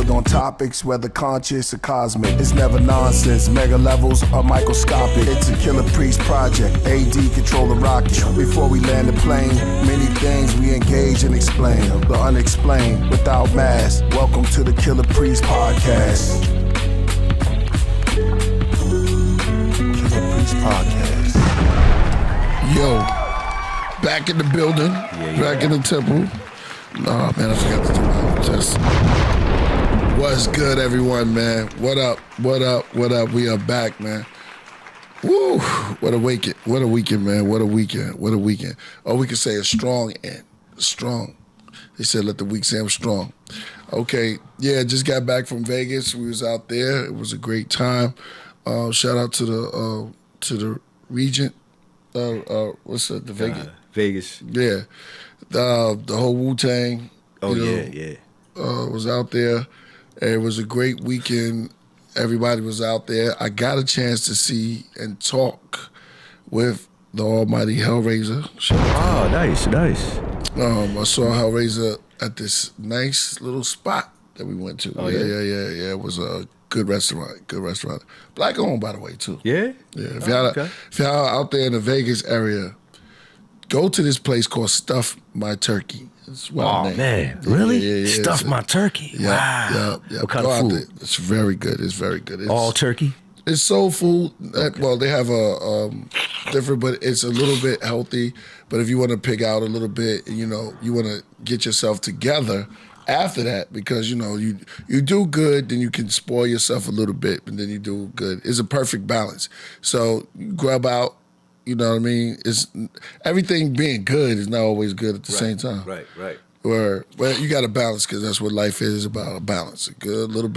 Big on topics, whether conscious or cosmic. It's never nonsense, mega levels or microscopic. It's a Killah Priest project, AD control the rocket. Before we land the plane, many things we engage and explain. The unexplained, without mask. Welcome to the Killah Priest podcast. Killah Priest podcast. Yo, back in the building, back in the temple. Oh man, I forgot to do my test. What's good, everyone, man? What up? What up? What up? We are back, man. Woo! What a weekend! What a weekend, man! What a weekend! What a weekend! Or we could say a strong end. Strong. They said let the week say I'm strong. Okay, yeah, just got back from Vegas. We was out there. It was a great time. Shout out to the Regent. What's that? The Vegas. Vegas. Yeah. The whole Wu-Tang. Was out there. It was a great weekend. Everybody was out there. I got a chance to see and talk with the almighty Hellraiser. Oh, nice. I saw Hellraiser at this nice little spot that we went to. Oh, yeah. It was a good restaurant. Black owned, by the way, too. Yeah? Yeah. If y'all out there in the Vegas area, go to this place called Stuff My Turkey. It's man, really? Yeah. Stuff My Turkey. Wow. Yeah. What kind of food? It's very good. It's all turkey? It's soul food. Okay. Well, they have a different, but it's a little bit healthy. But if you want to pick out a little bit, you want to get yourself together after that, because you do good, then you can spoil yourself a little bit, and then you do good. It's a perfect balance. So you grub out. You know what I mean? It's everything being good is not always good at the same time. Right. Well, you got to balance, because that's what life is about, a balance. A good, a little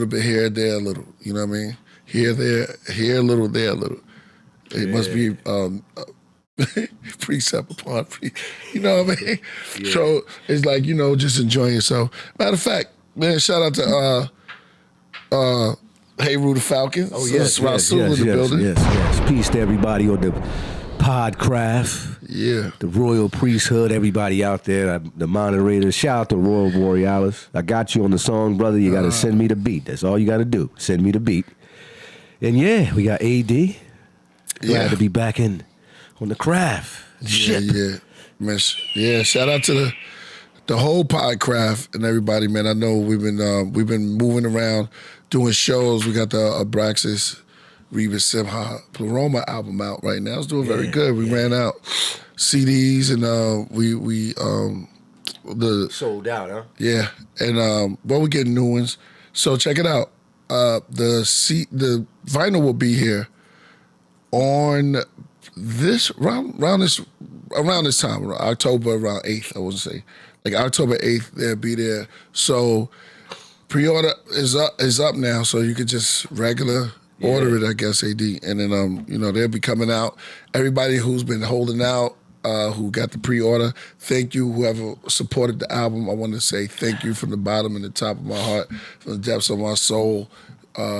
bit here, there, a little. You know what I mean? Here, there, here a little, there a little. It must be precept upon precept. You know what I mean? Yeah. So it's like, just enjoying yourself. Matter of fact, man, shout out to Hey Rue the Falcons. Oh, yes. Rasul in the building. Yes. Peace to everybody on the Podcraft. Yeah. The Royal Priesthood, everybody out there, the moderators. Shout out to Royal Borealis. I got you on the song, brother. You got to send me the beat. That's all you got to do. Send me the beat. And yeah, we got AD. Glad to be back on the craft. Yeah. Man, shout out to the whole Podcraft and everybody, man. I know we've been moving around, doing shows. We got the Abraxas, Reba Simha, Pleroma album out right now. It's doing very good. We ran out CDs and we sold out, huh? Yeah, and we're getting new ones. So check it out. The vinyl will be here on this around this time, October around 8th. I would say like October 8th. They'll be there. So pre-order is up now, so you could just regular order it, I guess, AD. And then, they'll be coming out. Everybody who's been holding out, who got the pre-order, thank you. Whoever supported the album, I want to say thank you from the bottom and the top of my heart, from the depths of my soul.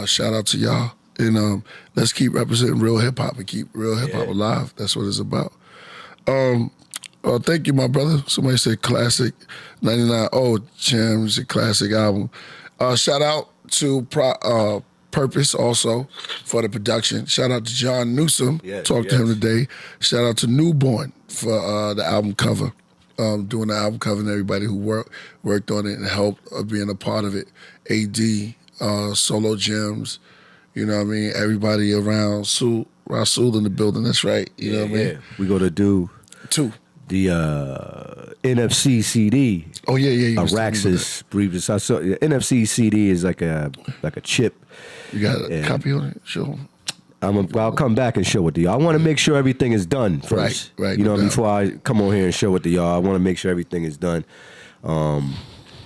Shout out to y'all. And let's keep representing real hip-hop and keep real hip-hop alive. That's what it's about. Thank you, my brother. Somebody said classic 99. Oh, Jam, it's a classic album. Shout out to Purpose also for the production. Shout out to John Newsom. Talked to him today. Shout out to Newborn for the album cover. Doing the album cover, and everybody who worked on it and helped being a part of it. AD, Solo Gems, you know what I mean? Everybody around. Rasul in the building, that's right. You know what I mean? We're going to do the NFC CD. Oh, yeah. Araxis Brevis. I saw NFC CD is like a chip. You got a copy on it? Show them. I'll come back and show it to y'all. I want to make sure everything is done first. Right. Before I come on here and show it to y'all, I want to make sure everything is done.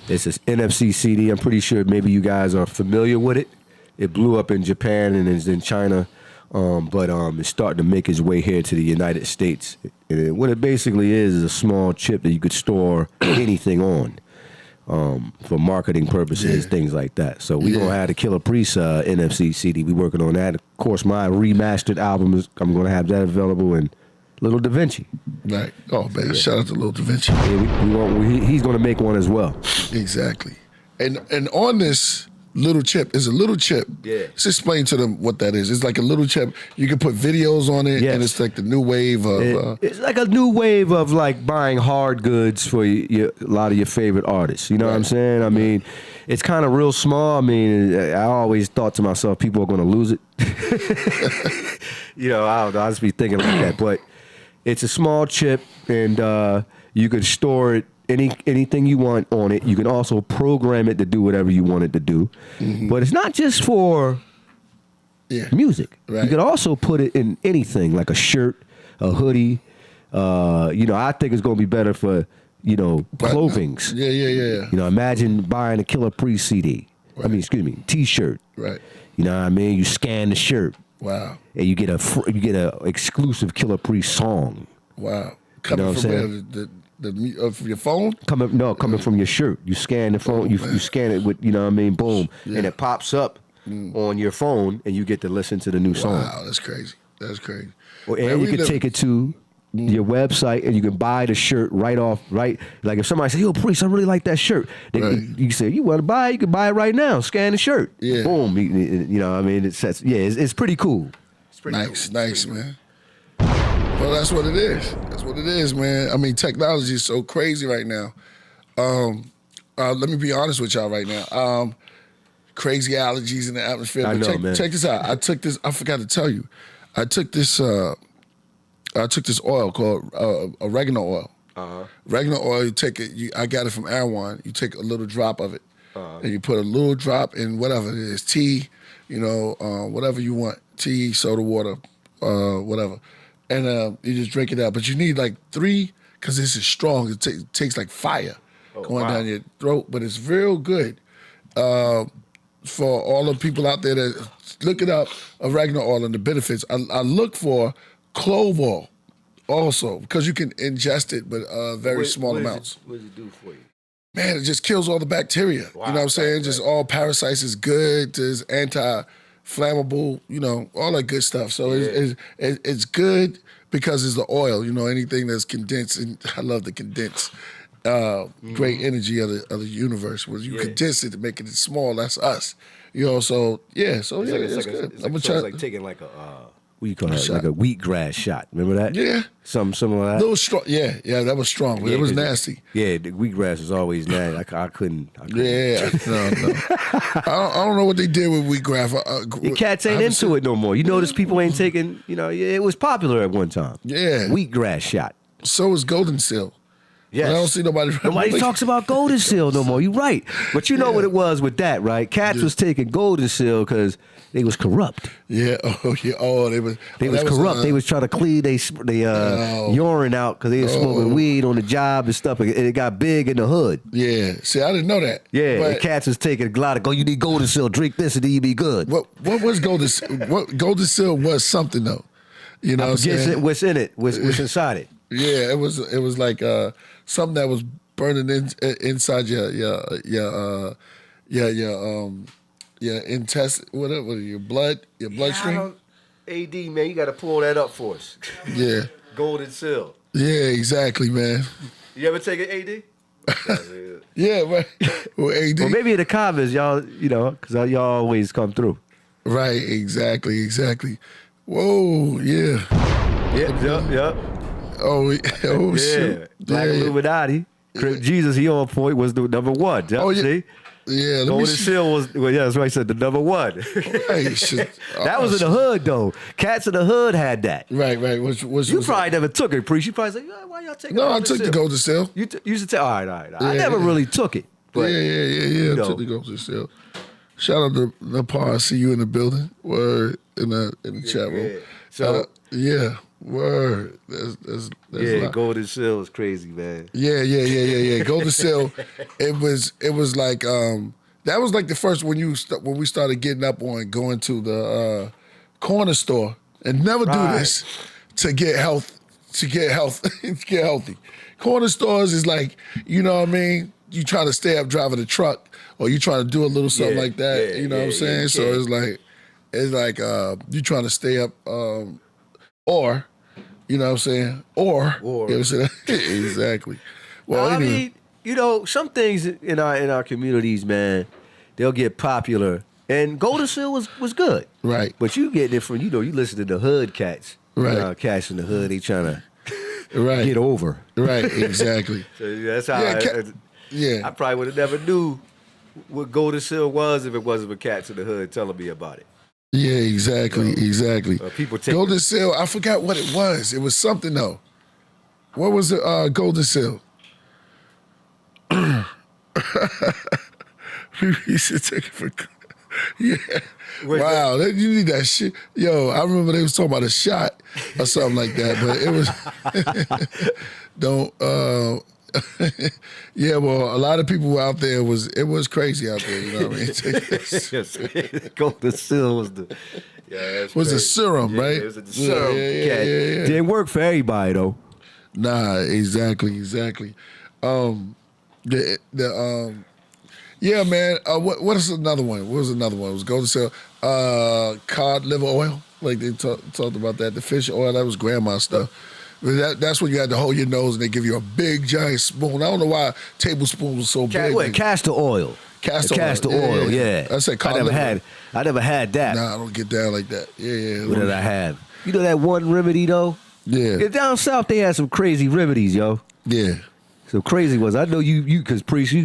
It's this NFC CD. I'm pretty sure maybe you guys are familiar with it. It blew up in Japan and is in China, but it's starting to make its way here to the United States. And what it basically is a small chip that you could store anything on. For marketing purposes, things like that. So we're going to have the Killah Priest NFC CD. We're working on that. Of course, my remastered album, I'm going to have that available, and Little Da Vinci. Right. Oh, man, shout out to Little Da Vinci. Yeah, he's going to make one as well. Exactly. And on this little chip is a little chip. Yeah. Let's explain to them what that is. It's like a little chip. You can put videos on it, and it's like the new wave of. It's like a new wave of like buying hard goods for a lot of your favorite artists. You know what I'm saying? I mean, it's kind of real small. I mean, I always thought to myself, people are going to lose it. You know, I don't know. I just be thinking like that. But it's a small chip, and you can store it. Anything you want on it. You can also program it to do whatever you want it to do. Mm-hmm. But it's not just for music. Right. You can also put it in anything, like a shirt, a hoodie. You know, I think it's going to be better for, you know, clothings. Yeah. You know, imagine buying a Killah Priest CD. Right. I mean, excuse me, T-shirt. Right. You know what I mean? You scan the shirt. Wow. And you get a exclusive Killah Priest song. Wow. Coming from from your phone? Coming from your shirt. You scan the phone. You scan it with, you know what I mean, boom, and it pops up on your phone, and you get to listen to the new song. Wow, that's crazy. That's crazy. Well, and you can take it to your website, and you can buy the shirt right. Like if somebody says, "Yo, Priest, I really like that shirt," you say, "You want to buy it? You can buy it right now. Scan the shirt." Yeah. Boom. You know what I mean? It's pretty cool. It's pretty nice, man. Well, that's what it is. That's what it is, man. I mean, technology is so crazy right now. Let me be honest with y'all right now. Crazy allergies in the atmosphere. I know, man. Check this out. I took this. I forgot to tell you. I took this oil called oregano oil. Oregano oil. You take it. I got it from Erewhon. You take a little drop of it, and you put a little drop in whatever it is, tea. You know, whatever you want, tea, soda water, whatever. And you just drink it out. But you need like 3, because this is strong. It takes like fire going down your throat. But it's real good for all the people out there that look it up, oregano oil and the benefits. I look for clove oil also, because you can ingest it, but very small amounts. What does it do for you? Man, it just kills all the bacteria. Wow, you know what I'm saying? Just all parasites is good. There's anti-flammable, you know, all that good stuff. So it's good because it's the oil, you know, anything that's condensed. And I love the condensed great energy of the universe. Where you condense it to make it small, that's us. You know, so it's good. It's like taking like a what do you call it? Like a wheatgrass shot. Remember that? Yeah. Something similar to that? A little strong. Yeah, that was strong, but it was nasty. Yeah, the wheatgrass is always nasty. I couldn't. Yeah, no. I don't know what they did with wheatgrass. The cats ain't into it no more. You notice people ain't taking, you know, it was popular at one time. Yeah. Wheatgrass shot. So is golden seal. Yes. I don't see nobody. Nobody talks about golden seal no more. You're right. But you know what it was with that, right? Cats was taking golden seal because they was corrupt. Yeah. Oh, yeah. Oh, they was corrupt. They was trying to clean they urine out because they was smoking weed on the job and stuff. And it got big in the hood. Yeah. See, I didn't know that. Yeah. But the cats was taking a lot of, you need golden seal, drink this and then you be good. What was golden seal? What golden seal was something though. You know what I'm saying? What's in it? What's inside it? Yeah, it was like something that was burning inside your intestine, whatever, your bloodstream. AD, man, you got to pull that up for us. Yeah. Golden seal. Yeah, exactly, man. You ever take an AD? Yeah, right. Well, AD. Well, maybe in the comments, y'all, you know, because y'all always come through. Right, exactly. Whoa, yeah. Yep. Oh, shit. Black Illuminati. Jesus, he on point, was the number one. Oh, yeah. See? Yeah, Golden Seal was, that's why I said the number one. Right, that was in the hood, though. Cats in the hood had that. Right. You probably never took it, Priest. You probably said, why y'all taking No, I took the Golden Seal. You used to take, all right. I never really took it. But, yeah. I took the Golden Seal. Shout out to Nepal. I see you in the building. Word in the chat room. Yeah. So, word. That's Golden Seal is crazy, man. Yeah. Golden Seal. It was like that was like the first when we started getting up on going to the corner store and never do this to get healthy. Corner stores is like, you know what I mean? You try to stay up driving a truck or you try to do a little something like that. You know what I'm saying? So it's like you trying to stay up or, you know what I'm saying? Or. You know what I'm saying? Exactly. Well, I mean, some things in our communities, man, they'll get popular. And Golden Seal was good. Right. But you getting it from, you listen to the hood cats. Right. Cats in the hood, they trying to Right. get over. Right, exactly. So that's how Yeah. I probably would have never knew what Golden Seal was if it wasn't for cats in the hood telling me about it. Yeah, exactly, exactly. People take Golden Seal, I forgot what it was. It was something, though. What was the Golden Seal? We used to take it for... Yeah. Wait, wow, you need that shit. Yo, I remember they was talking about a shot or something like that, but it was... yeah, well, a lot of people out there, it was crazy out there, you know what I mean? Golden Seal was the... Yeah, was crazy. A serum, right? It was a serum. Yeah. Didn't work for everybody, though. Nah, exactly. Yeah, man. What is another one? What was another one? It was Golden Seal. Cod liver oil. Like they talked about that. The fish oil, that was grandma stuff. That's when you had to hold your nose and they give you a big giant spoon. I don't know why tablespoons were so big. Wait, castor oil. Castor oil, yeah. I said I never had that. Nah, I don't get down like that. Yeah. What did I have? You know that one remedy though? Yeah. Down south they had some crazy remedies, yo. Yeah. Some crazy ones. I know you cause Priest,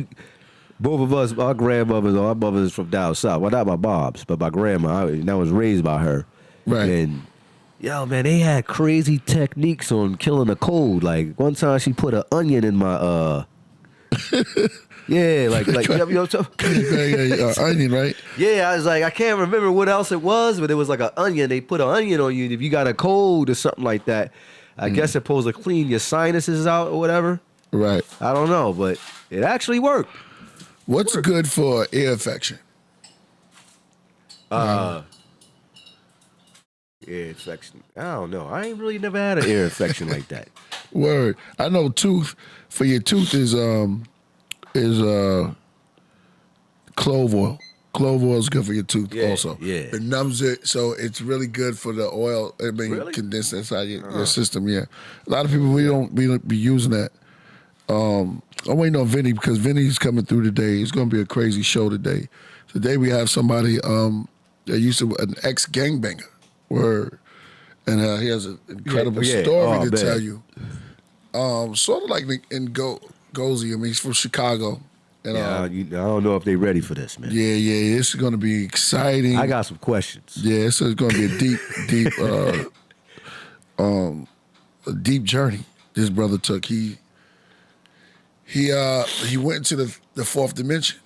both of us, our grandmothers, our mothers from down south. Well, not my mom's, but my grandma. I was raised by her. Right. And yo, man, they had crazy techniques on killing a cold. Like one time she put an onion in my yeah, like you know what I'm talking? Onion, right? Yeah, I was like, I can't remember what else it was, but it was like an onion. They put an onion on you, and if you got a cold or something like that, I guess it's supposed to clean your sinuses out or whatever. Right. I don't know, but it actually worked. What's good for ear infection? Ear infection. I don't know. I ain't really never had an ear infection like that. Word. I know tooth for your tooth is clove oil. Clove oil is good for your tooth also. Yeah. It numbs it, so it's really good for the oil. I mean, Really? condense inside your system. Yeah. A lot of people we don't be using that. I'm waiting on Vinny because Vinny's coming through today. It's going to be a crazy show today. Today we have somebody that used to an ex-gangbanger. Word. And he has an incredible story to tell you. Sort of like in Gozy. I mean, he's from Chicago. And, I don't know if they're ready for this, man. Yeah. This is going to be exciting. I got some questions. Yeah, this is going to be a deep journey this brother took. He went into the fourth dimension.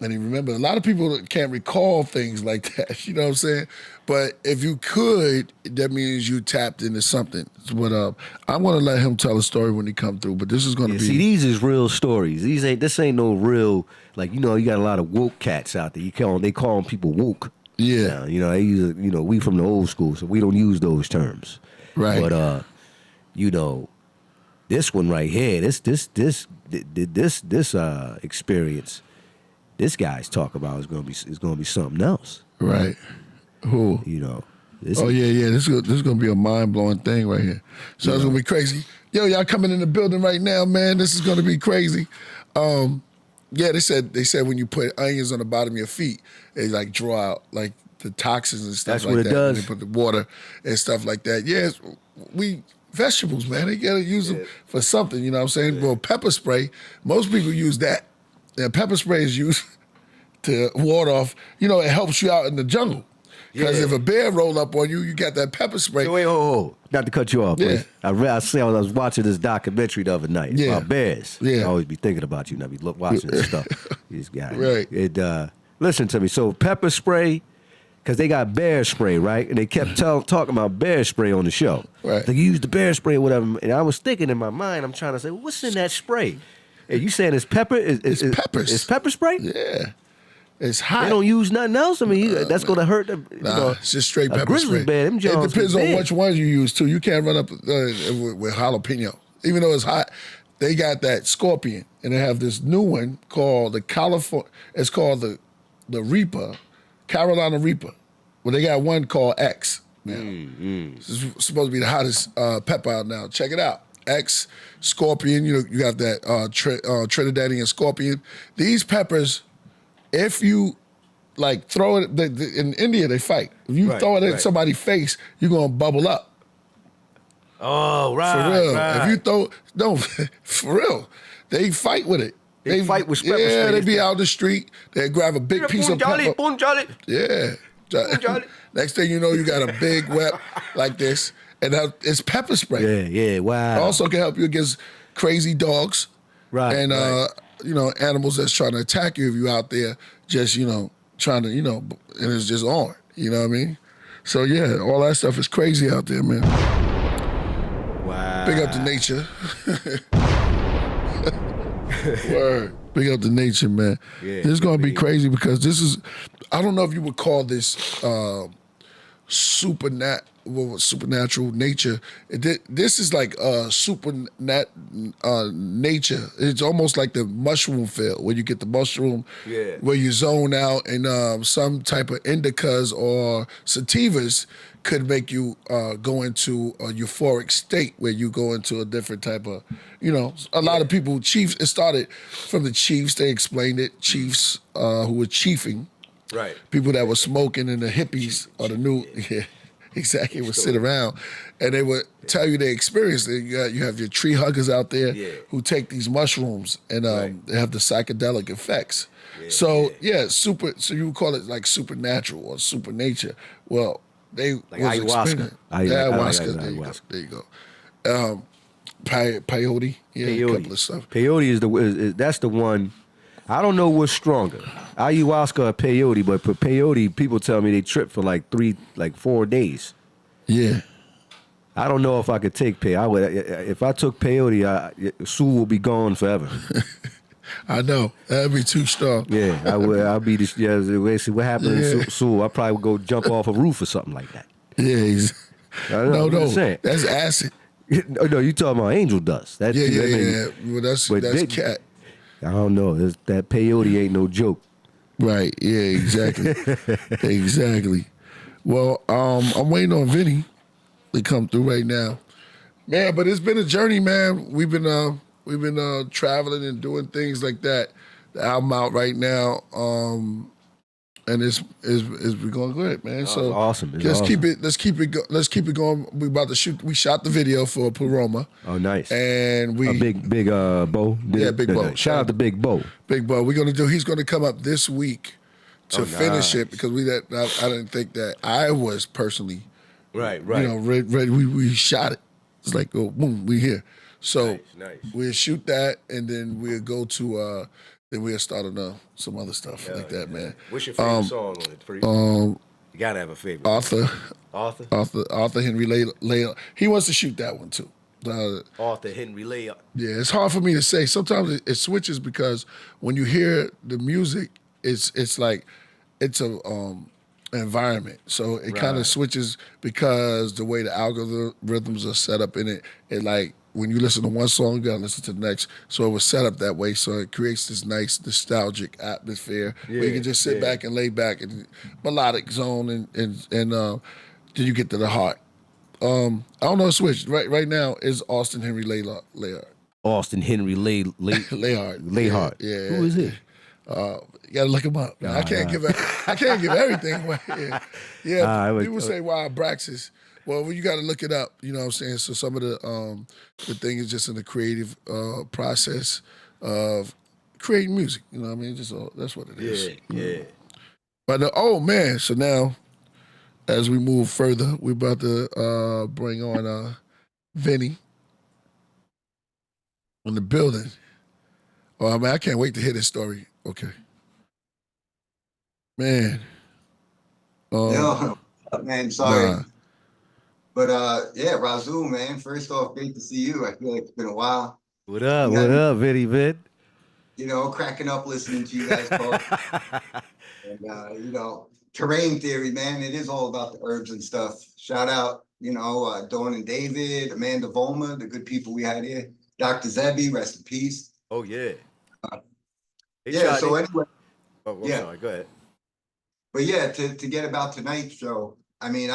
And he remembered, a lot of people can't recall things like that, you know what I'm saying? But if you could, that means you tapped into something. But I'm going to let him tell a story when he come through, but this is going to be... See, these is real stories. This ain't no real, like, you got a lot of woke cats out there. They call people woke. Yeah. Now, they use, we from the old school, so we don't use those terms. Right. But, this one right here, this experience, this guy's talk about is gonna be something else. Right. Who? This is gonna be a mind-blowing thing right here. So it's gonna be crazy. Yo, y'all coming in the building right now, man. This is gonna be crazy. They said when you put onions on the bottom of your feet, they like draw out like the toxins and stuff. That's like what that. it does. And they put the water and stuff like that. Yes, vegetables, man. They gotta use them for something, you know what I'm saying? Well, pepper spray, most people use that. And pepper spray is used to ward off, it helps you out in the jungle. Because if a bear roll up on you, you got that pepper spray. So wait, hold. Not to cut you off, Yeah. but I was watching this documentary the other night about bears. Yeah. I always be thinking about you and I be watching this stuff. These guys. Right. Listen to me. So pepper spray, because they got bear spray, right? And they kept talking about bear spray on the show. Right. They used the bear spray or whatever. And I was thinking in my mind, I'm trying to say, what's in that spray? And you saying it's pepper? It's peppers. It's pepper spray? Yeah. It's hot. They don't use nothing else. I mean, that's going to hurt them. It's just straight pepper grizzly spray. bear, them It Jones depends be on big. which ones you use, too. You can't run up with jalapeno. Even though it's hot, they got that scorpion. And they have this new one called the California, it's called the Reaper, Carolina Reaper. Well, they got one called X. This is supposed to be the hottest pepper out now. Check it out. X scorpion. You know, you have that Trinidadian scorpion. These peppers, if you like throw it in India, they fight. If you throw it in somebody's face, you're gonna bubble up. Oh, right. For real. Right. If you for real, they fight with it. They fight with pepper spray. Yeah, they be out the street. They grab a big piece of pepper. Yeah. Next thing you know, you got a big web like this, and it's pepper spray. Yeah, wow. It also can help you against crazy dogs, and you know, animals that's trying to attack you if you out there just trying to and it's just on. You know what I mean? So yeah, all that stuff is crazy out there, man. Wow. Big up to nature. Word. Big up to nature, man. Yeah, this is gonna be crazy because this is, I don't know if you would call this supernatural nature. This is like nature. It's almost like the mushroom field where you get the mushroom, where you zone out, and some type of indicas or sativas could make you go into a euphoric state where you go into a different type of, a lot of people, chiefs, it started from the chiefs, they explained it, chiefs who were chiefing. Right. People that were smoking and the hippies or the new, exactly, would sit around and they would tell you their experience. You have your tree huggers out there who take these mushrooms and they have the psychedelic effects. So you would call it like supernatural or supernature. Well, they like ayahuasca. Ayahuasca. There you go. Peyote. Yeah, a couple of stuff. Peyote that's the one. I don't know what's stronger, ayahuasca or peyote, but for peyote, people tell me they trip for like 4 days. Yeah. I don't know if I could take peyote. If I took peyote, Sue will be gone forever. I know. That'd be too strong. Yeah, I would. I'll be the. See what happened to Sue. I probably would go jump off a roof or something like that. Yeah, no, that's acid. No, you talking about angel dust? Well, that's cat. I don't know. That peyote ain't no joke. Right. Yeah. Exactly. Exactly. Well, I'm waiting on Vinny to come through right now, man. But it's been a journey, man. We've been traveling and doing things like that. The album out right now, and it's been going good, man. So awesome. Let's keep it going. We about to shoot. We shot the video for Paloma. Oh, nice. And we big Bo. Big Bo. Shout out to Big Bo. Big Bo. He's gonna come up this week to finish it because I didn't think that I was personally right. Ready. We shot it. It's like, oh, boom, we here. So nice. We'll shoot that, and then we'll go to then we'll start on some other stuff like that, man. What's your favorite song on it? You gotta have a favorite. Arthur Henry Layla. He wants to shoot that one too. Arthur Henry Layla. Yeah, it's hard for me to say. Sometimes it switches because when you hear the music, it's like it's a environment. So it kind of switches because the way the algorithms are set up in it, like when you listen to one song, you gotta listen to the next. So it was set up that way. So it creates this nice nostalgic atmosphere where you can just sit back and lay back and melodic zone and then you get to the heart. I don't know, switch. Right now is Austin Henry Layhart. Austin Henry Layhart. Yeah. Who is he? You gotta look him up. I can't give everything away. Yeah. People say why Braxis. Well, you got to look it up. You know what I'm saying? So some of the thing is just in the creative process of creating music. You know what I mean? That's what it is. Yeah. But man, so now as we move further, we're about to bring on Vinny in the building. Oh man, I can't wait to hear this story. Okay, man. Yo, man, sorry. Nah. But Razul, man, first off, great to see you. I feel like it's been a while. What up, Vinny Vid? Cracking up listening to you guys talk. And terrain theory, man, it is all about the herbs and stuff. Shout out, Dawn and David, Amanda Volma, the good people we had here. Dr. Zebby, rest in peace. Oh, yeah. So anyway. Oh, I'm sorry, go ahead. But yeah, to get about tonight's show, I mean,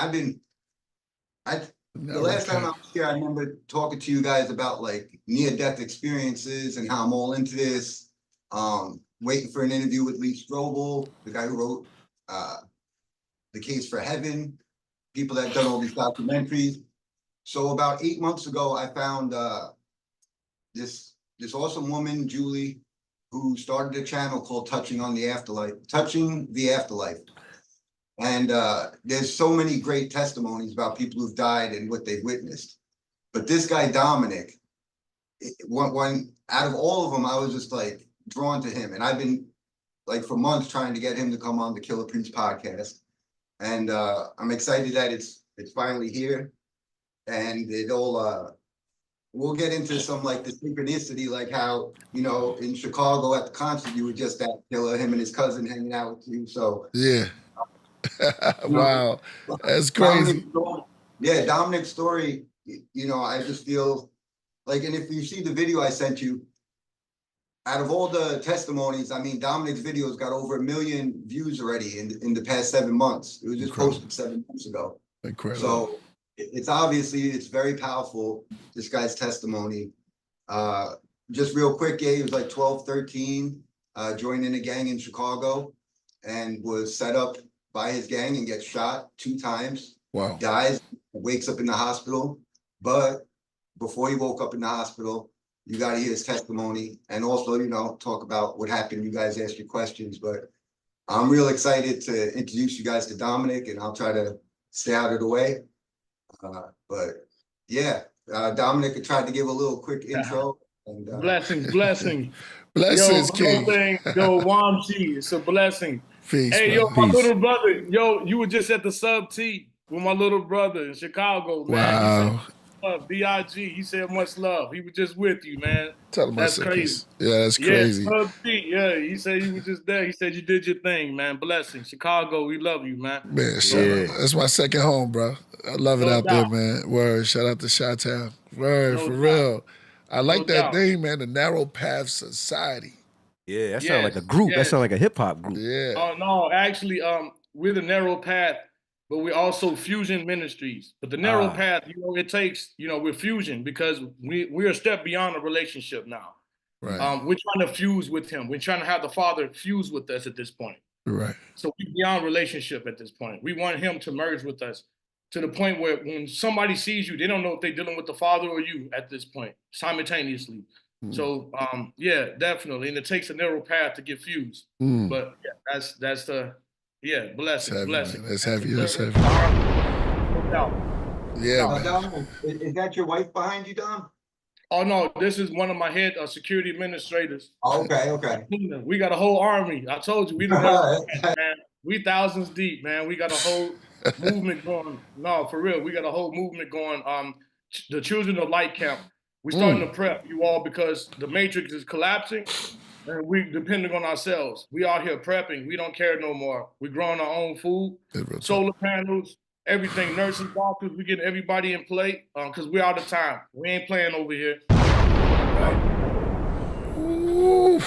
The last time I was here, I remember talking to you guys about like near-death experiences and how I'm all into this. Waiting for an interview with Lee Strobel, the guy who wrote The Case for Heaven, people that done all these documentaries. So about 8 months ago, I found this awesome woman, Julie, who started a channel called Touching the Afterlife. And there's so many great testimonies about people who've died and what they've witnessed. But this guy, Dominic, one out of all of them, I was just like drawn to him. And I've been like for months trying to get him to come on the Killah Priest podcast. And I'm excited that it's finally here. And we'll get into some like the synchronicity, like how, you know, in Chicago at the concert, you were just at Killah, him and his cousin hanging out with you. So yeah. Wow, that's crazy. Dominic's story, you know, I just feel like, and if you see the video I sent you, out of all the testimonies, I mean, Dominic's videos got over 1 million views already in the past 7 months. It was just posted 7 months ago. Incredible. So it's very powerful, this guy's testimony. Just real quick, he was like 12, 13, joining a gang in Chicago and was set up by his gang and gets shot 2 times. Wow. Dies, wakes up in the hospital. But before he woke up in the hospital, you got to hear his testimony and also, you know, talk about what happened. You guys ask your questions, but I'm real excited to introduce you guys to Dominic, and I'll try to stay out of the way. But yeah, Dominic tried to give a little quick intro. And, blessings. Blessings, yo, King. Yo, Wamsi, it's a blessing. Peace, hey, man. yo, my little brother, yo, you were just at the Sub T with my little brother in Chicago, man. Wow. B.I.G. He said much love. He was just with you, man. Tell him that's crazy. Yeah, that's crazy. Yeah, Sub T, yeah, he said you were just there. He said you did your thing, man. Blessing. Chicago, we love you, man. Man, that's my second home, bro. I love it out there, man. Word. Shout out to Chi-Town. Word, for real. I like that name, man, the Narrow Path Society. Yeah, that sounds like a group. That sounds like a hip-hop group. Yeah. Oh, no, actually, we're the Narrow Path, but we're also Fusion Ministries. But the Narrow Path, you know, it takes, you know, we're fusion because we're a step beyond a relationship now. Right. We're trying to fuse with him. We're trying to have the Father fuse with us at this point. Right. So we're beyond relationship at this point. We want him to merge with us to the point where when somebody sees you, they don't know if they're dealing with the Father or you at this point, simultaneously. So yeah, definitely. And it takes a narrow path to get fused. But yeah, that's the blessing. Blessing. That's heavy. That's heavy. Yeah. Dom, is that your wife behind you, Dom? Oh no, this is one of my head security administrators. Oh, okay. We got a whole army. I told you, we thousands deep, man. We got a whole movement going. No, for real, we got a whole movement going. The Children of Light Camp. We're starting to prep you all because the matrix is collapsing and we depending on ourselves. We out here prepping. We don't care no more. We're growing our own food, solar panels, everything, nurses, doctors. We getting everybody in play because we're out of time. We ain't playing over here. Ooh,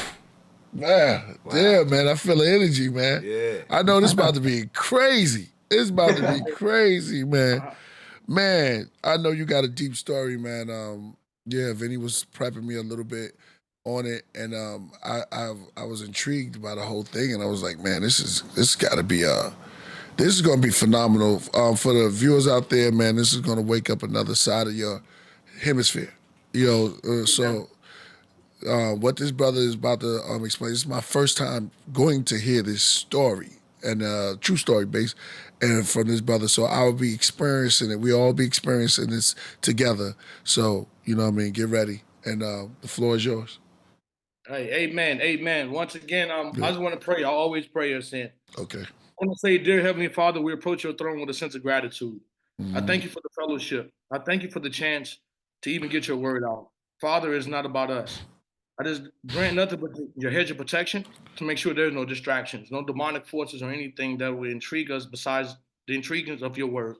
man. Wow. Yeah, man. I feel the energy, man. Yeah. I know this about to be crazy. It's about to be crazy, man. Man, I know you got a deep story, man. Yeah, Vinny was prepping me a little bit on it, and I was intrigued by the whole thing, and I was like, man, this is gonna be phenomenal for the viewers out there, man. This is gonna wake up another side of your hemisphere, you know. What this brother is about to explain. This is my first time going to hear this story, and true story based, and from this brother. So I will be experiencing it. We all be experiencing this together. So, you know what I mean? Get ready. And the floor is yours. Hey, amen. Once again, I just want to pray. I always pray us in. Okay. I want to say, dear Heavenly Father, we approach your throne with a sense of gratitude. I thank you for the fellowship. I thank you for the chance to even get your word out. Father, it's not about us. I just grant nothing but your hedge of protection to make sure there's no distractions, no demonic forces or anything that will intrigue us besides the intriguings of your word.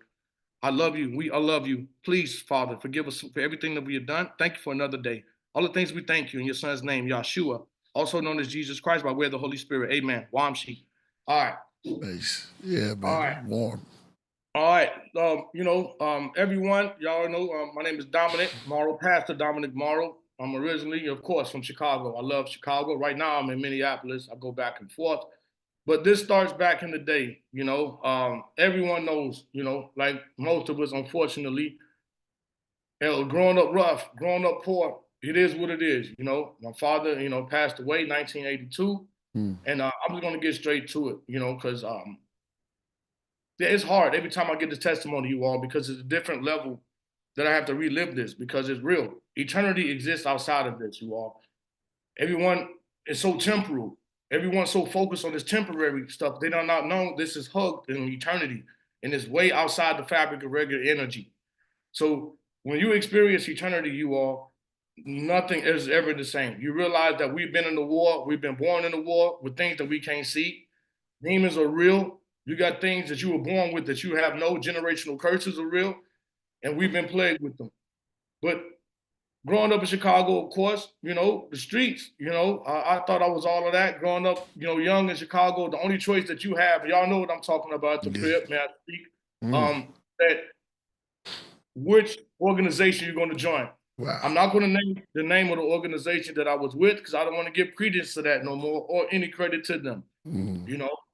I love you. I love you. Please, Father, forgive us for everything that we have done. Thank you for another day. All the things we thank you in your son's name, Yahshua, also known as Jesus Christ by way of the Holy Spirit. Amen. Wamshi. All right. Nice. Yeah, man. All right. Warm. All right. Everyone, y'all know my name is Dominic Morrow, Pastor Dominic Morrow. I'm originally, of course, from Chicago. I love Chicago. Right now, I'm in Minneapolis. I go back and forth. But this starts back in the day, everyone knows, like most of us, unfortunately, growing up rough, growing up poor, it is what it is. My father, passed away in 1982. And I'm just going to get straight to it, because it's hard every time I get this testimony, you all, because it's a different level that I have to relive this because it's real. Eternity exists outside of this, you all. Everyone is so temporal. Everyone's so focused on this temporary stuff. They do not know this is hugged in eternity and it's way outside the fabric of regular energy. So when you experience eternity, you all, nothing is ever the same. You realize that we've been in the war. We've been born in the war with things that we can't see. Demons are real. You got things that you were born with that you have no generational curses are real, and we've been plagued with them. But growing up in Chicago, of course, the streets, I thought I was all of that. Growing up, young in Chicago, the only choice that you have, y'all know what I'm talking about, the crib, may I speak, that which organization you're going to join. Wow. I'm not going to name the name of the organization that I was with because I don't want to give credence to that no more or any credit to them,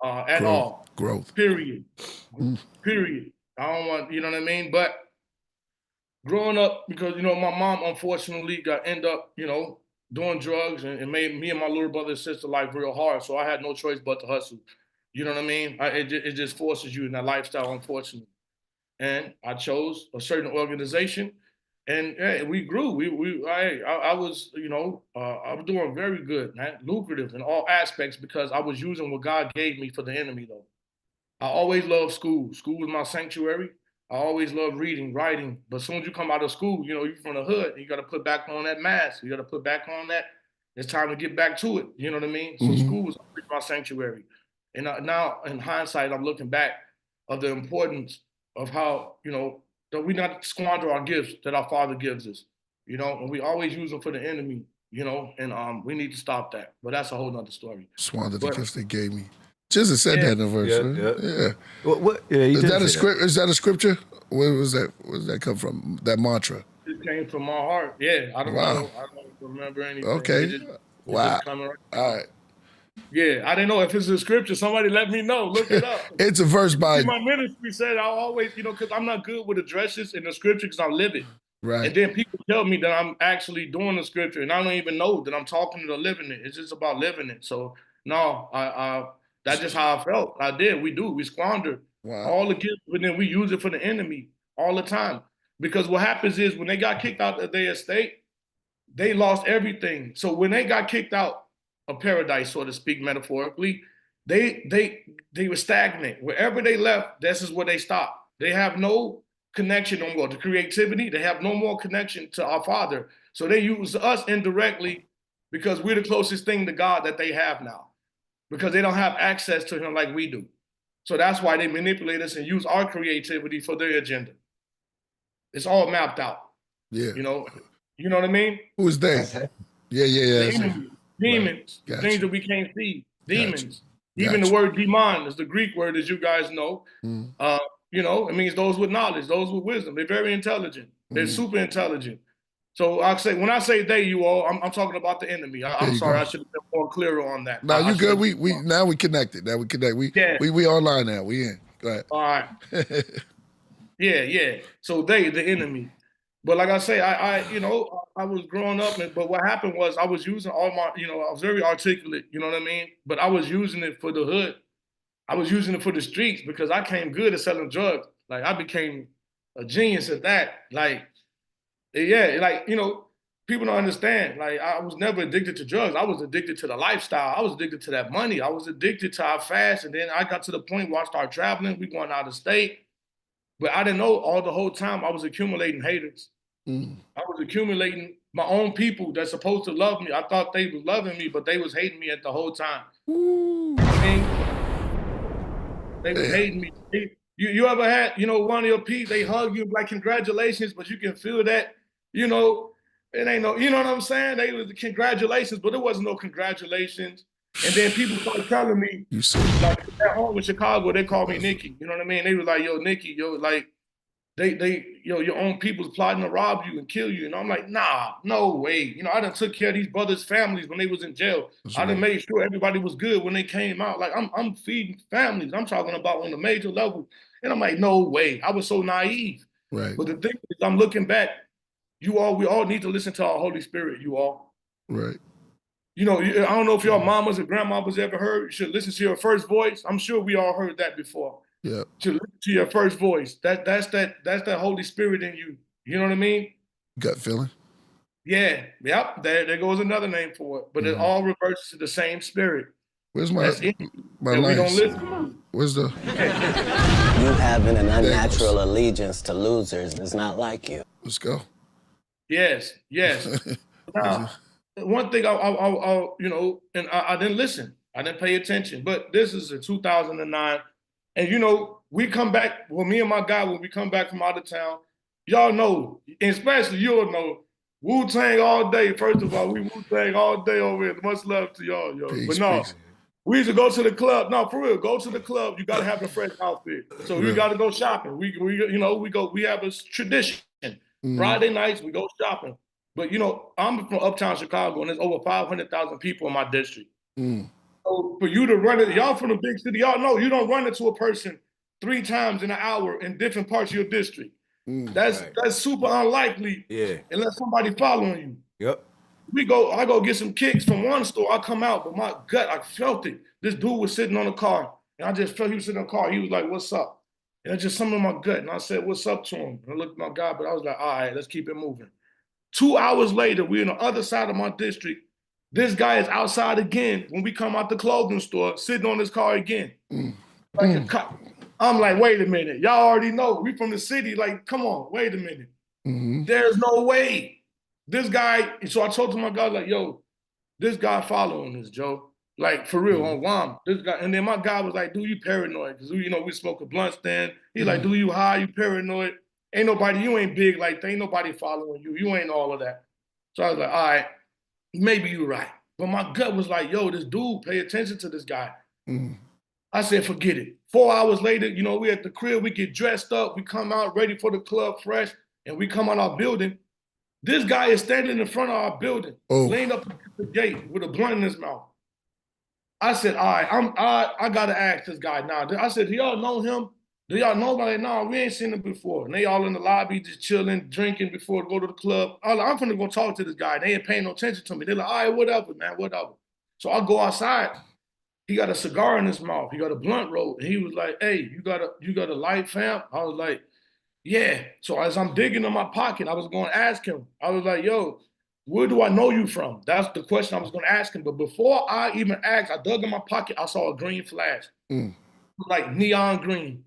at all. Growth. Period. Period. I don't want, you know what I mean? But growing up, because, my mom unfortunately end up, doing drugs and made me and my little brother and sister life real hard. So I had no choice but to hustle. You know what I mean? It just forces you in that lifestyle, unfortunately. And I chose a certain organization. And we grew. I was, I was doing very good, man, lucrative in all aspects because I was using what God gave me for the enemy, though. I always loved school. School was my sanctuary. I always loved reading, writing. But as soon as you come out of school, you're from the hood. You got to put back on that mask. You got to put back on that. It's time to get back to it. You know what I mean? So school was always my sanctuary. And now, in hindsight, I'm looking back of the importance of how, that we not squander our gifts that our Father gives us, and we always use them for the enemy, and we need to stop that. But that's a whole nother story. Squander the gifts they gave me. Jesus said that in a verse. Yeah. What? Is that a script? Is that a scripture? Where was that? Where does that come from? That mantra? It came from my heart. Yeah, I don't know. I don't remember anything. Okay. Wow. Right. All right. Yeah, I didn't know if it's a scripture. Somebody let me know. Look it up. It's a verse by my ministry said I always, because I'm not good with addresses in the scripture because I live it. Right. And then people tell me that I'm actually doing the scripture, and I don't even know that I'm talking to living it. It's just about living it. So no, that's just how I felt. I did. We squandered all the gifts, but then we use it for the enemy all the time. Because what happens is when they got kicked out of their estate, they lost everything. So when they got kicked out of paradise, so to speak, metaphorically, they were stagnant. Wherever they left, this is where they stopped. They have no connection no more to creativity. They have no more connection to our Father. So they use us indirectly because we're the closest thing to God that they have now, because they don't have access to him like we do. So that's why they manipulate us and use our creativity for their agenda. It's all mapped out. Yeah. You know what I mean? Who is they? Yeah. Demons, Gotcha. Things that we can't see. Demons. Gotcha. Even the word demon is the Greek word, as you guys know. It means those with knowledge, those with wisdom. They're very intelligent. They're super intelligent. So when I say they, you all, I'm talking about the enemy. I'm sorry, I should have been more clearer on that. No, you good. We now we connected. Now we connect. We online now. We in. Go ahead. All right. Yeah. So the enemy. But like I say, I was growing up, but what happened was I was using all my, I was very articulate, you know what I mean? But I was using it for the hood. I was using it for the streets because I came good at selling drugs. Like I became a genius at that. People don't understand. Like I was never addicted to drugs. I was addicted to the lifestyle. I was addicted to that money. I was addicted to how fast. And then I got to the point where I started traveling. We going out of state. But I didn't know the whole time I was accumulating haters. I was accumulating my own people that's supposed to love me. I thought they was loving me, but they was hating me at the whole time. They was hating me. You ever had, one of your peeps, they hug you like congratulations, but you can feel that, it ain't no, you know what I'm saying? They was congratulations, but it wasn't no congratulations. And then people started telling me, You see, like at home in Chicago, they called me Nicky. You know what I mean? They were like, yo, Nicky, yo, like your own people's plotting to rob you and kill you. And I'm like, nah, no way. You know, I done took care of these brothers' families when they was in jail. I done made sure everybody was good when they came out. Like I'm feeding families. I'm talking about on a major level. And I'm like, no way. I was so naive. right, But the thing is, I'm looking back, we all need to listen to our Holy Spirit, you all. right. You know, I don't know if your mamas or grandmamas ever heard, you should listen to your first voice. I'm sure we all heard that before. Yeah, To listen to your first voice. That's that Holy Spirit in you. You know what I mean? gut feeling. Yeah. Yep. There goes another name for it. But it all reverts to the same spirit. Where's my That's it. my That we don't lines? listen to. Where's the? You having an unnatural allegiance to losers is not like you. Let's go. Yes. Now, one thing I you know, and I didn't listen. I didn't pay attention. But this is in 2009. And you know, we come back, well, me and my guy, when we come back from out of town, y'all know, and especially you'll know, Wu-Tang all day. First of all, we Wu-Tang all day over here. Much love to y'all, yo. Peace, But no, peace. we used to go to the club. No, for real, go to the club. You gotta have a fresh outfit. So we gotta go shopping. We have a tradition. Friday nights, we go shopping. But you know, I'm from uptown Chicago, and there's over 500,000 people in my district. So for you to run it, y'all from the big city, y'all know you don't run into a person 3 times in an hour in different parts of your district. That's super unlikely unless somebody following you. Yep. I go get some kicks from one store, I come out, but my gut, I felt it. This dude was sitting on the car, and I just felt he was sitting on the car. He was like, what's up? And it's just something in my gut, and I said, what's up to him? And I looked at my guy, but I was like, all right, let's keep it moving. 2 hours later, we're on the other side of my district. This guy is outside again when we come out the clothing store, sitting on his car again. Like a cop. I'm like, wait a minute. Y'all already know. We from the city. Like, come on, wait a minute. There's no way. This guy, so I told to my guy, like, yo, this guy following us, Joe. Like, for real, on Guam. This guy, and then my guy was like, dude, you paranoid. Because, you know, we smoke a blunt stand. He like, dude, you high, you paranoid. Ain't nobody, you ain't big like that. Ain't nobody following you. You ain't all of that. So I was like, all right, maybe you're right. But my gut was like, yo, this dude, pay attention to this guy. I said, forget it. 4 hours later, you know, we at the crib, we get dressed up, we come out ready for the club fresh, and we come on our building. This guy is standing in front of our building, laying up at the gate with a blunt in his mouth. I said, all right, I gotta ask this guy now. I said, do y'all know him? Do y'all know about it? No, we ain't seen him before. And they all in the lobby just chilling, drinking before to go to the club. I'm finna go talk to this guy. They ain't paying no attention to me. They're like, all right, whatever, man, whatever. So I go outside. He got a cigar in his mouth. He got a blunt roll. And he was like, hey, you got a light, fam? I was like, yeah. So as I'm digging in my pocket, I was going to ask him. I was like, yo, where do I know you from? That's the question I was going to ask him. But before I even asked, I dug in my pocket. I saw a green flash, like neon green.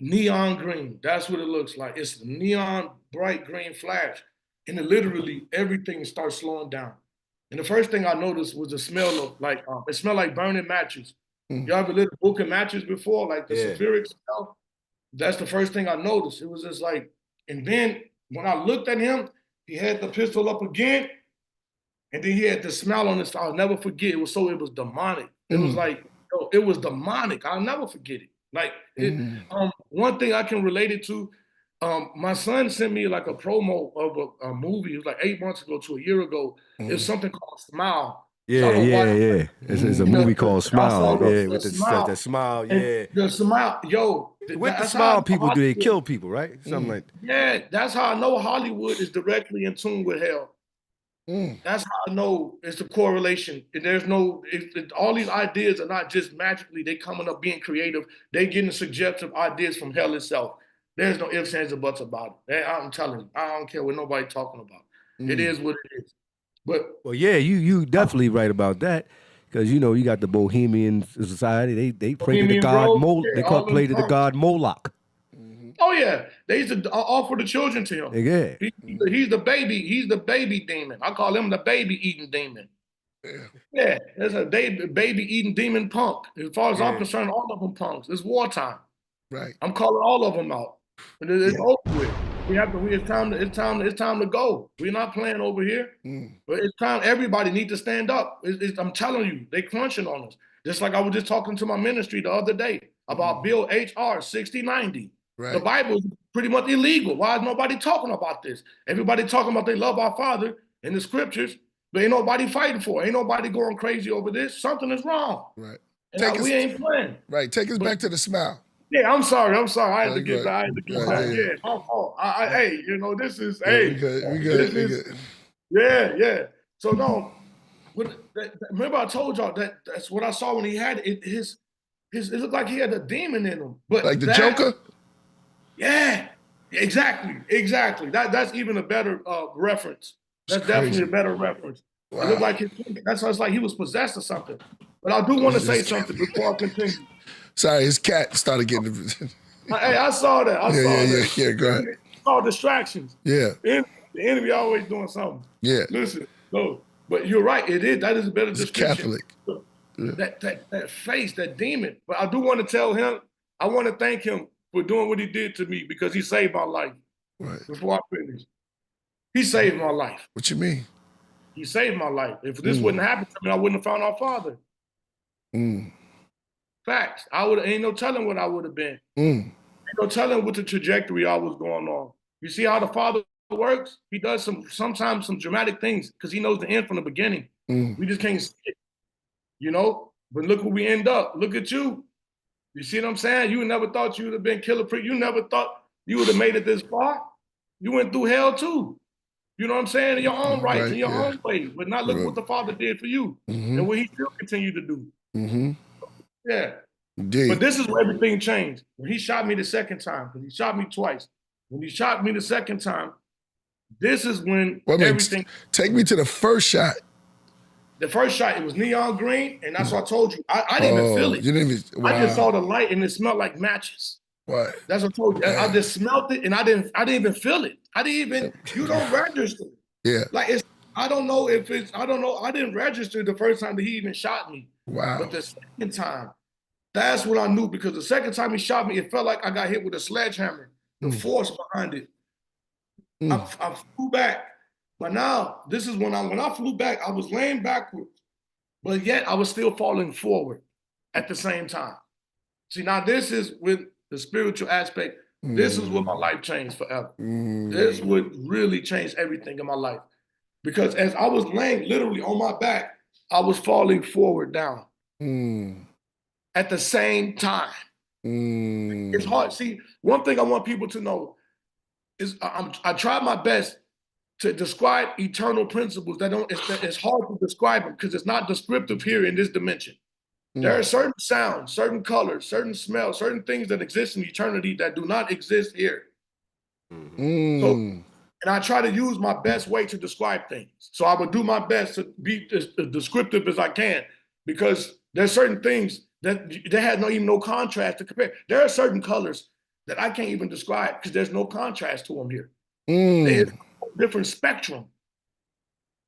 Neon green. That's what it looks like. It's a neon bright green flash. And it literally, everything starts slowing down. And the first thing I noticed was the smell of like, it smelled like burning matches. Y'all ever lit a book of matches before? Like the sulfuric smell? That's the first thing I noticed. It was just like, and then when I looked at him, he had the pistol up again, and then he had the smile on his face. I'll never forget. It was demonic. It was like, it was demonic. I'll never forget it. Like, one thing I can relate it to, my son sent me like a promo of a movie. It was like 8 months ago to a year ago. It's something called Smile. Yeah. It's a movie called Smile. With the smile. Yeah. The smile, yo. With the smile people, do they kill people, right? Something like that. Yeah, that's how I know Hollywood is directly in tune with hell. That's how I know it's the correlation. And there's no, all these ideas are not just magically, they coming up being creative. They getting suggestive ideas from hell itself. There's no ifs, ands, or buts about it. I'm telling you, I don't care what nobody talking about. It is what it is. But well, yeah, you definitely right about that. Because you know, you got the Bohemian Society, they pray to the god pray to the god Moloch. Oh yeah, they used to offer the children to him. Yeah, he's the baby demon. I call him the baby eating demon. Yeah, there's a baby eating demon punk. As far as I'm concerned, all of them punks. It's wartime. Right. I'm calling all of them out. And it's over with. It's time to go. We're not playing over here. But it's time. Everybody needs to stand up. I'm telling you, they crunching on us. Just like I was just talking to my ministry the other day about Bill HR 6090. Right. The Bible is pretty much illegal. Why is nobody talking about this? Everybody talking about they love our Father in the scriptures, but ain't nobody fighting for it. Ain't nobody going crazy over this. Something is wrong. Right. And we ain't playing. Right. Take us back to the smile. Yeah, I'm sorry. I had to get Right. back. Yeah, my fault. Hey, this is, We good. Yeah. So no, remember I told y'all that's what I saw when he had it. It looked like he had a demon in him. But like the Joker? Yeah, exactly. That's even a better reference. That's definitely a better reference. Wow. It looked like that's why it's like he was possessed or something. But I do want to say something before I continue. Sorry, his cat started getting. Hey, I saw that. Yeah. Go ahead. All distractions. Yeah. The enemy always doing something. Yeah. Listen, no, but you're right. That is a better description. Catholic. That face, that demon. But I do want to tell him. I want to thank him for doing what he did to me because he saved my life. Right. Before I finish, he saved my life. What you mean? He saved my life. If this wouldn't happen to me, I wouldn't have found our Father. Facts. Ain't no telling what I would have been. Ain't no telling what the trajectory I was going on. You see how the Father works? He does sometimes some dramatic things because he knows the end from the beginning. We just can't see it. But look where we end up. Look at you. You see what I'm saying? You never thought you would have been Killah Priest. You never thought you would have made it this far. You went through hell too. You know what I'm saying? In your own right, in your own way. But not look what the Father did for you and what he still continue to do. Yeah. Indeed. But this is where everything changed. When he shot me the second time, because he shot me twice. When he shot me the second time, this is when everything. Take me to the first shot. The first shot, it was neon green, and that's what I told you. I didn't even feel it. You didn't even, I just saw the light, and it smelled like matches. Right. That's what I told you. I just smelled it, and I didn't even feel it. You don't register. Yeah. Like I don't know. I didn't register the first time that he even shot me. Wow. But the second time, that's what I knew, because the second time he shot me, it felt like I got hit with a sledgehammer. The force behind it. I flew back. But now, this is when I flew back, I was laying backwards, but yet I was still falling forward at the same time. See, now this is with the spiritual aspect. This is what my life changed forever. This would really change everything in my life. Because as I was laying literally on my back, I was falling forward down at the same time. It's hard. See, one thing I want people to know is I tried my best to describe eternal principles it's hard to describe them because it's not descriptive here in this dimension. There are certain sounds, certain colors, certain smells, certain things that exist in eternity that do not exist here. So, and I try to use my best way to describe things. So I would do my best to be as descriptive as I can, because there's certain things that they had no contrast to compare. There are certain colors that I can't even describe because there's no contrast to them here. There's a different spectrum.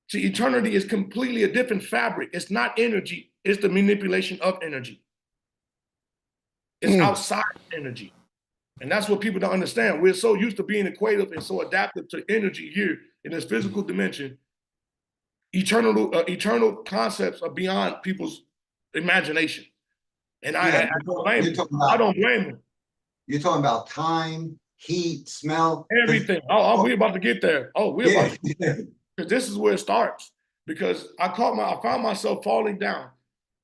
See, eternity is completely a different fabric. It's not energy. It's the manipulation of energy. It's outside energy. And that's what people don't understand. We're so used to being equative and so adaptive to energy here in this physical dimension. Eternal concepts are beyond people's imagination. And I don't blame them. You're talking about time, heat, smell. Everything. We're about to get there. Because this is where it starts. Because I found myself falling down.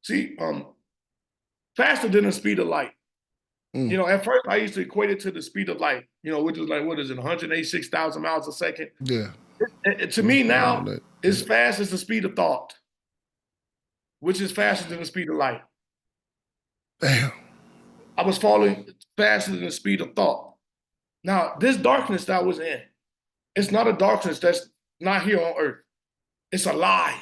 See, faster than the speed of light. At first I used to equate it to the speed of light, which is like, 186,000 miles a second. Yeah. To me now, it's fast as the speed of thought, which is faster than the speed of light. Damn. I was falling faster than the speed of thought. Now, this darkness that I was in, it's not a darkness that's not here on earth. It's alive.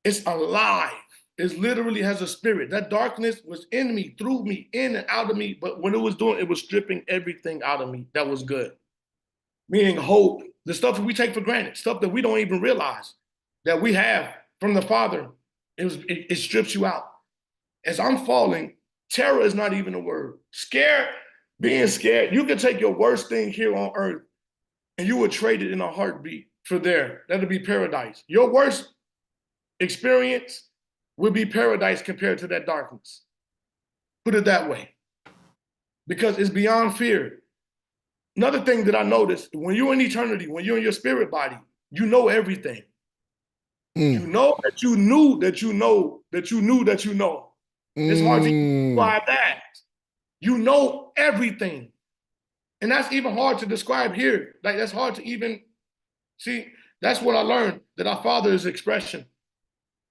It's alive. It literally has a spirit. That darkness was in me, through me, in and out of me. But what it was doing, it was stripping everything out of me that was good. Meaning hope, the stuff that we take for granted, stuff that we don't even realize that we have from the Father, it strips you out. As I'm falling, terror is not even a word. Scared, being scared, you can take your worst thing here on earth and you would trade it in a heartbeat for there. That'll be paradise. Your worst experience will be paradise compared to that darkness. Put it that way. Because it's beyond fear. Another thing that I noticed, when you're in eternity, when you're in your spirit body, you know everything. You know that you knew that you know that you knew that you know. It's hard to describe that. You know everything. And that's even hard to describe here. Like, that's hard to even see. That's what I learned, that our Father is expression.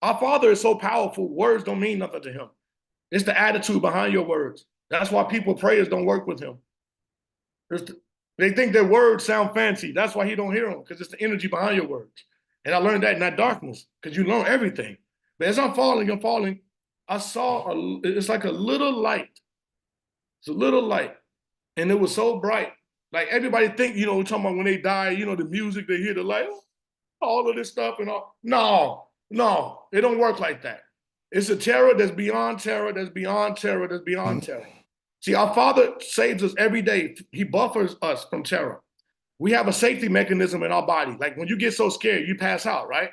Our Father is so powerful, words don't mean nothing to him. It's the attitude behind your words. That's why people prayers don't work with him. They think their words sound fancy. That's why he don't hear them, because it's the energy behind your words. And I learned that in that darkness, because you learn everything. But as I'm falling, I saw, it's like a little light. It's a little light. And it was so bright. Like, everybody think, you know, we're talking about when they die, you know, the music, they hear the light, all of this stuff and all. No, it don't work like that. It's a terror that's beyond terror, that's beyond terror, that's beyond terror. See, our Father saves us every day. He buffers us from terror. We have a safety mechanism in our body. Like, when you get so scared, you pass out, right?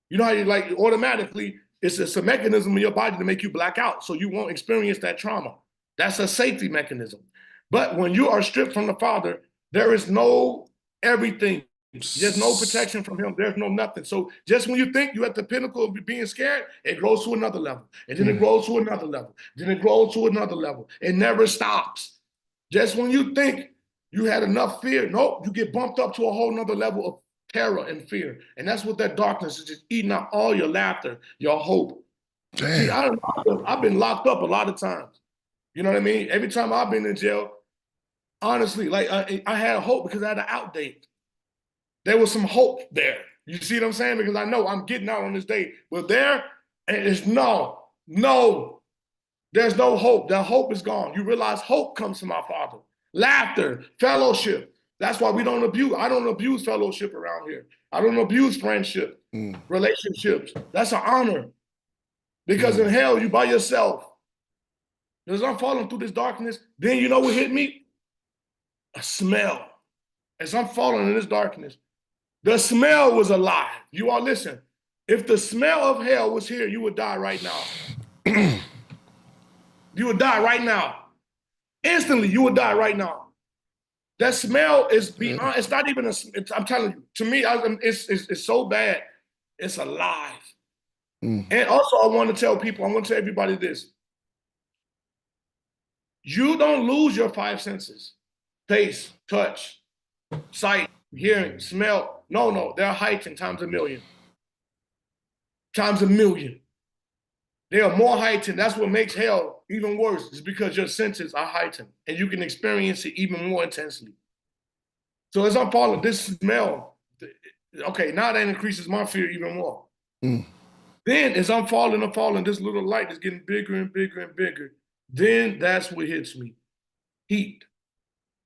You know how you, like, automatically, it's a mechanism in your body to make you black out so you won't experience that trauma. That's a safety mechanism. But when you are stripped from the Father, there is no everything. There's no protection from him. There's no nothing. So just when you think you're at the pinnacle of being scared, it grows to another level. And then it grows to another level. Then it grows to another level. It never stops. Just when you think you had enough fear, nope, you get bumped up to a whole nother level of terror and fear. And that's what that darkness is, just eating out all your laughter, your hope. Damn. See, I've been locked up a lot of times. You know what I mean? Every time I've been in jail, honestly, like, I had hope because I had an out date. There was some hope there. You see what I'm saying? Because I know I'm getting out on this day. But there, it's no, there's no hope. That hope is gone. You realize hope comes from our Father. Laughter, fellowship. That's why we don't abuse. I don't abuse fellowship around here. I don't abuse friendship, relationships. That's an honor. Because in hell, you by yourself. As I'm falling through this darkness, then you know what hit me? A smell. As I'm falling in this darkness, the smell was alive. You all listen. If the smell of hell was here, you would die right now. You would die right now. Instantly, you would die right now. That smell is beyond, it's not even I'm telling you, to me, it's so bad, it's alive. And also, I want to tell people, I want to tell everybody this. You don't lose your five senses. Taste, touch, sight, hearing, smell. No, they're heightened times a million. Times a million. They are more heightened. That's what makes hell even worse, is because your senses are heightened and you can experience it even more intensely. So as I'm falling, this smell, okay, now that increases my fear even more. Then as I'm falling, this little light is getting bigger and bigger and bigger. Then that's what hits me, heat.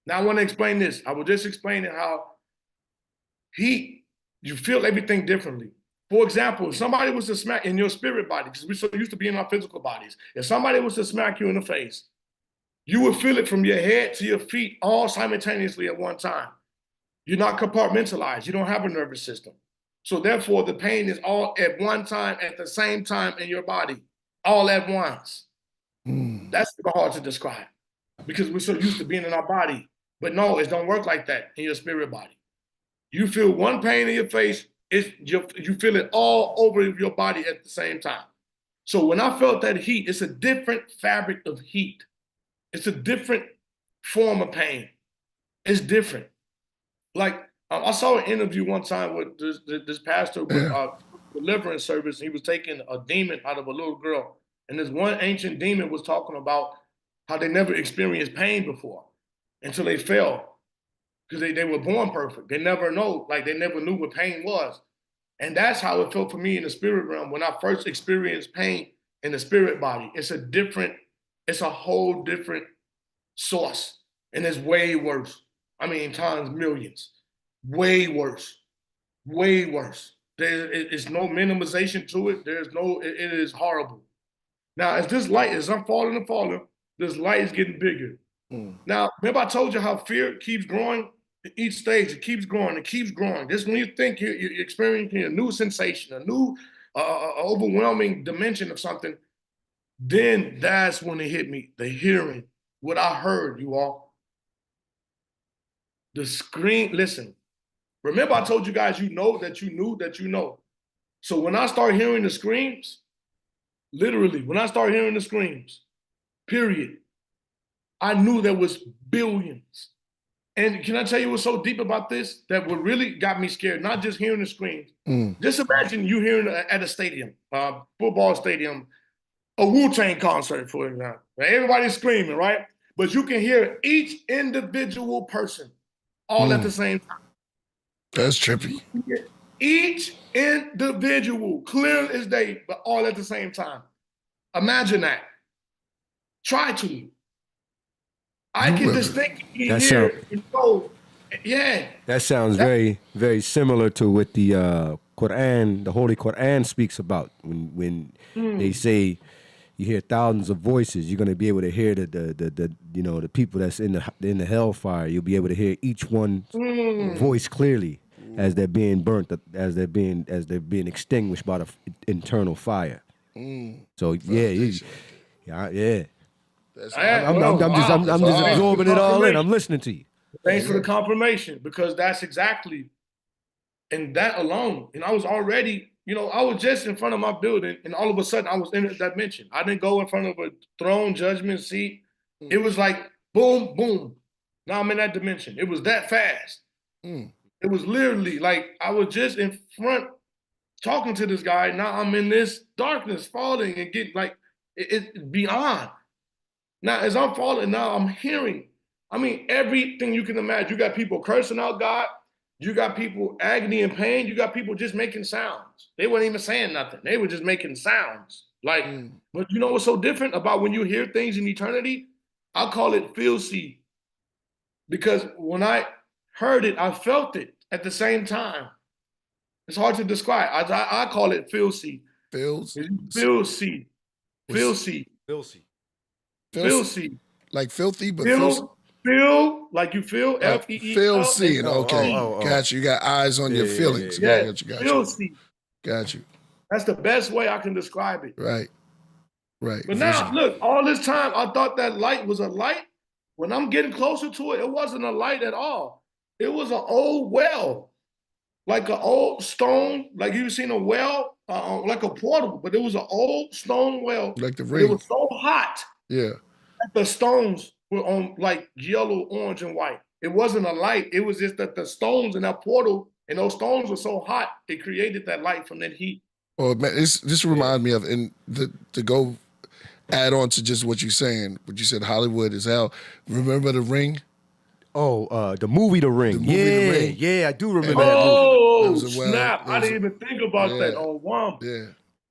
Now I want to explain this. I was just explaining how heat, you feel everything differently. For example, if somebody was to smack in your spirit body, because we're so used to being in our physical bodies, if somebody was to smack you in the face, you would feel it from your head to your feet all simultaneously at one time. You're not compartmentalized. You don't have a nervous system. So therefore, the pain is all at one time, at the same time in your body, all at once. That's hard to describe because we're so used to being in our body. But no, it don't work like that in your spirit body. You feel one pain in your face, you feel it all over your body at the same time. So when I felt that heat, it's a different fabric of heat. It's a different form of pain. It's different. Like, I saw an interview one time with this pastor with deliverance service. He was taking a demon out of a little girl. And this one ancient demon was talking about how they never experienced pain before until they fell. Because they were born perfect. They never know, like they never knew what pain was. And that's how it felt for me in the spirit realm when I first experienced pain in the spirit body. It's a whole different source. And it's way worse. I mean, times millions. Way worse. Way worse. There's no minimization to it. It is horrible. Now, as this light, as I'm falling and falling, this light is getting bigger. Now, remember I told you how fear keeps growing? Each stage, it keeps growing, it keeps growing. Just when you think you're experiencing a new sensation, a new overwhelming dimension of something, then that's when it hit me, the hearing, what I heard, you all. The scream, listen, remember I told you guys you know that you knew that you know. So when I start hearing the screams, literally, when I start hearing the screams, period, I knew there was billions. And can I tell you what's so deep about this? That what really got me scared, not just hearing the screams. Just imagine you hearing at a stadium, football stadium, a Wu-Tang concert, for example. Everybody's screaming, right? But you can hear each individual person all at the same time. That's trippy. Each individual, clear as day, but all at the same time. Imagine that. Try to. I can distinctly hear and know. Yeah. That sounds very, very similar to what the Quran, the Holy Quran speaks about. When they say you hear thousands of voices, you're gonna be able to hear the people that's in the hellfire. You'll be able to hear each one's voice clearly as they're being burnt, as they're being extinguished by the internal fire. So yeah. I'm just absorbing it all in. I'm listening to you. Thanks for the confirmation, because that's exactly, and that alone, and I was already, I was just in front of my building, and all of a sudden I was in that dimension. I didn't go in front of a throne judgment seat. It was like boom, boom. Now I'm in that dimension. It was that fast. It was literally like I was just in front talking to this guy. Now I'm in this darkness falling and getting like it's beyond. Now, as I'm falling, now I'm hearing, everything you can imagine. You got people cursing out God. You got people agony and pain. You got people just making sounds. They weren't even saying nothing. They were just making sounds. But you know what's so different about when you hear things in eternity? I call it feel-see. Because when I heard it, I felt it at the same time. It's hard to describe. I call it feel-see. Feel-see. Feel-see. Feel-see. Feel-see. Feel-see. Like filthy, but feel like you feel, F-E-E-L. Feel seeing, okay. Got you. You got eyes on your feelings. Yeah. Got you. Feel-see. Got you. That's the best way I can describe it. Right. But now, look, all this time, I thought that light was a light. When I'm getting closer to it, it wasn't a light at all. It was an old well, like an old stone, like you've seen a well, like a portal, but it was an old stone well. Like the ring. It was so hot. Yeah. The stones were on like yellow, orange, and white. It wasn't a light. It was just that the stones in that portal, and those stones were so hot, it created that light from that heat. Oh man, this reminds me of, and to go add on to just what you're saying, what you said Hollywood is hell. Remember The Ring? Oh, the movie The Ring. The Ring. Yeah, I do remember that movie. Oh, snap. I didn't even think about that. Oh, wow. Yeah.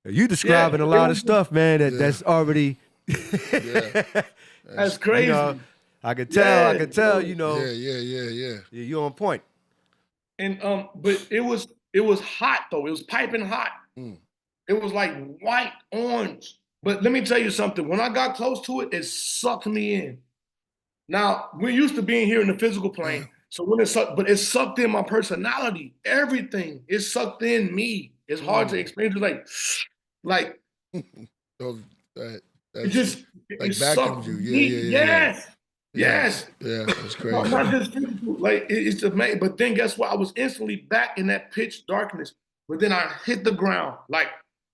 You describing a lot of stuff, man, that's already... That's crazy. I could tell, Yeah. You're on point. And but it was hot though. It was piping hot. It was like white, orange. But let me tell you something. When I got close to it, it sucked me in. Now, we're used to being here in the physical plane. So when it sucked in my personality, everything. It sucked in me. It's hard to explain. It's like it just like vacuumed you. Yeah. Yes. Yeah, that's crazy. Not just physical. Like it's amazing. But then guess what? I was instantly back in that pitch darkness. But then I hit the ground like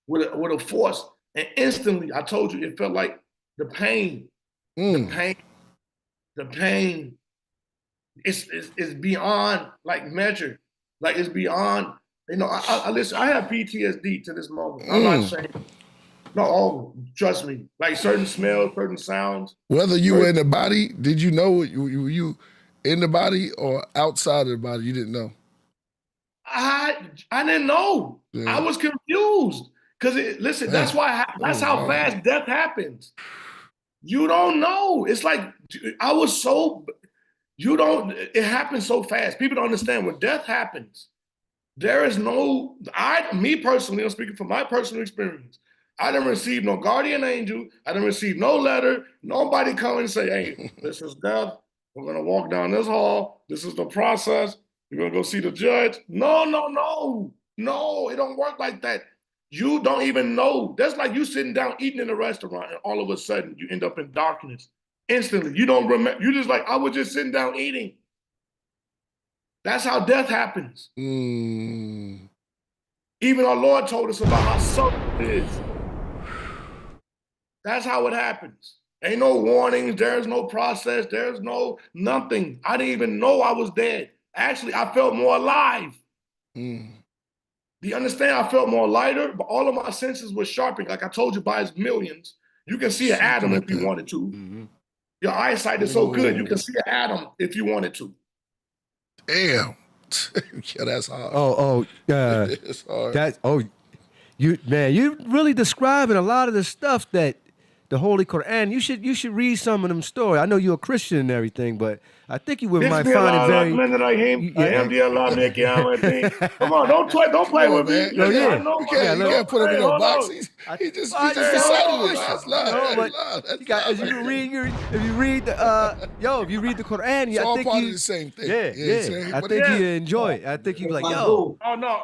with a force. And instantly, I told you, it felt like the pain. The pain. It's beyond like measure. Like it's beyond, I listen, I have PTSD to this moment. I'm not saying, no, trust me. Like certain smells, certain sounds. Whether you were in the body, did you know you in the body or outside of the body? You didn't know. I didn't know. Yeah. I was confused. Because listen, that's how fast death happens. You don't know. It's like it happens so fast. People don't understand when death happens, there is me personally, I'm speaking from my personal experience. I didn't receive no guardian angel. I didn't receive no letter. Nobody come and say, hey, this is death. We're going to walk down this hall. This is the process. You're going to go see the judge. No, no, no. No, it don't work like that. You don't even know. That's like you sitting down eating in a restaurant and all of a sudden you end up in darkness. Instantly. You don't remember. You just like, I was just sitting down eating. That's how death happens. Mm. Even our Lord told us about how subtle it is. That's how it happens. Ain't no warnings. There's no process. There's no nothing. I didn't even know I was dead. Actually, I felt more alive. Mm. Do you understand? I felt more lighter, but all of my senses were sharpened. Like I told you, by its millions. You can see an atom if you wanted to. Mm-hmm. Your eyesight is so good, you can see an atom if you wanted to. Damn. Yeah, that's hard. It's hard. You really describing a lot of the stuff that the Holy Quran. You should read some of them stories. I know you're a Christian and everything, but I think you might find it very. Come on, don't play with me. Man. Yeah. You can't put him in a box. He just decided it. That's If you read the Quran, it's I all think part you of the same thing. Yeah. I think you enjoy it. I think you be like, yo. Oh no.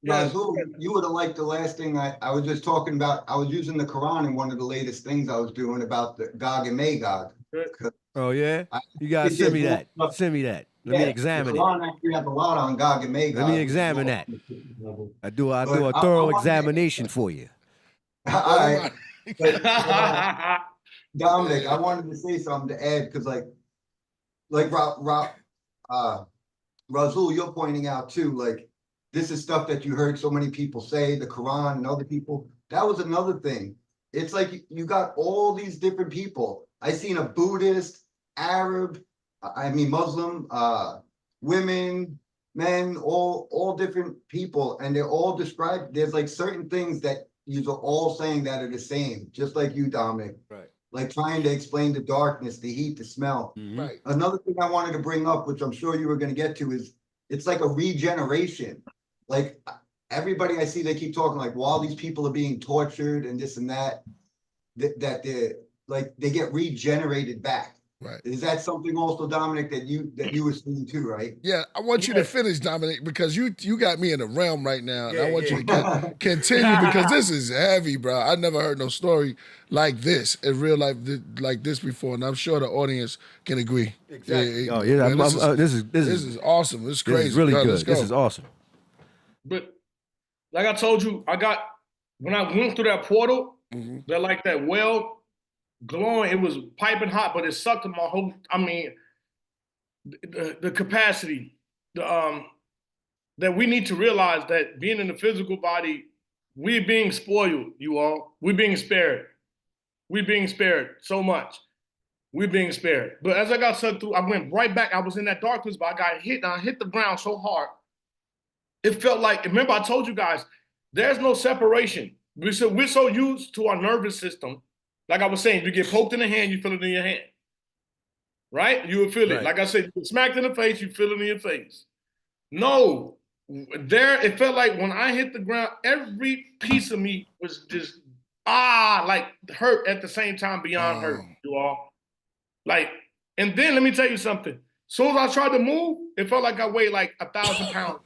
Razul, you would have liked the last thing I was just talking about. I was using the Quran in one of the latest things I was doing about the Gog and Magog. Oh yeah? You gotta send me that. Send me that. Let me examine the Quran actually has a lot on Gog and Magog. Let me examine that. I do a thorough examination for you. All right. Dominic, I wanted to say something to add because like Razul, you're pointing out too, like this is stuff that you heard so many people say, the Quran and other people. That was another thing. It's like you got all these different people. I seen a Buddhist, Arab, Muslim, women, men, all different people, and they're all described. There's like certain things that you're all saying that are the same, just like you, Dominic. Right. Like trying to explain the darkness, the heat, the smell. Mm-hmm. Right. Another thing I wanted to bring up, which I'm sure you were going to get to, is it's like a regeneration. Like everybody I see, they keep talking like, well, all these people are being tortured and this and that they're like, they get regenerated back. Right. Is that something also, Dominic, that you were seeing too, right? Yeah, I want you to finish, Dominic, because you got me in a realm right now, and I want you to continue because this is heavy, bro. I never heard no story like this in real life, like this before, and I'm sure the audience can agree. Exactly. Man, This is awesome. It's crazy. This is really bro. good. This is awesome. But like I told you, when I went through that portal, they're like that well glowing. It was piping hot, but it sucked in my whole. The capacity, that we need to realize that being in the physical body, we're being spoiled. We're being spared. We're being spared so much. We're being spared. But as I got sucked through, I went right back. I was in that darkness, but I got hit. And I hit the ground so hard. It felt like, remember I told you guys, there's no separation. We're so used to our nervous system. Like I was saying, you get poked in the hand, you feel it in your hand. Right? You would feel it. Like I said, you get smacked in the face, you feel it in your face. No, it felt like when I hit the ground, every piece of me was just, like hurt at the same time beyond hurt, you all. Like, and then let me tell you something. As soon as I tried to move, it felt like I weighed like 1,000 pounds.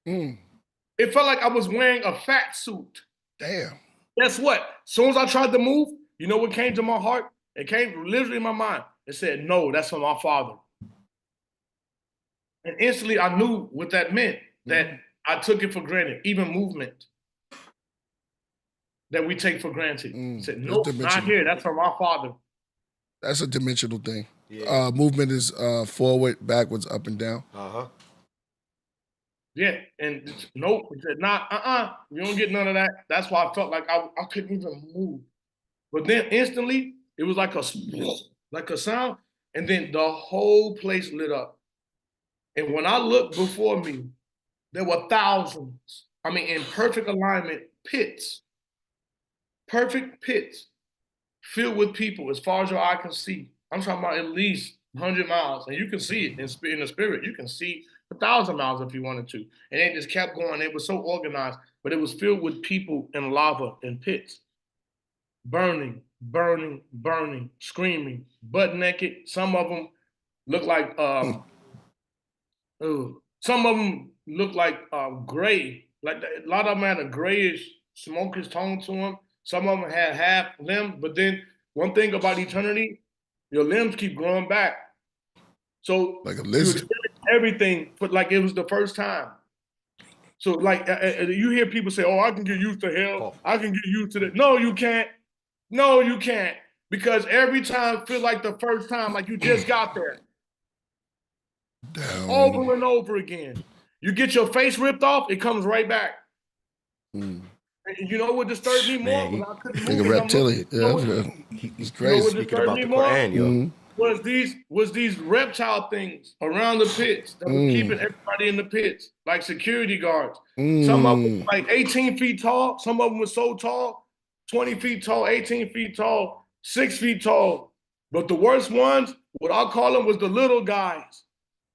It felt like I was wearing a fat suit. Damn. Guess what? As soon as I tried to move, you know what came to my heart? It came literally in my mind. It said, no, that's from my father. And instantly I knew what that meant, that I took it for granted, even movement that we take for granted. Said, no, not here, that's from our father. That's a dimensional thing. Yeah. Movement is forward, backwards, up and down. Yeah, and nope, he said, nah, we don't get none of that. That's why I felt like I couldn't even move. But then instantly, it was like a sound, and then the whole place lit up. And when I looked before me, there were thousands, in perfect alignment, perfect pits, filled with people as far as your eye can see. I'm talking about at least 100 miles, and you can see it in the spirit. You can see 1,000 miles if you wanted to. And it just kept going. It was so organized, but it was filled with people and lava and pits. burning, burning, burning, screaming, butt naked. Some of them look like some of them look like gray. Like a lot of them had a grayish, smokish tone to them. Some of them had half limbs, but then one thing about eternity, your limbs keep growing back. So like a you lizard. experience everything, but like it was the first time. So like you hear people say, "Oh, I can get used to hell. I can get used to that." No, you can't. No, you can't. Because every time feel like the first time, like you just got there. Down. Over and over again. You get your face ripped off, it comes right back. And you know what disturbed me more? When I couldn't move Like a and I'm reptilian. looking, Yeah, he's you know crazy. what Speaking disturbed about me the more? Quran, yo. Was these reptile things around the pits that were keeping everybody in the pits, like security guards. Some of them were like 18 feet tall. Some of them were so tall, 20 feet tall, 18 feet tall, 6 feet tall. But the worst ones, what I call them, was the little guys.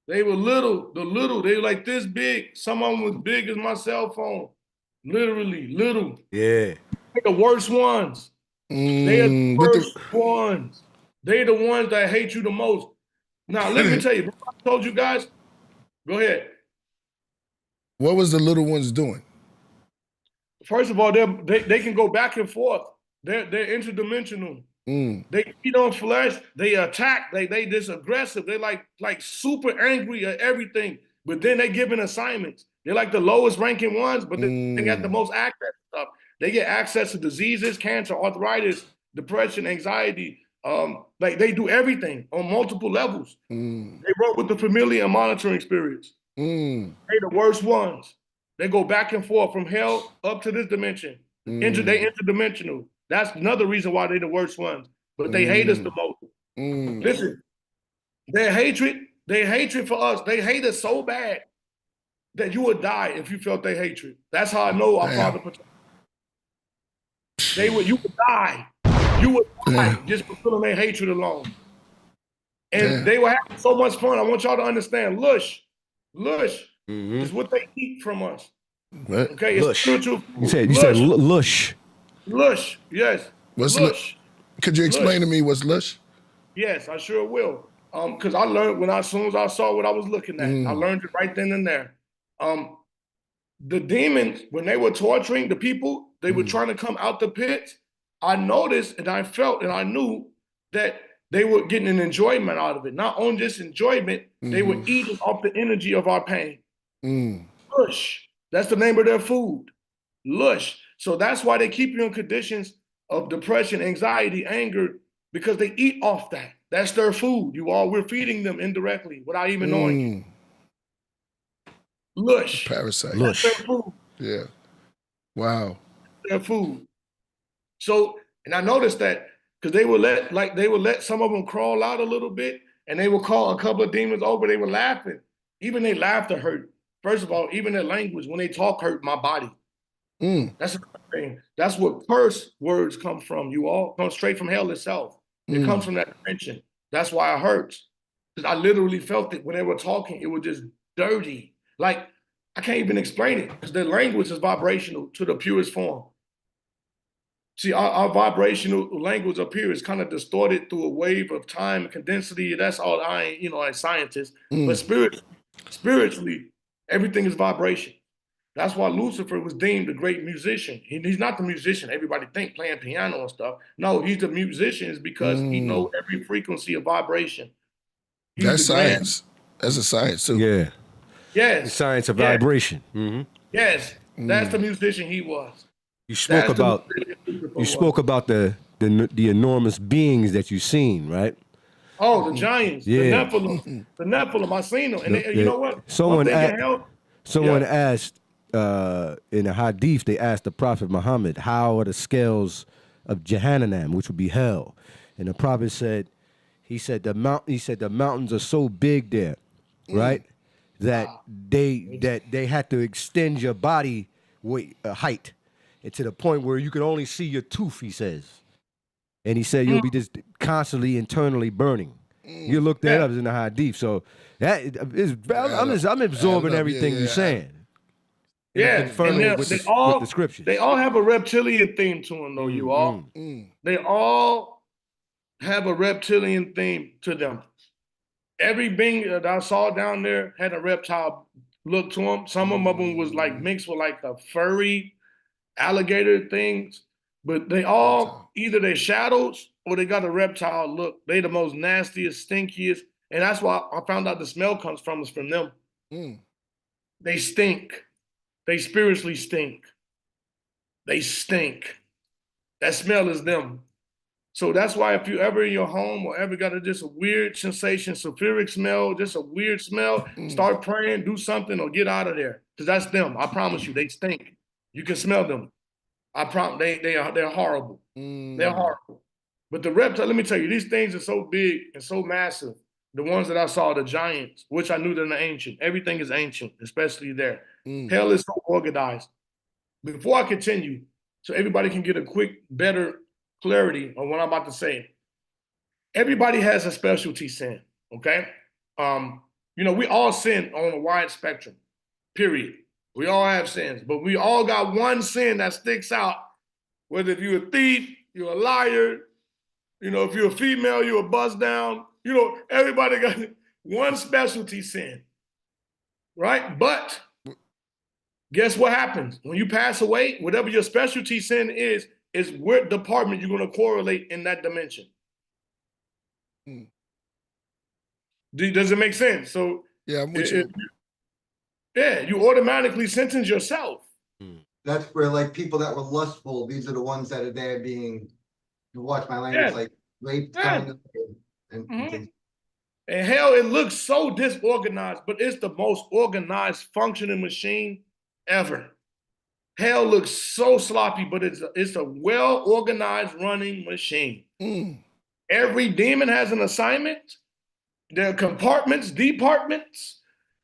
They were little, they were like this big. Some of them was big as my cell phone. Literally, little. Yeah. They're the worst ones. They are the worst ones. They're the ones that hate you the most. Now, let me tell you, I told you guys, go ahead. What was the little ones doing? First of all, they can go back and forth. They're interdimensional. They feed on flesh. They attack. They just aggressive. They like super angry at everything. But then they giving assignments. They're like the lowest ranking ones, but they got the most access to stuff. They get access to diseases, cancer, arthritis, depression, anxiety. Like they do everything on multiple levels. They work with the familiar and monitoring spirits. They the worst ones. They go back and forth from hell up to this dimension. They interdimensional. That's another reason why they the worst ones. But they hate us the most. Listen, their hatred for us, they hate us so bad that you would die if you felt their hatred. That's how I know our Father protects. You would die. You would die just for feeling their hatred alone. And they were having so much fun. I want y'all to understand, lush is what they eat from us. What? Okay, it's spiritual. You said lush. Lush, yes. What's lush? Could you explain to me what's lush? Yes, I sure will. Because I learned as soon as I saw what I was looking at, I learned it right then and there. The demons, when they were torturing the people, they were trying to come out the pits. I noticed and I felt and I knew that they were getting an enjoyment out of it. Not only just enjoyment, they were eating off the energy of our pain. Lush. That's the name of their food. Lush. So that's why they keep you in conditions of depression, anxiety, anger, because they eat off that. That's their food. We're feeding them indirectly without even knowing it. Lush. Parasite. Lush. That's their food. Yeah. Wow. Their food. So, and I noticed that because they would let some of them crawl out a little bit, and they would call a couple of demons over. They were laughing. Even their laughter hurt. First of all, even their language, when they talk, hurt my body. That's the thing. That's where curse words come from. You all come straight from hell itself. It comes from that dimension. That's why it hurts. Because I literally felt it when they were talking. It was just dirty. Like, I can't even explain it because their language is vibrational to the purest form. See, our vibrational language up here is kind of distorted through a wave of time and condensity. That's all I ain't, a scientist. But spiritually, everything is vibration. That's why Lucifer was deemed a great musician. He's not the musician everybody think playing piano and stuff. No, he's the musician is because he knows every frequency of vibration. That's science. That's a science too. Yeah. Yes. The science of vibration. Yes. That's the musician he was. You spoke about the enormous beings that you've seen, right? Oh, the giants, Yeah. the Nephilim. I seen them, and you know what? Someone asked in a hadith. They asked the Prophet Muhammad, "How are the scales of Jahannam, which would be hell?" And the Prophet said, "He said the mountains are so big there, right, that they had to extend your body weight height." And to the point where you can only see your tooth, he says. And he said you'll be just constantly internally burning. You look that up in the hadith. So that is, I'm absorbing everything you're saying. And Yeah, confirming and with they the scriptures. they all have a reptilian theme to them, though. You all, they all have a reptilian theme to them. Every being that I saw down there had a reptile look to them. Some of them was like mixed with like a furry alligator things, but they all either they're shadows or they got a reptile look. They the most nastiest, stinkiest, and that's why I found out the smell comes from is from them. They stink. They spiritually stink. They stink. That smell is them. So that's why if you ever in your home or ever got just a weird sensation, sulfuric smell, just a weird smell, start praying, do something, or get out of there. Because that's them. I promise you, they stink. You can smell them. I promise they're horrible. They're horrible. But the reptile, let me tell you, these things are so big and so massive. The ones that I saw, the giants, which I knew they're the ancient. Everything is ancient, especially there. Hell is so organized. Before I continue, so everybody can get a quick, better clarity on what I'm about to say. Everybody has a specialty sin, okay? We all sin on a wide spectrum, period. We all have sins, but we all got one sin that sticks out. Whether if you're a thief, you're a liar, if you're a female, you're a bust down. Everybody got one specialty sin, right? But guess what happens? When you pass away, whatever your specialty sin is what department you're going to correlate in that dimension. Does it make sense? So yeah, I'm with you. You automatically sentence yourself. That's where like people that were lustful, these are the ones that are there being, you watch my language, like raped, kind of, and things. And hell, it looks so disorganized, but it's the most organized functioning machine ever. Hell looks so sloppy, but it's a well-organized running machine. Every demon has an assignment. There are compartments, departments.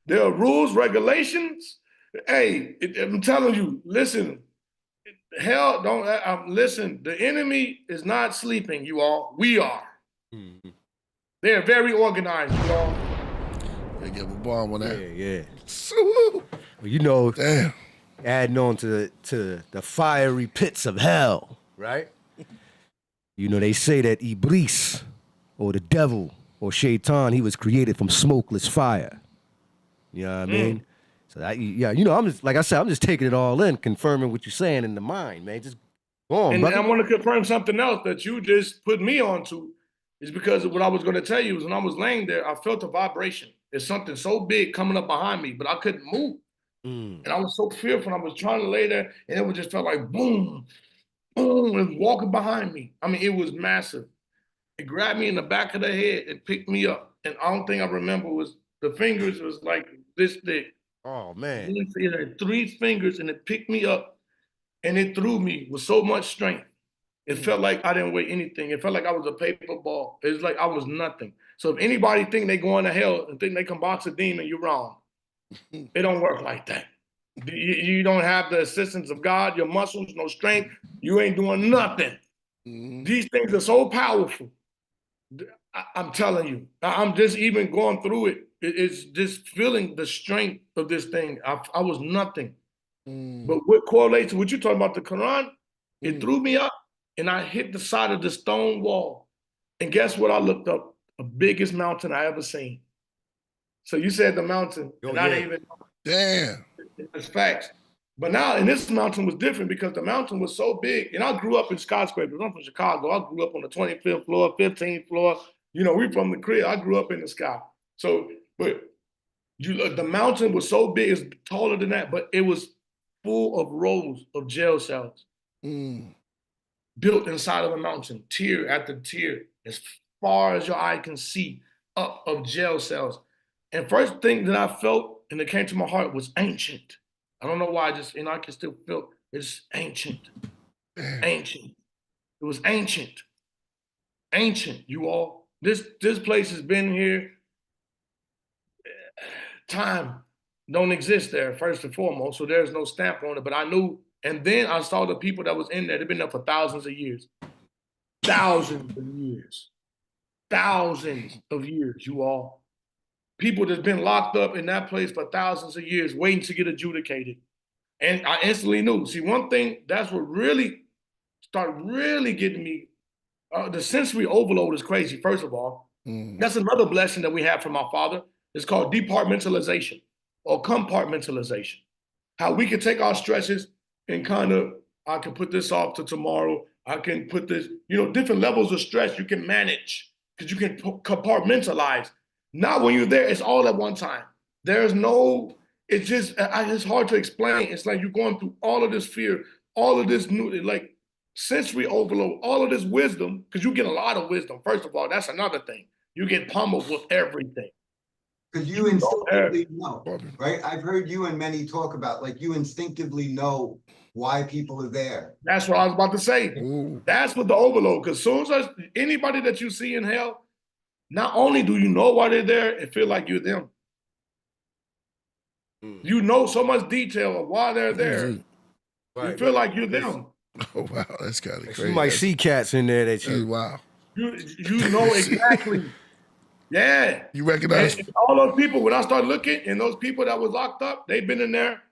There are rules, regulations. Hey, I'm telling you, listen, hell, listen, the enemy is not sleeping, you all. We are. They're very organized, you all. They give a bomb on that. Yeah. Well, damn. Adding on to the fiery pits of hell, right? They say that Iblis, or the devil, or Shaitan, he was created from smokeless fire. You know what I mean? So I'm just, like I said, I'm just taking it all in, confirming what you're saying in the mind, man. Just go on, And brother. I want to confirm something else that you just put me onto, is because of what I was going to tell you is when I was laying there, I felt a vibration. There's something so big coming up behind me, but I couldn't move. And I was so fearful. I was trying to lay there, and it would just felt like boom, boom, and walking behind me. I mean, it was massive. It grabbed me in the back of the head and picked me up. And the only thing I remember was the fingers was like this thick. Oh, man. It had 3 fingers, and it picked me up, and it threw me with so much strength. It felt like I didn't weigh anything. It felt like I was a paper ball. It was like I was nothing. So if anybody think they going to hell and think they can box a demon, you're wrong. It don't work like that. You don't have the assistance of God, your muscles, no strength. You ain't doing nothing. These things are so powerful. I'm telling you, I'm just even going through it. It's just feeling the strength of this thing. I was nothing. But what correlates to what you're talking about, the Quran, it threw me up and I hit the side of the stone wall. And guess what I looked up? The biggest mountain I ever seen. So you said the mountain, and I didn't even know. Damn. It's facts. But now, and this mountain was different because the mountain was so big, and I grew up in skyscrapers. I'm from Chicago. I grew up on the 25th floor, 15th floor. We from the crib. I grew up in the sky. So, but the mountain was so big, it's taller than that, but it was full of rows of jail cells built inside of a mountain, tier after tier, as far as your eye can see, up of jail cells. And first thing that I felt and it came to my heart was ancient. I don't know why, I can still feel it's ancient. Ancient. It was ancient. Ancient, you all. This place has been here. Time don't exist there, first and foremost, so there's no stamp on it, but I knew, and then I saw the people that was in there. They've been there for thousands of years. Thousands of years. Thousands of years, you all. People that's been locked up in that place for thousands of years waiting to get adjudicated. And I instantly knew. See, one thing, that's what really started really getting me. The sensory overload is crazy, first of all. That's another blessing that we have from our Father. It's called departmentalization or compartmentalization. How we can take our stresses and kind of, I can put this off to tomorrow. I can put this, different levels of stress you can manage because you can compartmentalize. Not when you're there, it's all at one time. There's no, it's hard to explain. It's like you're going through all of this fear, all of this new, like sensory overload, all of this wisdom, because you get a lot of wisdom. First of all, that's another thing. You get pummeled with everything. Because you instinctively know, right? I've heard you and many talk about, like, you instinctively know why people are there. That's what I was about to say. Ooh. That's what the overload, because soon as anybody that you see in hell, not only do you know why they're there, it feel like you're them. You know so much detail of why they're there. You feel like you're them. Oh, wow, that's kind of crazy. You might see cats in there that you... Wow. You know exactly. Yeah. You recognize? And all those people, when I started looking, and those people that was locked up, they've been in there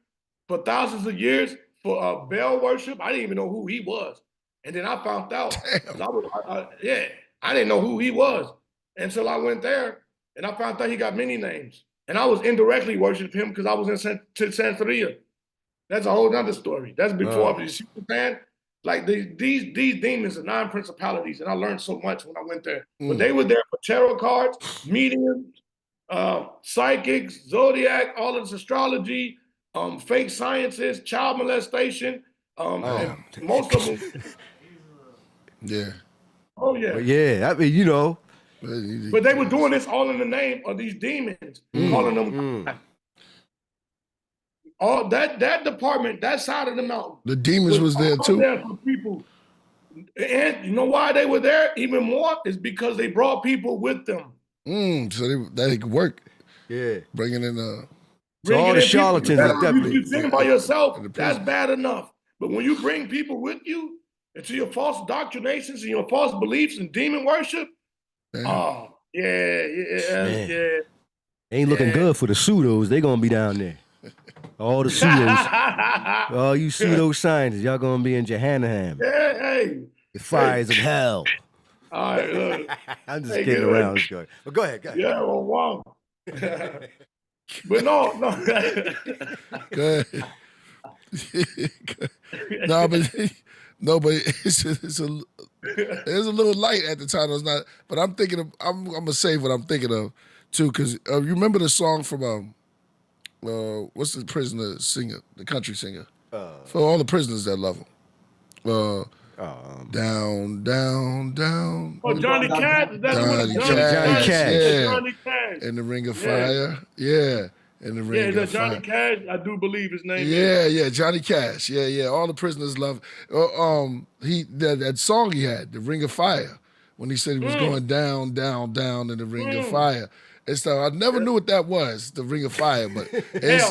for thousands of years for Baal worship. I didn't even know who he was. And then I found out. I didn't know who he was until I went there, and I found out he got many names. And I was indirectly worshiping him because I was in Santeria. That's a whole nother story. That's before you see what I'm saying? Like these demons are 9 principalities, and I learned so much when I went there. But they were there for tarot cards, mediums, psychics, zodiac, all of this astrology, fake sciences, child molestation. And most of them. Yeah. Oh yeah. But yeah, I mean, But they were doing this all in the name of these demons, calling them God. All that department, that side of the mountain. The demons was there too. There for people. And you know why they were there even more? Is because they brought people with them. So they could work. Yeah. Bringing in so all the charlatans are definitely. You sing by yourself, that's bad enough. But when you bring people with you into your false doctrinations and your false beliefs and demon worship, yeah. Ain't looking good for the pseudos. They gonna be down there. All the pseudos, all you pseudo scientists, y'all gonna be in Jahannam. Yeah, hey. The fires of hell. All right, look. I'm just kidding around. But go ahead. Yeah, well, wow. But no. Good. but it's a little light at the time. It's not, but I'm thinking of. I'm gonna say what I'm thinking of too, because you remember the song from what's the prisoner singer, the country singer, for all the prisoners that love him. Down, down, down. Oh, Johnny Cash. Johnny Cash. Yeah. Johnny Cash. In the Ring of Fire. Yeah. In the Ring of Fire. Johnny Cash. I do believe his name. Yeah, Johnny Cash. Yeah. All the prisoners love. That song he had, the Ring of Fire, when he said he was going down, down, down in the Ring of Fire. And so I never knew what that was, the Ring of Fire, but it's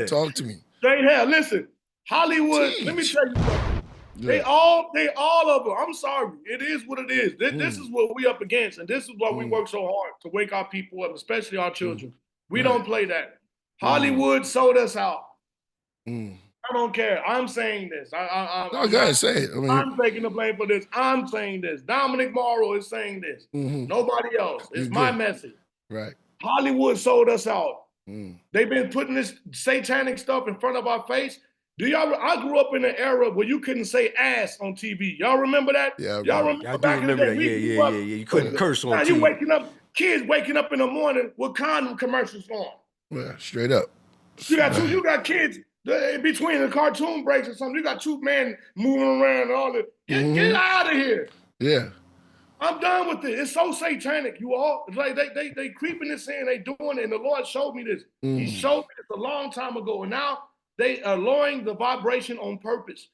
talk to me. Straight hell. Listen, Hollywood. Jeez. Let me tell you something. Yeah. They all of them. I'm sorry. It is what it is. This is what we up against, and this is why we work so hard to wake our people up, especially our children. We don't play that. Hollywood sold us out. I don't care. I'm saying this. I gotta say it. I'm taking the blame for this. I'm saying this. Dominic Morrow is saying this. Nobody else. It's my message. Right. Hollywood sold us out. They've been putting this satanic stuff in front of our face. I grew up in an era where you couldn't say ass on TV. Y'all remember that? Yeah, y'all remember back in the day? Yeah. You couldn't curse on TV. You waking up, kids waking up in the morning with condom commercials on. Yeah, straight up. You got kids in between the cartoon breaks or something. You got 2 men moving around and all that. Get out of here. Yeah. I'm done with it. It's so satanic, you all. It's like they creeping this in, they doing it, and the Lord showed me this. He showed me this a long time ago, and now they are lowering the vibration on purpose.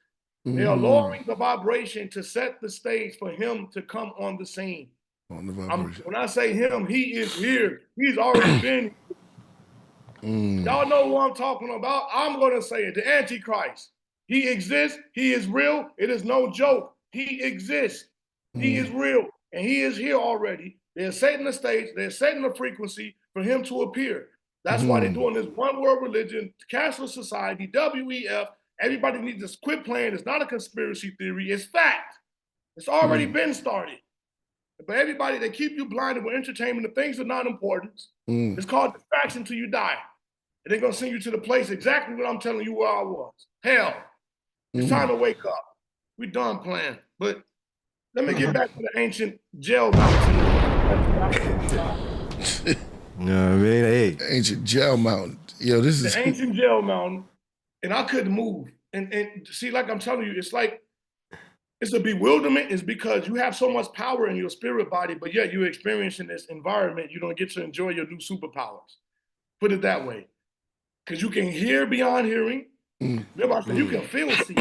They are lowering the vibration to set the stage for him to come on the scene. On the vibration. When I say him, he is here. He's already been. Y'all know who I'm talking about. I'm going to say it. The Antichrist. He exists. He is real. It is no joke. He exists. He is real. And he is here already. They're setting the stage. They're setting the frequency for him to appear. That's why they're doing this one world religion, cashless society, WEF. Everybody needs to quit playing. It's not a conspiracy theory. It's fact. It's already been started. But everybody, they keep you blinded with entertainment. The things are not important. It's called distraction till you die. And they're going to send you to the place exactly what I'm telling you where I was. Hell. It's time to wake up. We done playing. But let me get back to the ancient jail mountain. No, I mean, hey. Ancient jail mountain. Yo, this is the ancient jail mountain, and I couldn't move. And see, like I'm telling you, it's like, it's a bewilderment is because you have so much power in your spirit body, but yet you're experiencing this environment. You don't get to enjoy your new superpowers. Put it that way. Because you can hear beyond hearing. Remember, I said you can feel, see.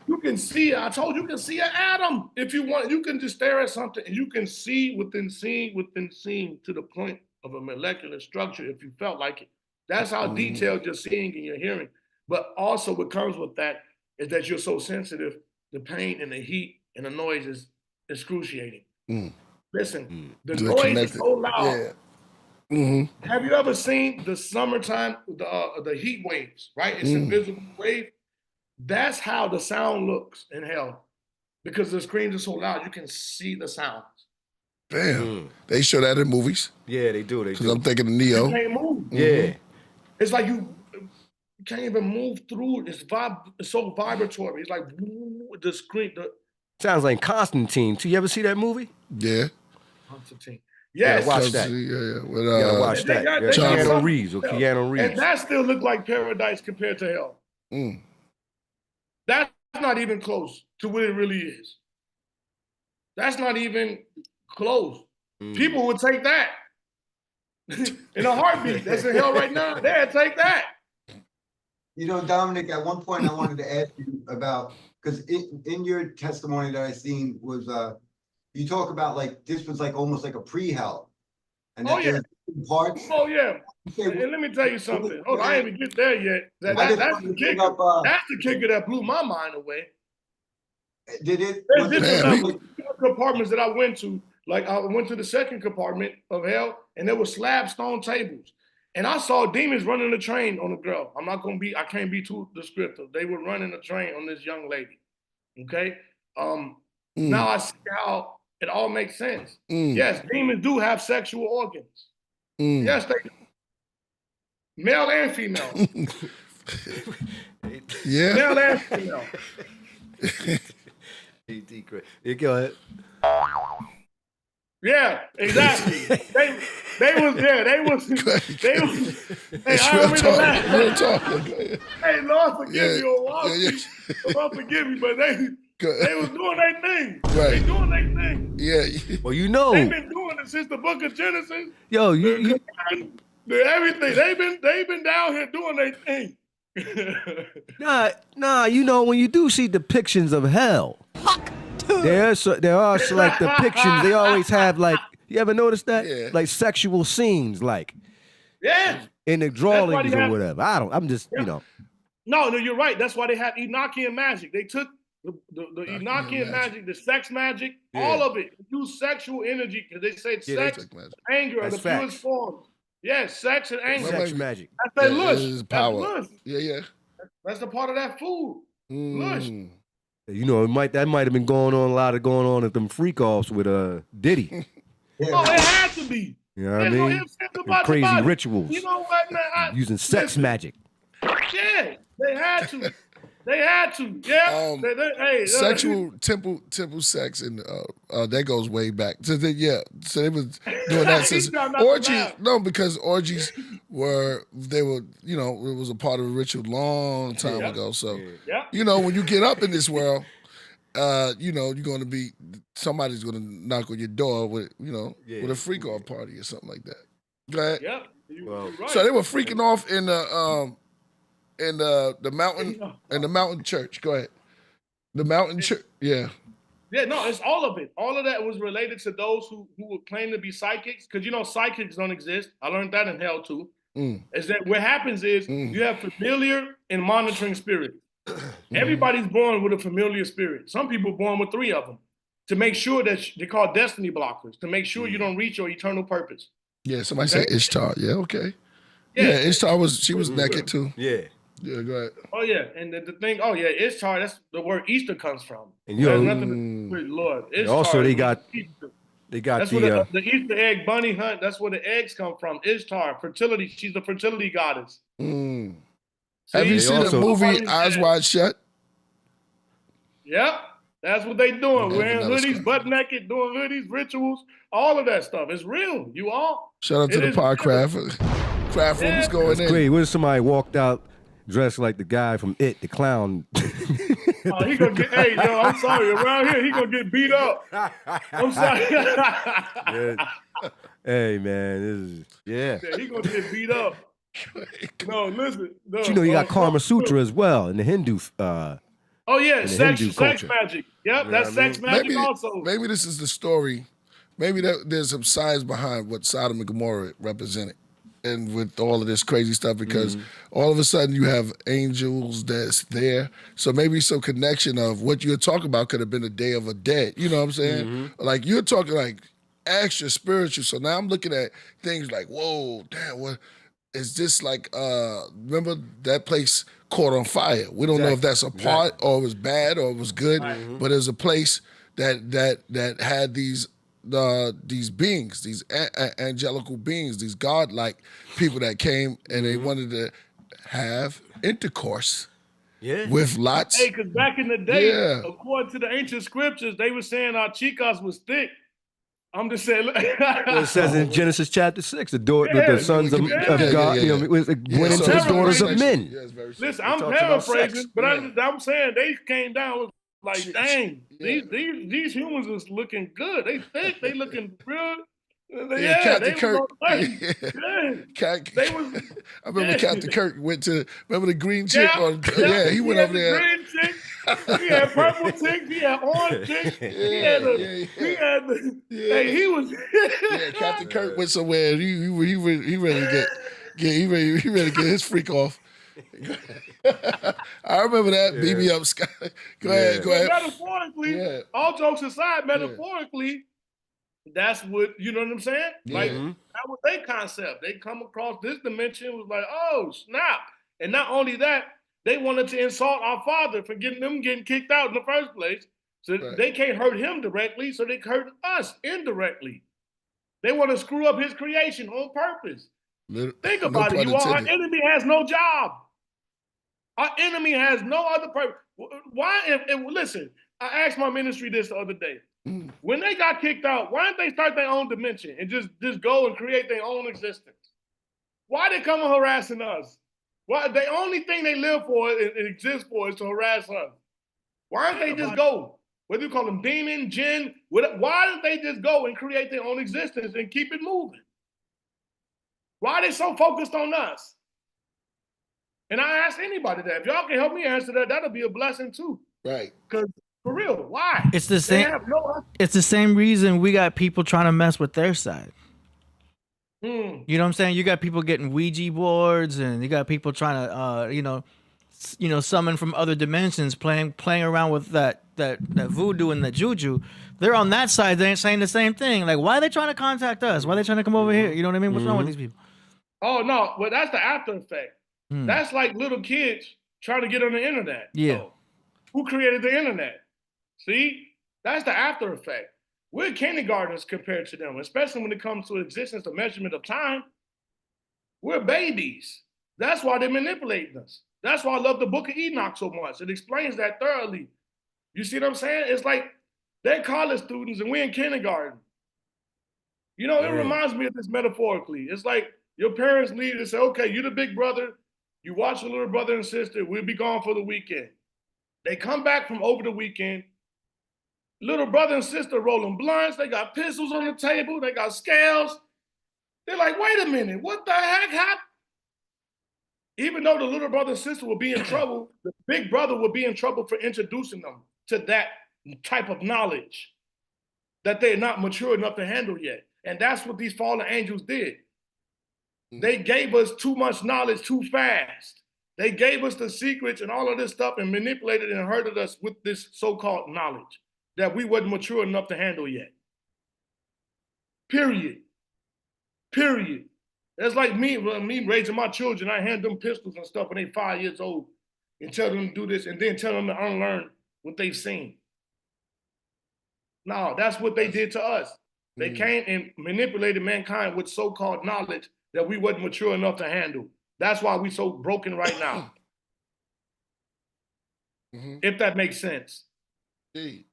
You can see, I told you, you can see an atom if you want. You can just stare at something and you can see within seeing to the point of a molecular structure if you felt like it. That's how detailed you're seeing and you're hearing. But also what comes with that is that you're so sensitive. The pain and the heat and the noise is excruciating. Listen, the noise is so loud. Have you ever seen the summertime, the heat waves, right? It's a visible wave. That's how the sound looks in hell. Because the screams are so loud, you can see the sounds. Damn. They show that in movies? Yeah, they do. Because I'm thinking of Neo. You can't move. Yeah. It's like you can't even move through it. It's so vibratory. It's like the screen. Sounds like Constantine. Do you ever see that movie? Yeah. Constantine. Yeah, Yes. watch that. Yeah. With, You gotta watch that. got Keanu Reeves or Keanu Reeves. And that still look like paradise compared to hell. That's not even close to what it really is. That's not even close. People would take that in a heartbeat. That's in hell right now. They'd take that. You know, Dominic, at one point I wanted to ask you about, because in your testimony that I seen was, you talk about like, this was like almost like a pre-hell. And that there's parts. Oh, yeah. And let me tell you something. Hold on, I ain't even get there yet. That's the kicker. That's the kicker that blew my mind away. Did it? There's compartments that I went to. Like I went to the second compartment of hell, and there were slab stone tables. And I saw demons running the train on a girl. I can't be too descriptive. They were running a train on this young lady. Okay? Now I see how it all makes sense. Yes, demons do have sexual organs. Yes, they do. Male and female. Yeah. Male and female. Go ahead. Yeah, exactly. they was. Hey, I don't mean to laugh. Real talk. Hey, Lord forgive me, Lord forgive me, but they was doing their thing. Right. They doing their thing. Yeah. Well, you know. They've been doing it since the book of Genesis. Yo, everything. They've been down here doing their thing. Nah, you know, when you do see depictions of hell, there are like depictions, they always have like, you ever notice that? Yeah. Like sexual scenes, like in the That's drawings why or whatever. I'm just, you know. No, you're right. That's why they have Enochian magic. They took the Enochian magic, the sex magic, all of it. Use sexual energy because they say sex, anger are the purest forms. Yes, sex and anger. Sex magic. That's that lush. Is power. That's lush. Yeah. That's the part of that food. Lush. You know, that might have been going on at them freak offs with Diddy. Oh, it had to be. You know what I mean? Crazy rituals. You know what, man? Using sex magic. Yeah, they had to. They had to. Yeah. Sexual temple sex, and that goes way back. So they was doing that since orgies. No, because orgies were, you know, it was a part of a ritual long time ago. So you know, when you get up in this world, you know, somebody's gonna knock on your door with, you know, with a freak off party or something like that. Go ahead. Yeah. Right. So they were freaking off in the mountain church. Go ahead. The mountain church. Yeah. Yeah, no, it's all of it. All of that was related to those who would claim to be psychics, because you know psychics don't exist. I learned that in hell too. Is that what happens is you have familiar and monitoring spirits. Everybody's born with a familiar spirit. Some people are born with 3 of them to make sure that they call destiny blockers, to make sure you don't reach your eternal purpose. Yeah, somebody said Ishtar. Yeah, okay. Yeah, Ishtar was naked too. Yeah. Yeah, go ahead. Oh yeah, and the thing. Oh yeah, Ishtar. That's the word Easter comes from. And It has nothing to do with Lord. Ishtar. also they is got Easter. they got That's where the Easter egg bunny hunt. That's where the eggs come from. Ishtar, fertility. She's the fertility goddess. Have you See? seen the also- movie Eyes Wide Shut? Yep, that's what they doing. Yeah, Wearing vanilla hoodies, sky. butt naked, doing hoodies, rituals, all of that stuff. It's real. You all. Shout out to It the is Podcraft. Craft room is going That's in. great. What if somebody walked out dressed like the guy from It, the clown? Oh, he gonna get. Hey, yo, I'm sorry. Around here, he gonna get beat up. I'm sorry. Hey man, this is Yeah, he gonna get beat up. No, listen. No, But you know you got Karma Sutra as well in the Hindu. Oh yeah, the sex Hindu magic. culture. Yep, that's sex magic also. Maybe this is the story. Maybe there's some science behind what Sodom and Gomorrah represented, and with all of this crazy stuff, because all of a sudden you have angels that's there. So maybe some connection of what you're talking about could have been a Day of the Dead. You know what I'm saying? Like you're talking like extra spiritual. So now I'm looking at things like, whoa, damn, what is this like? Remember that place caught on fire? We don't know if that's a part or it was bad or it was good, but there's a place that had these beings, these angelical beings, these godlike people that came and they wanted to have intercourse with lots. Hey, because back in the day, Yeah. according to the ancient scriptures, they were saying our chicas was thick. I'm just saying. Well, it says in Genesis chapter 6, the sons of Yeah, God, yeah. you know, went into so the it's daughters of very men. sexual. Yeah, it's very Listen, sexual. I'm talks about paraphrasing, sex. but I'm saying they came down with like, dang, these humans is looking good. They thick. They looking real. Yeah, Captain Kirk. They was. I remember Captain Kirk went to, remember the green chick? Yeah, He went over the there. green chick. He had purple chicks. He had orange chicks. He had the. Hey, he was. Yeah, Captain Kirk went somewhere. And he ready to he ready to get his freak off. I remember that. Beat me up, Scott. Go ahead. Metaphorically, all jokes aside, metaphorically, that's what, you know what I'm saying? Like, that was their concept. They come across this dimension, was like, oh, snap. And not only that, they wanted to insult our father for getting kicked out in the first place. So they can't hurt him directly, so they hurt us indirectly. They want to screw up his creation on purpose. Think about it. Our enemy has no job. Our enemy has no other purpose. Why? Listen, I asked my ministry this the other day. When they got kicked out, why didn't they start their own dimension and just go and create their own existence? Why they come and harassing us? Why the only thing they live for and exist for is to harass us? Why don't they just go? What do you call them? Demon, jinn? Why don't they just go and create their own existence and keep it moving? Why are they so focused on us? And I ask anybody that. If y'all can help me answer that, that'll be a blessing too. Right. Because for real, why? It's the same. It's the same reason we got people trying to mess with their side. You know what I'm saying? You got people getting Ouija boards, and you got people trying to, summon from other dimensions, playing around with that voodoo and that juju. They're on that side. They ain't saying the same thing. Like, why are they trying to contact us? Why are they trying to come over here? You know what I mean? What's wrong with these people? Oh no, well that's the after effect. That's like little kids trying to get on the internet. Yeah. So, who created the internet? See, that's the after effect. We're kindergartners compared to them, especially when it comes to existence, the measurement of time. We're babies. That's why they're manipulating us. That's why I love the Book of Enoch so much. It explains that thoroughly. You see what I'm saying? It's like they're college students and we're in kindergarten. You know, it reminds me of this metaphorically. It's like your parents leave and say, okay, you're the big brother. You watch your little brother and sister. We'll be gone for the weekend. They come back from over the weekend. Little brother and sister rolling blunts. They got pistols on the table. They got scales. They're like, wait a minute, what the heck happened? Even though the little brother and sister will be in trouble, the big brother will be in trouble for introducing them to that type of knowledge that they're not mature enough to handle yet. And that's what these fallen angels did. They gave us too much knowledge too fast. They gave us the secrets and all of this stuff and manipulated and hurted us with this so-called knowledge that we wasn't mature enough to handle yet. Period. That's like me raising my children. I hand them pistols and stuff when they 5 years old and tell them to do this and then tell them to unlearn what they've seen. No, that's what they did to us. They came and manipulated mankind with so-called knowledge that we wasn't mature enough to handle. That's why we so broken right now. If that makes sense. Hey.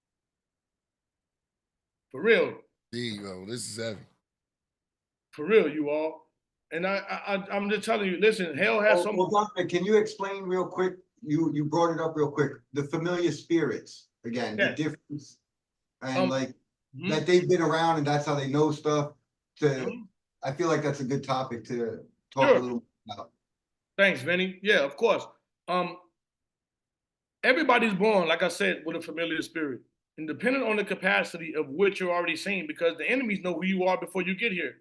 For real. Hey, yo, this is heavy. For real, you all. And I'm just telling you, listen, hell has some. Well, Dominic, can you explain real quick? You brought it up real quick. The familiar spirits, again, the difference. And that they've been around and that's how they know stuff. I feel like that's a good topic to talk a little about. Thanks, Vinny. Yeah, of course. Everybody's born, like I said, with a familiar spirit. And depending on the capacity of which you're already seeing, because the enemies know who you are before you get here.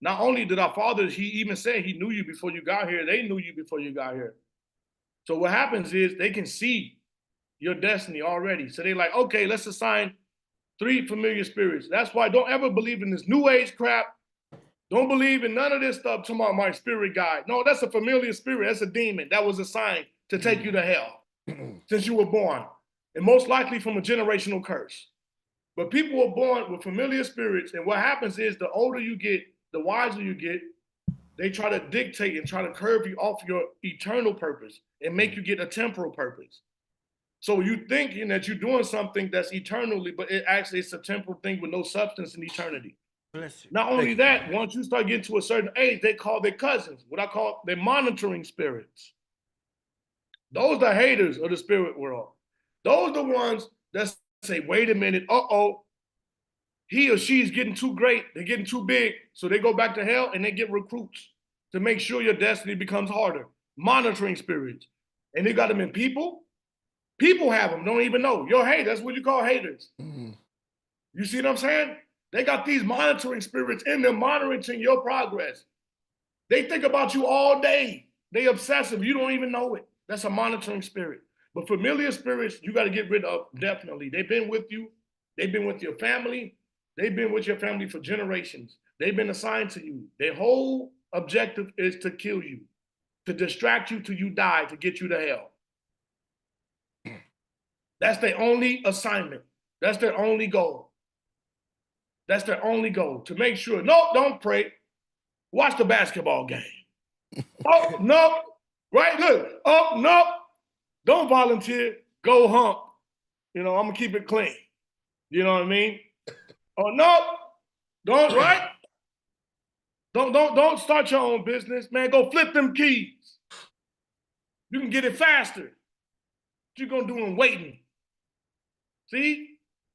Not only did our fathers, he even said he knew you before you got here, they knew you before you got here. So what happens is they can see your destiny already. So they're like, okay, let's assign 3 familiar spirits. That's why don't ever believe in this new age crap. Don't believe in none of this stuff talking about my spirit guide. No, that's a familiar spirit. That's a demon that was assigned to take you to hell since you were born. And most likely from a generational curse. But people are born with familiar spirits. And what happens is the older you get, the wiser you get, they try to dictate and try to curve you off your eternal purpose and make you get a temporal purpose. So you thinking that you're doing something that's eternally, but it's a temporal thing with no substance in eternity. Not only that, once you start getting to a certain age, they call their cousins, what I call their monitoring spirits. Those are haters of the spirit world. Those are the ones that say, wait a minute, he or she's getting too great, they're getting too big, so they go back to hell and they get recruits to make sure your destiny becomes harder. Monitoring spirits. And they got them in people. People have them, don't even know. You're haters, that's what you call haters. You see what I'm saying? They got these monitoring spirits in them monitoring your progress. They think about you all day. They obsessive, you don't even know it. That's a monitoring spirit. But familiar spirits, you got to get rid of, definitely. They've been with you. They've been with your family. They've been with your family for generations. They've been assigned to you. Their whole objective is to kill you, to distract you till you die, to get you to hell. That's their only assignment. That's their only goal. That's their only goal, to make sure, no, don't pray. Watch the basketball game. Oh, no. Right, look. Oh, no. Don't volunteer. Go hump. You know, I'm going to keep it clean. You know what I mean? Oh, no. Don't, right? Don't start your own business, man. Go flip them keys. You can get it faster. What you going to do in waiting? See?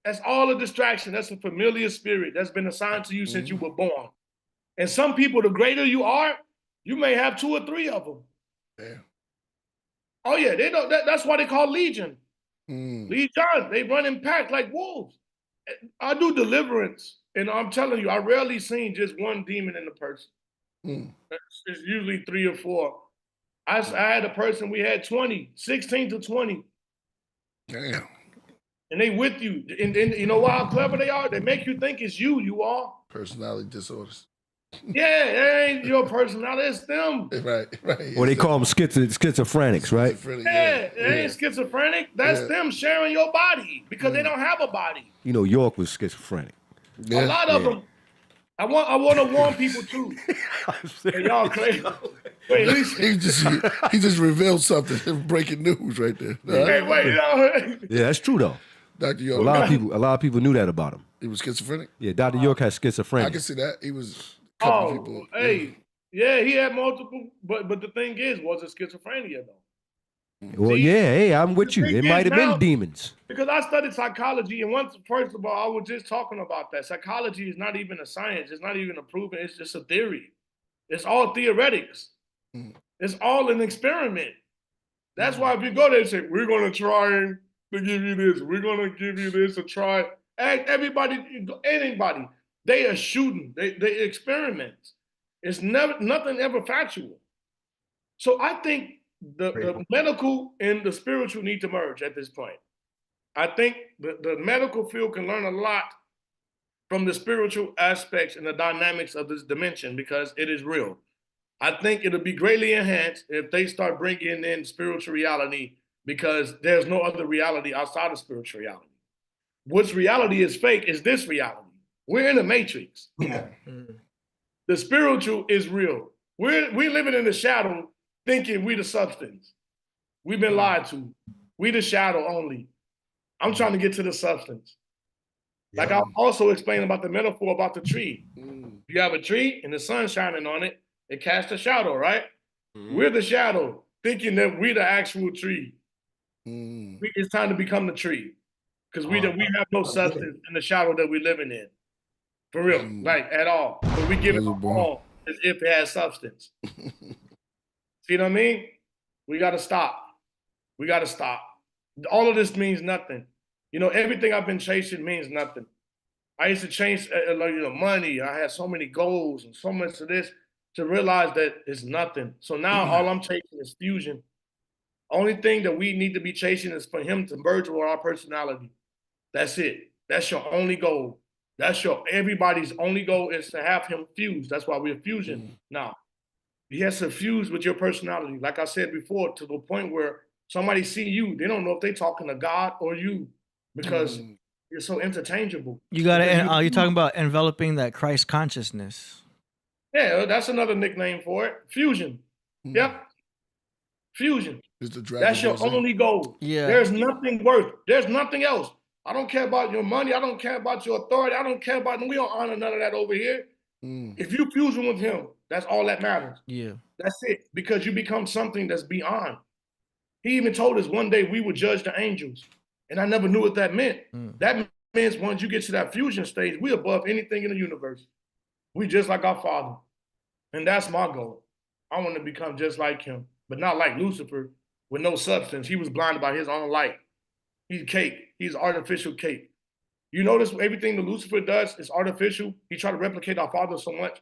That's all a distraction. That's a familiar spirit that's been assigned to you since you were born. And some people, the greater you are, you may have 2 or 3 of them. Damn. Oh yeah, they don't. That's why they call Legion. Legion. They run in packs like wolves. I do deliverance, and I'm telling you, I rarely seen just one demon in a person. It's usually 3 or 4. I had a person, we had 20, 16 to 20. Damn. And they with you. And you know how clever they are? They make you think it's you are. Personality disorders. Yeah, it ain't your personality, it's them. Right. Or they call them schizophrenics, right? Yeah, it ain't schizophrenic. That's them sharing your body because they don't have a body. You know, York was schizophrenic. A lot of them. I want to warn people too. Hey, y'all crazy. Wait, he just revealed something. Breaking news right there. Hey, wait, yeah, that's true though. Dr. York. A lot of people knew that about him. He was schizophrenic? Yeah, Dr. York has schizophrenia. I can see that. He was a couple people. Hey, yeah, he had multiple, but the thing is, was it schizophrenia though? Well, yeah, hey, I'm with you. It might have been demons. Because I studied psychology, and first of all, I was just talking about that. Psychology is not even a science. It's not even a proven. It's just a theory. It's all theoretics. It's all an experiment. That's why if you go there and say, we're going to try to give you this, we're going to give you this, a try. Ask everybody, anybody. They are shooting. They experiment. It's nothing ever factual. So I think the medical and the spiritual need to merge at this point. I think the medical field can learn a lot from the spiritual aspects and the dynamics of this dimension because it is real. I think it'll be greatly enhanced if they start bringing in spiritual reality, because there's no other reality outside of spiritual reality. What's reality is fake is this reality. We're in a matrix. Yeah. The spiritual is real. We're living in the shadow thinking we the substance. We've been lied to. We the shadow only. I'm trying to get to the substance. Like I also explained about the metaphor about the tree. You have a tree and the sun shining on it, it casts a shadow, right? We're the shadow, thinking that we're the actual tree. It's time to become the tree, because we have no substance in the shadow that we're living in. For real, like at all. But we give it all as if it has substance. See what I mean? We gotta stop. We gotta stop. All of this means nothing. You know, everything I've been chasing means nothing. I used to chase, money. I had so many goals and so much of this, to realize that it's nothing. So now all I'm chasing is fusion. Only thing that we need to be chasing is for him to merge with our personality. That's it. That's your only goal. Everybody's only goal is to have him fuse. That's why we're fusion now. He has to fuse with your personality. Like I said before, to the point where somebody see you, they don't know if they're talking to God or you, because you're so interchangeable. You gotta. You're talking about enveloping that Christ consciousness. Yeah, that's another nickname for it. Fusion. Yep. Fusion. That's your only goal. Yeah. There's nothing there's nothing else. I don't care about your money. I don't care about your authority. I don't care about, we don't honor none of that over here. If you fusion with him, that's all that matters. Yeah. That's it. Because you become something that's beyond. He even told us one day we would judge the angels. And I never knew what that meant. That means once you get to that fusion stage, we above anything in the universe. We just like our Father. And that's my goal. I want to become just like him, but not like Lucifer with no substance. He was blinded by his own light. He's cake. He's artificial cake. You notice everything that Lucifer does is artificial. He tried to replicate our Father so much.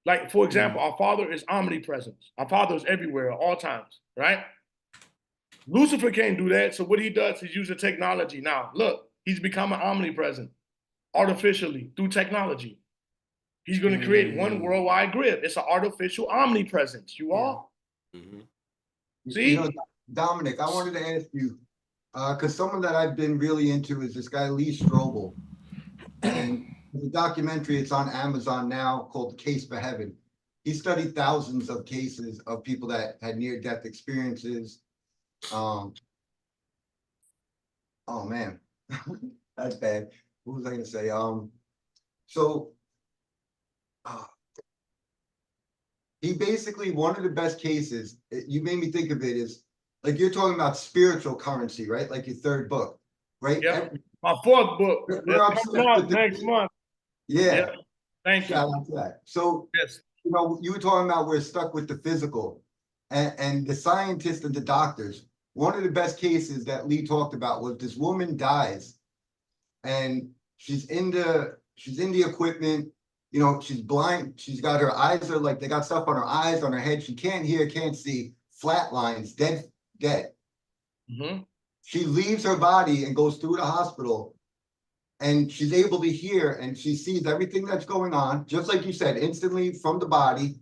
Like, for example, our Father is omnipresent. Our Father is everywhere at all times, right? Lucifer can't do that. So what he does is use the technology. Now, look, he's becoming omnipresent artificially through technology. He's going to create one worldwide grid. It's an artificial omnipresence. You all? See? You know, Dominic, I wanted to ask you, because someone that I've been really into is this guy, Lee Strobel. And the documentary, it's on Amazon now, called The Case for Heaven. He studied thousands of cases of people that had near-death experiences. Oh, man. That's bad. What was I going to say? He basically, one of the best cases, you made me think of it, is like you're talking about spiritual currency, right? Like your third book, right? Yep. My fourth book. Next month. Yeah. Yep. Thank you. Shout out to that. So, yes. You know, you were talking about we're stuck with the physical, and the scientists and the doctors. One of the best cases that Lee talked about was this woman dies, and she's in the equipment. You know, she's blind. She's got her eyes are like, they got stuff on her eyes, on her head. She can't hear, can't see, flat lines, dead. She leaves her body and goes through the hospital, and she's able to hear, and she sees everything that's going on, just like you said, instantly from the body,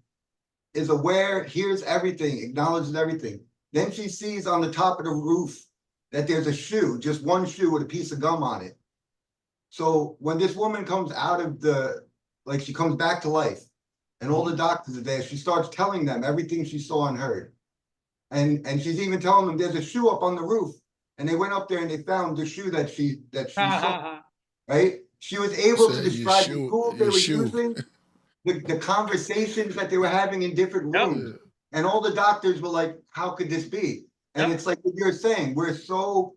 is aware, hears everything, acknowledges everything. Then she sees on the top of the roof that there's a shoe, just one shoe with a piece of gum on it. So when this woman comes out of she comes back to life, and all the doctors are there, she starts telling them everything she saw and heard. And she's even telling them there's a shoe up on the roof. And they went up there and they found the shoe that she saw, right? She was able to describe the tools they were using, the conversations that they were having in different rooms. And all the doctors were like, how could this be? And it's like what you're saying, we're so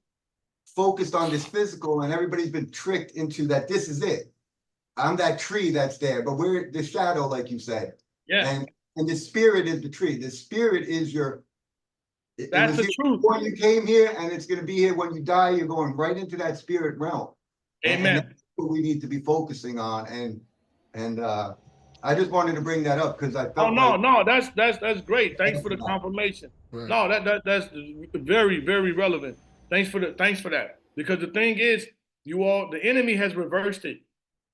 focused on this physical, and everybody's been tricked into that this is it. I'm that tree that's there, but we're the shadow, like you said. Yeah. And the spirit is the tree. The spirit is that's the truth. When you came here, and it's going to be here when you die. You're going right into that spirit realm. Amen. And that's what we need to be focusing on. And I just wanted to bring that up because I felt. No, that's great. Thanks for the confirmation. Right. No, that's very, very relevant. Thanks for that. Because the thing is, the enemy has reversed it.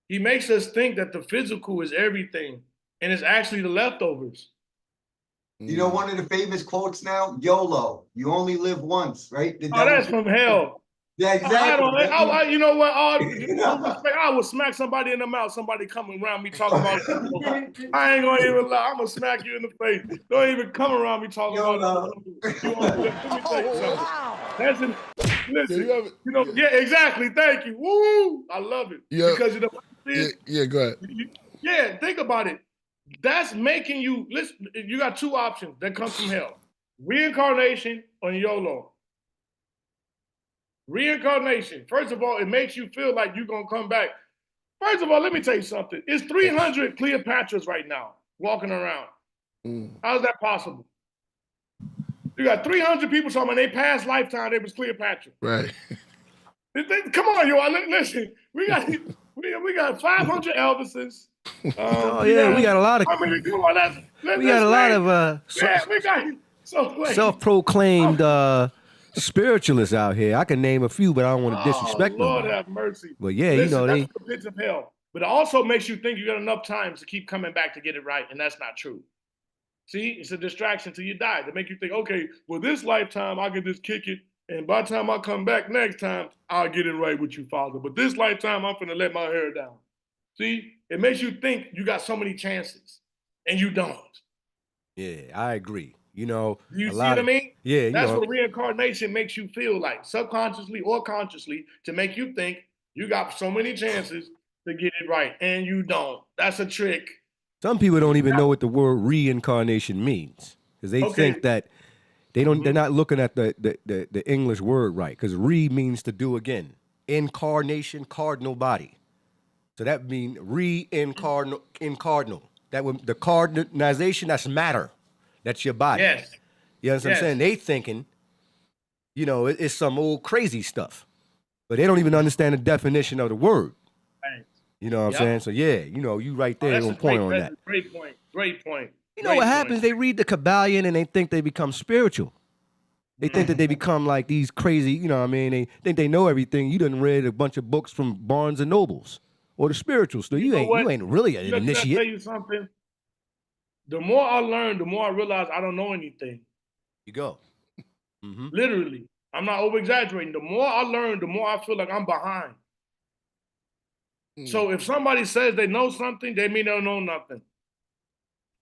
He makes us think that the physical is everything, and it's actually the leftovers. You know, one of the famous quotes now, YOLO, you only live once, right? The Oh, devil- that's from hell. Yeah, exactly. You know what? I would smack somebody in the mouth. Somebody coming around me talking about. I ain't gonna even lie. I'm gonna smack you in the face. Don't even come around me talking about. Let me tell you something. That's an, listen. You know, yeah, exactly. Thank you. Woo! I love it. Yeah. Because you know. Yeah, go ahead. Yeah, think about it. That's making you listen. You got two options that come from hell: reincarnation or YOLO. Reincarnation. First of all, it makes you feel like you're gonna come back. First of all, let me tell you something. It's 300 Cleopatras right now walking around. How's that possible? You got 300 people talking about their past lifetime they was Cleopatra. Right. Come on, you all. Listen, we got 500 Elvises. We got a lot of. I mean, come on, we got a lot of we got self-proclaimed spiritualists out here. I can name a few, but I don't want to disrespect them. Lord have mercy. But yeah, listen, you know that's the pits of hell. But it also makes you think you got enough time to keep coming back to get it right, and that's not true. See, it's a distraction till you die to make you think, okay, well, this lifetime I can just kick it, and by the time I come back next time, I'll get it right with you, Father. But this lifetime, I'm gonna let my hair down. See, it makes you think you got so many chances, and you don't. Yeah, I agree. You know, you see what I mean? Yeah, that's what reincarnation makes you feel like, subconsciously or consciously, to make you think you got so many chances to get it right, and you don't. That's a trick. Some people don't even know what the word reincarnation means because they think that they don't. They're not looking at the English word right because re means to do again. Incarnation, cardinal body. So that means incarnal. That would the cardinalization. That's matter. That's your body. Yes. You know what I'm saying? They thinking, you know, it's some old crazy stuff, but they don't even understand the definition of the word. Right. You know what I'm saying? So yeah, you know, you right there on point on that. Great point. Great point. You know what happens? They read the Kabbalion and they think they become spiritual. They think that they become like these crazy, you know what I mean? They think they know everything. You done read a bunch of books from Barnes and Nobles or the spiritual store. You ain't really an initiate. Let me tell you something. The more I learn, the more I realize I don't know anything. You go. Literally. I'm not over-exaggerating. The more I learn, the more I feel like I'm behind. So if somebody says they know something, they mean they don't know nothing.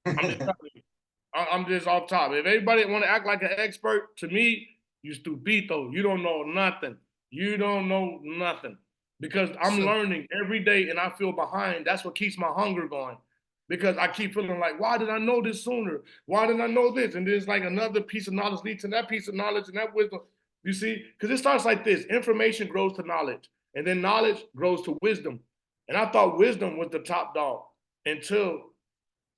I'm just telling you. I'm just off top. If everybody want to act like an expert, to me, you stupito. You don't know nothing. You don't know nothing. Because I'm learning every day and I feel behind. That's what keeps my hunger going. Because I keep feeling like, why did I know this sooner? Why did I know this? And there's like another piece of knowledge leads to that piece of knowledge and that wisdom. You see? Because it starts like this. Information grows to knowledge. And then knowledge grows to wisdom. And I thought wisdom was the top dog until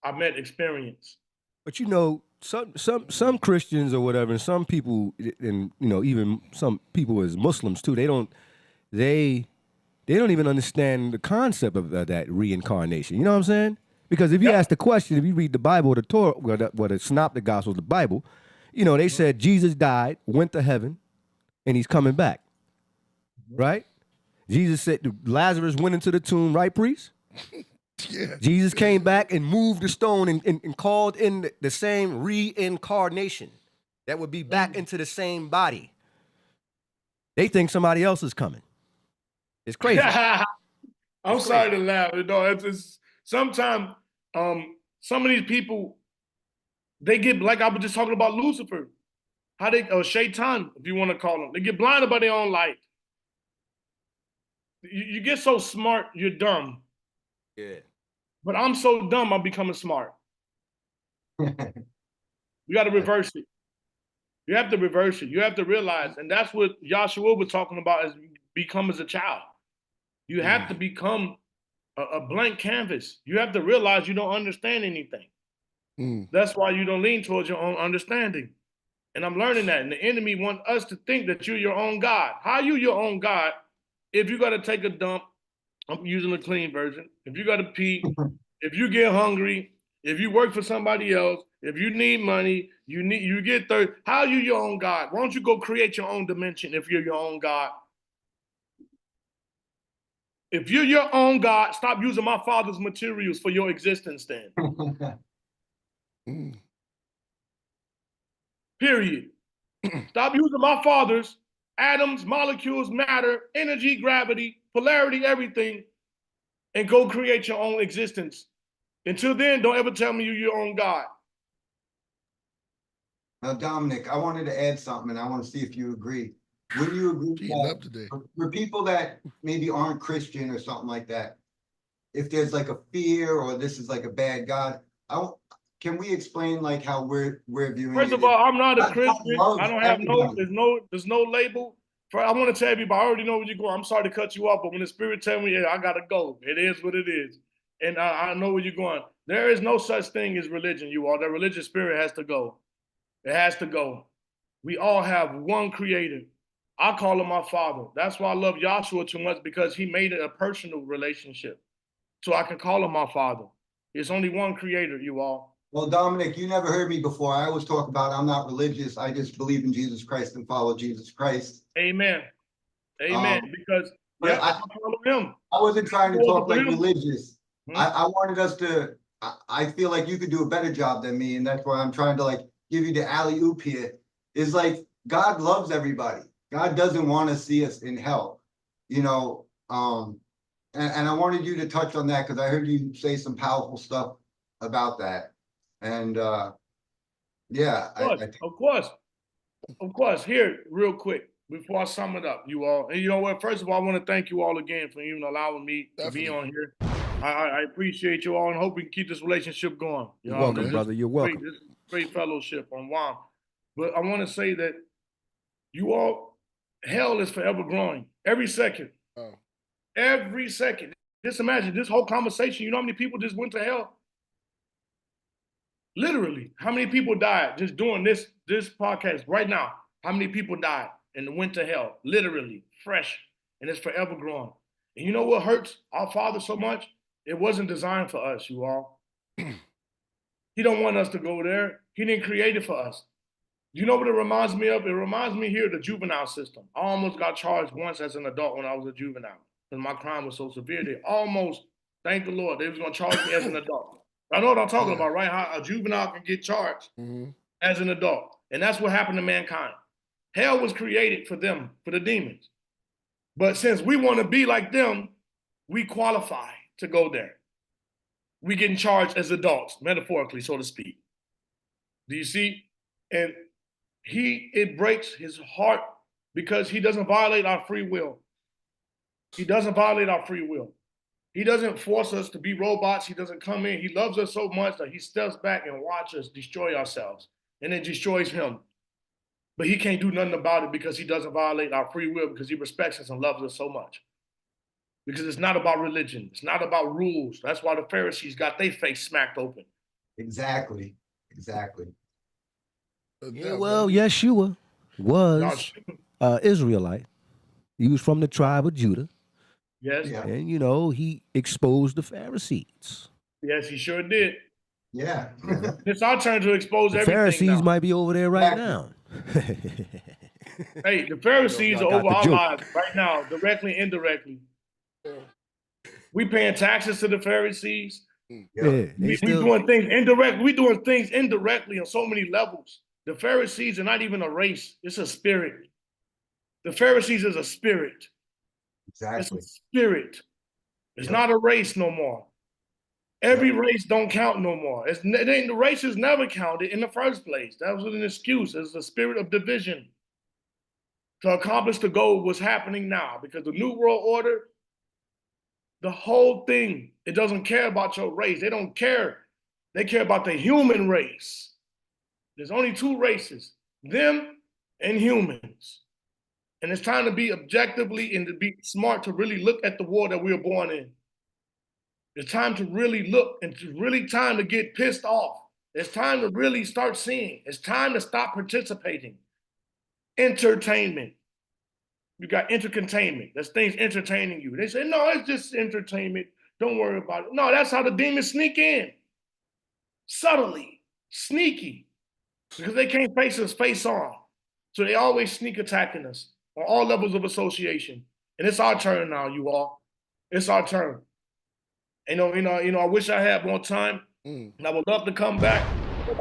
I met experience. But you know, some Christians or whatever, and some people, and you know, even some people as Muslims too, they don't even understand the concept of that reincarnation. You know what I'm saying? Because if you ask the question, if you read the Bible or the Torah, or the Synoptic Gospels, the Bible, you know, they said Jesus died, went to heaven, and he's coming back. Right? Jesus said Lazarus went into the tomb, right, priest? Yeah. Jesus came back and moved the stone and called in the same reincarnation that would be back into the same body. They think somebody else is coming. It's crazy. I'm sorry to laugh. You know, it's sometimes some of these people, they get, like I was just talking about Lucifer, how they, or Shaitan, if you want to call them, they get blinded by their own light. You get so smart, you're dumb. Yeah. But I'm so dumb, I'm becoming smart. You got to reverse it. You have to reverse it. You have to realize, and that's what Yahshua was talking about, is become as a child. You have to become a blank canvas. You have to realize you don't understand anything. That's why you don't lean towards your own understanding. And I'm learning that. And the enemy wants us to think that you're your own God. How are you your own God if you got to take a dump? I'm using the clean version. If you got to pee, if you get hungry, if you work for somebody else, if you need money, you get thirsty. How are you your own God? Why don't you go create your own dimension if you're your own God? If you're your own God, stop using my father's materials for your existence then. period. Stop using my father's atoms, molecules, matter, energy, gravity, polarity, everything, and go create your own existence. Until then, don't ever tell me you're your own God. Now, Dominic, I wanted to add something, and I want to see if you agree. Would you agree Heating up that today. for people that maybe aren't Christian or something like that, if there's like a fear or this is like a bad God, can we explain like how we're viewing First it? of all, I'm not a God Christian. loves I don't have everybody. there's no label. I want to tell everybody, I already know where you're going. I'm sorry to cut you off, but when the spirit tell me, yeah, I gotta go. It is what it is. And I know where you're going. There is no such thing as religion, you all. That religious spirit has to go. It has to go. We all have one creator. I call him my father. That's why I love Joshua too much, because he made it a personal relationship. So I can call him my father. It's only one creator, you all. Well, Dominic, you never heard me before. I always talk about I'm not religious. I just believe in Jesus Christ and follow Jesus Christ. Amen. Amen. Because but I follow him. I wasn't trying to talk like religious. Hmm? I wanted us to, I feel like you could do a better job than me. And that's why I'm trying to like give you the alley-oop here. Is like, God loves everybody. God doesn't want to see us in hell, you know. And I wanted you to touch on that because I heard you say some powerful stuff about that. And yeah, of course. Here, real quick, before I sum it up, you all. And you know what? First of all, I want to thank you all again for even allowing me to be on here. I appreciate you all and hope we can keep this relationship going. You're welcome, brother. You're welcome. This is great fellowship on WOM. But I want to say that you all, hell is forever growing. Every second. Oh. Every second. Just imagine this whole conversation. You know how many people just went to hell? Literally, how many people died just doing this podcast right now? How many people died and went to hell? Literally, fresh, and it's forever growing. And you know what hurts our Father so much? It wasn't designed for us, you all. He don't want us to go there. He didn't create it for us. You know what it reminds me of? It reminds me here of the juvenile system. I almost got charged once as an adult when I was a juvenile because my crime was so severe. They almost, thank the Lord, they was going to charge me as an adult. I know what I'm talking about, right? How a juvenile can get charged as an adult. And that's what happened to mankind. Hell was created for them, for the demons. But since we want to be like them, we qualify to go there. We getting charged as adults, metaphorically, so to speak. Do you see? And it breaks his heart because he doesn't violate our free will. He doesn't violate our free will. He doesn't force us to be robots. He doesn't come in. He loves us so much that he steps back and watches us destroy ourselves and then destroys him. But he can't do nothing about it because he doesn't violate our free will because he respects us and loves us so much. Because it's not about religion. It's not about rules. That's why the Pharisees got their face smacked open. Exactly. Yeah, well, Yeshua was Israelite. He was from the tribe of Judah. Yes. Yeah. And, you know, he exposed the Pharisees. Yes, he sure did. Yeah. It's our turn to expose The everything Pharisees now. might be over there right now. Hey, the Pharisees are Y'all over got the our joke. lives right now, directly, indirectly. We paying taxes to the Pharisees. Yeah, We doing things indirectly. We doing things indirectly on so many levels. The Pharisees are not even a race. It's a spirit. The Pharisees is a spirit. Exactly. It's a spirit. It's not a race no more. Every race don't count no more. The races never counted in the first place. That was an excuse. It's a spirit of division to accomplish the goal. What's happening now, because the New World Order, the whole thing, it doesn't care about your race. They don't care. They care about the human race. There's only two races, them and humans. And it's time to be objectively and to be smart to really look at the war that we were born in. It's time to really look, and it's really time to get pissed off. It's time to really start seeing. It's time to stop participating. Entertainment. You got entertainment. That's things entertaining you. They say, no, it's just entertainment. Don't worry about it. No, that's how the demons sneak in. Subtly, sneaky. Because they can't face us face on. So they always sneak attacking us on all levels of association. And it's our turn now, you all. It's our turn. You know, I wish I had more time. And I would love to come back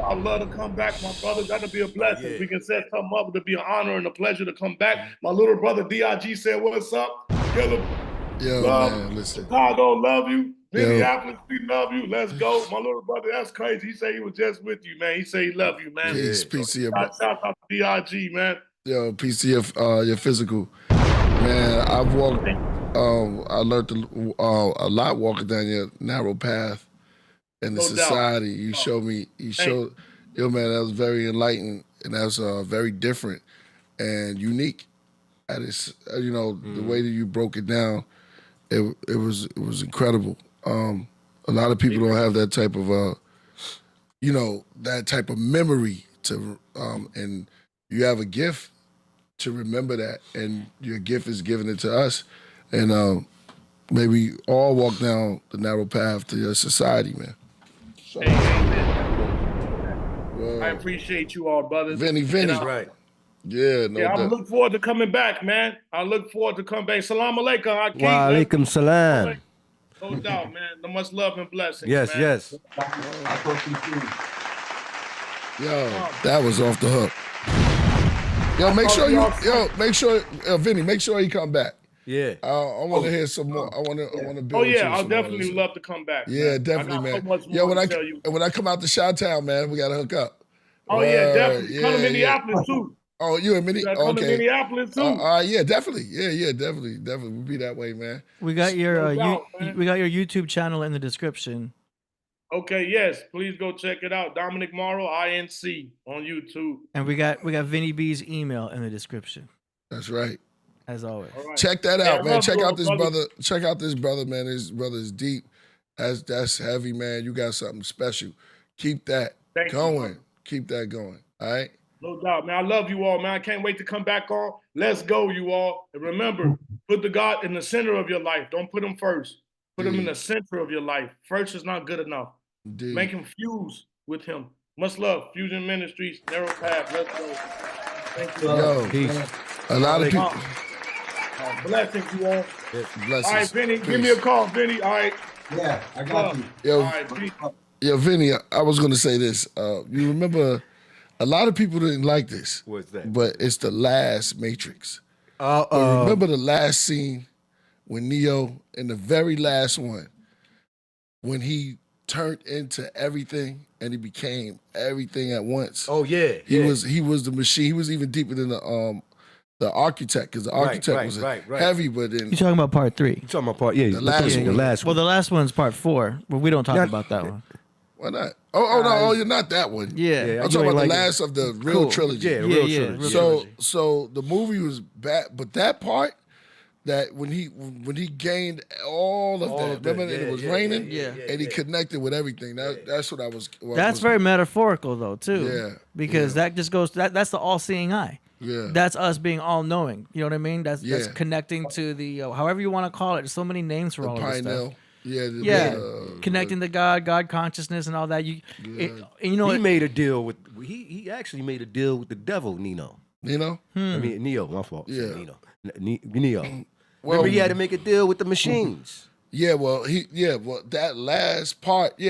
I'd love to come back, my brother. That'll be a blessing. Yeah. We can set something up. It'll be an honor and a pleasure to come back. My little brother D.I.G. said, "What's up? Killah, Yo, love. man, listen. Chicago, love you. Yo. Minneapolis, we love you. Let's go." My little brother, that's crazy. He said he was just with you, man. He said he love you, man. Peace to your Shout out to D.I.G., man. Yo, peace to your physical. Man, I've walked, I learned a lot walking down your narrow path in the No doubt. society. You showed me, yo, man, that was very enlightening, and that's very different and unique. At its, the way that you broke it down, it was incredible. A lot of people don't have that type of that type of memory to, and you have a gift to remember that, and your gift is giving it to us, and may we all walk down the narrow path to your society, man. So, I appreciate you all, brothers. Vinny. Right. Yeah, no I doubt. look forward to coming back, man. I look forward to coming back. Salam alaikum, Hakeem. Wa alaikum salam. No doubt, man. Much love and blessings. Yes, man. yes. I'll talk to you soon. Yo, that was off the hook. Yo, make sure Vinny, make sure he come back. Yeah. I want to hear some more. I want to build. Oh with you yeah, I'll some more. definitely love to come back. Yeah, man. definitely, I got man. So much Yo, more to tell you. when I come out to Chi-Town, man, we gotta hook up. Oh yeah, definitely. Yeah, Come to yeah. Minneapolis too. Oh, you in Minneapolis? Come to Okay. Minneapolis too. Yeah, definitely. Yeah, definitely. We'll be that way, man. We got your No doubt, man. we got your YouTube channel in the description. Okay, yes. Please go check it out. Dominic Morrow, INC on YouTube. And we got Vinny B's email in the description, That's right. as always. All right. Check that Yeah, out, man. love Check you, out this brother. brother. Check out this brother, man. His brother is deep. That's heavy, man. You got something special. Keep that Thank you, going. brother. Keep that going. All right. No doubt, man. I love you all, man. I can't wait to come back on. Let's go, you all. And remember, put the God in the center of your life. Don't put him first. Put him in the center of your life. First is not good enough. Indeed. Make him fuse with him. Much love. Fusion Ministries, narrow path. Let's go. Thank you. Yo, Peace. a lot of people. Blessings, you all. Blessings. All right, Vinny, Peace. give me a call, Vinny. All right. Yeah, I got you. Yo, All right, peace. yo, Vinny, I was gonna say this. You remember, a lot of people didn't like this. What's that? But it's the last Matrix. But remember the last scene when Neo, in the very last one, when he turned into everything and he became everything at once. Oh yeah. He was the machine. He was even deeper than the architect, because the architect was heavy, but then You talking about part 3? You talking about part? Yeah, The last one. The last Well, one. the last one's part 4, but we don't talk Yeah. about that one. why not? Oh, you're not that one. Yeah. Yeah, I'm you talking ain't about the like it. last of the real Cool. trilogy. Yeah, Yeah, real yeah, trilogy. real So trilogy. so the movie was bad, but that part, that when he gained all of that, that, remember yeah, it was yeah, raining, yeah, and he connected with everything. That's what I was. That's very metaphorical, though, too. Yeah, Because that just goes. That's the all-seeing eye. Yeah, That's us being all-knowing. You know what I mean? That's Yeah. connecting to the however you want to call it. There's so many names for the all of this stuff. pineal. Yeah, Yeah, connecting to God consciousness, and all that. And you know He what? made a deal with. He actually made a deal with the devil, Nino. You know. I mean Neo. My fault. Yeah. Nino. Neo. Well, Remember, he had to make a deal with the machines. Yeah, well, that last part,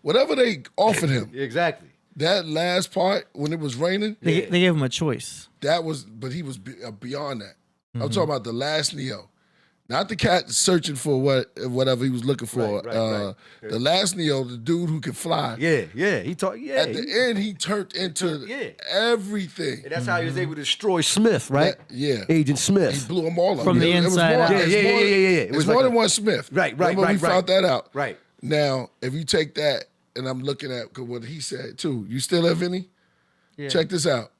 whatever they offered him, Exactly. that last part when it was raining, They gave him a choice. but he was beyond that. I'm talking about the last Neo, not the cat searching for whatever he was looking for. Right. The last Neo, the dude who could fly. Yeah. He talked. Yeah. At the end, he turned into everything. And that's how he was able to destroy Smith, right? Yeah. Agent He Smith. blew them all up. From the It was inside more- out. it was Yeah. more- It It's was more like than one Smith. Right. Remember we found that out. Right. Now, if you take that, and I'm looking at what he said too. You still there, Vinny? Yeah. Check this out.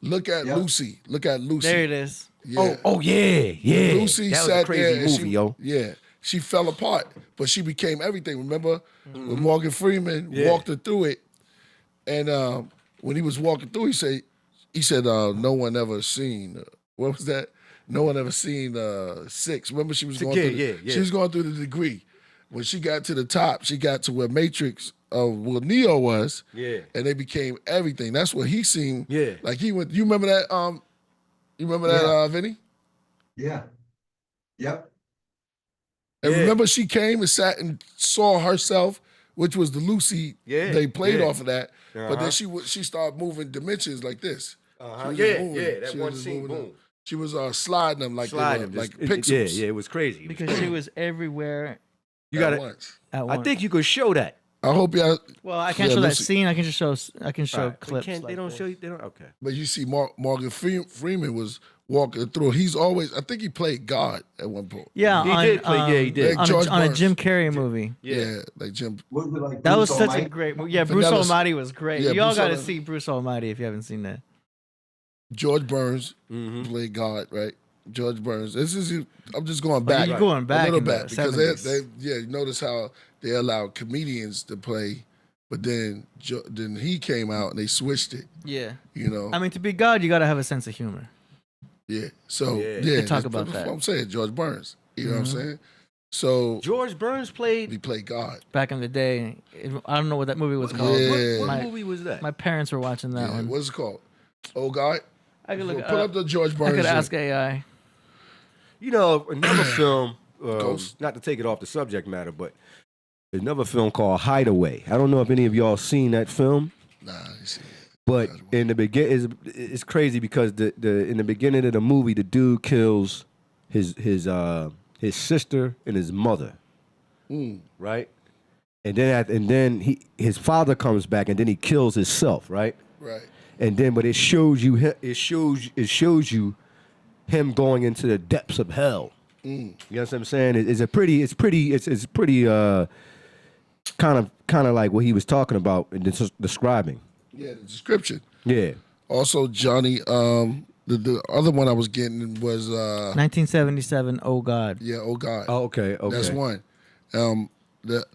Look at Yep. Lucy. Look at Lucy. There it is. Yeah. Oh yeah. Lucy that was sat a crazy there and movie, yo. Yeah. She fell apart, but she became everything. Remember when Morgan Freeman walked her through it, and when he was walking through, he said, no one ever seen what was that? No one ever seen 6. Remember she was going through she was going through the degree. When she got to the top, she got to where Matrix where Neo was. Yeah. And they became everything. That's what he seen. Yeah. Like he went, you remember that Vinny? Yeah. Yep. And remember she came and sat and saw herself which was the Lucy Yeah, they played yeah. off of that. But then Uh-huh. she started moving dimensions like this. Uh-huh. was Yeah, just moving. yeah, that She one was just scene, moving them. boom. She was sliding them like Slide they him, were like just- pixels. Yeah, it was crazy. It was Because she was everywhere you at got to once. at once. I think you could show that. I hope y'all. Well, I can't Yeah, show that Lucy- scene. I can just show. I can show Alright, clips. They like don't this. show you. They don't. Okay. But you see, Morgan Freeman was walking through. He's always. I think he played God at one point. Yeah, He on, did play- yeah, he did. Like On, George on a Burns. Jim Carrey movie. Yeah, like Jim. Was it like That was Bruce such a Almighty? great movie. Yeah, Bruce Vanilla- Almighty was great. Yeah, Y'all Bruce got to Almighty. see Bruce Almighty if you haven't seen that. George Burns Mm-hmm. played God, right? George Burns. This is. I'm just going back. you're going back a little in the bit because they 70s. you notice how they allowed comedians to play, but then he came out and they switched it. Yeah. You know. I mean, to be God, you got to have a sense of humor. Yeah. So Yeah. yeah, Talk that's about what that. I'm saying. George Burns. You know what I'm saying? So George Burns played. he played God. Back in the day, I don't know what that movie was called. Yeah. What My- movie was that? My parents were watching that Yeah, one. what's it called? Oh God. I could look. Pull up the George Burns. I could joint. ask AI. You know, another film. Ghost. Not to take it off the subject matter, but there's another film called Hideaway. I don't know if any of y'all seen that film. Nah, you see. But in the beginning, it's crazy because the in the beginning of the movie, the dude kills his sister and his mother, right? And then his father comes back, and then he kills himself, right? Right. And then, but it shows you him going into the depths of hell. You know what I'm saying? It's pretty kind of like what he was talking about and describing. Yeah, the description. Yeah. Also, Johnny. The other one I was getting was 1977. Oh God. yeah. Oh God. Oh, okay. That's one. The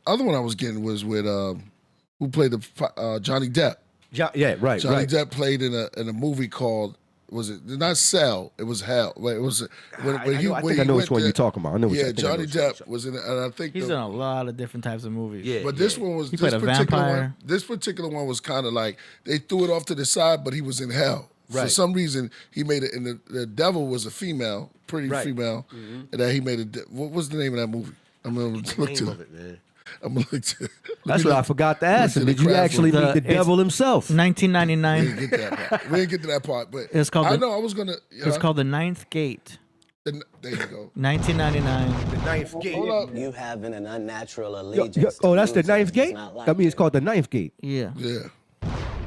other one I was getting was with who played the Johnny Depp. Yeah, right. Johnny right. Depp played in a movie called, was it not Cell? It was Hell. Wait, it was when I he know- I think when I he know went which one there- you're talking about. I know which. I Yeah, think I know Johnny which one. Depp was in it, and I think He's done a lot of different types of movies. Yeah. but this one was He this played a particular vampire. one. This particular one was kind of like they threw it off to the side, but he was in hell. For Right. some reason, he made it, and the devil was a female, pretty Right. female, and that he made it. What was the name of that movie? I'm gonna look to Name of it, man. I'm gonna look to. That's what I forgot to ask him. to the Did you craft actually room. meet the It's- devil himself? We 1999. didn't get that part. We didn't get to that part, but It's called I the- know I was gonna. It's called The Ninth Gate. There you go. 1999. The ninth gate. Hold up. You having an unnatural Yo, allegiance. yo, oh, to that's the losers ninth is gate? not like I mean, it's you. called the ninth gate. Yeah. Yeah,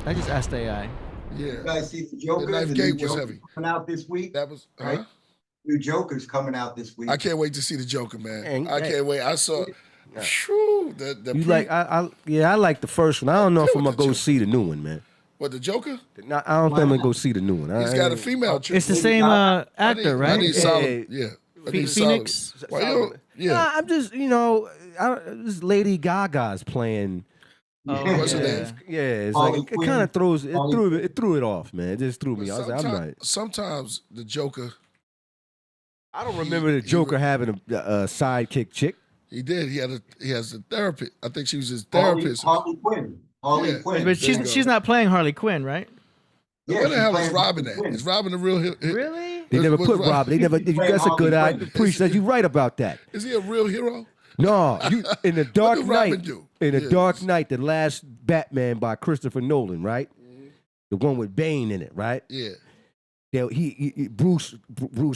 I just asked AI. yeah. You guys see the Joker? Knife The Gate new was Joker heavy. coming out this week. That was. Huh? Right. New Joker's coming out this week. I can't wait to see the Joker, man. Man, I can't wait. I saw. Shoo, the You like? I like the first one. I don't know if I'm gonna go see the new one, man. what the Joker? I don't think I'm gonna go see the new one. He's got a female chick. It's the same actor, I right? need solid. Yeah. I need Phoenix? solid. Why you don't- Yeah. Nah, I'm just this Lady Gaga's playing. Oh, What's her yeah. name? Yeah, it's Harley like it Quinn. kind of throws it Harley threw it threw it off, man. It just threw me. I was like, I'm not. Sometimes the Joker, I don't remember the Joker having a sidekick chick. he did. He has a therapist. I think she was his Harley, therapist. Harley Quinn. Harley Yeah. Quinn. But There you go. she's not playing Harley Quinn, right? Where the she's hell is playing Robin Harley at? Quinn. Is Robin the real? Really? They never what's put Rob. They never. He's playing That's a good Harley idea. Quinn. Priest, that you right about that. Is he a real hero? No, you in the Dark did Robin Knight. do? In the Yeah. Dark Knight, the last Batman by Christopher Nolan, right? The one with Bane in it, right? Yeah. Yeah, Bruce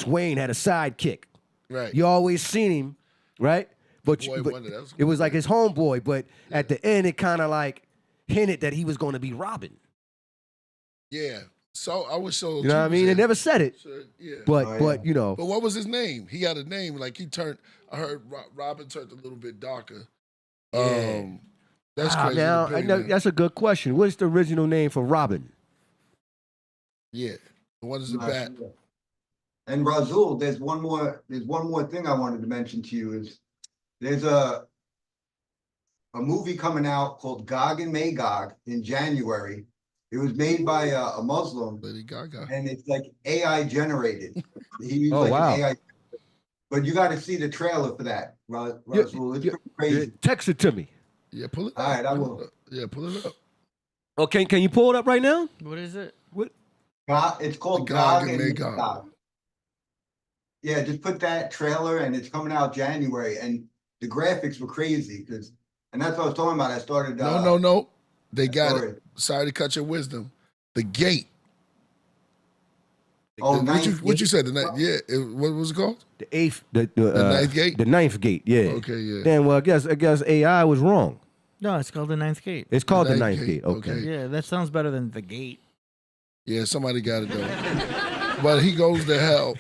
Wayne had a sidekick. Right. You always seen him, right? But, Boy but Wonder, that was a it was like his homeboy. But at the end, it kind of like hinted that he was going to be Robin. Yeah. So I was so. You know what I mean? They never said it, Yeah. but Oh, yeah. but you know, But what was his name? He had a name like he turned. I heard Robin turned a little bit darker. Yeah. That's crazy. now to I pay, know man. that's a good question. What's the original name for Robin? Yeah. What is the Not bat? sure. And Razul, there's one more thing I wanted to mention to you is there's a movie coming out called Gog and Magog in January. It was made by a Muslim Lady Gaga. and it's like AI generated. He used Oh, like wow. an AI. But you got to see the trailer for that, Razul. It's Yeah, pretty crazy. text it to me. Yeah, pull it up. All right, I Pull will. it up. Yeah, pull it up. Okay, can you pull it up right now? What is it? What? It's called The Gog Gog and and Magog. Magog. Yeah, just put that trailer and it's coming out January and the graphics were crazy And that's what I was talking about. I started. No. They got sorry. it. Sorry to cut your wisdom. The gate. Oh, What you said? The ninth, yeah. What was it called? The eighth, the ninth gate. The ninth gate. Yeah. Okay, yeah. Then, well, I guess AI was wrong. No, it's called the ninth gate. It's called the ninth ninth gate, gate. Okay. Yeah, that sounds better than the gate. Yeah, somebody got it though. But he goes to hell.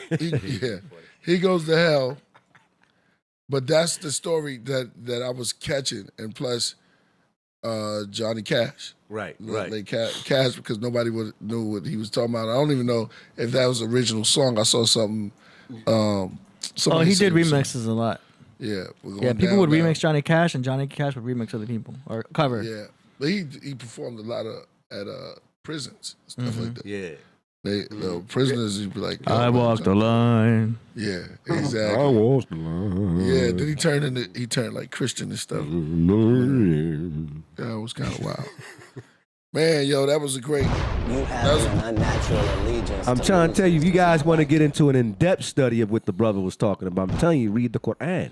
He goes to hell. But that's the story that I was catching, and plus Johnny Cash. Right. Like Cash, because nobody knew what he was talking about. I don't even know if that was the original song. I saw something. Oh, he did remixes a lot. Yeah. Yeah, people would remix Johnny Cash, and Johnny Cash would remix other people or cover. Yeah, but he performed a lot at prisons, stuff like that. Yeah. The prisoners, he'd be like, I walked the line. Yeah, exactly. I walked the line. Yeah, then he turned like Christian and stuff. Yeah, it was kind of wild. Man, yo, that was a great. You have an unnatural allegiance. I'm trying to tell you, if you guys want to get into an in-depth study of what the brother was talking about, I'm telling you, read the Quran.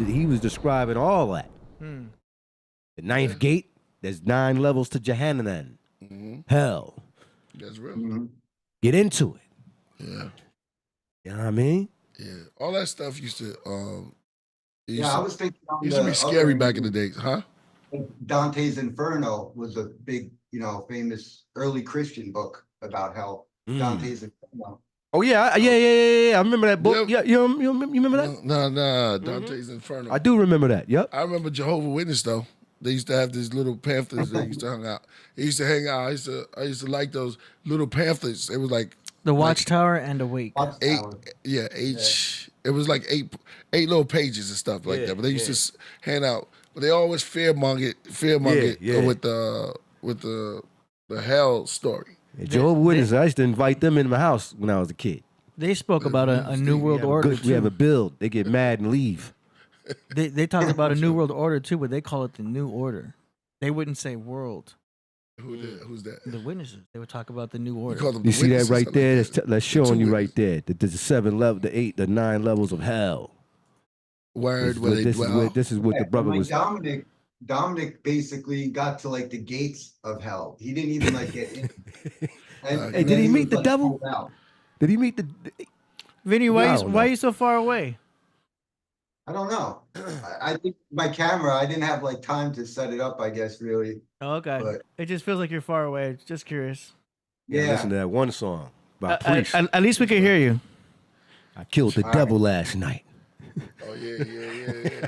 He was describing all that. The ninth gate, there's 9 levels to Jahannam. Hell. That's real. Get into it. Yeah. You know what I mean? Yeah. All that stuff used to. I was thinking. Used to be scary back in the days, huh? Dante's Inferno was a big, famous early Christian book about hell. Dante's Inferno. Oh yeah. I remember that book. Yep. Yeah, you remember that? No. Dante's Inferno. I do remember that. Yep. I remember Jehovah's Witness though. They used to have these little pamphlets they used to hang out. He used to hang out. I used to like those little pamphlets. It was like The Watchtower and Awake. eight. It was like eight little pages and stuff like that. But they used to hand out. But they always fearmongered with the hell story. Jehovah's Witnesses, I used to invite them in my house when I was a kid. They spoke about a new world order. We have a build. They get mad and leave. They talked about a new world order too, but they call it the new order. They wouldn't say world. Who's that? The witnesses. They would talk about the new order. You see that right there? That's showing you right there. That there's the 7 level, the 8, the 9 levels of hell. Word where they dwell. This is what the brother was. Dominic basically got to like the gates of hell. He didn't even like get in. Hey, did he meet the devil? Did he meet the? Vinny, why are you so far away? I don't know. I think my camera, I didn't have like time to set it up, I guess, really. Oh, okay. But, it just feels like you're far away. Just curious. yeah. Listen to that one song by Priest. At least we can hear you. I killed the devil last night. Oh yeah.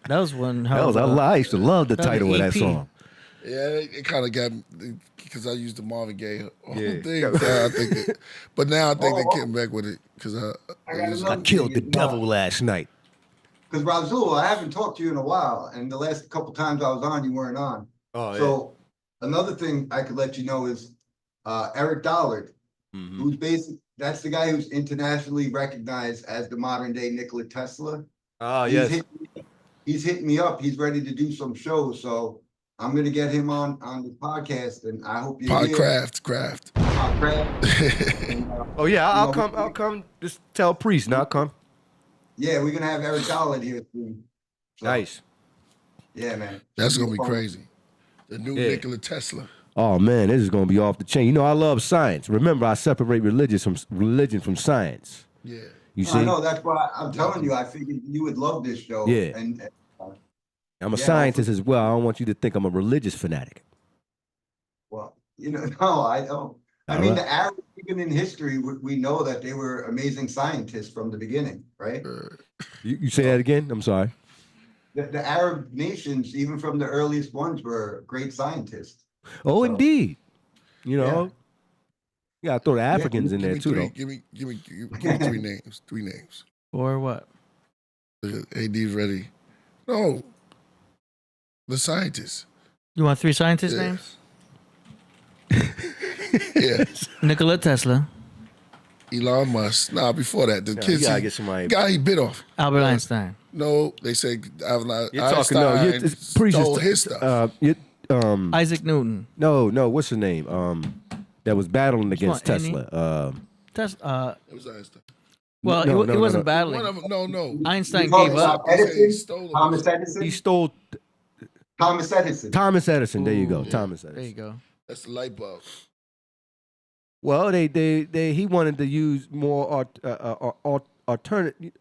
That was one. I used to love the that was title of an that EP. song. Yeah, it kind of got me because I used the Marvin Gaye Yeah. thing. So I think but now I think they came back with it because I killed the devil last night. Because Razul, I haven't talked to you in a while, and the last couple times I was on, you weren't on. Oh yeah. So another thing I could let you know is Eric Dollard, who's that's the guy who's internationally recognized as the modern day Nikola Tesla. Oh yes. He's hitting me up. He's ready to do some shows, so I'm gonna get him on the podcast, and I hope you Podcraft. And, Oh yeah, I'll come. I'll come. Just tell Priest, now come. yeah, we're gonna have Eric Dollard here soon. So, Nice. Yeah, man. That's gonna be crazy. The new Yeah. Nikola Tesla. Oh man, this is gonna be off the chain. You know, I love science. Remember, I separate religion from science. Yeah. You see, I know that's why I'm telling you. I figured you would love this show. Yeah. And I'm a scientist as well. I don't want you to think I'm a religious fanatic. well, no, I don't. I All mean, right. the Arabs, even in history, we know that they were amazing scientists from the beginning, right? You say that again? I'm sorry. The Arab nations, even from the earliest ones, were great scientists. Oh, So, indeed. You know, you gotta throw the Africans in Give there me too, three. though. Give me 3 names. 3 names. Or what? AD's ready. No. The scientists. You want 3 scientist Yeah. names? Yeah. Nikola Tesla, Elon Musk. Nah, before that, the Yeah, kids. you gotta get somebody. Guy he bit off. Albert Einstein. No, they say Einstein You're talking no. It's Priest stole his stuff. Isaac Newton. No. What's his name? That was battling against one, Andy? Tesla. Tesla. It was Einstein. Well, it wasn't battling. One of them, no. Einstein You talking gave up. about Edison? He stole Thomas it. Edison? He stole Thomas Edison. Thomas Edison. There you go. Yeah. Thomas Edison. There you go. That's the light bulb. Well, he wanted to use more alternative.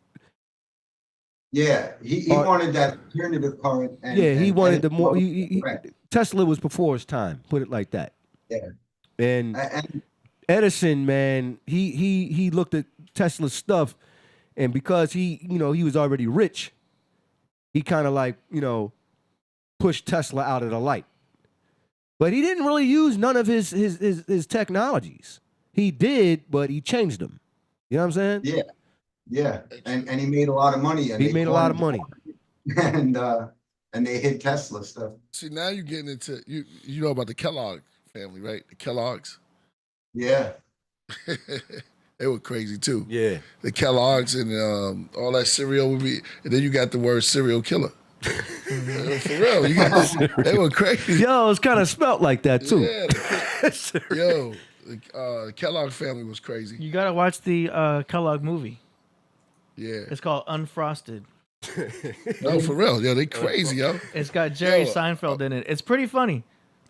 Yeah, he wanted that alternative current. And, Yeah, he wanted the more. correct. Tesla was before his time. Put it like that. Yeah. And And Edison, man, he looked at Tesla's stuff, and because he was already rich, he kind of like pushed Tesla out of the light. But he didn't really use none of his technologies. He did, but he changed them. You know what I'm saying? yeah, and he made a lot of money. And He made a lot of money. And they hit Tesla stuff. See, now you're getting into you know about the Kellogg family, right? The Kellogg's. Yeah. They were crazy too. Yeah. The Kellogg's and all that cereal would be, and then you got the word serial killer. For real, they were crazy. Yo, it's kind of spelt like that too. Yeah, the Kellogg family was crazy. You gotta watch the Kellogg movie. Yeah. It's called Unfrosted. No, for real. Yeah, they crazy, yo. It's got Jerry Seinfeld in it. It's pretty funny.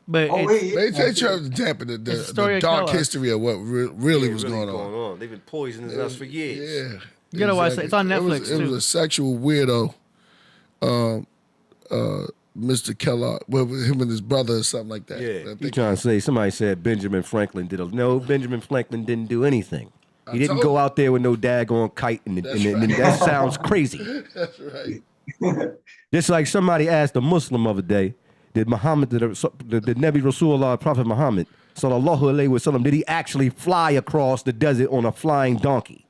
But They try to dampen the dark history of what really was going on. They've been poisoning us for years. Yeah. you gotta watch it. It's on Netflix It was too. a sexual weirdo, Mr. Kellogg, with him and his brother or something like that. Yeah, I you think trying to say somebody said Benjamin Franklin did no, Benjamin Franklin didn't do anything. He didn't told go you. out there with no daggone kite, and That's that sounds crazy. That's right. Just like somebody asked a Muslim of a day, did Muhammad, the Nabi Rasulullah, Prophet Muhammad, sallallahu alaihi wasallam, did he actually fly across the desert on a flying donkey?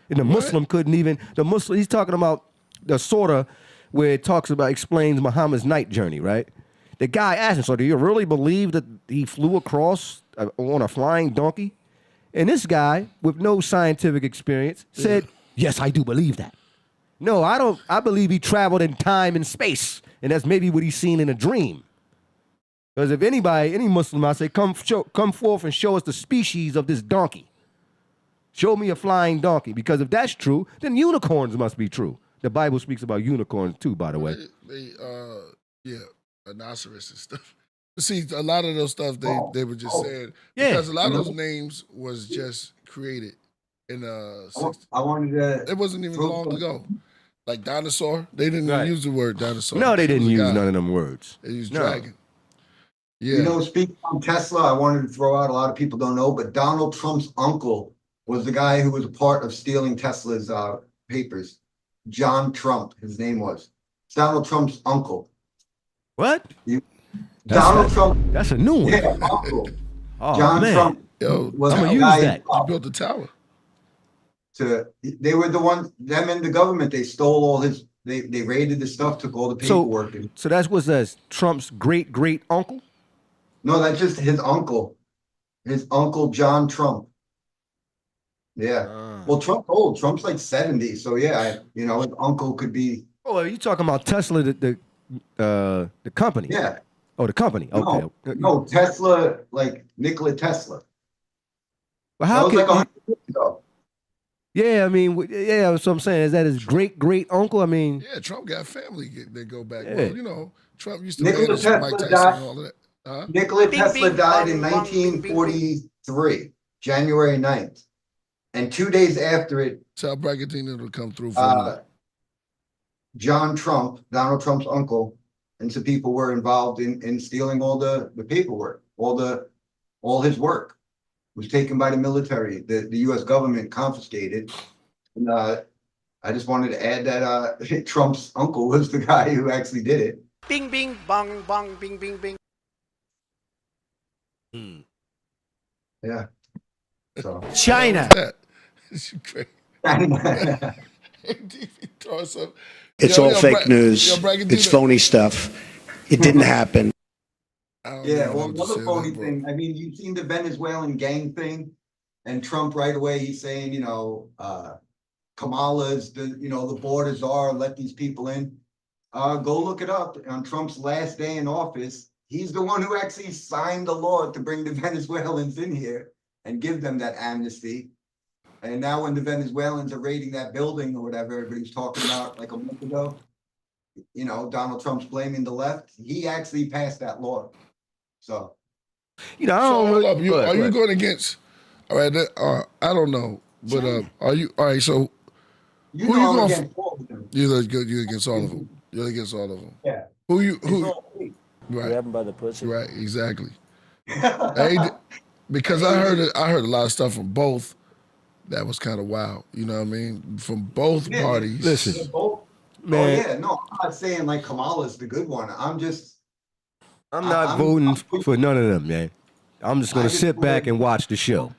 And the Muslim couldn't even, he's talking about the surah where it explains Muhammad's night journey, right? The guy asked him, so do you really believe that he flew across on a flying donkey? And this guy, with no scientific experience, said, yes, I do believe that. No, I don't. I believe he traveled in time and space, and that's maybe what he's seen in a dream. Because if any Muslim, I say, come forth and show us the species of this donkey. Show me a flying donkey. Because if that's true, then unicorns must be true. The Bible speaks about unicorns too, by the way. Rhinoceros and stuff. See, a lot of those stuff they were just saying because a lot of those names was just created in 60s. I wanted to. It wasn't even long ago. Like dinosaur, they didn't use the word dinosaur. No, they didn't use none of them words. They used dragon. Yeah. You know, speaking on Tesla, I wanted to throw out, a lot of people don't know, but Donald Trump's uncle was the guy who was a part of stealing Tesla's papers. John Trump, his name was. It's Donald Trump's uncle. What? Donald Trump. That's a new one. Yeah, uncle. Oh, John man. Trump was I'm the gonna use guy that. He built the tower. They were the ones, them in the government, they stole all his, they raided the stuff, took all the paperwork. So that's what says Trump's great uncle? No, that's just his uncle. His uncle, John Trump. Yeah. Well, Trump's old. Trump's like 70. So yeah, his uncle could be. Oh, are you talking about Tesla, the company? Yeah. Oh, the company. Okay. No, Tesla, like Nikola Tesla. Well, how that was can like 100 years ago. Yeah, I mean, yeah, that's what I'm saying. Is that his great uncle? I mean, Yeah, Trump got family that go back. Yeah. Well, Trump used to Nikola manage Tesla Mike Tyson died- and all of that. Huh? Nikola Tesla died in 1943, January 9th. And 2 days after it, Tell Bragadino to come through for John Trump, Donald Trump's uncle, and some people were involved in stealing all the paperwork, all his work was taken by the military. The U.S. government confiscated. And I just wanted to add that Trump's uncle was the guy who actually did it. Bing, bing, bong, bong, bing, bing, bing. Yeah. So China. It's great. It's all fake news. It's phony stuff. It didn't happen. Yeah, well, another phony thing. I mean, you've seen the Venezuelan gang thing, and Trump right away, he's saying, Kamala's the borders are, let these people in. Go look it up. On Trump's last day in office, he's the one who actually signed the law to bring the Venezuelans in here and give them that amnesty. And now when the Venezuelans are raiding that building or whatever everybody was talking about like a month ago, you know, Donald Trump's blaming the left. He actually passed that law. So, you know, I So don't hold really, up, are you going against? All right, I don't know, but are you all right? So you who know, you I'm going against for? all of them. You're against all of them. You're against all of them. Yeah. Who It's all fake. right? Grab him by the pussy. Right, exactly. Because I heard a lot of stuff from both. That was kind of wild. You know what I mean? From both parties. Listen, They're both. man. Oh yeah, no, I'm not saying like Kamala's the good one. I'm not voting for none of them, man. I'm just gonna sit back and watch the show.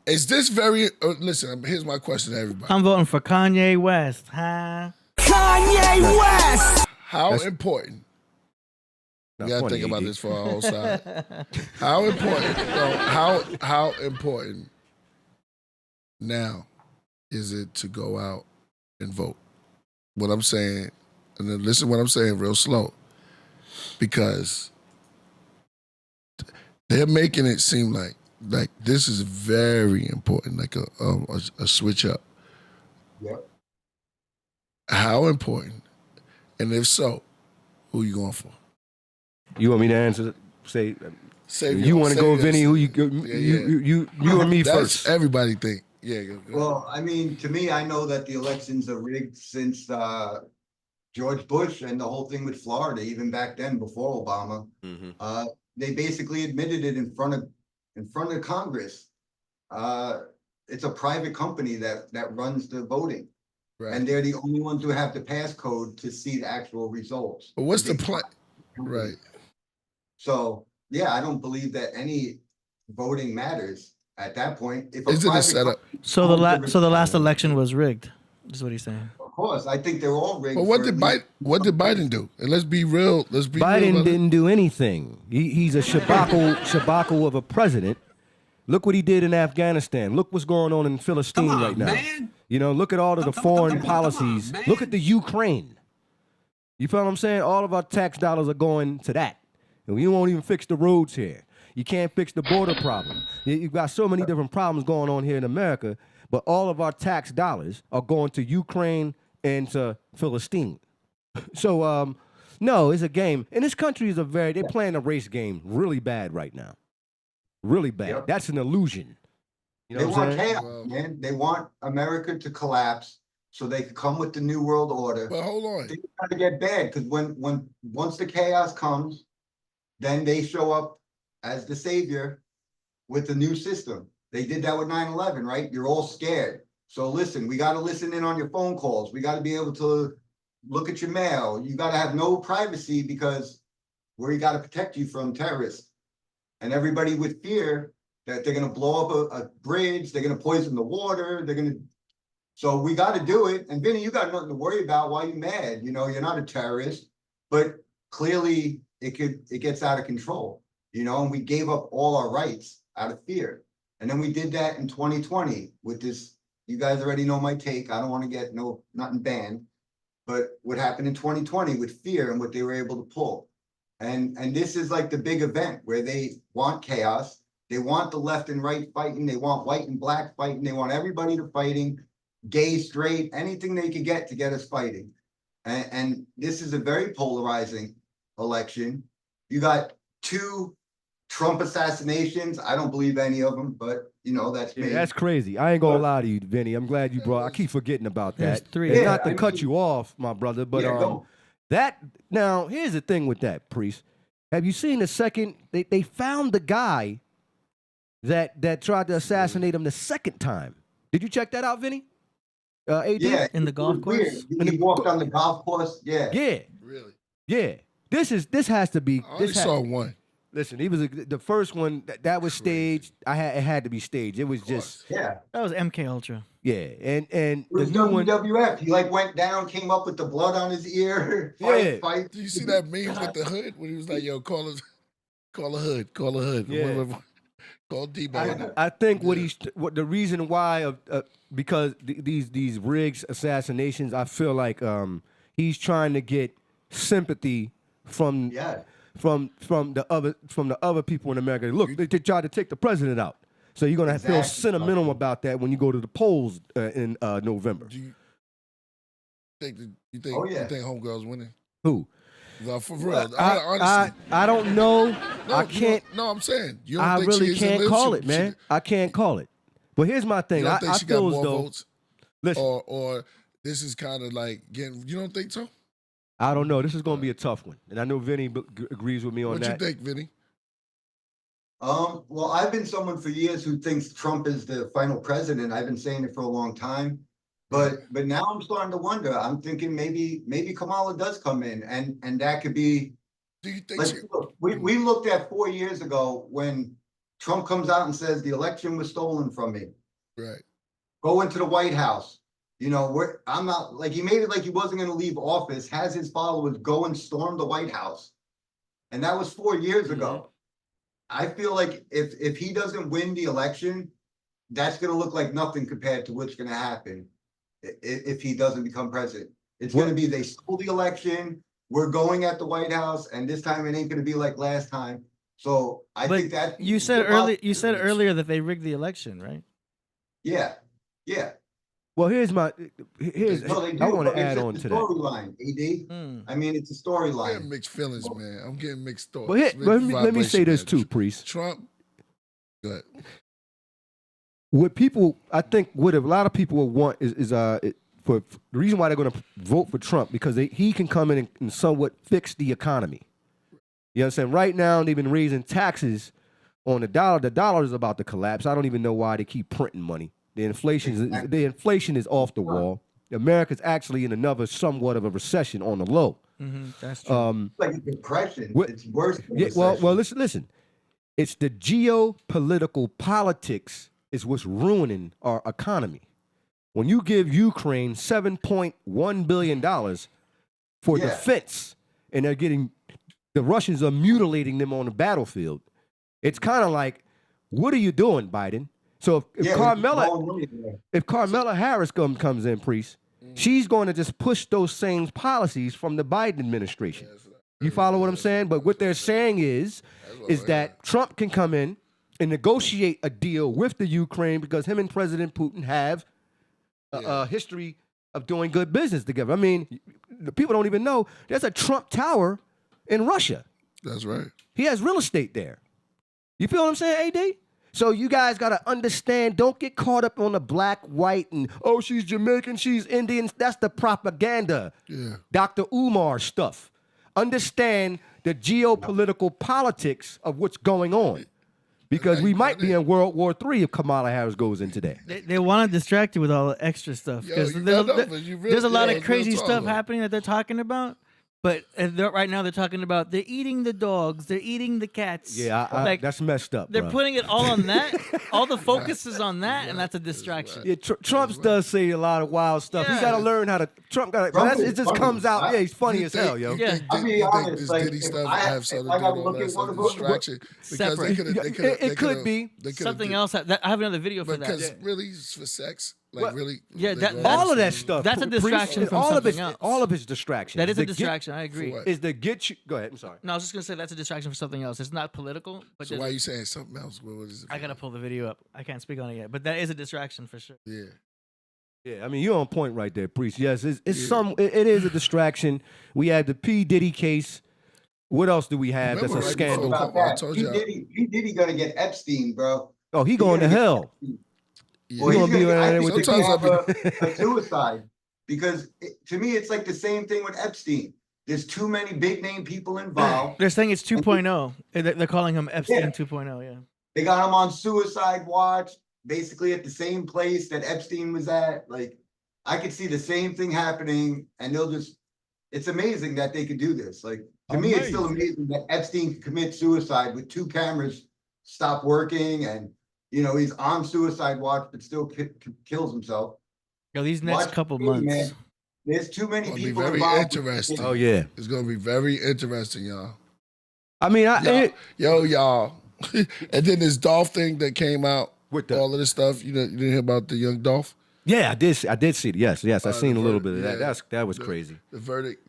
Is this very? Listen, here's my question to everybody. I'm voting for Kanye West, huh? Kanye West. How important? You gotta think about this for our whole side. How important? How important now is it to go out and vote? What I'm saying, and then listen what I'm saying real slow, because they're making it seem like this is very important, like a switch up. Yep. How important? And if so, who you going for? You want me to answer? Say Save you want to go, Vinny? Who you go? You or me That's first? Everybody think. Yeah. Go. Well, I mean, to me, I know that the elections are rigged since George Bush and the whole thing with Florida, even back then before Obama. They basically admitted it in front of Congress. It's a private company that runs the voting. Right. And they're the only ones who have the passcode to see the actual results. But what's the plan? Right. So yeah, I don't believe that any voting matters at that point. If Is it a setup? So the last election was rigged. Is what he's saying. Of course, I think they're all rigged. But what did Biden do? And let's be real. Biden didn't do anything. He's a shabaku of a president. Look what he did in Afghanistan. Look what's going on in Philistine right now. Man. You know, look at all of the foreign policies. Look at the Ukraine. You feel what I'm saying? All of our tax dollars are going to that. And we won't even fix the roads here. You can't fix the border problem. You've got so many different problems going on here in America, but all of our tax dollars are going to Ukraine and to Philistine. So, no, it's a game. And this country is they're playing a race game really bad right now. Really bad. Yep. That's an illusion. You know they want chaos, man. They want America to collapse so they can come with the new world order. But hold on. They got to get bad because once the chaos comes, then they show up as the savior with the new system. They did that with 9/11, right? You're all scared. So listen, we got to listen in on your phone calls. We got to be able to look at your mail. You got to have no privacy because we got to protect you from terrorists. And everybody with fear that they're going to blow up a bridge, they're going to poison the water, so we got to do it. And Vinny, you got nothing to worry about. Why are you mad? You know, you're not a terrorist, but clearly it gets out of control, you know, and we gave up all our rights out of fear. And then we did that in 2020 with this. You guys already know my take. I don't want to get nothing banned, but what happened in 2020 with fear and what they were able to pull. And this is like the big event where they want chaos. They want the left and right fighting. They want white and black fighting. They want everybody to fighting, gay, straight, anything they could get to get us fighting. And this is a very polarizing election. You got 2 Trump assassinations. I don't believe any of them, but you know, that's me. Yeah, that's crazy. I ain't gonna lie to you, Vinny. I'm glad you brought. I keep forgetting about that. There's 3. And not to cut you off, my brother, but that now here's the thing with that, Priest. Have you seen the second? They found the guy that tried to assassinate him the second time. Did you check that out, Vinny? AD? Yeah, in the golf course. He walked on the golf course. Yeah. Yeah. Really? Yeah. This has to be. I only saw one. Listen, he was the first one that was staged. It had to be staged. It was just that was MK Ultra. Yeah, and it was the new WWF. He like went down, came up with the blood on his ear. Fight. Do you see that meme with the hood when he was like, "Yo, call a hood, call a hood." Yeah. Call D-Bag. I think what the reason why because these rigged assassinations, I feel like he's trying to get sympathy from the other people in America. Look, they tried to take the president out. So you're gonna feel Exactly. sentimental about that when you go to the polls in November. Do you think Oh, yeah. you think homegirl's winning? Who? No, for real. Honestly. I don't know. No, I can't. No, I'm saying you don't I think she really is can't in call live? it, man. I can't call it. But here's my thing. You don't think I she got feel as more though. votes? Listen, Or this is kind of like getting. You don't think so? I don't know. This is going to be a tough one, and I know Vinny agrees with me on What that. you think, Vinny? Well, I've been someone for years who thinks Trump is the final president. I've been saying it for a long time. But now I'm starting to wonder. I'm thinking maybe Kamala does come in, and that could be. Do you think Like, look, we looked at 4 years ago when Trump comes out and says the election was stolen from me. Right. Go into the White House. You know, I'm not like, he made it like he wasn't going to leave office, has his followers go and storm the White House. And that was 4 years ago. I feel like if he doesn't win the election, that's going to look like nothing compared to what's going to happen if he doesn't become president. It's going to be, they stole the election, we're going at the White House, and this time it ain't going to be like last time. So I think that you said earlier that they rigged the election, right? Yeah. Well, I want to add It's on a to that. storyline, AD. I mean, it's a I'm storyline. getting mixed feelings, man. I'm getting mixed thoughts. But here, Mixed let me say vibration, this man. too, Priest. Trump. Go ahead. What people, I think, what a lot of people will want is for the reason why they're going to vote for Trump, because he can come in and somewhat fix the economy. You understand? Right now, they've been raising taxes on the dollar. The dollar is about to collapse. I don't even know why they keep printing money. The inflation is off the wall. America's actually in another somewhat of a recession on the low. That's true. It's like a depression. It's worse than a Well, recession. listen. It's the geopolitical politics is what's ruining our economy. When you give Ukraine $7.1 billion for defense, and the Russians are mutilating them on the battlefield, it's kind of like, what are you doing, Biden? So if Carmela Harris comes in, Priest, she's going to just push those same policies from the Biden administration. You follow what I'm saying? But what they're saying is that Trump can come in and negotiate a deal with the Ukraine because him and President Putin have a history of doing good business together. I mean, the people don't even know there's a Trump Tower in Russia. That's right. He has real estate there. You feel what I'm saying, AD? So you guys got to understand, don't get caught up on the black, white, and, oh, she's Jamaican, she's Indian. That's the propaganda. Yeah. Dr. Umar stuff. Understand the geopolitical politics of what's going on. Because we might be in World War III if Kamala Harris goes in today. They want to distract you with all the extra stuff. Because there's a lot of crazy stuff happening that they're talking about. But right now they're talking about they're eating the dogs, they're eating the cats. Yeah, that's messed up. They're bro. putting it all on that. All the focus is on that, and that's a distraction. Yeah, Trump does say a lot of wild stuff. Yeah. You got to learn how to. It just comes out. Yeah, he's funny as hell, yo. Yeah. I'll be honest, like, Diddy stuff I have something to do gotta with look all that at one stuff, of those distraction. Because separate. It could be Something else. I have another video for that. Because really, it's for sex. Like, really. Yeah, all of that stuff. That's a distraction from something else. All of it's distraction. That is a distraction. I agree. Is to get you. Go ahead. I'm sorry. No, I was just gonna say that's a distraction for something else. It's not political. But So why are you saying something else? What is it? I gotta pull the video up. I can't speak on it yet, but that is a distraction for sure. Yeah. Yeah, I mean, you're on point right there, Priest. Yes, it is a distraction. We had the P. Diddy case. What else do we have that's a scandal? P. Diddy gonna get Epstein, bro. Oh, he going to hell. Well, he's gonna be around there with a suicide. Because to me, it's like the same thing with Epstein. There's too many big name people involved. They're saying it's 2.0. They're calling him Epstein 2.0. Yeah. They got him on suicide watch, basically at the same place that Epstein was at. Like, I could see the same thing happening, and it's amazing that they could do this. Like, to me, it's still amazing that Epstein could commit suicide with 2 cameras stop working, and, you know, he's on suicide watch, but still kills himself. Yo, these next couple months. Man, there's too many people very involved. interesting. Oh, yeah. It's going to be very interesting, y'all. I mean, y'all. And then this Dolph thing that came out with all of this stuff. You didn't hear about the young Dolph? Yeah, I did see it. Yes, I seen a little bit of that. That was crazy. The verdict,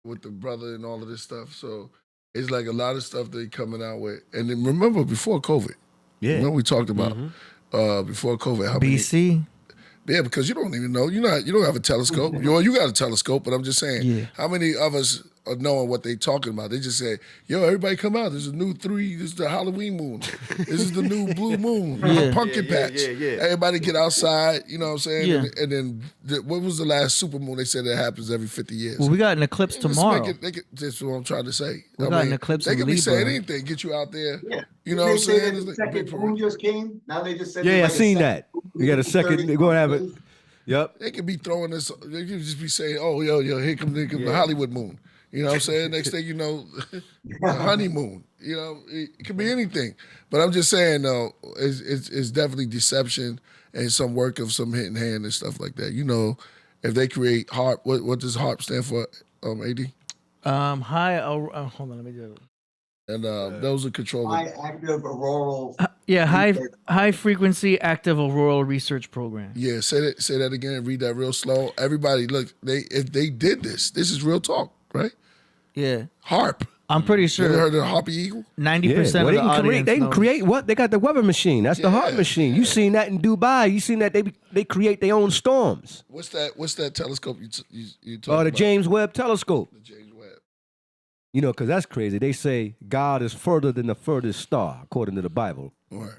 with the brother and all of this stuff. So it's like a lot of stuff they coming out with. And then remember, before COVID, Yeah. Remember we talked about before COVID. How BC. Yeah, because you don't even know. You don't have a telescope. You got a telescope, but I'm just saying, how many of us are knowing what they talking about? They just say, "Yo, everybody come out. There's a new 3. This is the Halloween moon. This is the new blue moon. Pumpkin patch. Everybody get outside. You know what I'm saying? Yeah. And then what was the last super moon? They said that happens every 50 years. Well, we got an eclipse tomorrow. That's what I'm trying to say. We got an eclipse They in could be saying Libra. anything, get you out there. Yeah. You know what I'm saying? The second moon just came. Now they just said. Yeah, I there's like a seen second that. moon We got a second. They're gonna have it. Yep. They could be throwing this. They could just be saying, "Oh, yo, here comes the Hollywood moon." You know what I'm saying? Next thing you know, the honeymoon. You know, it could be anything. But I'm just saying, though, it's definitely deception and some work of some hidden hand and stuff like that. You know, if they create Harp, what does Harp stand for? AD. Hold on, let me do it. And those are controlled. High active auroral. High frequency active auroral research program. Yeah, say that again. Read that real slow. Everybody, look, if they did this is real talk, right? Yeah. Harp. I'm pretty sure. You ever heard of the Harpy Eagle? 90% of the audience They can knows. create what? They got the weather machine. That's the Harp machine. You seen that in Dubai. You seen that they create their own storms. What's that telescope you talking Oh, the about? James Webb Telescope. The James Webb. You know, because that's crazy. They say God is further than the furthest star, according to the Bible. Right.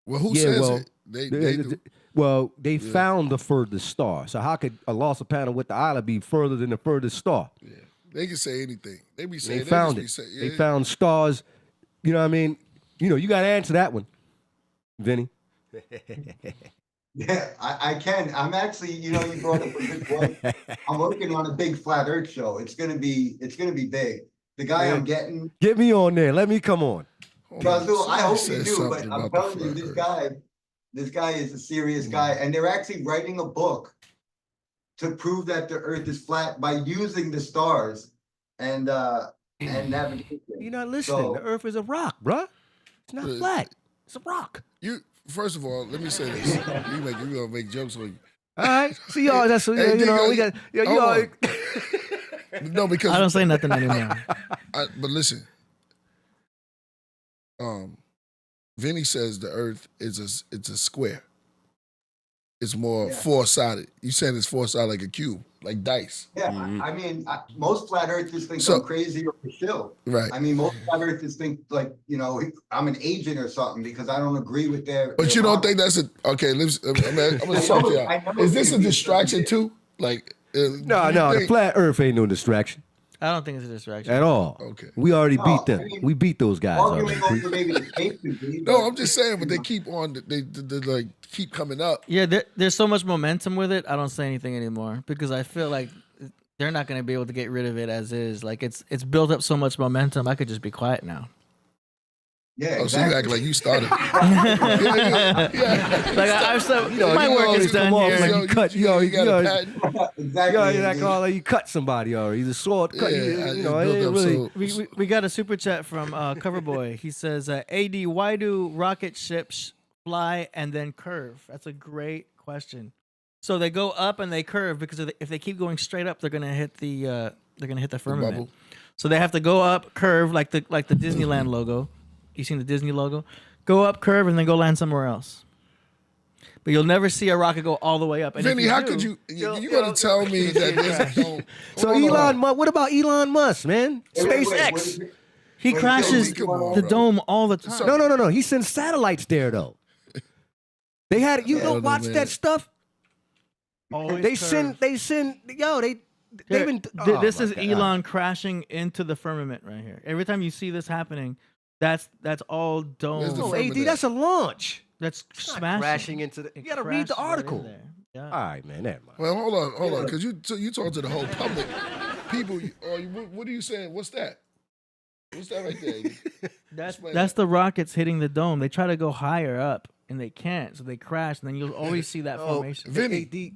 Well, who says it? They do. Well, they found the furthest star. So how could Allah subhanahu wa ta'ala be further than the furthest star? Yeah. They can say anything. They be saying They found it. They found stars. You know what I mean? You know, you got to answer that one, Vinny. Yeah, I can. I'm actually, you brought up a good point. I'm working on a big flat Earth show. It's gonna be big. The guy I'm getting. Get me on there. Let me come on. Brazil, I hope you said do, but something I'm about telling the you, flat this guy is a serious guy, and they're actually writing a book to prove that the Earth is flat by using the stars and navigation. You're not listening. So- The Earth is a rock, bruh. It's not flat. It's a rock. First of all, let me say this. You gonna make jokes on you. All right. See y'all. That's what Hey, you know. Dick, We got. You hold all. on. No, because I don't say nothing anymore. but listen. Vinny says the Earth it's a square. It's more four-sided. You saying it's four-sided like a cube, like dice. Yeah, I mean, most flat earthers think So- I'm crazy or chill. Right. I mean, most flat earthers think like, I'm an agent or something because I don't agree with their. But you don't think that's okay? I'm gonna talk to y'all. Is this a distraction too? Like, No, the flat Earth ain't no distraction I don't think it's a distraction. at all. Okay. We already No, beat them. I mean, We beat those guys already. arguing over maybe the shape could be, No, but, I'm just saying, but they keep on. They like keep coming up. Yeah, there's so much momentum with it. I don't say anything anymore because I feel like they're not going to be able to get rid of it as is. Like it's built up so much momentum. I could just be quiet now. Yeah, Oh, so you act like you started. Like I've said, my work is done Come off here. like you cut. You got a already. patent. exactly. You like all you cut somebody already. He's a sword cut. Yeah, You it's know, it built ain't up really. so- We got a super chat from Coverboy. He says, "AD, why do rocket ships fly and then curve?" That's a great question. So they go up and they curve because if they keep going straight up, they're gonna hit the firmament. bubble. So they have to go up, curve like the Disneyland logo. You seen the Disney logo? Go up, curve, and then go land somewhere else. But you'll never see a rocket go all the way up. And if Vinny, you how do, could you? You gonna tell me that this don't? So Hold on. Elon Musk. What about Elon Musk, man? Wait, SpaceX. He Wait, crashes come on, the bro. dome all the time. No. He sends satellites there though. They had you don't watch man. that stuff. Always They curve. send. Yo, they've Here, been. this my is God. Elon crashing into the firmament right here. Every time you see this happening, that's all Where's the dome. Oh, AD, that's a launch. That's It's not smashing. crashing into the. You gotta read the Crashed right in article. there. Yeah. All right, man. Never mind. Well, hold on, because you talk to the whole public. People, what are you saying? What's that? What's that right there? Explain That's that. the rockets hitting the dome. They try to go higher up and they can't, so they crash. And then you'll always see that formation. Vinny. AD,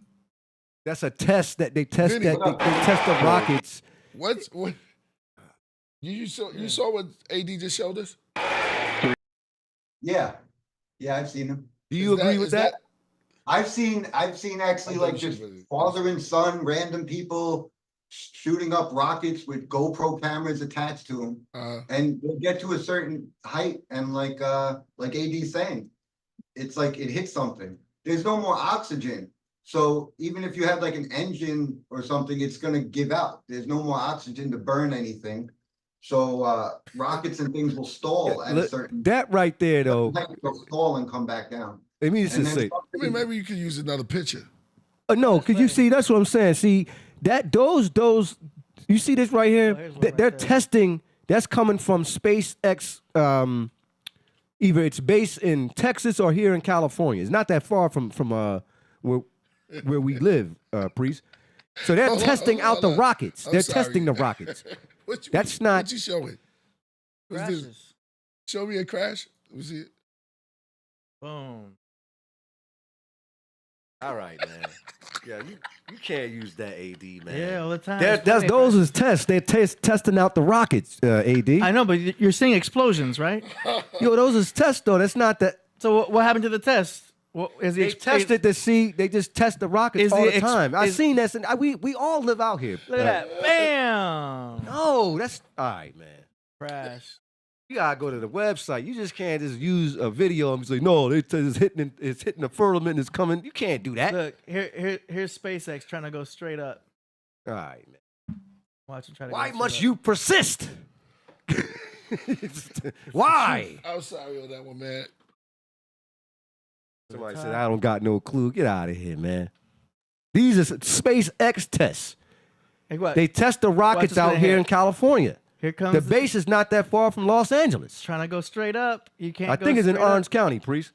that's a test that they test Vinny, that what they test the rockets. What? You saw what AD just showed us? Yeah, I've seen them. Do you agree with is that? I've seen actually I like thought you just really- father and son, random people shooting up rockets with GoPro cameras attached to them, and they get to a certain height, and like AD's saying, it's like it hits something. There's no more oxygen. So even if you have like an engine or something, it's gonna give out. There's no more oxygen to burn anything. So rockets and things will stall at a certain. That right there, though. They'll stall and come back down. It means to say. I mean, maybe you could use another picture. No, because you see, that's what I'm saying. See, that those, you see this right here? They're testing. That's coming from SpaceX. Either it's based in Texas or here in California. It's not that far from where we live, Priest. So they're testing out the rockets. They're testing the rockets. That's not. What you showing? What's this? Show me a crash. Let me see it. Boom. All right, man. Yeah, you can't use that, AD, man. Yeah, all the time. Those is tests. They're testing out the rockets, AD. I know, but you're seeing explosions, right? Yo, those is tests, though. That's not that. So what happened to the test? They tested to see. They just test the rockets all the time. I've seen this, and we all live out here. Look at that. Bam. No, that's all right, man. Crash. You gotta go to the website. You just can't just use a video and say, no, it's hitting the firmament, it's coming. You can't do that. Look, here's SpaceX trying to go straight up. All right, man. Watch him try to. Why must you persist? Why? I'm sorry on that one, man. Somebody said, I don't got no clue. Get out of here, man. These are SpaceX tests. Hey, what? They test the rockets out here in California. Here comes the base is not that far from Los Angeles. Trying to go straight up. You can't. I think it's in Orange County, Priest.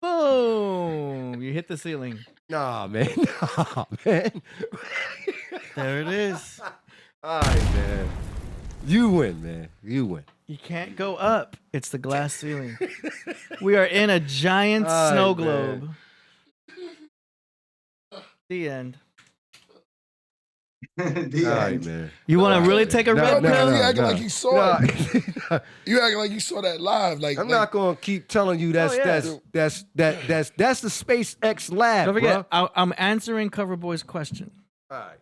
Boom! You hit the ceiling. Nah, man. Nah, man. There it is. All right, man. You win, man. You win. You can't go up. It's the glass ceiling. We are in a giant snow globe. The end. Man. You want to really take a red pill? You acting like you saw it. You acting like you saw that live. Like I'm not gonna keep telling you that's the SpaceX lab. Don't forget, I'm answering Coverboy's question. All right.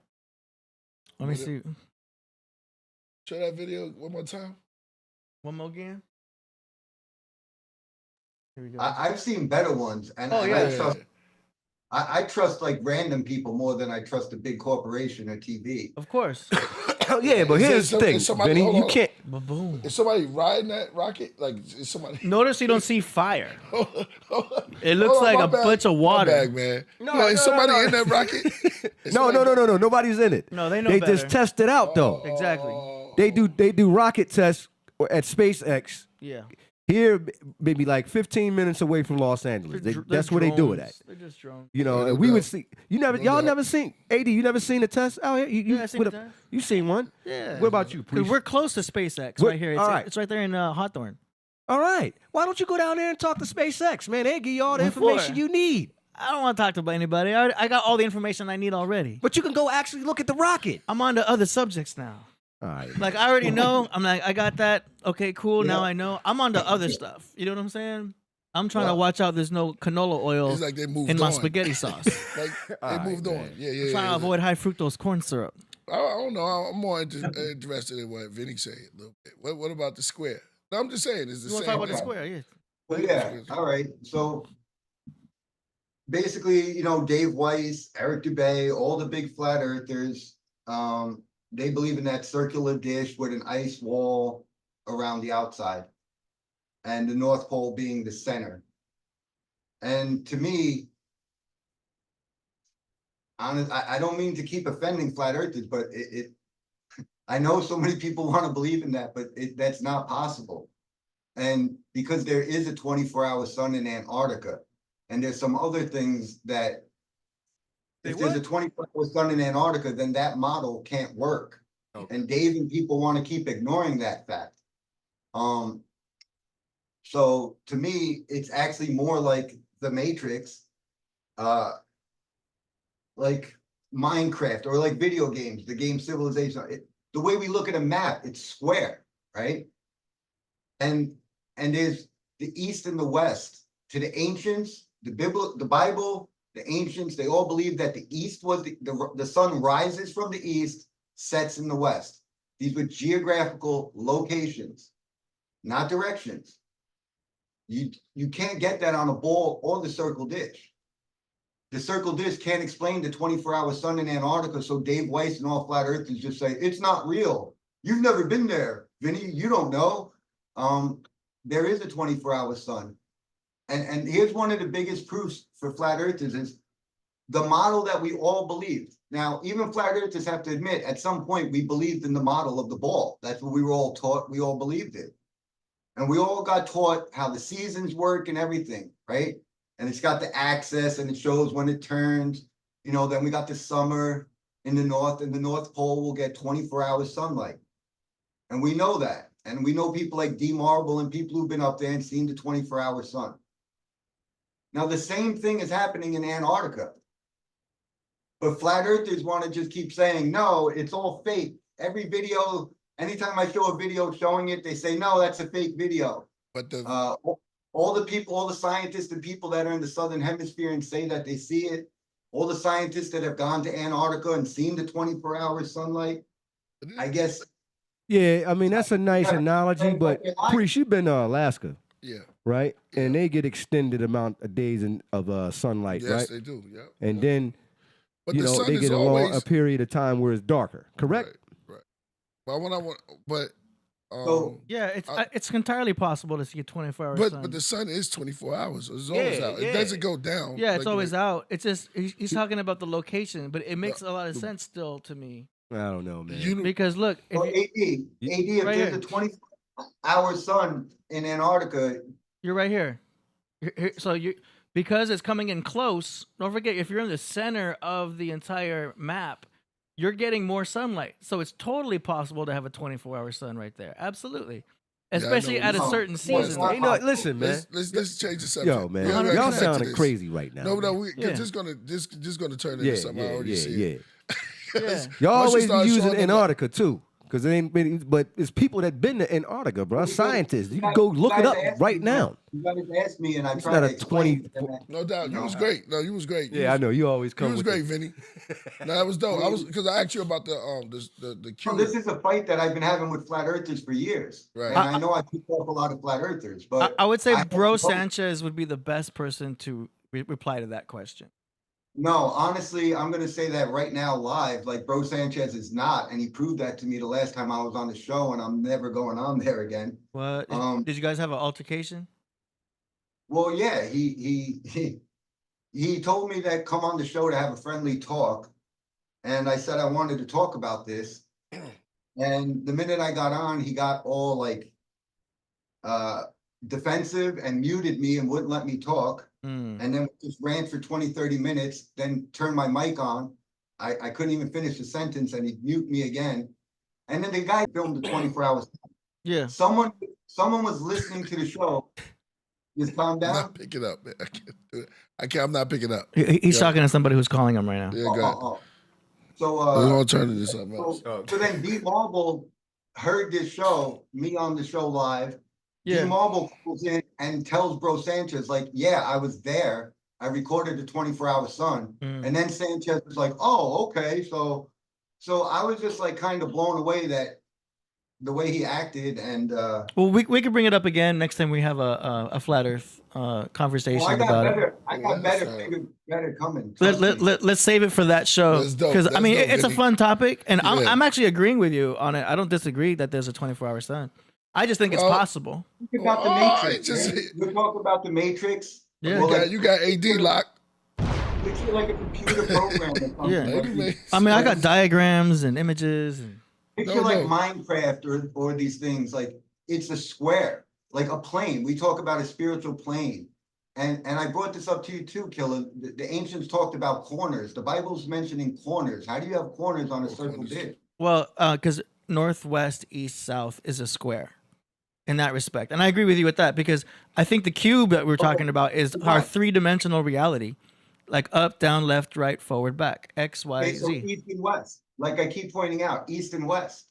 Let me see. Show that video one more time. One more again. Here we go. I've seen better ones, and I trust like random people more than I trust a big corporation or TV. Of course. Yeah, but here's the thing, Vinny. You can't. Boom. Is somebody riding that rocket? Like, is somebody? Notice you don't see fire. It looks like a bunch of water. My bag, man. No, is somebody in that rocket? No. Nobody's in it. No, they know They better. just test it out, though. Exactly. They do rocket tests at SpaceX. Yeah. Here, maybe like 15 minutes away from Los Angeles. That's where they do it at. They're just drones. You know, and we would see. Y'all never seen AD. You never seen a test out here? You seen one? Yeah. What about you, Priest? We're close to SpaceX right here. It's right there in Hawthorne. All right. Why don't you go down there and talk to SpaceX, man? They give you all the information you need. I don't want to talk to anybody. I got all the information I need already. But you can go actually look at the rocket. I'm on to other subjects now. All right. Like, I already know. I'm like, I got that. Okay, cool. Now I know. I'm on to other stuff. You know what I'm saying? I'm trying to watch out there's no canola oil like they moved in my on. spaghetti sauce. Like they moved on. Yeah. I'm trying to avoid high fructose corn syrup. I don't know. I'm more interested in what Vinny said a little bit. What about the square? No, I'm just saying. It's the You want same to talk about the thing. square? Yeah. Well, yeah. All right. So basically, Dave Weiss, Eric Dubay, all the big flat earthers, they believe in that circular dish with an ice wall around the outside, and the North Pole being the center. And to me, I don't mean to keep offending flat earthers, but I know so many people want to believe in that, but that's not possible. And because there is a 24-hour sun in Antarctica, and there's some other things that if there's a 24-hour sun in Antarctica, then that model can't work. Okay. And Dave and people want to keep ignoring that fact. So to me, it's actually more like the Matrix, like Minecraft or like video games, the game Civilization. The way we look at a map, it's square, right? And there's the East and the West. To the ancients, the Bible, the ancients, they all believe that the East was the sun rises from the East sets in the west. These were geographical locations, not directions. You can't get that on a ball or the circle dish. The circle dish can't explain the 24-hour sun in Antarctica, so Dave Weiss and all flat earthers just say, it's not real. You've never been there, Vinny, you don't know. There is a 24-hour sun. And here's one of the biggest proofs for flat earthers is the model that we all believed. Now, even flat earthers have to admit, at some point, we believed in the model of the ball. That's what we were all taught. We all believed it. And we all got taught how the seasons work and everything, right? And it's got the axis and it shows when it turns. You know, then we got the summer in the north, and the North Pole will get 24-hour sunlight. And we know that. And we know people like D. Marble and people who've been up there and seen the 24-hour sun. Now, the same thing is happening in Antarctica. But flat earthers want to just keep saying, no, it's all fake. Every video, anytime I show a video showing it, they say, no, that's a fake video. But the all the people, all the scientists and people that are in the Southern Hemisphere and say that they see it, all the scientists that have gone to Antarctica and seen the 24-hour sunlight, I guess. Yeah, I mean, that's a nice analogy, but Priest, you've been to Alaska. Yeah. Right? Yeah. And they get extended amount of days of sunlight, right? Yes, they do, yeah. And then, but you know, they get a period of time where it's darker, correct? Right. But when I want, but yeah, it's entirely possible to see a 24-hour sun. But the sun is 24 hours. It's always out. It doesn't go down. Yeah, it's always out. It's just he's talking about the location, but it makes a lot of sense still to me. I don't know, man. Because look, if there's a 24-hour sun in Antarctica, you're right here. So because it's coming in close. Don't forget, if you're in the center of the entire map, you're getting more sunlight. So it's totally possible to have a 24-hour sun right there. Absolutely. Especially at a certain season. You know, listen, man. Let's change the subject. Yo, man, y'all sounding crazy right now. No, we're just gonna turn into something I already see. Y'all always be using Antarctica too. Because it ain't been, but it's people that been to Antarctica, bro. Scientists. You can go look it up right now. You guys asked me, and I It's tried not to a 20. No doubt. You was great. No, you was great. Yeah, I know. You always come. You was great, Vinny. No, that was dope. Because I asked you about the cure. Well, this is a fight that I've been having with flat earthers for years. Right. And I know I picked up a lot of flat earthers, but I would say Bro Sanchez would be the best person to reply to that question. No, honestly, I'm going to say that right now live, like Bro Sanchez is not, and he proved that to me the last time I was on the show, and I'm never going on there again. What? Did you guys have an altercation? Well, yeah, he told me that come on the show to have a friendly talk, and I said I wanted to talk about this, and the minute I got on, he got all like defensive and muted me and wouldn't let me talk. And then just ran for 20, 30 minutes, then turned my mic on. I couldn't even finish the sentence and he'd mute me again. And then the guy filmed the 24 hours. Yeah. Someone was listening to the show. Just calm down. I'm not picking up, man. I can't do it. I'm not picking up. He's talking to somebody who's calling him right now. Yeah, go ahead. So we're gonna turn into something else. So then D Marble heard this show, me on the show live. D Marble comes in and tells Bro Sanchez, like, yeah, I was there. I recorded the 24-hour sun. And then Sanchez was like, oh, okay. So I was just like kind of blown away that the way he acted. And well, we could bring it up again next time we have a flat Earth conversation about it. I got better coming. Let's save it for that show, because I mean it's a fun topic, and I'm actually agreeing with you on it. I don't disagree that there's a 24-hour sun. I just think it's possible. Think about the Matrix. We talk about the Matrix. Yeah, well, you got AD locked. It's like a computer program. I mean, I got diagrams and images. And picture like Minecraft or these things. Like it's a square, like a plane. We talk about a spiritual plane, and I brought this up to you too, Killah. The ancients talked about corners. The Bible's mentioning corners. How do you have corners on a circle dish? Well, because northwest, east, south is a square. In that respect. And I agree with you with that, because I think the cube that we're talking about is our three-dimensional reality, like up, down, left, right, forward, back, X, Y, Z. So east and west, like I keep pointing out, east and west.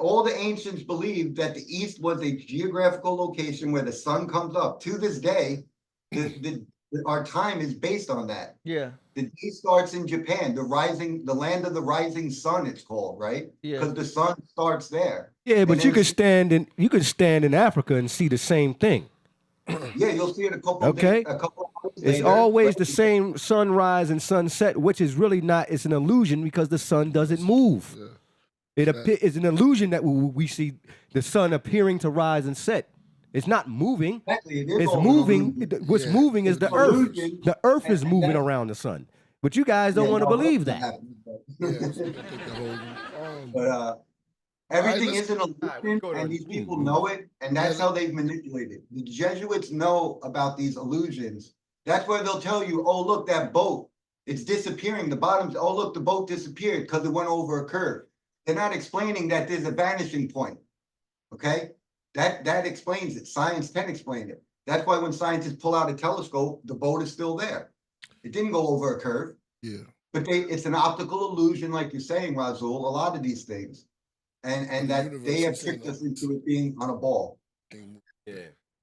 All the ancients believed that the east was a geographical location where the sun comes up. To this day, the our time is based on that. Yeah. The day starts in Japan, the land of the rising sun, it's called, right? Yeah. Because the sun starts there. Yeah, but And you then could stand in Africa and see the same thing. yeah, you'll see it a couple Okay. of hours It's later, always right? the same sunrise and sunset, which is really not. It's an illusion because the sun doesn't move. Yeah. It's an illusion that we see the sun appearing to rise and set. It's not moving. Exactly, it is It's all an moving. illusion. What's moving is It's the an earth. illusion. The earth is And moving that- around the sun. But you guys don't Yeah, want to no, believe that's that. not happening, but- Yeah, so I think the whole- But everything let's- is an illusion, go to- and these people know it, and that's how they've manipulated. The Jesuits know about these illusions. That's where they'll tell you, oh, look, that boat, it's disappearing. The bottom's, oh, look, the boat disappeared because it went over a curve. They're not explaining that there's a vanishing point, okay? That explains it. Science can explain it. That's why when scientists pull out a telescope, the boat is still there. It didn't go over a curve. Yeah. But it's an optical illusion, like you're saying, Razul, a lot of these things. And The that universe they have is saying tricked us that. into it being on a ball. Yeah.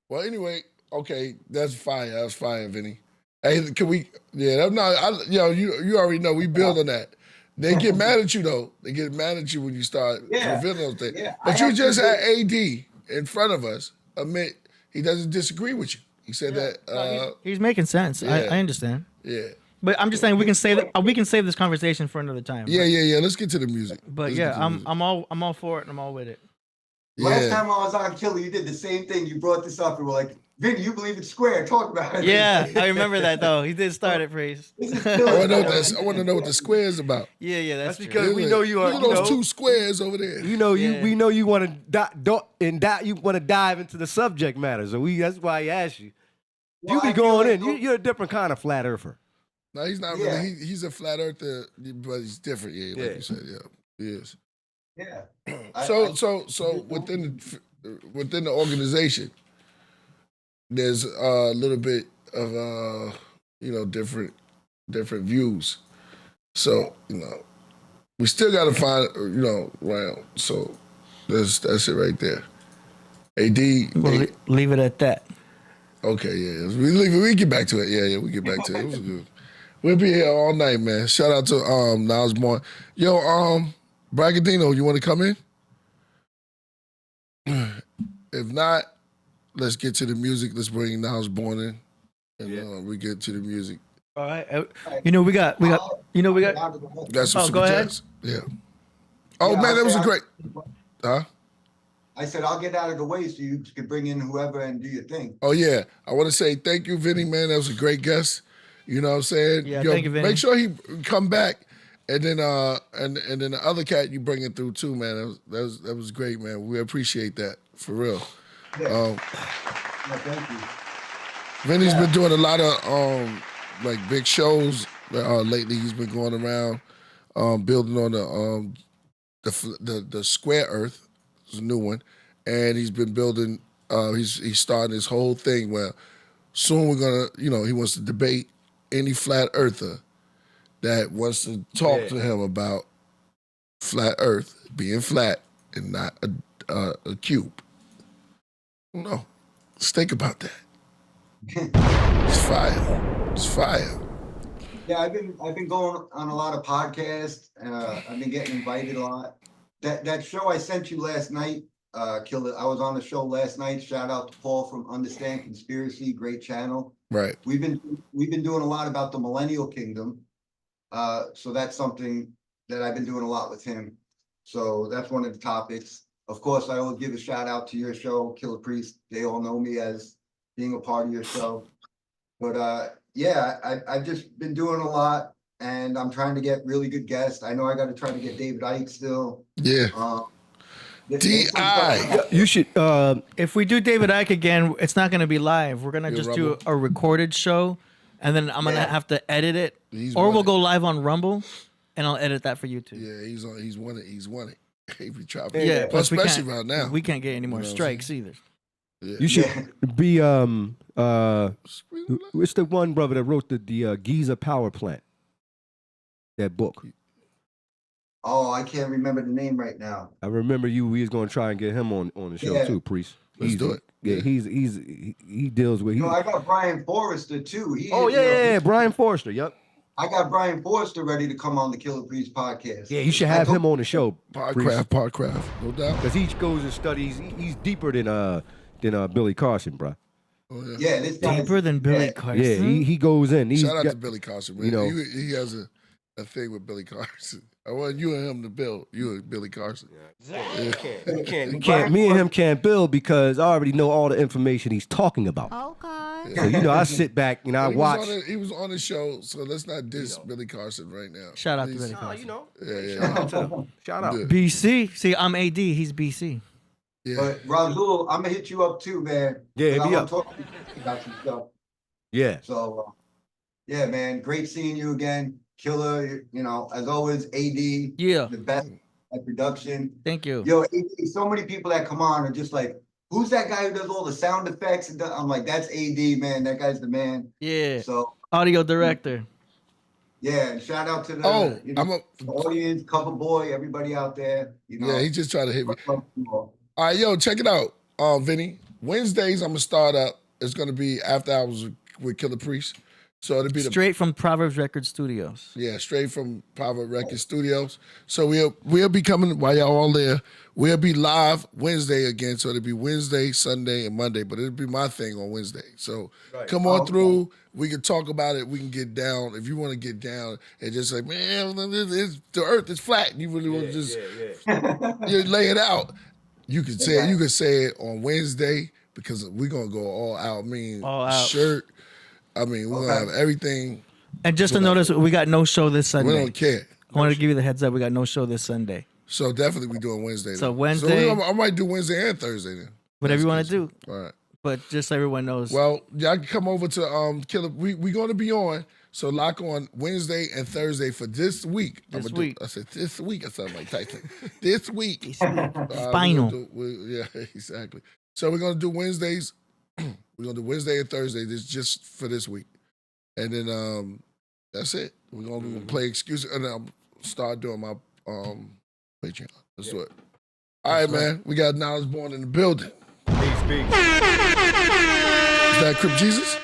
Well, anyway, okay, that's fire. That's fire, Vinny. Hey, can we? Yeah, I'm not. You already know we build on that. They get mad at you though. They get mad at you when you start revealing those things. Yeah, But I you have just to had AD in front of us admit he doesn't disagree with you. He said that. No, he's making sense. yeah. I understand. Yeah. But I'm just saying we can save this conversation for another time. Yeah. Let's get to the music. But Let's yeah, get to the music. I'm all for it and I'm all with it. Last Yeah. time I was on Killah, you did the same thing. You brought this up and were like, Vinny, you believe it's square. Talk about it. Yeah, I remember that though. He did start it, Priest. This is I want to know what the square is about. Yeah, that's true. because we know you are. Look at those two squares over there. You know Yeah. we know you want to you want to dive into the subject matter. So that's why I asked you. Well, You I be feel going like in. You're a different kind of flat earther. No, he's not Yeah. really. He's a flat earther, but he's different. Yeah, like Yeah. you said. Yeah, he is. Yeah. So within the organization, there's a little bit of different views. So we still got to find round. So that's it right there. AD. We'll leave it at that. Okay, yeah. We get back to it. Yeah, we get back to it. It was good. We'll be here all night, man. Shout out to Niles Morrow. Yo, Bragadino, you want to come in? If not, let's get to the music. Let's bring Niles Born in, and we get to the music. All right. We got. Got some go ahead. jazz. Yeah. Oh Yeah, man, that was a I'll- great. Huh? I said, I'll get out of the way so you can bring in whoever and do your thing. Oh yeah, I want to say thank you, Vinny, man. That was a great guest. You know what I'm saying? Yeah, thank you, Vinny. Make sure he come back, and then and then the other cat you bring it through too, man. That was great, man. We appreciate that for real. Yeah. Thank you. Vinny's been doing a lot of like big shows lately. He's been going around building on the Square Earth. It's a new one, and he's been building. He's starting this whole thing where soon we're gonna, he wants to debate any flat earther that wants to talk to him about flat Earth being flat and not a cube. No, let's think about that. It's fire. It's fire. Yeah, I've been going on a lot of podcasts. I've been getting invited a lot. That show I sent you last night, Killah. I was on the show last night. Shout out to Paul from Understand Conspiracy, great channel. Right. We've been doing a lot about the Millennial Kingdom. So that's something that I've been doing a lot with him. So that's one of the topics. Of course, I will give a shout out to your show, Killah Priest. They all know me as being a part of your show. But I've just been doing a lot, and I'm trying to get really good guests. I know I got to try to get David Icke still. Yeah. D.I. You should. If we do David Icke again, it's not going to be live. We're going to Yeah, just do Rumble. a recorded show, and then I'm going to have to edit it, He's or won we'll it. go live on Rumble, and I'll edit that for you too. Yeah, he's won it. He's won it. Every trap. Yeah, plus we especially can't- right now. We can't get any more You know what I'm strikes either. Yeah. You should be it's the one brother that wrote the Giza power plant. That book. Oh, I can't remember the name right now. I remember we was gonna try and get him on the show Yeah. too, Priest. Let's do it. Yeah, he deals with. Yo, I got Brian Forrester too. Brian Forrester. Yep. I got Brian Forrester ready to come on the Killah Priest podcast. Yeah, you should have him on the show. Podcraft, no doubt. Because he goes and studies. He's deeper than Billy Carson, bro. Oh, Yeah, this guy Deeper than Billy Carson. Yeah, he goes in. Shout out to Billy Carson, man. You know, he has a thing with Billy Carson. I want you and him to build. You and Billy Carson. We can't. Me and him can't build because I already know all the information he's talking about. Okay. So I sit back and I watch. He was on the show, so let's not diss Billy Carson right now. Shout out to Billy Carson. Shout out. BC. See, I'm AD. He's BC. Yeah. But Razul, I'm gonna hit you up too, man. Yeah, I be wanna up. talk to you about some stuff. Yeah. So, yeah, man, great seeing you again. Killah, as always, AD. Yeah. The best at production. Thank you. Yo, AD, so many people that come on are just like, who's that guy who does all the sound effects? And I'm like, that's AD, man. That guy's the man. Yeah. So audio director. Yeah, and shout out to the, the audience, Cover Boy, everybody out there. Yeah, he just tried to hit me. All right, yo, check it out, Vinny. Wednesdays, I'm gonna start up. It's gonna be after hours with Killah Priest. So it'll be straight from Proverbs Record Studios. Yeah, straight from Proverbs Record Studios. So we'll be coming while y'all all there. We'll be live Wednesday again. So it'll be Wednesday, Sunday, and Monday. But it'll be my thing on Wednesday. So come on through. We can talk about it. We can get down. If you want to get down and just say, man, the earth is flat. You really want to just you lay it out. You can say it. You can say it on Wednesday because we're gonna go all out. I mean, all out. Shirt. I mean, we're gonna have everything. And just to notice, we got no show this Sunday. We don't care. I wanted to give you the heads up. We got no show this Sunday. So definitely we doing Wednesday. So then. Wednesday. I might do Wednesday and Thursday then. Whatever you want to do. All right. But just so everyone knows. Well, y'all can come over to Killah. We're going to be on. So lock on Wednesday and Thursday for this week. I said this week. I sound like Tyson. This week. Spinal. Yeah, exactly. So we're going to do Wednesdays. We're going to do Wednesday and Thursday. This just for this week. And then that's it. We're going to play excuses. And then I'll start doing my Patreon. Let's do it. All right, man. We got Knowledge Born in the building. Peace. Is that Crip Jesus?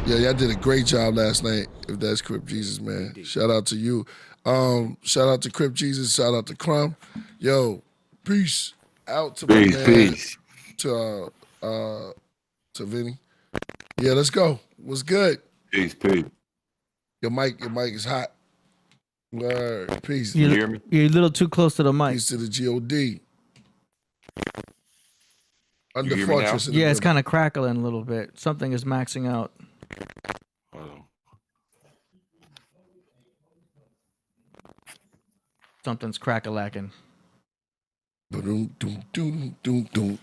Yeah, y'all did a great job last night. If that's Crip Jesus, man. Shout out to you. Shout out to Crip Jesus. Shout out to Crumb. Yo, peace out to my man. Peace. To Vinny. Yeah, let's go. What's good? Peace. Your mic is hot. Word. Peace. You hear me? You're a little too close to the mic. Peace to the G.O.D. Under hear me now? Fortress. Yeah, it's kind of crackling a little bit. Something is maxing out. Something's crack-a-lacking. Doom, doom, doom, doom, doom.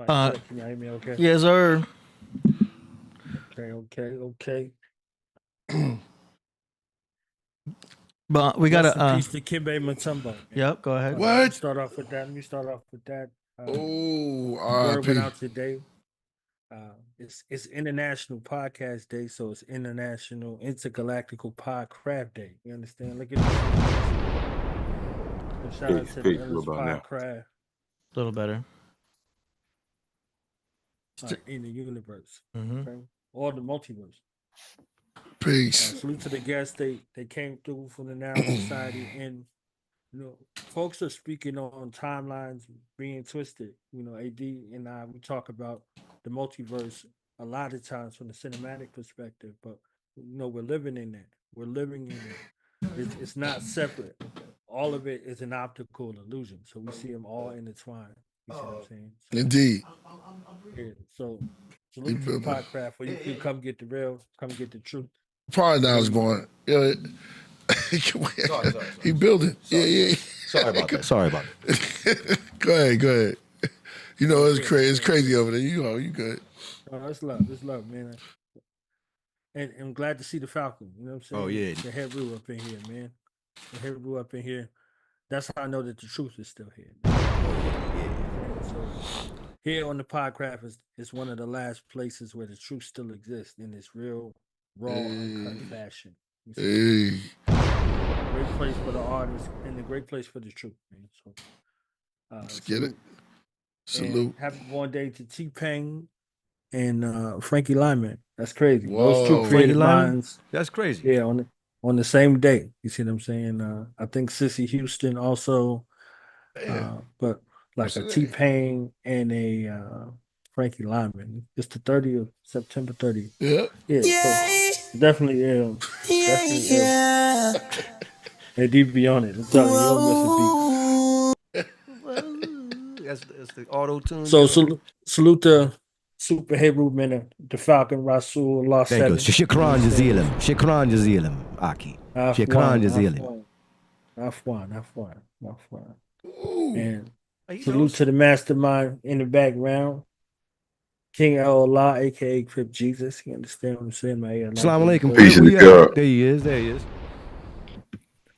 Can you hear me okay? Yes, sir. Okay. But we got a piece to Kimbe Mutombo. Yep, go ahead. What? Let me start off with that. Word went out today. It's International Podcast Day, so it's International Intergalactical Podcraft Day. You understand? Look at this. So shout out to the Endless Podcraft. A little better. In the universe. Mm-hmm. Okay? Or the multiverse. Peace. Salute to the guests. They came through from the Narrow Society, and folks are speaking on timelines being twisted. AD and I, we talk about the multiverse a lot of times from the cinematic perspective, but we're living in that. We're living in it. It's not separate. All of it is an optical illusion. So we see them all intertwined. You see what I'm saying? So, Indeed. Yeah, so salute to the Podcraft where you can come get the real, come get the truth. Probably Knowledge Born. Yeah. Sorry. He building. Yeah. Sorry about that. Go ahead. It's crazy. It's crazy over there. You good. Oh, it's love, man. And I'm glad to see the Falcon. You know what I'm saying? Oh, yeah. The head rule up in here, man. The head rule up in here. That's how I know that the truth is still here. So here on the Podcraft is one of the last places where the truth still exists in this real, raw, uncut fashion. Hey. Great place for the artist and a great place for the truth, man. So let's get it. Salute. Happy born day to T-Pain and Frankie Lyman. That's crazy. Whoa. Those two Freddie creative Lyman? minds. That's crazy. Yeah, on the same day. You see what I'm saying? I think Sissy Houston also, but like What's a the name? T-Pain and a Frankie Lyman. It's the 30th, September 30th. Yeah. Yeah, so definitely ill. Definitely ill. Hey, D be on it. I'm telling you, you'll miss a beat. That's the auto tune. So salute the Super Hebrew men, the Falcon Rasul, Lost Thank you. Seven. Shukran jazilan. Shukran jazilan, Aki. Shukran jazilan. Afwan. And salute to the mastermind in the background, King Allah, aka Crip Jesus. You understand what I'm saying? Assalamu alaikum. Peace and God. There he is. There he is.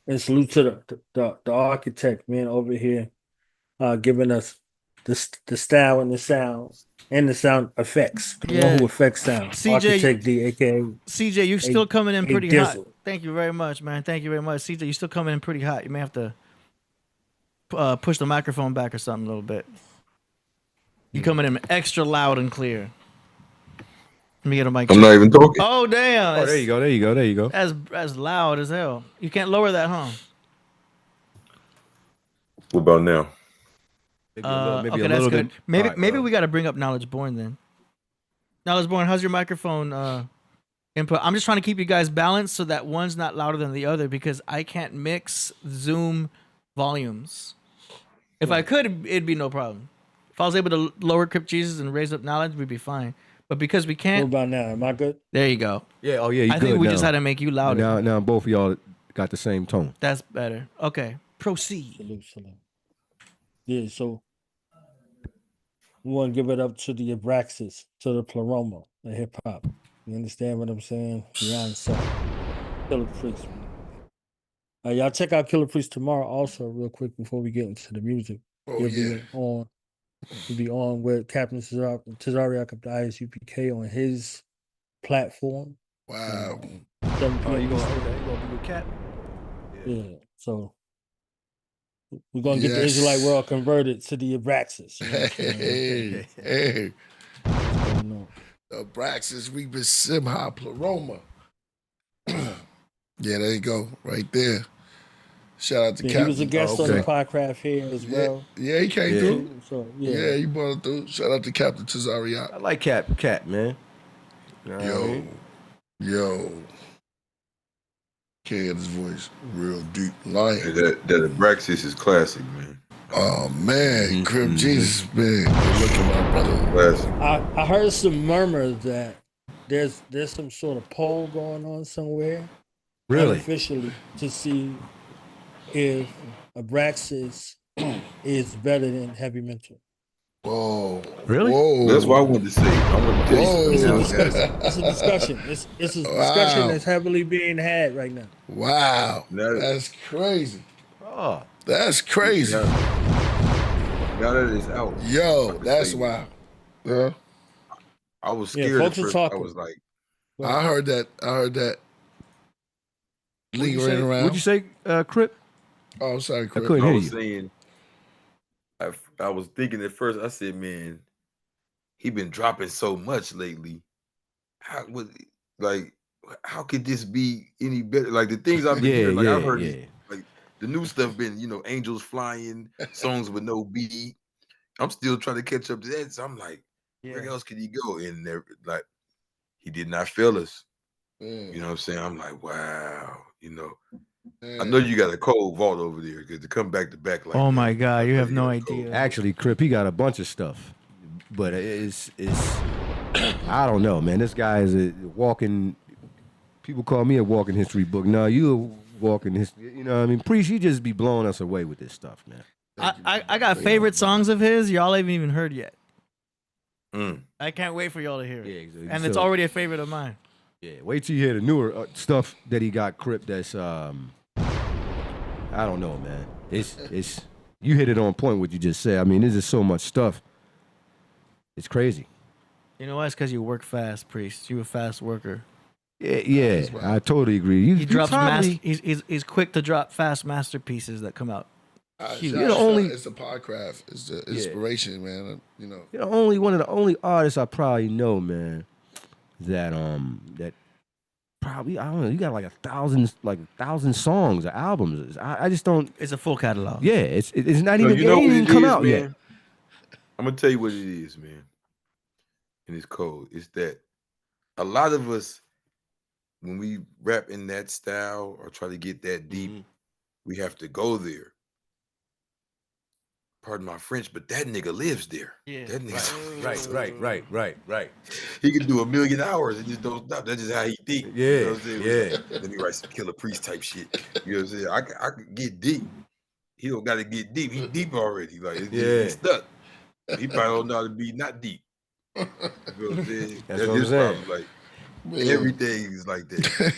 And salute to the architect, man, over here, giving us the style and the sounds and the sound effects. The one who affects sound. CJ, Architect D, aka CJ, you're still coming in pretty hot. Dizzle. Thank you very much, man. Thank you very much, CJ. You're still coming in pretty hot. You may have to push the microphone back or something a little bit. You coming in extra loud and clear. Let me get a mic. I'm not even talking. Oh damn! Oh, there you go. There you go. There you go. That's loud as hell. You can't lower that, huh? What about now? Okay, that's good. Maybe we got to bring up Knowledge Born then. Knowledge Born, how's your microphone input? I'm just trying to keep you guys balanced so that one's not louder than the other because I can't mix Zoom volumes. If I could, it'd be no problem. If I was able to lower Crip Jesus and raise up Knowledge, we'd be fine. But because we can't. What about now? Am I good? There you go. Yeah. Oh yeah. You I good think we now. just had to make you louder. Now both of y'all got the same tone. That's better. Okay. Proceed. Salute. Yeah, so we want to give it up to the Abraxas, to the Pleroma, the hip hop. You understand what I'm saying? Beyond self. Killah Priest. Y'all check out Killah Priest tomorrow also, real quick, before we get into the music. He'll be on with Captain Tazariak of the ISUPK on his platform. Wow. 7 Oh, you p.m. gonna be with Cap? Yeah. So we're gonna get the Israelite world converted to the Abraxas. Hey. The Abraxas, we been Simha Pleroma. Yeah, there you go. Right there. Shout out to Cap. He was a guest on the Podcraft here as well. Yeah, he came through. So, yeah, he brought it through. Shout out to Captain Tazariak. I like Cap, man. You know what I mean? Yo. Can't hear his voice. Real deep lion. That Abraxas is classic, man. Oh man, Crip Jesus, man. Look at my brother. Classic. I heard some murmurs that there's some sort of poll going on somewhere. Really? Unofficially, to see if Abraxas is better than Heavy Mental. Whoa. Really? Whoa. That's what I wanted to say. It's a discussion. It's a discussion that's heavily being had right now. Wow. That's crazy. Oh. That's crazy. Now that it's out. Yo, that's wild. Yeah. I was scared at first. I was like, I heard that. Lingering around. What'd you say, Crip? Oh, I'm sorry, Crip. I couldn't hear you. saying, I was thinking at first, I said, man, he been dropping so much lately. How could this be any better? Like the things I've been hearing, I've heard like the new stuff been, angels flying, songs with no beat. I'm still trying to catch up to that. So I'm like, where else could he go? And like he did not fail us. You know what I'm saying? I'm like, wow, I know you got a cold vault over there because to come back to back like oh my God, you have no idea. Actually, Crip, he got a bunch of stuff, but it's I don't know, man. This guy is a walking. People call me a walking history book. No, you a walking history. You know what I mean? Priest, you just be blowing us away with this stuff, man. I got favorite songs of his y'all haven't even heard yet. Mm. I can't wait for y'all to hear it. Yeah, exactly. And it's already a favorite of mine. Yeah, wait till you hear the newer stuff that he got, Crip. That's I don't know, man. It's you hit it on point what you just said. I mean, there's just so much stuff. It's crazy. You know why? It's because you work fast, Priest. You a fast worker. Yeah, I totally agree. He drops he's quick to drop fast masterpieces that come out You're the only. It's the Podcraft. It's the inspiration, man. You know. You're one of the only artists I probably know, man. That probably, I don't know. You got like 1,000 songs or albums. I just don't. It's a full catalog. Yeah, it's not even. You know it ain't even come out man? yet. I'm gonna tell you what it is, man. And it's cold. It's that a lot of us, when we rap in that style or try to get that deep, we have to go there. Pardon my French, but that nigga lives there. Yeah. That nigga Right. He can do 1,000,000 hours and just don't stop. That's just how he think. Yeah, You know what I'm saying? yeah. Like, let me write some Killah Priest type shit. You know what I'm saying? I could get deep. He don't gotta get deep. He deep already. Like he's stuck. He probably don't know how to be not deep. You know what I'm saying? That's what I'm saying. Like everything is like that.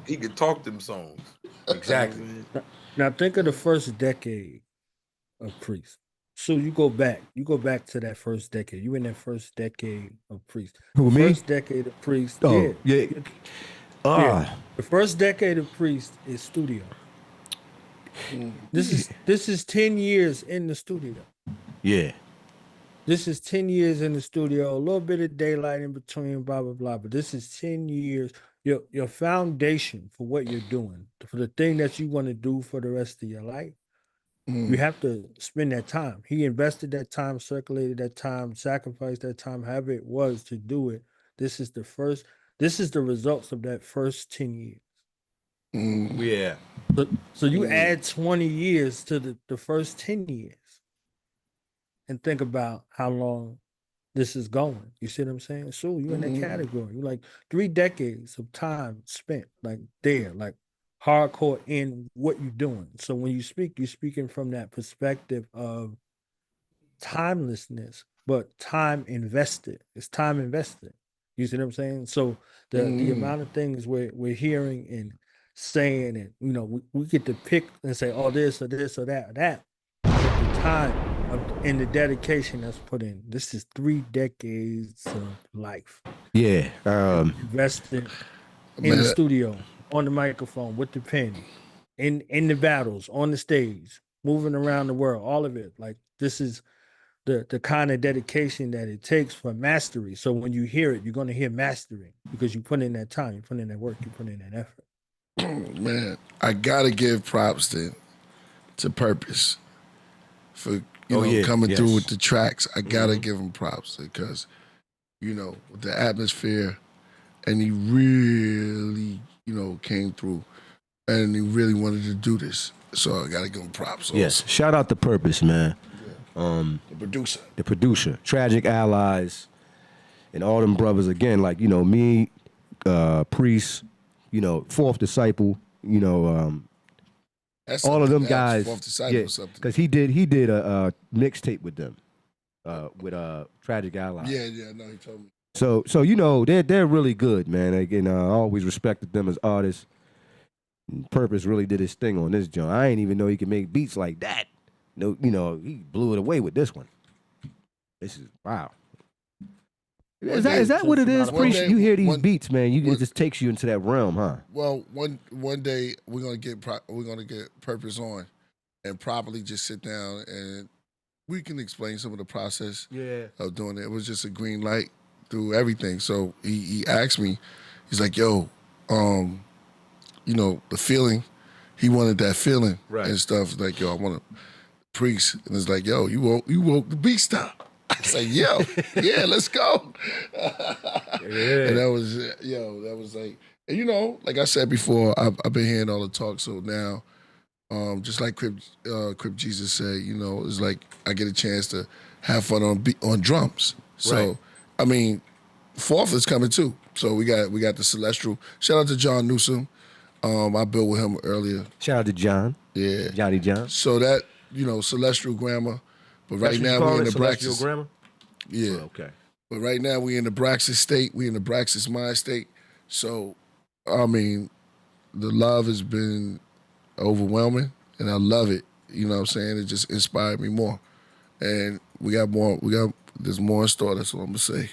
He could talk them songs. Exactly. Now think of the first decade of Priest. So you go back to that first decade. You in that first decade of Priest. Who, me? First decade of Priest. Oh, yeah. The first decade of Priest is studio. This is 10 years in the studio. Yeah. This is 10 years in the studio, a little bit of daylight in between, blah, blah, blah. But this is 10 years. Your foundation for what you're doing, for the thing that you want to do for the rest of your life, you have to spend that time. He invested that time, circulated that time, sacrificed that time, however it was to do it. This is the results of that first 10 years. Yeah. So you add 20 years to the first 10 years and think about how long this is going. You see what I'm saying? So you're in that category. You're like 3 decades of time spent like there, like hardcore in what you're doing. So when you speak, you're speaking from that perspective of timelessness, but time invested. It's time invested. You see what I'm saying? So the amount of things we're hearing and saying, and you know, we get to pick and say, oh, this or this or that or that. But the time and the dedication that's put in. This is 3 decades of life. Yeah. Invested in the studio, on the microphone, with the pen, in the battles, on the stage, moving around the world, all of it. Like this is the kind of dedication that it takes for mastery. So when you hear it, you're going to hear mastery because you put in that time, you put in that work, you put in that effort. Man, I gotta give props to Purpose for coming through with the tracks. I gotta give him props because with the atmosphere, and he really came through, and he really wanted to do this. So I gotta give him props. Also. Yes, shout out to Purpose, man. The producer, Tragic Allies, and all them brothers again. Like me, Priest. Fourth Disciple, That's all of them that's guys, Fourth Disciple because he did a mixtape with them, with Tragic Allies. Yeah, no, he told me. So they're really good, man. Again, I always respected them as artists. Purpose really did his thing on this joint. I ain't even know he could make beats like that. No, he blew it away with this one. This is wow. Is that what it is, Priest? You hear these beats, man. It just takes you into that realm, huh? Well, one day we're gonna get Purpose on, and properly just sit down and we can explain some of the process of doing it. It was just a green light through everything. So he asked me, he's like, "Yo, the feeling." He wanted that feeling and stuff. Like, "Yo, I want a Priest," and it's like, "Yo, you woke the beast up." I say, "Yo, yeah, let's go." And that was like, and like I said before, I've been hearing all the talk. So now, just like Crip Jesus said, it's like I get a chance to have fun on drums. So I mean, Fourth is coming too. So we got the Celestial. Shout out to John Newsom. I built with him earlier. Shout out to John. Yeah, Johnny John. So that Celestial Grammar. But right now we're in the Braxis. Grammar? Yeah. Oh, okay. But right now we in the Braxis state. We in the Braxis mind state. So, I mean, the love has been overwhelming, and I love it. You know what I'm saying? It just inspired me more. And we got more. There's more in store. That's what I'm gonna say.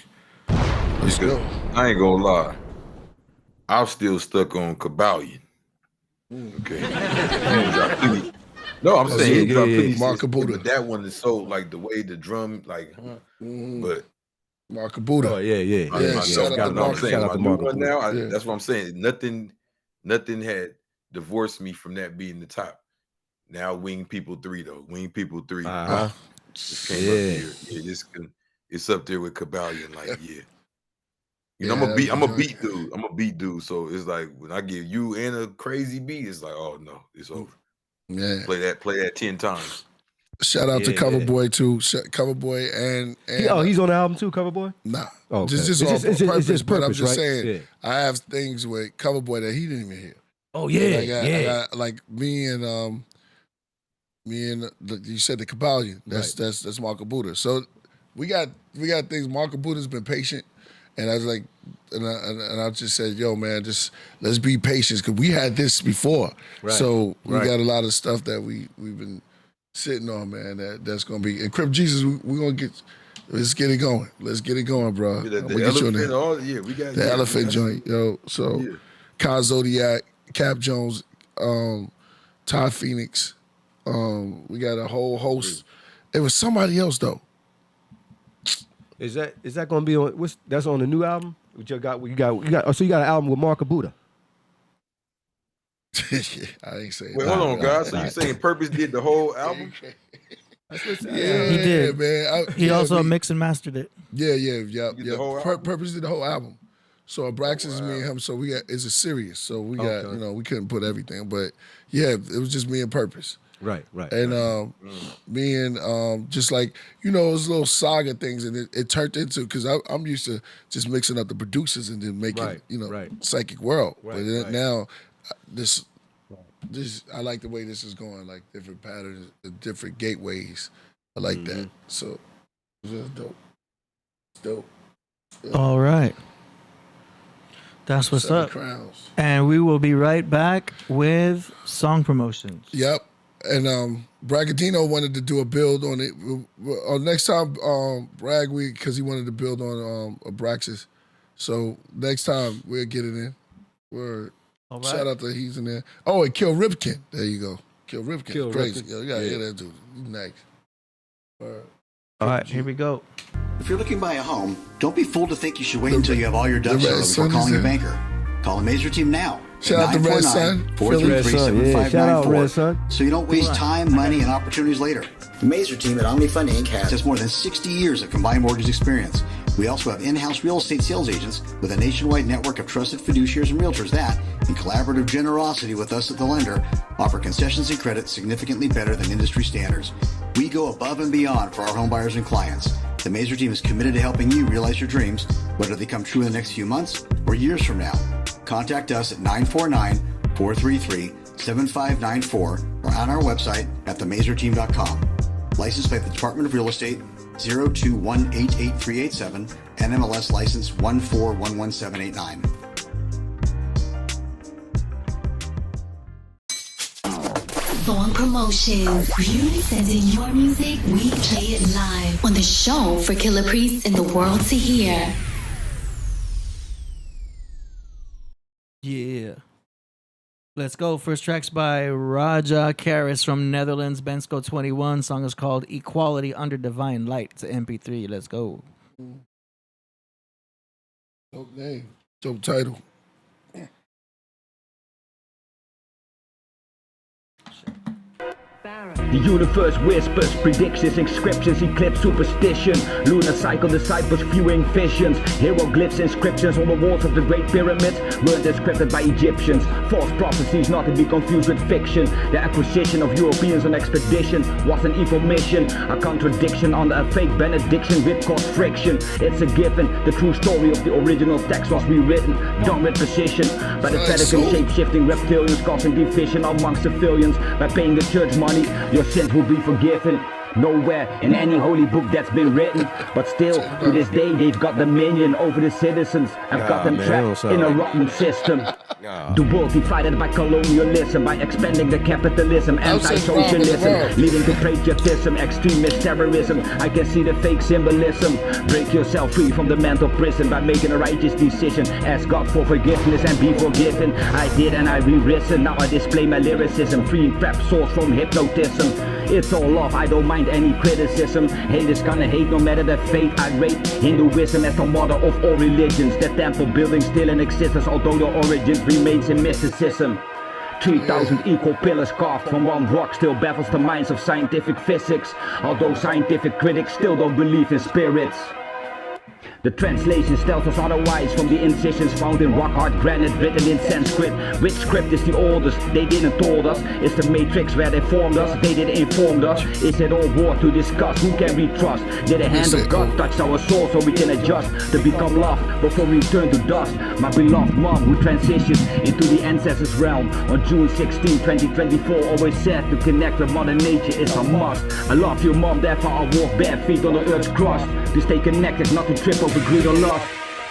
Let's go. I ain't gonna lie. I'm still stuck on Kabbalion. Okay. No, I'm saying he dropped 56, Mark Buddha. but that one is so like the way the drum, like, but Mark Buddha. Oh yeah. Shout out to I'm saying Shout out my to new Mark one Buddha. now. Yeah. That's what I'm saying. Nothing had divorced me from that being the top. Now Wing People 3 though. Wing People 3 just came up here. Yeah, it's up there with Kabalion. Like, yeah. You know, I'm a beat dude. I'm a beat dude. So it's like when I give you and a crazy beat, it's like, oh no, it's over. Yeah. Play that 10 times. Shout out to Coverboy too. Coverboy and he's on the album too, Coverboy? Nah. Oh, okay. Just It's just but I'm purpose, just right? saying Yeah. I have things with Coverboy that he didn't even hear. Oh yeah, I got like me and you said the Kabalion. That's Mark Buddha. So we got things. Mark Buddha's been patient, and I was like, and I just said, yo man, just let's be patient because we had this before. Right. So we got a lot of stuff that we've been sitting on, man. That's gonna be and Crip Jesus. We're gonna get. Let's get it going. Let's get it going, bro. The elephant, we got the elephant joint, yo. So, Kyle Zodiac, Cap Jones, Todd Phoenix. We got a whole host. It was somebody else though. Is that gonna be on? That's on the new album? You got. So you got an album with Mark Buddha. I ain't saying. Wait, hold on, guys. So you saying Purpose did the whole album? Yeah, he did, man. He also mixed and mastered it. Yeah. The whole Purpose did the whole album. So Abraxas is me and him. So we got it's a series. So we got we couldn't put everything, but yeah, it was just me and Purpose. Right. And me and just like it was little saga things, and it turned into because I'm used to just mixing up the producers and then making Psychic World. But now this I like the way this is going, like different patterns, different gateways. I like that. So it's dope. It's dope. All right. That's what's 7 up. crowns. And we will be right back with song promotions. Yep. And Bragadino wanted to do a build on it. Next time, Bragg, because he wanted to build on Abraxas. So next time we'll get it in. Word. All right. Shout out to he's in there. Oh, and Kill Ripkin. There you go. Kill Ripkin. Kill Crazy. Ripkin. Yo, you gotta hear that dude. He's nice. Word. All right, here we go. If you're looking to buy a home, don't be fooled to think you should wait until you have all your ducks in a row before calling your banker. Call the Mazer team now. Shout out to Red Sun. 433-7594. So you don't waste time, money, and opportunities later. The Mazer team at OmniFund Inc. has more than 60 years of combined mortgage experience. We also have in-house real estate sales agents with a nationwide network of trusted fiduciaries and realtors that, in collaborative generosity with us at the lender, offer concessions and credit significantly better than industry standards. We go above and beyond for our home buyers and clients. The Mazer team is committed to helping you realize your dreams, whether they come true in the next few months or years from now. Contact us at 949-433-7594 or on our website at themazerteam.com. Licensed by the Department of Real Estate 0218837, NMLS license 1411789. Song promotions. You send in your music, we play it live on the show for Killah Priest and the world to hear. Yeah. Let's go. First track's by Raja Keris from Netherlands, Bensko 21. Song is called Equality Under Divine Light. It's an MP3. Let's go. Dope name. Dope title. The universe whispers, predictions, inscriptions, eclipse superstition. Lunar cycle disciples viewing visions. Hieroglyphs, inscriptions on the walls of the Great Pyramids were described by Egyptians. False prophecies not to be confused with fiction. The acquisition of Europeans on expedition was an evil mission. A contradiction under a fake benediction with caused friction. It's a given, the true story of the original text was rewritten, done with precision by the Vatican shape-shifting reptilians, causing division among civilians. By paying the church money, your sins will be forgiven. Nowhere in any holy book that's been written, but still to this day they've got dominion over the citizens. I've got them trapped in a rotten system. The world divided by colonialism, by expanding the capitalism, anti-socialism, leading to patriotism, extremist terrorism. I can see the fake symbolism. Break yourself free from the mental prison by making a righteous decision. Ask God for forgiveness and be forgiven. I did and I re-risen. Now I display my lyricism, freeing crap source from hypnotism. It's all love, I don't mind any criticism. Haters gonna hate no matter the fate I rate. Hinduism as the mother of all religions. The temple building still in existence, although the origins remains in mysticism. 3,000 equal pillars carved from one rock still baffles the minds of scientific physics, although scientific critics still don't believe in spirits. The translation tells us otherwise from the incisions found in rock-hard granite written in Sanskrit. Which script is the oldest? They didn't told us. It's the matrix where they formed us. They didn't inform us. Is it all war to discuss? Who can we trust? Did the hand of God touch our soul so we can adjust to become love before we turn to dust? My beloved mom who transitioned into the ancestors realm on June 16, 2024 always said to connect with Mother Nature is a must. I love you mom, therefore I walk bare feet on the earth's crust to stay connected, not to trip over greed or lust,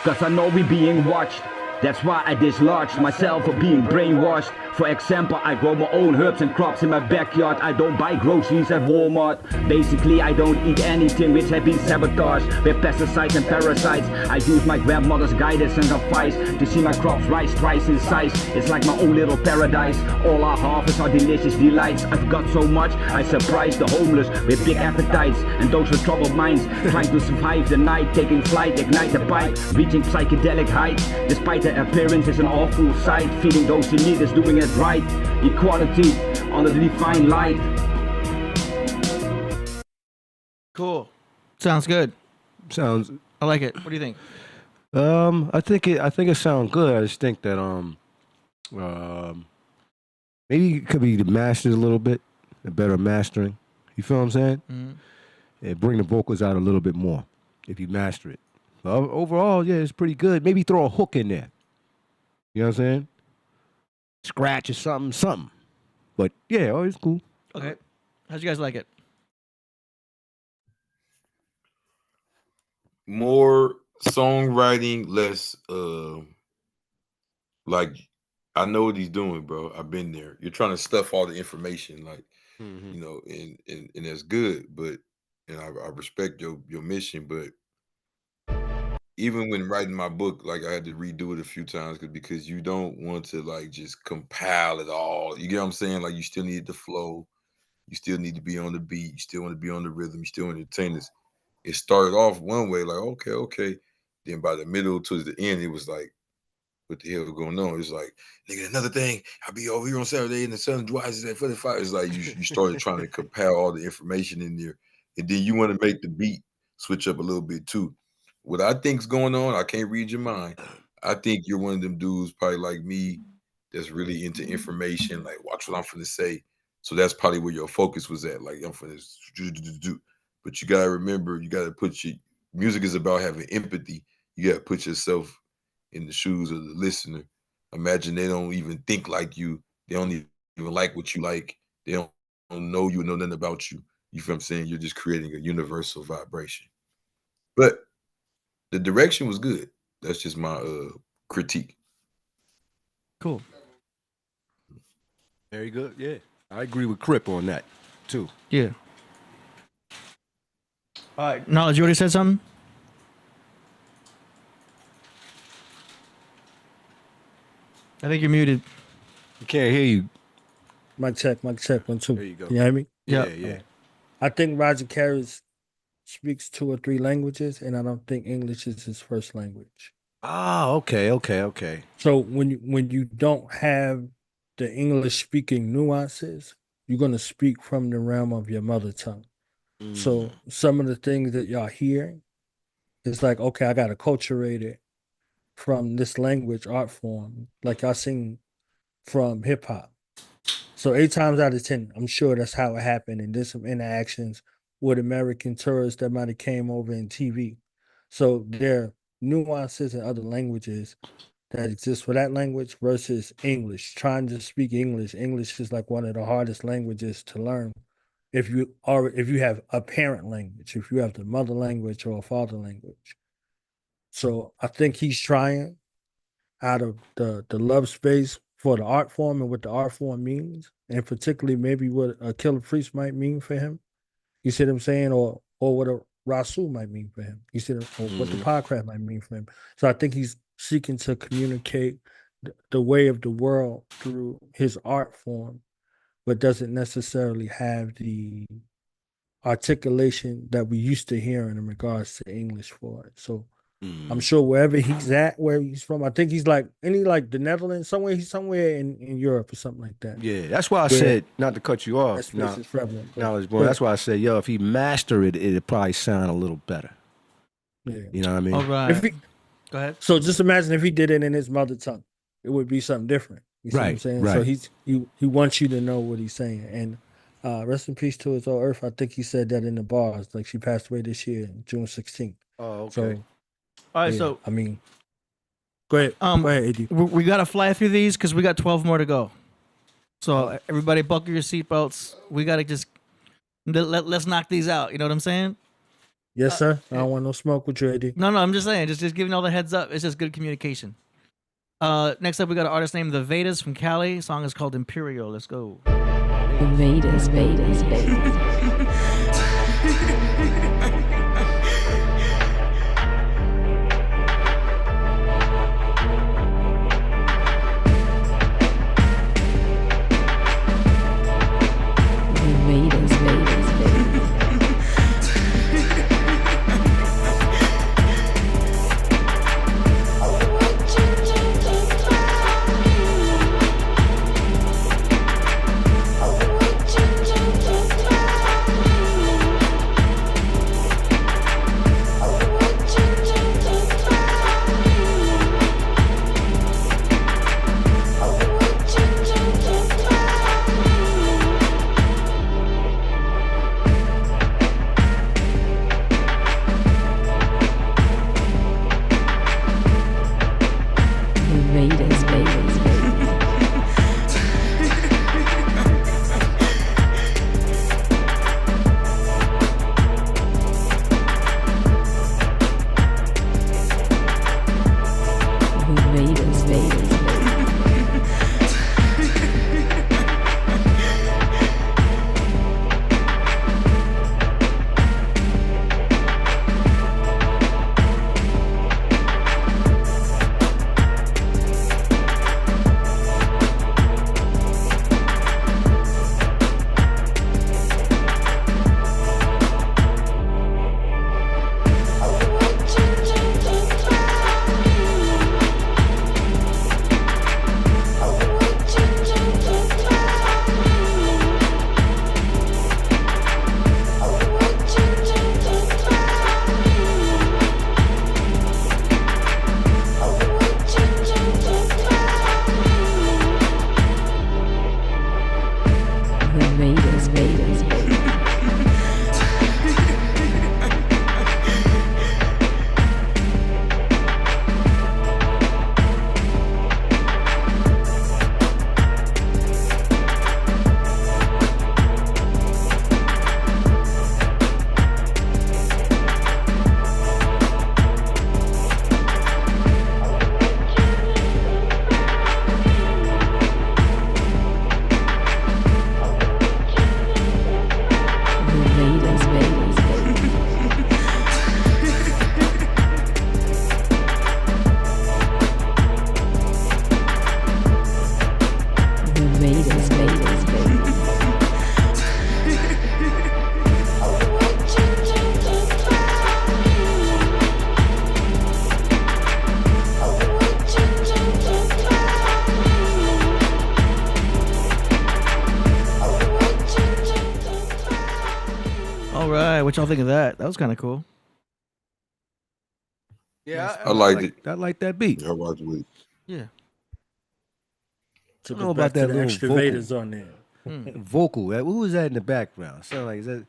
cause I know we being watched. That's why I dislodged myself for being brainwashed. For example, I grow my own herbs and crops in my backyard. I don't buy groceries at Walmart. Basically, I don't eat anything which have been sabotaged with pesticides and parasites. I use my grandmother's guidance and advice to see my crops rise twice in size. It's like my own little paradise. All our harvests are delicious delights. I've got so much, I surprise the homeless with big appetites. And those with troubled minds trying to survive the night, taking flight, ignite the pipe, reaching psychedelic heights. Despite the appearance is an awful sight. Feeding those in need is doing it right. Equality under the divine light. Cool. Sounds good. Sounds. I like it. What do you think? I think it sounds good. I just think that maybe it could be mastered a little bit, a better mastering. You feel what I'm saying? Mm-hmm. And bring the vocals out a little bit more if you master it. Overall, yeah, it's pretty good. Maybe throw a hook in there. You know what I'm saying? Scratch or something. But yeah, it's cool. Okay. How'd you guys like it? More songwriting, less like I know what he's doing, bro. I've been there. You're trying to stuff all the information, like you know, and that's good, but and I respect your mission, but even when writing my book, like I had to redo it a few times because you don't want to like just compile it all. You get what I'm saying? Like you still need the flow, you still need to be on the beat, you still want to be on the rhythm, you still want to entertain us. It started off one way, like okay. Then by the middle towards the end, it was like, what the hell is going on? It's like, nigga, another thing, I'll be over here on Saturday and the sun rises at 45. It's like you started trying to compile all the information in there, and then you want to make the beat switch up a little bit too. What I think's going on, I can't read your mind. I think you're one of them dudes, probably like me, that's really into information. Like, watch what I'm finna say. So that's probably where your focus was at. Like, I'm finna do. But you gotta remember, you gotta put your music is about having empathy. You gotta put yourself in the shoes of the listener. Imagine they don't even think like you. They don't even like what you like. They don't know you, know nothing about you. You feel what I'm saying? You're just creating a universal vibration. But the direction was good. That's just my critique. Cool. Very good. Yeah, I agree with Crip on that too. Yeah. All right. Knowledge, you already said something? I think you're muted. We can't hear you. Mic check, 1, 2. There you go. Can you hear me? Yeah. I think Roger Keris speaks 2 or 3 languages, and I don't think English is his first language. Ah, okay. So when you don't have the English speaking nuances, you're gonna speak from the realm of your mother tongue. So some of the things that y'all hearing, it's like, okay, I gotta acculturate it from this language art form, like y'all sing from hip hop. So 8 times out of 10, I'm sure that's how it happened, and there's some interactions with American tourists that might have came over in TV. So there are nuances in other languages that exist for that language versus English. Trying to speak English is like one of the hardest languages to learn if you have a parent language, if you have the mother language or a father language. So I think he's trying out of the love space for the art form and what the art form means, and particularly maybe what a Killah Priest might mean for him. You see what I'm saying? Or what a Rasul might mean for him. You see what the Podcraft might mean for him. So I think he's seeking to communicate the way of the world through his art form, but doesn't necessarily have the articulation that we used to hear in regards to English for it. So I'm sure wherever he's at, where he's from, I think he's like the Netherlands, somewhere he's somewhere in Europe or something like that. Yeah, that's why I said, not to cut you off. That space is prevalent. That's why I said, yo, if he master it, it'd probably sound a little better. Yeah. You know what I mean? All right. Go ahead. So just imagine if he did it in his mother tongue, it would be something different. You see what I'm saying? Right. So he wants you to know what he's saying. And rest in peace to his old earth. I think he said that in the bars. Like, she passed away this year, June 16th. Oh, okay. So, all right, yeah, so I mean, go ahead. Go ahead, AD. We got to fly through these because we got 12 more to go. So everybody buckle your seatbelts. We got to just let's knock these out. You know what I'm saying? Yes, sir. I don't want no smoke with you, AD. No, I'm just saying. Just giving all the heads up. It's just good communication. Next up, we got an artist named ThaVedas from Cali. The song is called Imperial. Let's go. Vedas. What y'all think of that? That was kind of cool. Yeah, I liked it. I like that beat. I watched it. Yeah. So I don't know about that little extra vocal. Vedas on there. Vocal. Who was that in the background? Sound like, is that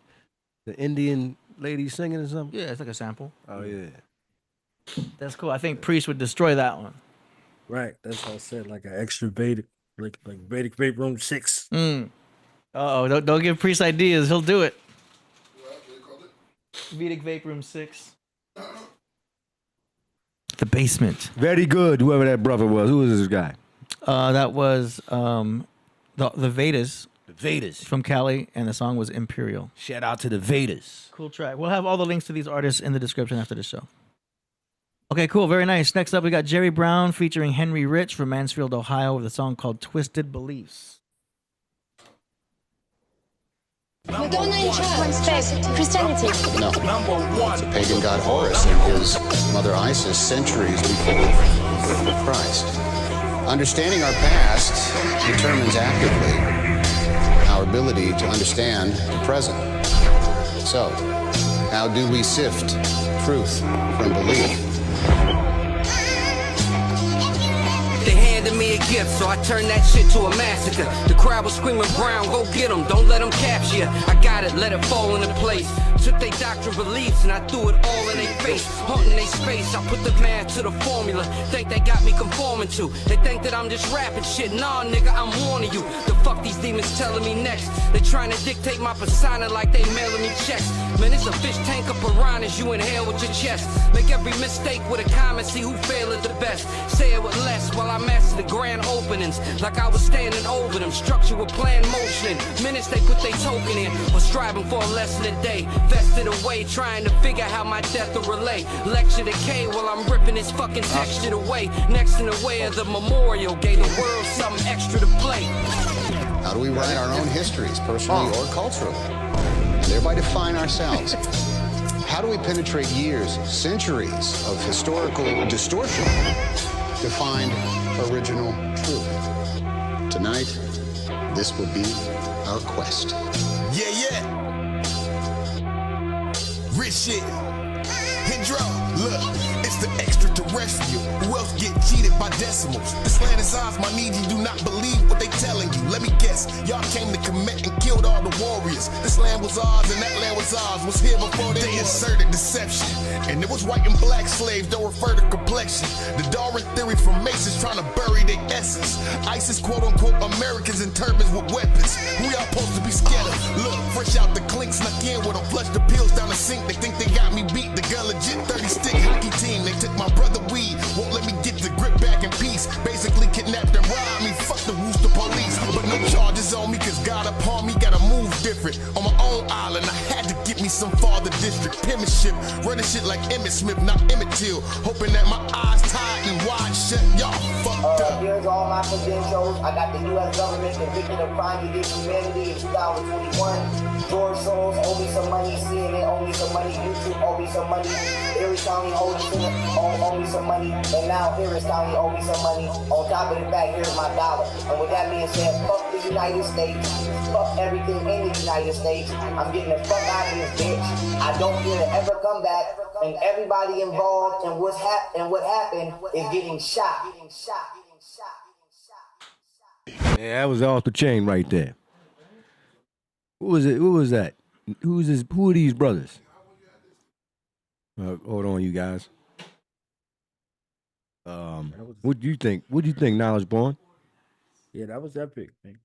the Indian lady singing or something? Yeah, it's like a sample. Oh yeah. That's cool. I think Priest would destroy that one. Right. That's what I said. Like an extra Vedic, like Vedic Vape Room 6. Oh, don't give Priest ideas. He'll do it. Vedic Vape Room 6. The basement. Very good, whoever that brother was. Who was this guy? That was the Vedas. The Vedas. From Cali, and the song was Imperial. Shout out to the Vedas. Cool track. We'll have all the links to these artists in the description after the show. Okay, cool. Very nice. Next up, we got Jerry Brown featuring Henry Rich from Mansfield, Ohio, with a song called Twisted Beliefs. Madonna in trust Christianity. No. It's a pagan god Horus and his mother Isis centuries before Christ. Understanding our past determines actively our ability to understand the present. So, how do we sift truth from belief? They handed me a gift, so I turned that shit to a massacre. The crowd was screaming, Brown, go get them, don't let them capture you. I got it, let it fall into place. Took they doctrine beliefs and I threw it all in their face. Haunting their space, I put the math to the formula. Think they got me conforming to. They think that I'm just rapping shit. Nah, nigga, I'm warning you. The fuck these demons telling me next? They trying to dictate my persona like they mailing me checks. Man, it's a fish tank of piranhas you inhale with your chest. Make every mistake with a comment, see who fail at the best. Say it with less while I master the grand openings. Like I was standing over them, structure with plan motion. Minutes they put they token in, or striving for a lesson a day. Vested away, trying to figure how my death will relay. Lecture decay while I'm ripping this fucking texture away. Next in the way of the memorial, gave the world something extra to play. How do we write our own histories, personally or culturally, and thereby define ourselves? How do we penetrate years, centuries of historical distortion to find original truth? Tonight, this will be our quest. Yeah. Rich shit. Hydro, look, it's the extraterrestrial. Who else get cheated by decimals? This land is ours, my need you do not believe what they telling you. Let me guess, y'all came to commit and killed all the warriors. This land was ours and that land was ours. Was here before they inserted deception. And it was white and black slaves, don't refer to complexion. The Darwin theory from Masons trying to bury their essence. ISIS quote unquote Americans in turbans with weapons. Who y'all supposed to be scared of? Look, fresh out the clink, snuck in with them, flushed the pills down the sink. They think they got me beat, the gun legit 30-stick hockey team. They took my brother weed, won't let me get the grip back in peace. Basically kidnapped and robbed me, fuck the Wooster police. But no charges on me, cause God upon me, gotta move different. On my own island, I had to get me some farther district penmanship. Running shit like Emmett Smith, not Emmett Till. Hoping that my eyes tied and wide shut, y'all fucked up. Here's all my credentials. I got the U.S. government convicted of crime against humanity in 2021. George Soros owe me some money, CNN owe me some money, YouTube owe me some money, Erie County owe me some money, and now Harris County owe me some money. On top of the fact, here's my dollar. And with that being said, fuck the United States, fuck everything in the United States. I'm getting the fuck out of this bitch. I don't care to ever come back, and everybody involved in what happened is getting shot. Yeah, that was off the chain right there. Who was it? Who was that? Who are these brothers? Hold on, you guys. What do you think? What do you think, Knowledge Born? Yeah, that was epic, man.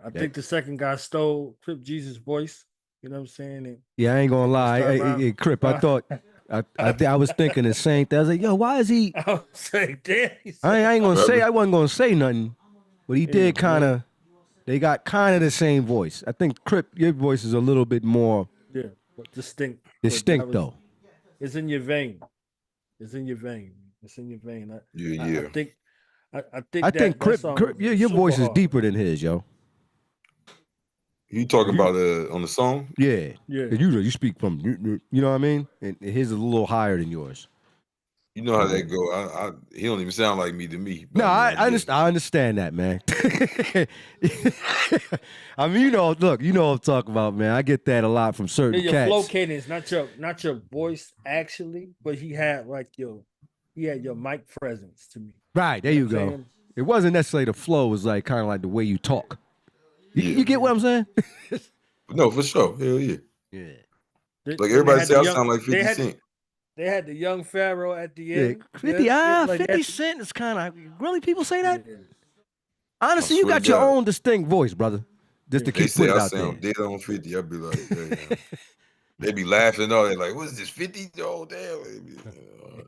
I think the second guy stole Crip Jesus' voice. You know what I'm saying? And Yeah, I ain't gonna lie. Crip, I thought I was thinking the same thing. I was like, yo, why is he? I was saying, damn. I ain't gonna say. I wasn't gonna say nothing, but he did kind of. They got kind of the same voice. I think Crip, your voice is a little bit more but distinct. distinct though. It's in your vein. It's in your vein. It's in your vein. I think Crip, your voice is deeper than his, yo. You talking about on the song? Yeah. You speak from, you know what I mean? And his is a little higher than yours. You know how that go. He don't even sound like me to me. No, I understand that, man. I mean, look, you know what I'm talking about, man. I get that a lot from certain your cats. flow cadence, not your voice actually, but he had your mic presence to me. Right, there you go. It wasn't necessarily the flow, it was like kind of like the way you talk. You get what I'm saying? No, for sure. Hell yeah. Yeah. Like everybody say I sound like 50 Cent. They had the young Pharaoh at the end. 50 Cent is kind of, really people say that? Honestly, you got your own distinct voice, brother. Just to They keep say putting it I out there. sound dead on 50. I'd be like, damn. They be laughing all. They're like, "What is this 50? Oh damn!"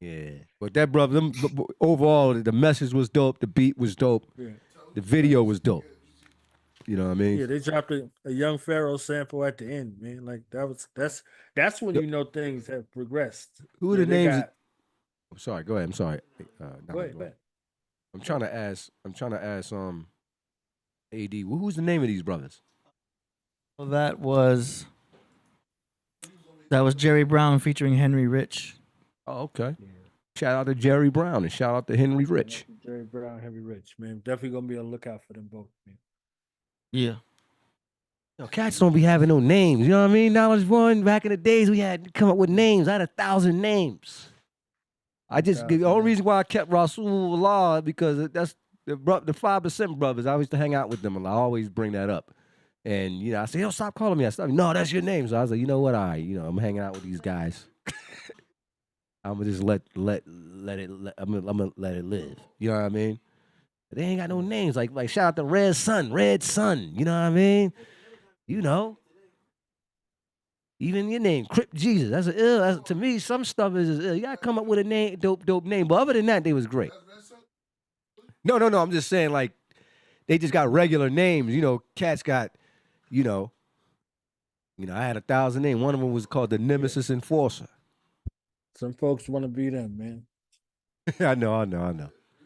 Yeah, but that brother, overall, the message was dope. The beat was dope. Yeah. The video was dope. You know what I mean? Yeah, they dropped a Young Pharaoh sample at the end, man. Like that's when you know things have progressed. Who are Yeah, the they names? got- I'm sorry. Go ahead. I'm sorry. Go ahead. I'm trying to ask. AD. Who's the name of these brothers? Well, that was Jerry Brown featuring Henry Rich. Oh, okay. Shout out to Jerry Brown and shout out to Henry Rich. Jerry Brown, Henry Rich, man. Definitely gonna be on the lookout for them both, man. Yeah. Yo, cats don't be having no names. You know what I mean? Knowledge One, back in the days, we had to come up with names. I had 1,000 names. The only reason why I kept Rasulullah because that's the 5% brothers. I used to hang out with them, and I always bring that up. And you know, I say, "Yo, stop calling me." I said, "No, that's your name." So I was like, "You know what? I'm hanging out with these guys. I'm gonna just let it. I'm gonna let it live. You know what I mean? But they ain't got no names. Like shout out to Red Sun. You know what I mean? You know. Even your name, Crip Jesus. That's an ill. To me, some stuff is ill. You gotta come up with a name, dope name. But other than that, they was great. No. I'm just saying, like, they just got regular names. You know, cats got, you know, I had 1,000 names. One of them was called the Nemesis Enforcer. Some folks want to be them, man. I know.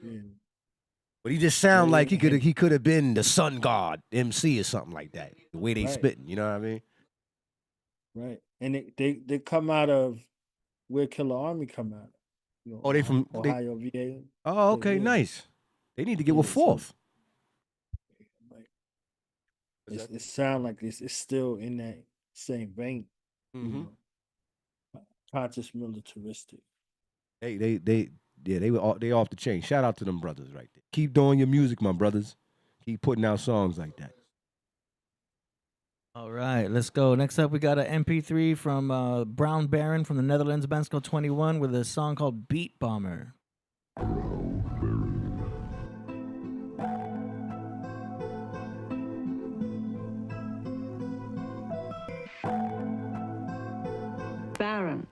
Yeah. But he just sound like he could have been the Sun God MC or something like that. The way they Right. spitting, you know what I mean? Right. And they come out of where Killer Army come out of. You know, They from Ohio, VA. Oh, okay, Yeah. nice. They need to give a fourth. It sound like it's still in that same vein. Mhm. You know, conscious militaristic. They off the chain. Shout out to them brothers right there. Keep doing your music, my brothers. Keep putting out songs like that. All right, let's go. Next up, we got an MP3 from Brown Barron from the Netherlands, Bansko 21, with a song called Beat Bomber. Barron.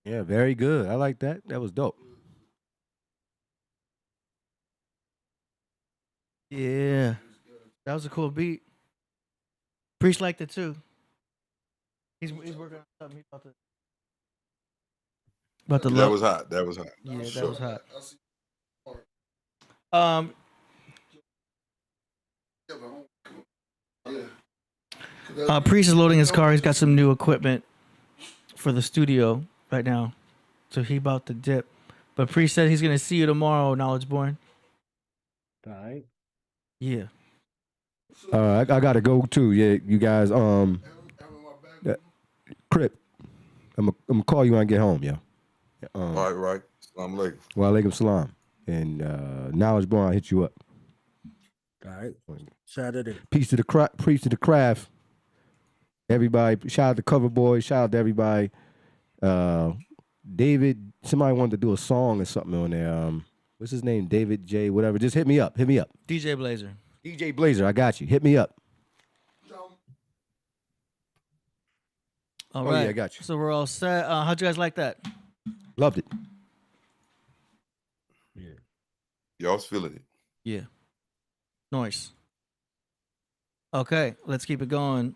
Yeah, very good. I like that. That was dope. Yeah, that was a cool beat. Priest liked it too. He's working on something. He's about to That look. was hot. That was hot. Yeah, that Sure. was hot. Priest is loading his car. He's got some new equipment for the studio right now, so he about to dip. But Priest said he's gonna see you tomorrow, Knowledge Born. All right. Yeah. I gotta go too. Yeah, you guys. Crip. I'm gonna call you when I get home, yo. Right. Assalamu alaikum. Wa alaikum salam. And Knowledge Born, I'll hit you up. All right. Saturday. Peace to the craft. Everybody, shout out to Cover Boy. Shout out to everybody. David, somebody wanted to do a song or something on there. What's his name? David J. Whatever. Just hit me up. DJ Blazer. DJ Blazer, I got you. Hit me up. All right. Yeah, I got you. So we're all set. How'd you guys like that? Loved it. Yeah. Y'all's feeling it. Yeah. Nice. Okay, let's keep it going.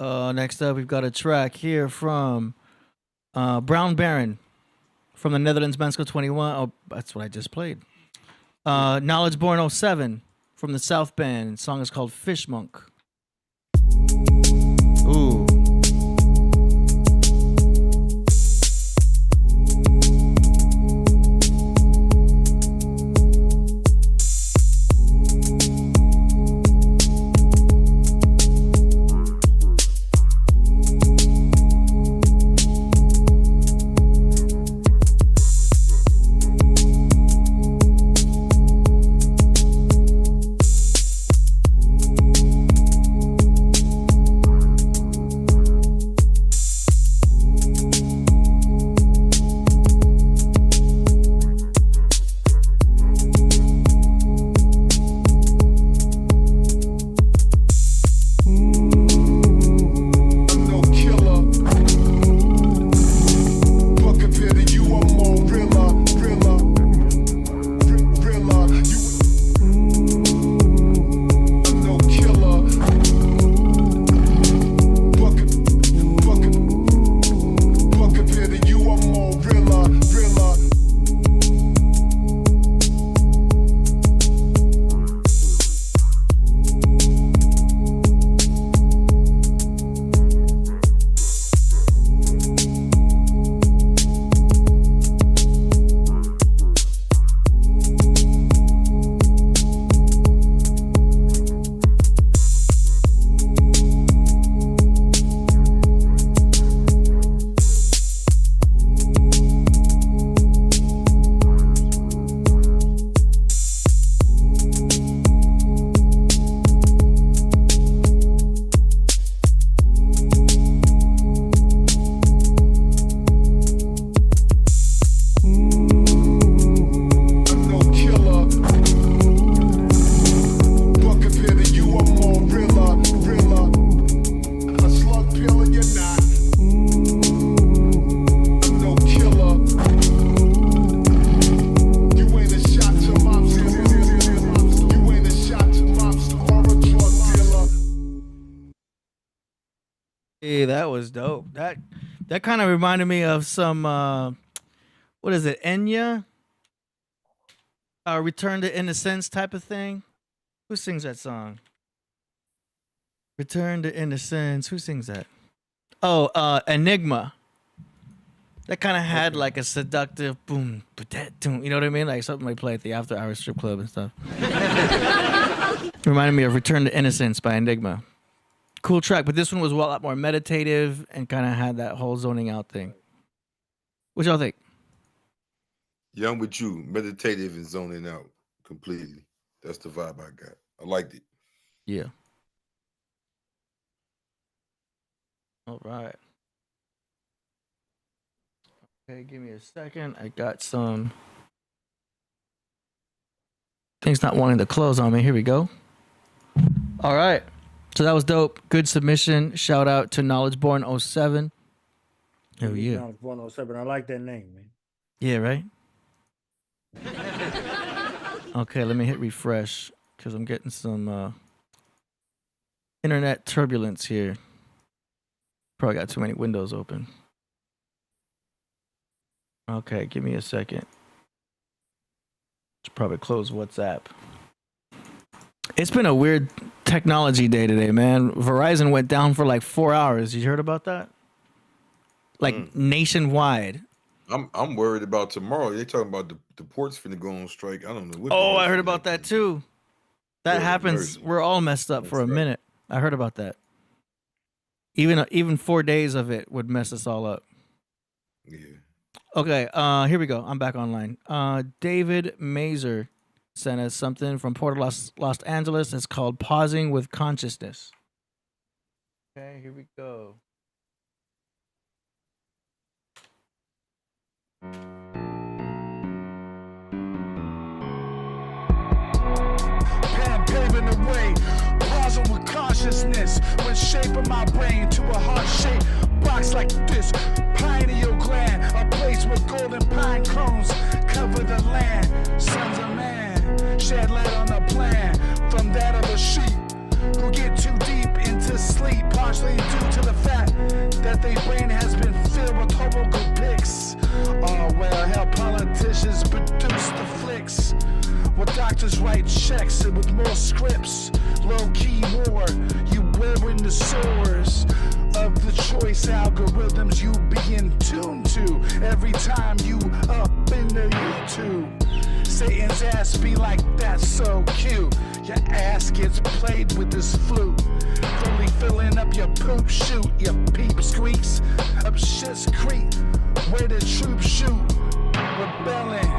Next up, we've got a track here from Brown Barron from the Netherlands, Mensko 21. Oh, that's what I just played. Knowledge Born 07 from the South Band. The song is called Fish Monk. Ooh. Hey, that was dope. That kind of reminded me of some what is it, Enya? Return to Innocence type of thing. Who sings that song? Return to Innocence. Who sings that? Oh, Enigma. That kind of had like a seductive boom, you know what I mean? Like something they play at the after hours strip club and stuff. Reminded me of Return to Innocence by Enigma. Cool track, but this one was a lot more meditative and kind of had that whole zoning out thing. What y'all think? Yeah, I'm with you. Meditative and zoning out completely. That's the vibe I got. I liked it. Yeah. All right. Okay, give me a second. I got some things not wanting to close on me. Here we go. All right. So that was dope. Good submission. Shout out to Knowledge Born 07. Hell yeah. 107. I like that name, man. Yeah, right? Okay, let me hit refresh because I'm getting some internet turbulence here. Probably got too many windows open. Okay, give me a second. Should probably close WhatsApp. It's been a weird technology day today, man. Verizon went down for like 4 hours. You heard about that? Like nationwide. I'm worried about tomorrow. They talking about the ports finna go on strike. I don't know what. Oh, I heard about that too. That happens. We're all messed up for a minute. I heard about that. Even 4 days of it would mess us all up. Yeah. Okay, here we go. I'm back online. David Mazer sent us something from Port of Los Angeles. It's called Pausing with Consciousness. Okay, here we go. Paving the way, pausing with consciousness when shaping my brain to a heart-shaped box like this. Pineal gland, a place where golden pine cones cover the land. Sons of man, shed light on the plan from that of a sheep who get too deep into sleep, partially due to the fact that their brain has been filled with hieroglyphics. Oh well, hell, politicians produce the flicks. Well, doctors write checks with more scripts. Low-key war, you wearing the sores of the choice algorithms you be in tune to every time you up in the YouTube. Satan's ass be like, that's so cute. Your ass gets played with this flute. Fully filling up your poop chute. Your peep squeaks up shit's creek where the troops shoot. Rebelling,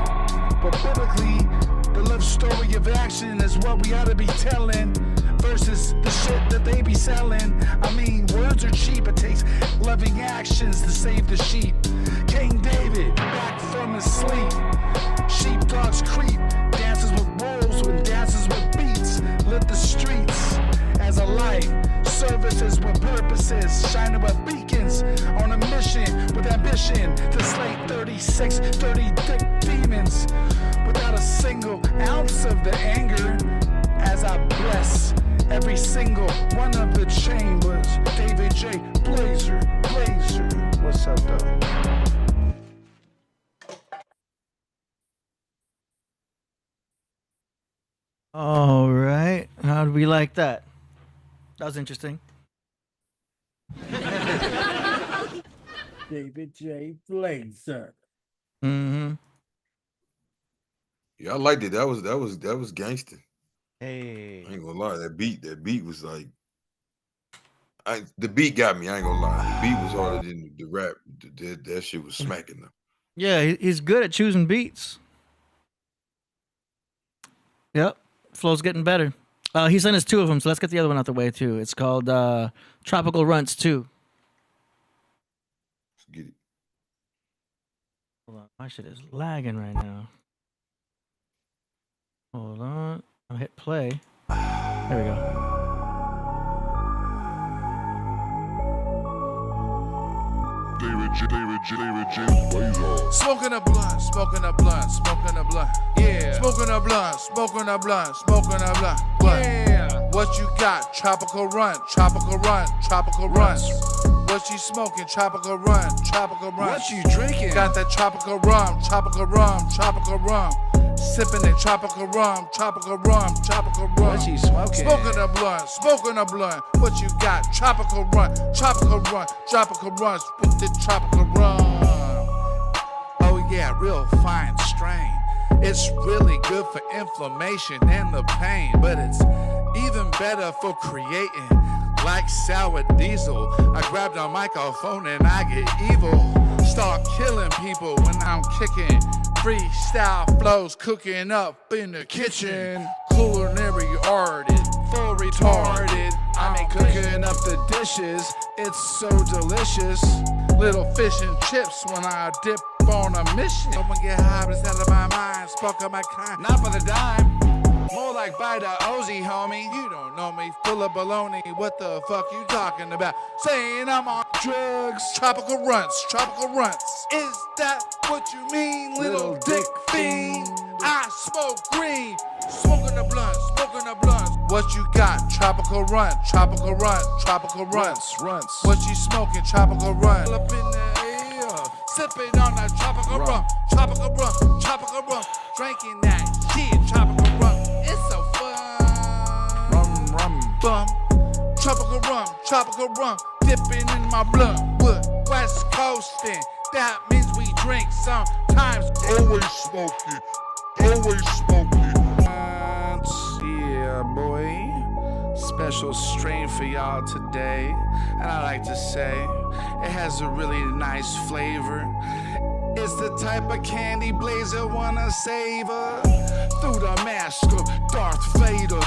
but biblically, the love story of action is what we ought to be telling versus the shit that they be selling. I mean, words are cheap. It takes loving actions to save the sheep. King David, back from his sleep. Sheepdogs creep, dances with wolves when dances with beats. Lit the streets as a light, services with purposes, shining with beacons on a mission with ambition to slay 36, 30 thick demons without a single ounce of the anger as I bless every single one of the chambers. David J. Blazer, what's up though? All right. How do we like that? That was interesting. David J. Blazer. Mm-hmm. Yeah, I liked it. That was gangster. Hey. I ain't gonna lie. That beat was like, the beat got me. I ain't gonna lie. The beat was harder than the rap. That shit was smacking them. Yeah, he's good at choosing beats. Yep. Flow's getting better. He sent us 2 of them, so let's get the other one out the way too. It's called Tropical Runts 2. Let's get it. Hold on, my shit is lagging right now. Hold on, I'll hit play. There we go. Smoking a blunt, smoking a blunt, smoking a blunt. Yeah. Smoking a blunt, smoking a blunt, smoking a blunt. Yeah. What you got? Tropical run, tropical run, tropical runs. What you smoking? Tropical run, tropical run. What you drinking? Got that tropical rum, tropical rum, tropical rum. Sipping it, tropical rum, tropical rum, tropical rum. What you smoking? Smoking a blunt, smoking a blunt. What you got? Tropical run, tropical run, tropical runs with the tropical rum. Oh yeah, real fine strain. It's really good for inflammation and the pain, but it's even better for creating like sour diesel. I grabbed a microphone and I get evil. Start killing people when I'm kicking. Freestyle flows cooking up in the kitchen. Culinary arted, full retarded. I mean cooking up the dishes. It's so delicious. Little fish and chips when I dip on a mission. Someone get high, but it's out of my mind. Spark up my kind, not for the dime. More like by the Ozzy, homie. You don't know me, full of baloney. What the fuck you talking about? Saying I'm on drugs. Tropical runts, tropical runts. Is that what you mean, little dick fiend? I smoke green, smoking the blunt, smoking the blunt. What you got? Tropical run, tropical run, tropical runs. What you smoking? Tropical run. Up in the air, sipping on that tropical rum, tropical rum, tropical rum. Drinking that shit, tropical rum. It's so fun. Rum, bum. Tropical rum. Dipping in my blood. West coasting. That means we drink sometimes. Always smoking. Always smoking. Yeah, boy. Special strain for y'all today. And I like to say, it has a really nice flavor. It's the type of candy Blazer wanna savor. Through the mask of Darth Vader.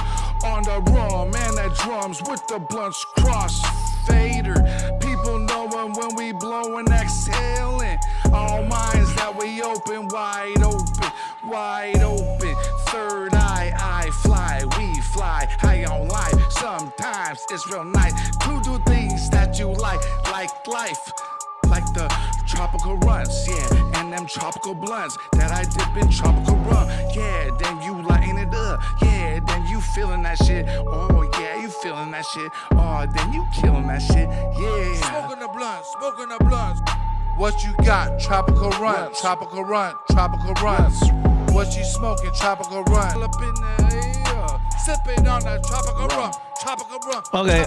On the rum and the drums with the blunts cross fader. People knowing when we blowing, exhaling. All minds that we open, wide open, wide open. Third eye, I fly, we fly high on life. Sometimes it's real nice to do things that you like life. Like the tropical runs, yeah, and them tropical blunts that I dip in tropical rum, yeah, then you lighten it up, yeah, then you feeling that shit, oh yeah, you feeling that shit, oh, then you killing that shit, yeah. Smoking the blunts, smoking the blunts. What you got? Tropical run, tropical run, tropical runs. What you smoking? Tropical run. Up in the air, sipping on that tropical rum. Okay.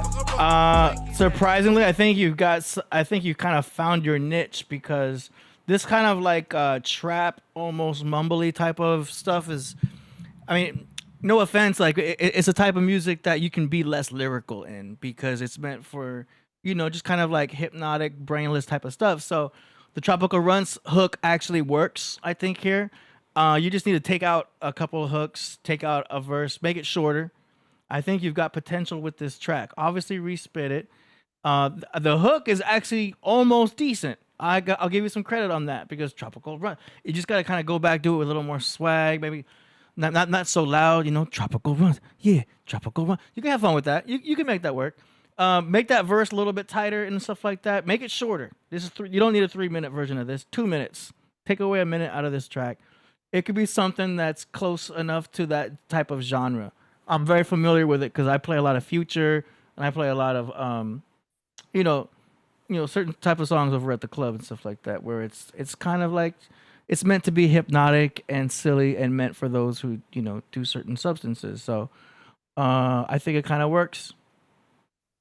Surprisingly, I think you kind of found your niche, because this kind of like trap, almost mumbly type of stuff is, I mean, no offense, like it's a type of music that you can be less lyrical in, because it's meant for, you know, just kind of like hypnotic, brainless type of stuff. So the tropical runs hook actually works, I think, here. You just need to take out a couple of hooks, take out a verse, make it shorter. I think you've got potential with this track. Obviously, respit it. The hook is actually almost decent. I'll give you some credit on that, because tropical run. You just gotta kind of go back, do it with a little more swag, maybe not so loud. You know, tropical run. Yeah, tropical run. You can have fun with that. You can make that work. Make that verse a little bit tighter and stuff like that. Make it shorter. This is you don't need a 3-minute version of this. 2 minutes. Take away a minute out of this track. It could be something that's close enough to that type of genre. I'm very familiar with it because I play a lot of Future and I play a lot of, you know, certain type of songs over at the club and stuff like that, where it's kind of like it's meant to be hypnotic and silly and meant for those who, you know, do certain substances. So I think it kind of works.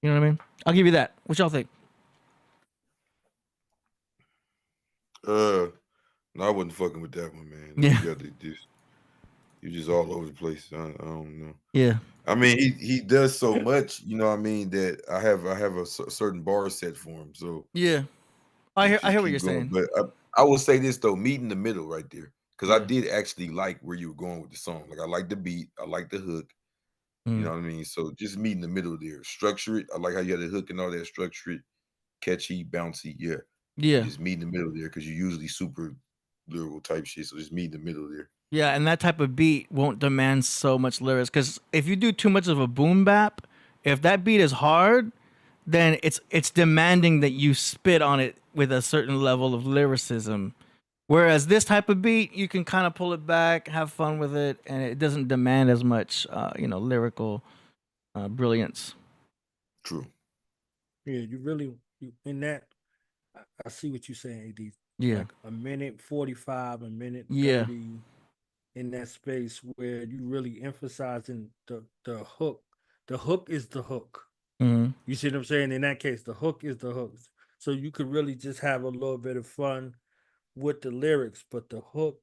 You know what I mean? I'll give you that. What y'all think? No, I wasn't fucking with that one, man. Yeah. You just all over the place. I don't know. Yeah. I mean, he does so much, you know what I mean, that I have a certain bar set for him. So yeah, I hear what you're saying. But I will say this though, meet in the middle right there, because I did actually like where you were going with the song. Like I like the beat, I like the hook. You know what I mean? So just meet in the middle there. Structure it. I like how you had the hook and all that. Structure it, catchy, bouncy. Yeah. Yeah. Just meet in the middle there, because you're usually super lyrical type shit. So just meet in the middle there. Yeah, and that type of beat won't demand so much lyrics, because if you do too much of a boom bap, if that beat is hard, then it's demanding that you spit on it with a certain level of lyricism. Whereas this type of beat, you can kind of pull it back, have fun with it, and it doesn't demand as much, lyrical brilliance. True. Yeah, you in that. I see what you're saying, AD. Yeah. Like a minute 45, a minute 30. Yeah. In that space where you really emphasizing the hook. The hook is the hook. Mm-hmm. You see what I'm saying? In that case, the hook is the hook. So you could really just have a little bit of fun with the lyrics, but the hook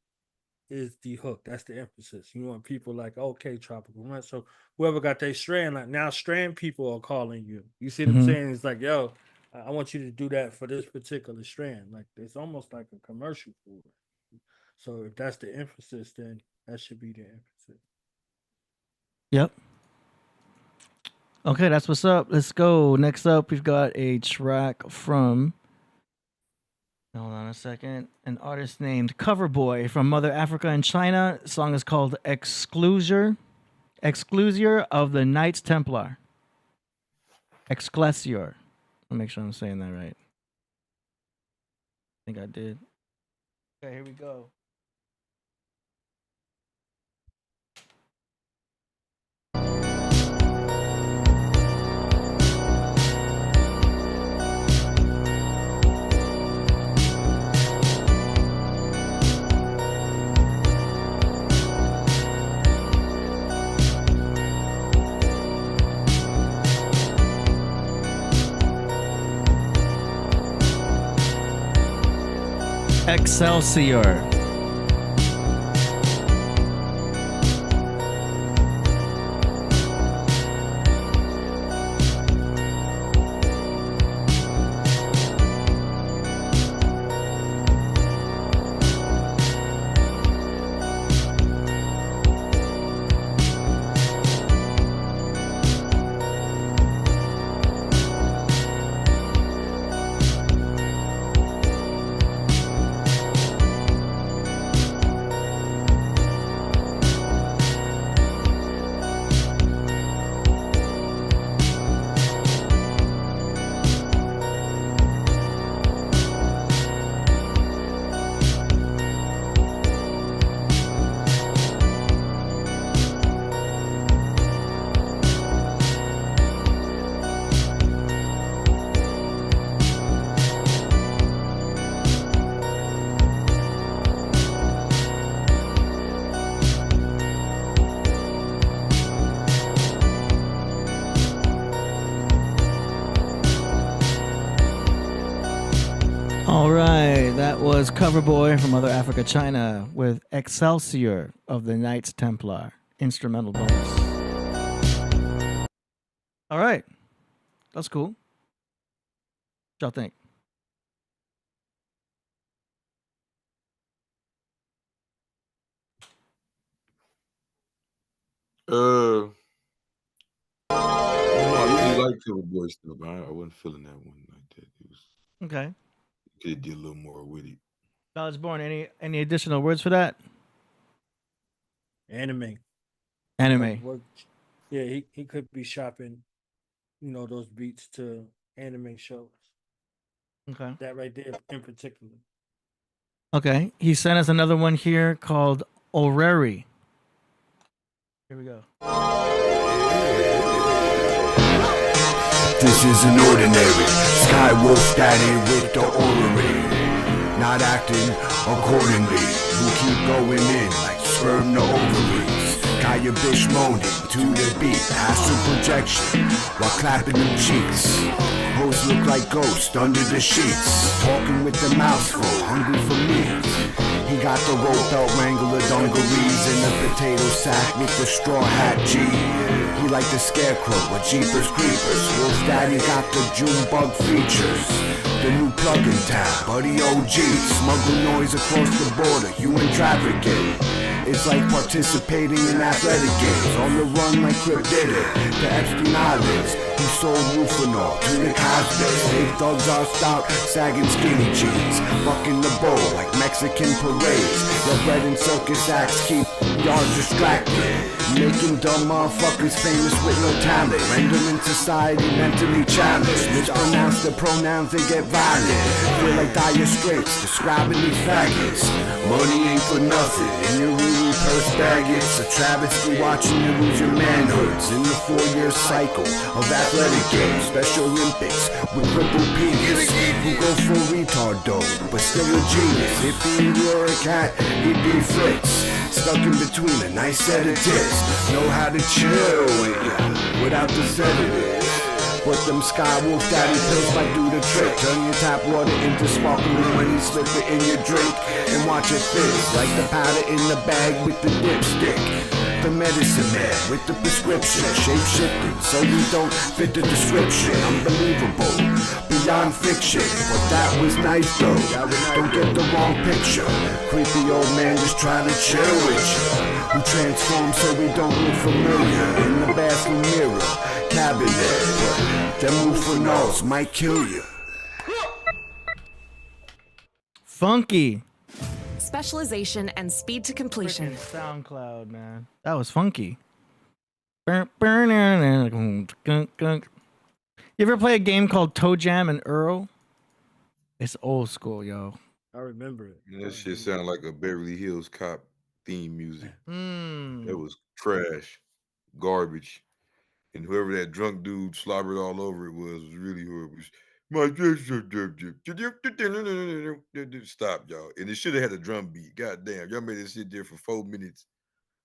is the hook. That's the emphasis. You want people like, okay, tropical run. So whoever got their strand, like now strand people are calling you. You see what I'm saying? It's like, yo, I want you to do that for this particular strand. Like it's almost like a commercial for it. So if that's the emphasis, then that should be the emphasis. Yep. Okay, that's what's up. Let's go. Next up, we've got a track from, hold on a second, an artist named Coverboy from Mother Africa in China. The song is called Exclusure. Exclusior of the Knights Templar. Exclesior. I'll make sure I'm saying that right. I think I did. Okay, here we go. Excelsior. All right, that was Coverboy from Mother Africa, China with Excelsior of the Knights Templar. Instrumental bonus. All right, that's cool. What y'all think? I really like Coverboy stuff. I wasn't feeling that one like that. It was Okay. could have did a little more with it. Knowledge Born, any additional words for that? Anime. Yeah, he could be shopping, those beats to anime shows. Okay. That right there in particular. Okay. He sent us another one here called Orrery. Here we go. This isn't ordinary. Skywolf daddy with the orrery. Not acting accordingly. You keep going in like sperm to ovaries. Got your bitch moaning to the beat. Astral projection while clapping them cheeks. Hoes look like ghosts under the sheets. Talking with the mouth full, hungry for meat. He got the rope belt wrangler dungarees and the potato sack with the straw hat G. He like the scarecrow with Jeepers Creepers. Wolf Daddy got the June bug features. The new plug in town, Buddy OG. Smuggle noise across the border, human trafficking. It's like participating in athletic games. On the run like Crip did it. The Epstein Islands, who sold Rufinol to the Cosbys. Big thugs are stout, sagging skinny jeans. Bucking the bowl like Mexican parades. The bread and circus acts keep yards distracted. Making dumb motherfuckers famous with no talent. Rendering society mentally challenged. Mispronounce the pronouns, they get violent. Feel like dire straits, describing these faggots. Money ain't for nothing, and your Ruru purse baggage. A travesty watching you lose your manhoods. In the 4-year cycle of athletic games. Special Olympics with crippled penis. Who go full retard though, but still a genius. If he were a cat, he'd be Fritz. Stuck in between a nice set of tits. Know how to chill without the sedatives. But them Skywolf Daddy pills might do the trick. Turn your tap water into sparkling when you slip it in your drink. And watch it fizz like the powder in the bag with the dipstick. The medicine man with the prescription. Shape-shifting so we don't fit the description. Unbelievable, beyond fiction. But that was nice though, don't get the wrong picture. Creepy old man just trying to chill with you. Who transforms so we don't look familiar. In the bathroom mirror, cabinet. But them Rufinos might kill you. Funky. Specialization and speed to completion. SoundCloud, man. That was funky. You ever play a game called Toe Jam and Earl? It's old school, yo. I remember it. That shit sound like a Beverly Hills Cop theme music. It was trash, garbage, and whoever that drunk dude slobbered all over it was really horrible. Stop, y'all. And it should have had a drum beat. God damn, y'all made this shit there for 4 minutes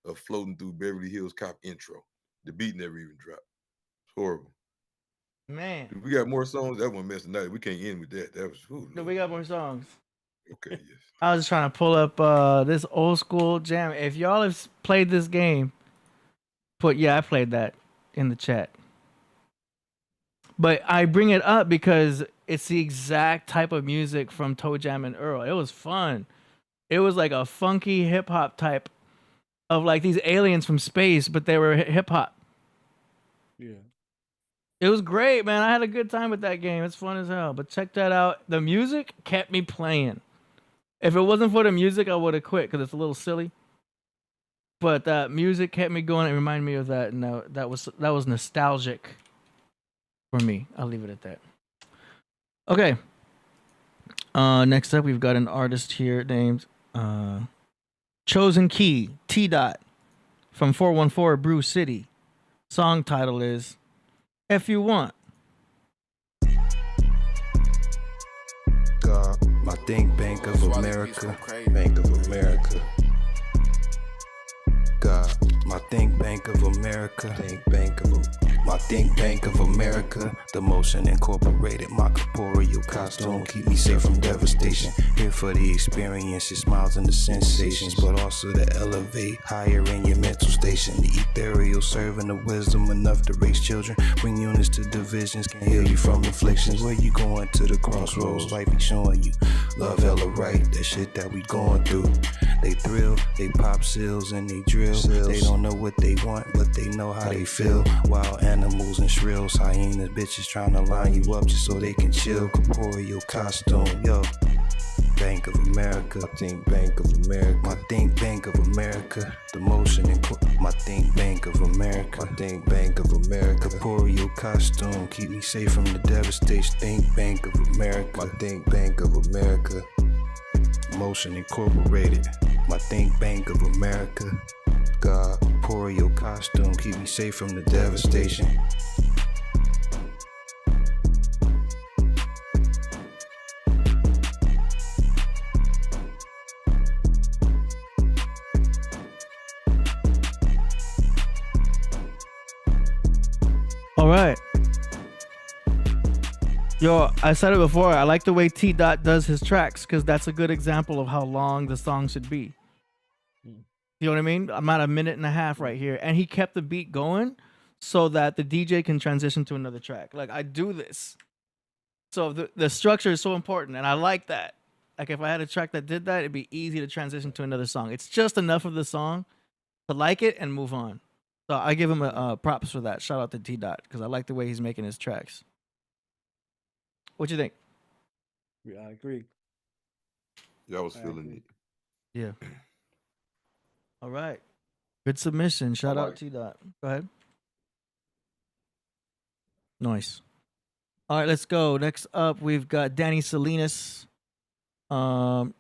of floating through Beverly Hills Cop intro. The beat never even dropped. It's horrible. Man. If we got more songs, that one messed tonight. We can't end with that. That was No, we got more songs. okay, yes. I was just trying to pull up this old school jam. If y'all have played this game, I played that in the chat. But I bring it up because it's the exact type of music from Toe Jam and Earl. It was fun. It was like a funky hip hop type of like these aliens from space, but they were hip hop. Yeah. It was great, man. I had a good time with that game. It's fun as hell. But check that out. The music kept me playing. If it wasn't for the music, I would have quit because it's a little silly. But that music kept me going. It reminded me of that, and that was nostalgic for me. I'll leave it at that. Okay. Next up, we've got an artist here named Chosen Key, T. Dot, from 414 Brew City. Song title is If You Want. God, my think Bank of America, Bank of America. God, my think Bank of America, my think Bank of America. The motion incorporated my corporeal costume, keep me safe from devastation. Here for the experiences, smiles and the sensations, but also to elevate higher in your mental station. The ethereal serving the wisdom enough to raise children, bring units to divisions, can heal you from afflictions. Where you going to the crossroads? Life be showing you love hella right, that shit that we going through. They thrill, they pop seals and they drill. They don't know what they want, but they know how they feel. Wild animals and shrills, hyenas, bitches trying to line you up just so they can chill. Corporeal costume, yo. Bank of America, I think Bank of America. My think Bank of America. The motion in my think Bank of America. I think Bank of America. Corporeal costume, keep me safe from the devastation. Think Bank of America. My think Bank of America. Motion Incorporated, my think Bank of America. God, corporeal costume, keep me safe from the devastation. All right. Yo, I said it before. I like the way T. Dot does his tracks because that's a good example of how long the song should be. You know what I mean? I'm at a minute and a half right here. And he kept the beat going so that the DJ can transition to another track. Like, I do this. So the structure is so important, and I like that. Like, if I had a track that did that, it'd be easy to transition to another song. It's just enough of the song to like it and move on. So I give him a props for that. Shout out to T. Dot because I like the way he's making his tracks. What you think? Yeah, I agree. Yeah, I was feeling it. Yeah. All right. Good submission. Shout out T. Dot. Go ahead. Nice. All right, let's go. Next up, we've got Danny Salinas. Donnie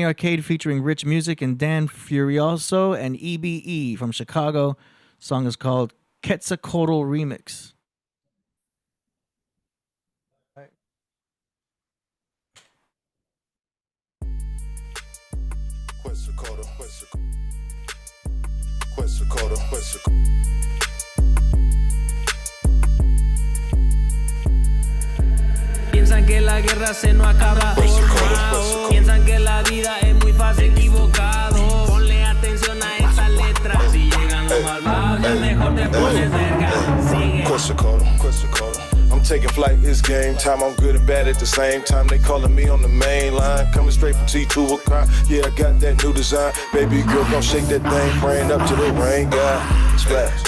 Arcade featuring Rich Music and Dan Furioso and EBE from Chicago. Song is called Quetzalcoatl Remix. Piensan que la guerra se no acaba. Piensan que la vida es muy fácil, equivocado. Ponle atención a esta letra. Si llegan los malvados, ya mejor te pones cerca. Sigue. Quetzalcoatl. I'm taking flight, it's game time. I'm good and bad at the same time. They calling me on the main line. Coming straight from T2 o'clock. Yeah, I got that new design. Baby girl, gon' shake that thing. Praying up to the rain, God. Splash.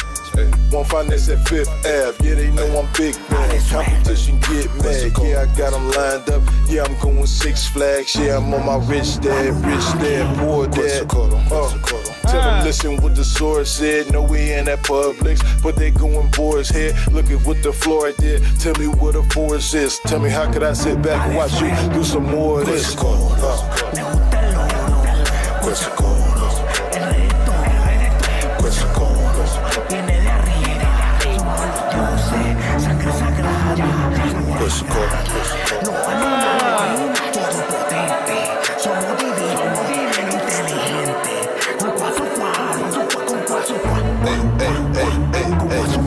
Won't find this at Fifth Ave. Yeah, they know I'm big man. Competition get mad. Yeah, I got them lined up. Yeah, I'm going Six Flags. Yeah, I'm on my rich dad, poor dad. Tell them listen what the source said. No, we ain't at Publix, but they going boys here. Look at what the floor did. Tell me what a force is. Tell me how could I sit back and watch you do some more of this?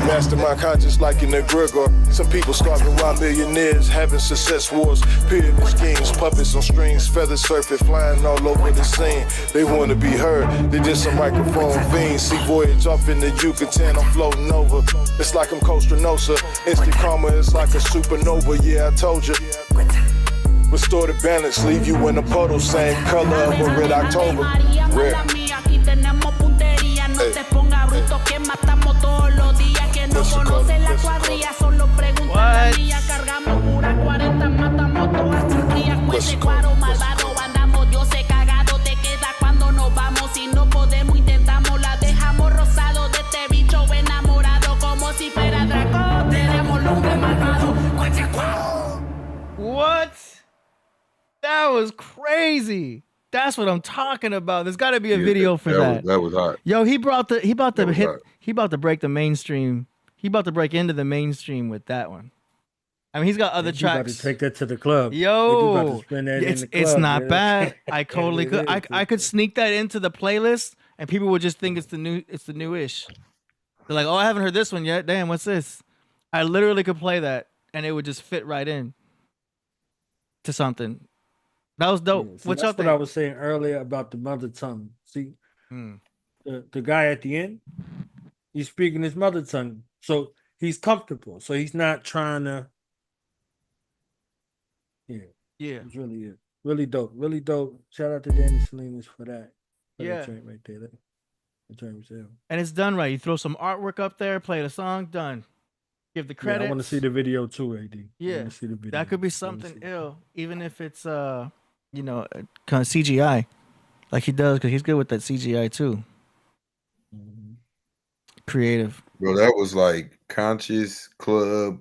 Mastermind conscious like in the Gregor. Some people starving around millionaires, having success wars, pyramid schemes, puppets on strings, feathers surfing, flying all over the scene. They want to be heard, they just some microphone fiends. See voyage off in the Yucatan, I'm floating over. It's like I'm Costa Nostra, instant karma is like a supernova. Yeah, I told you. Restore the balance, leave you in a puddle, same color of a red October. Rare. No conoce la cuadrilla, solo pregunta la mía. Cargamos pura 40, matamos todas tus crías. Cuente cuaro, malvado, andamos, Dios se cagado. Te queda cuando nos vamos, si no podemos, intentamos. La dejamos rosado de este bicho enamorado. Como si fuera Draco, tenemos lumbre malvado. Cuente cuaro. What? That was crazy. That's what I'm talking about. There's got to be a video for that. That was hot. Yo, he about to break the mainstream. He about to break into the mainstream with that one. I mean, he's got other tracks. About to take that to the club. Yo, it's not bad. I totally could. I could sneak that into the playlist, and people would just think it's the newish. They're like, oh, I haven't heard this one yet. Damn, what's this? I literally could play that, and it would just fit right in to something. That was dope. Yeah, that's what I was saying earlier about the mother tongue. See, the guy at the end, he's speaking his mother tongue, so he's comfortable. So he's not trying to. Yeah, it's really dope, really dope. Shout out to Danny Salinas for that. That joint right there. That joint was ill. And it's done right. You throw some artwork up there, play the song, done. Give the credit. I want to see the video too, AD. Yeah, I wanna see the video. That could be something ill, even if it's kind of CGI, like he does, because he's good with that CGI too. Creative. Bro, that was like conscious club.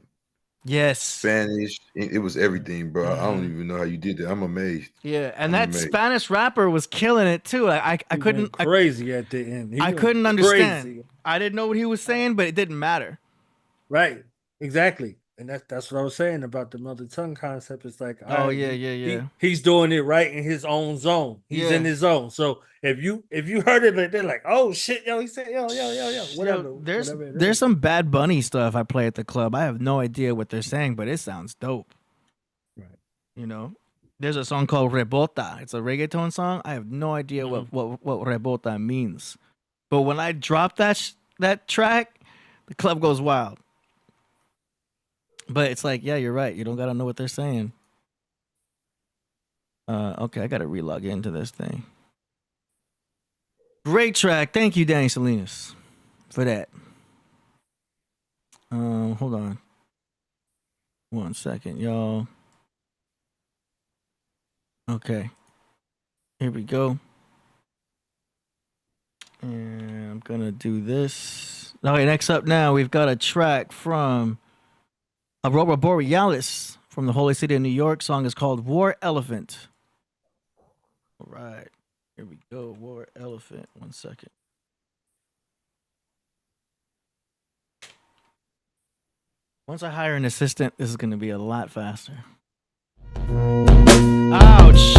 Yes. Spanish. It was everything, bro. I don't even know how you did that. I'm amazed. Yeah, and that Spanish rapper was killing it too. I couldn't crazy at the end. I couldn't understand. I didn't know what he was saying, but it didn't matter. Right. Exactly. And that's what I was saying about the mother tongue concept. It's like, he's doing it right in his own zone. He's in his zone. So if you heard it, they're like, oh shit, yo, he said, yo, whatever. There's some Bad Bunny stuff I play at the club. I have no idea what they're saying, but it sounds dope. Right. There's a song called Rebota. It's a reggaeton song. I have no idea what Rebota means, but when I drop that track, the club goes wild. But it's like, yeah, you're right. You don't gotta know what they're saying. Okay, I gotta relog into this thing. Great track. Thank you, Danny Salinas, for that. Hold on. 1 second, y'all. Okay. Here we go. And I'm gonna do this. Okay, next up now, we've got a track from Aurora Borealis from the Holy City of New York. Song is called War Elephant. All right, here we go. War Elephant. 1 second. Once I hire an assistant, this is going to be a lot faster. Ouch.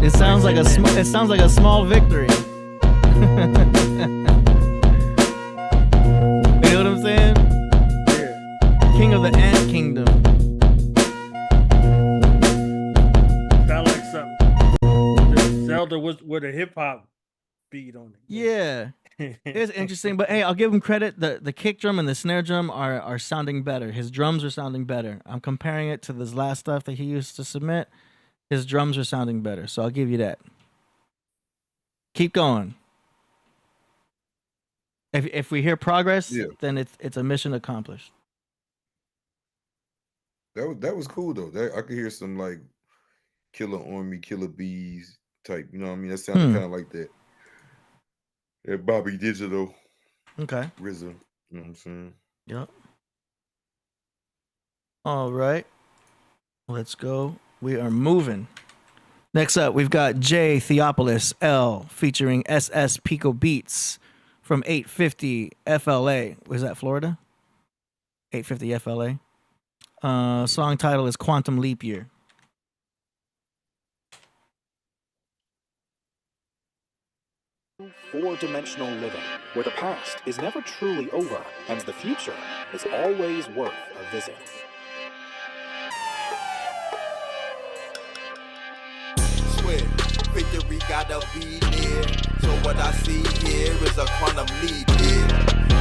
It sounds like a small victory. You know what I'm saying? Yeah. King of the Ant Kingdom. Sound like something. Zelda was with a hip hop beat on it. Yeah. It's interesting, but hey, I'll give him credit. The kick drum and the snare drum are sounding better. His drums are sounding better. I'm comparing it to this last stuff that he used to submit. His drums are sounding better, so I'll give you that. Keep going. If we hear progress, then it's a mission accomplished. That was cool though. I could hear some like Killer Army, Killer Bees type. You know what I mean? That sounded kind of like that. Yeah, Bobby Digital. Okay. RZA. You know what I'm saying? Yep. All right. Let's go. We are moving. Next up, we've got J Theopolis L featuring SS Pico Beats from 850 FLA. Was that Florida? 850 FLA. Song title is Quantum Leap Year. Four-dimensional living, where the past is never truly over and the future is always worth a visit. Swear, victory gotta be near. So what I see here is a quantum leap here.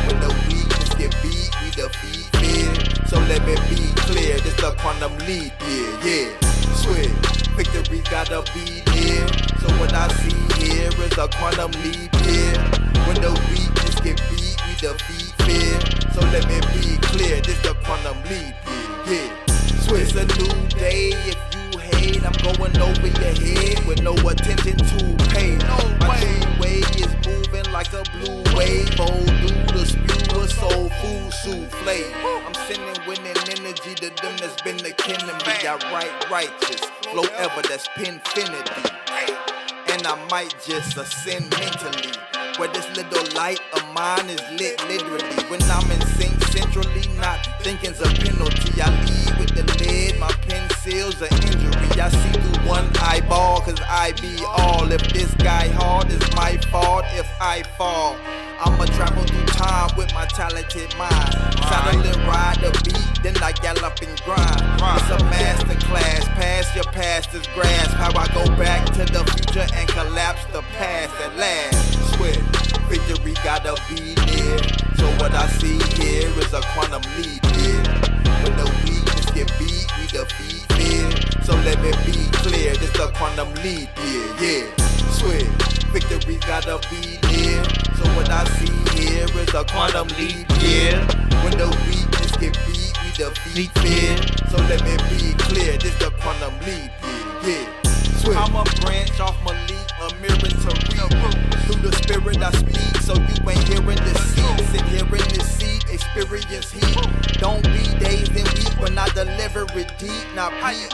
When the weakness get beat, we defeat fear. So let me be clear, this a quantum leap here, yeah. Swear, victory gotta be near. So what I see here is a quantum leap here. When the weakness get beat, we defeat fear. So let me be clear, this the quantum leap here, yeah. So it's a new day, if you hate, I'm going over your head with no attention to pay. My true way is moving like a blue wave. Old dude, the spewer, soul food souffle. I'm sending winning energy to them that's been the kin of me. I write righteous, flow ever, that's pinfinity. And I might just ascend mentally, where this little light of mine is lit literally. When I'm in sync centrally, not thinking's a penalty. I lead with the lead, my pen seals an injury. I see through one eyeball, cause I be all. If this guy hard, it's my fault if I fall. I'ma travel through time with my talented mind. Saddle and ride the beat, then I gallop and grind. It's a master class, pass your past is grasp. How I go back to the future and collapse the past at last. Swear, victory gotta be near. So what I see here is a quantum leap here. When the weakness get beat, we defeat fear. So let me be clear, this a quantum leap here, yeah. Swear, victory gotta be near. So what I see here is a quantum leap, yeah. When the weakness get beat, we defeat fear. So let me be clear, this the quantum leap, yeah. Swear. I'm a branch off Malik, a mirror to read. Through the spirit I speak, so you ain't hearing the seat. Sit here in the seat, experience heat. Don't be dazed and weak when I deliver it deep. Now peep,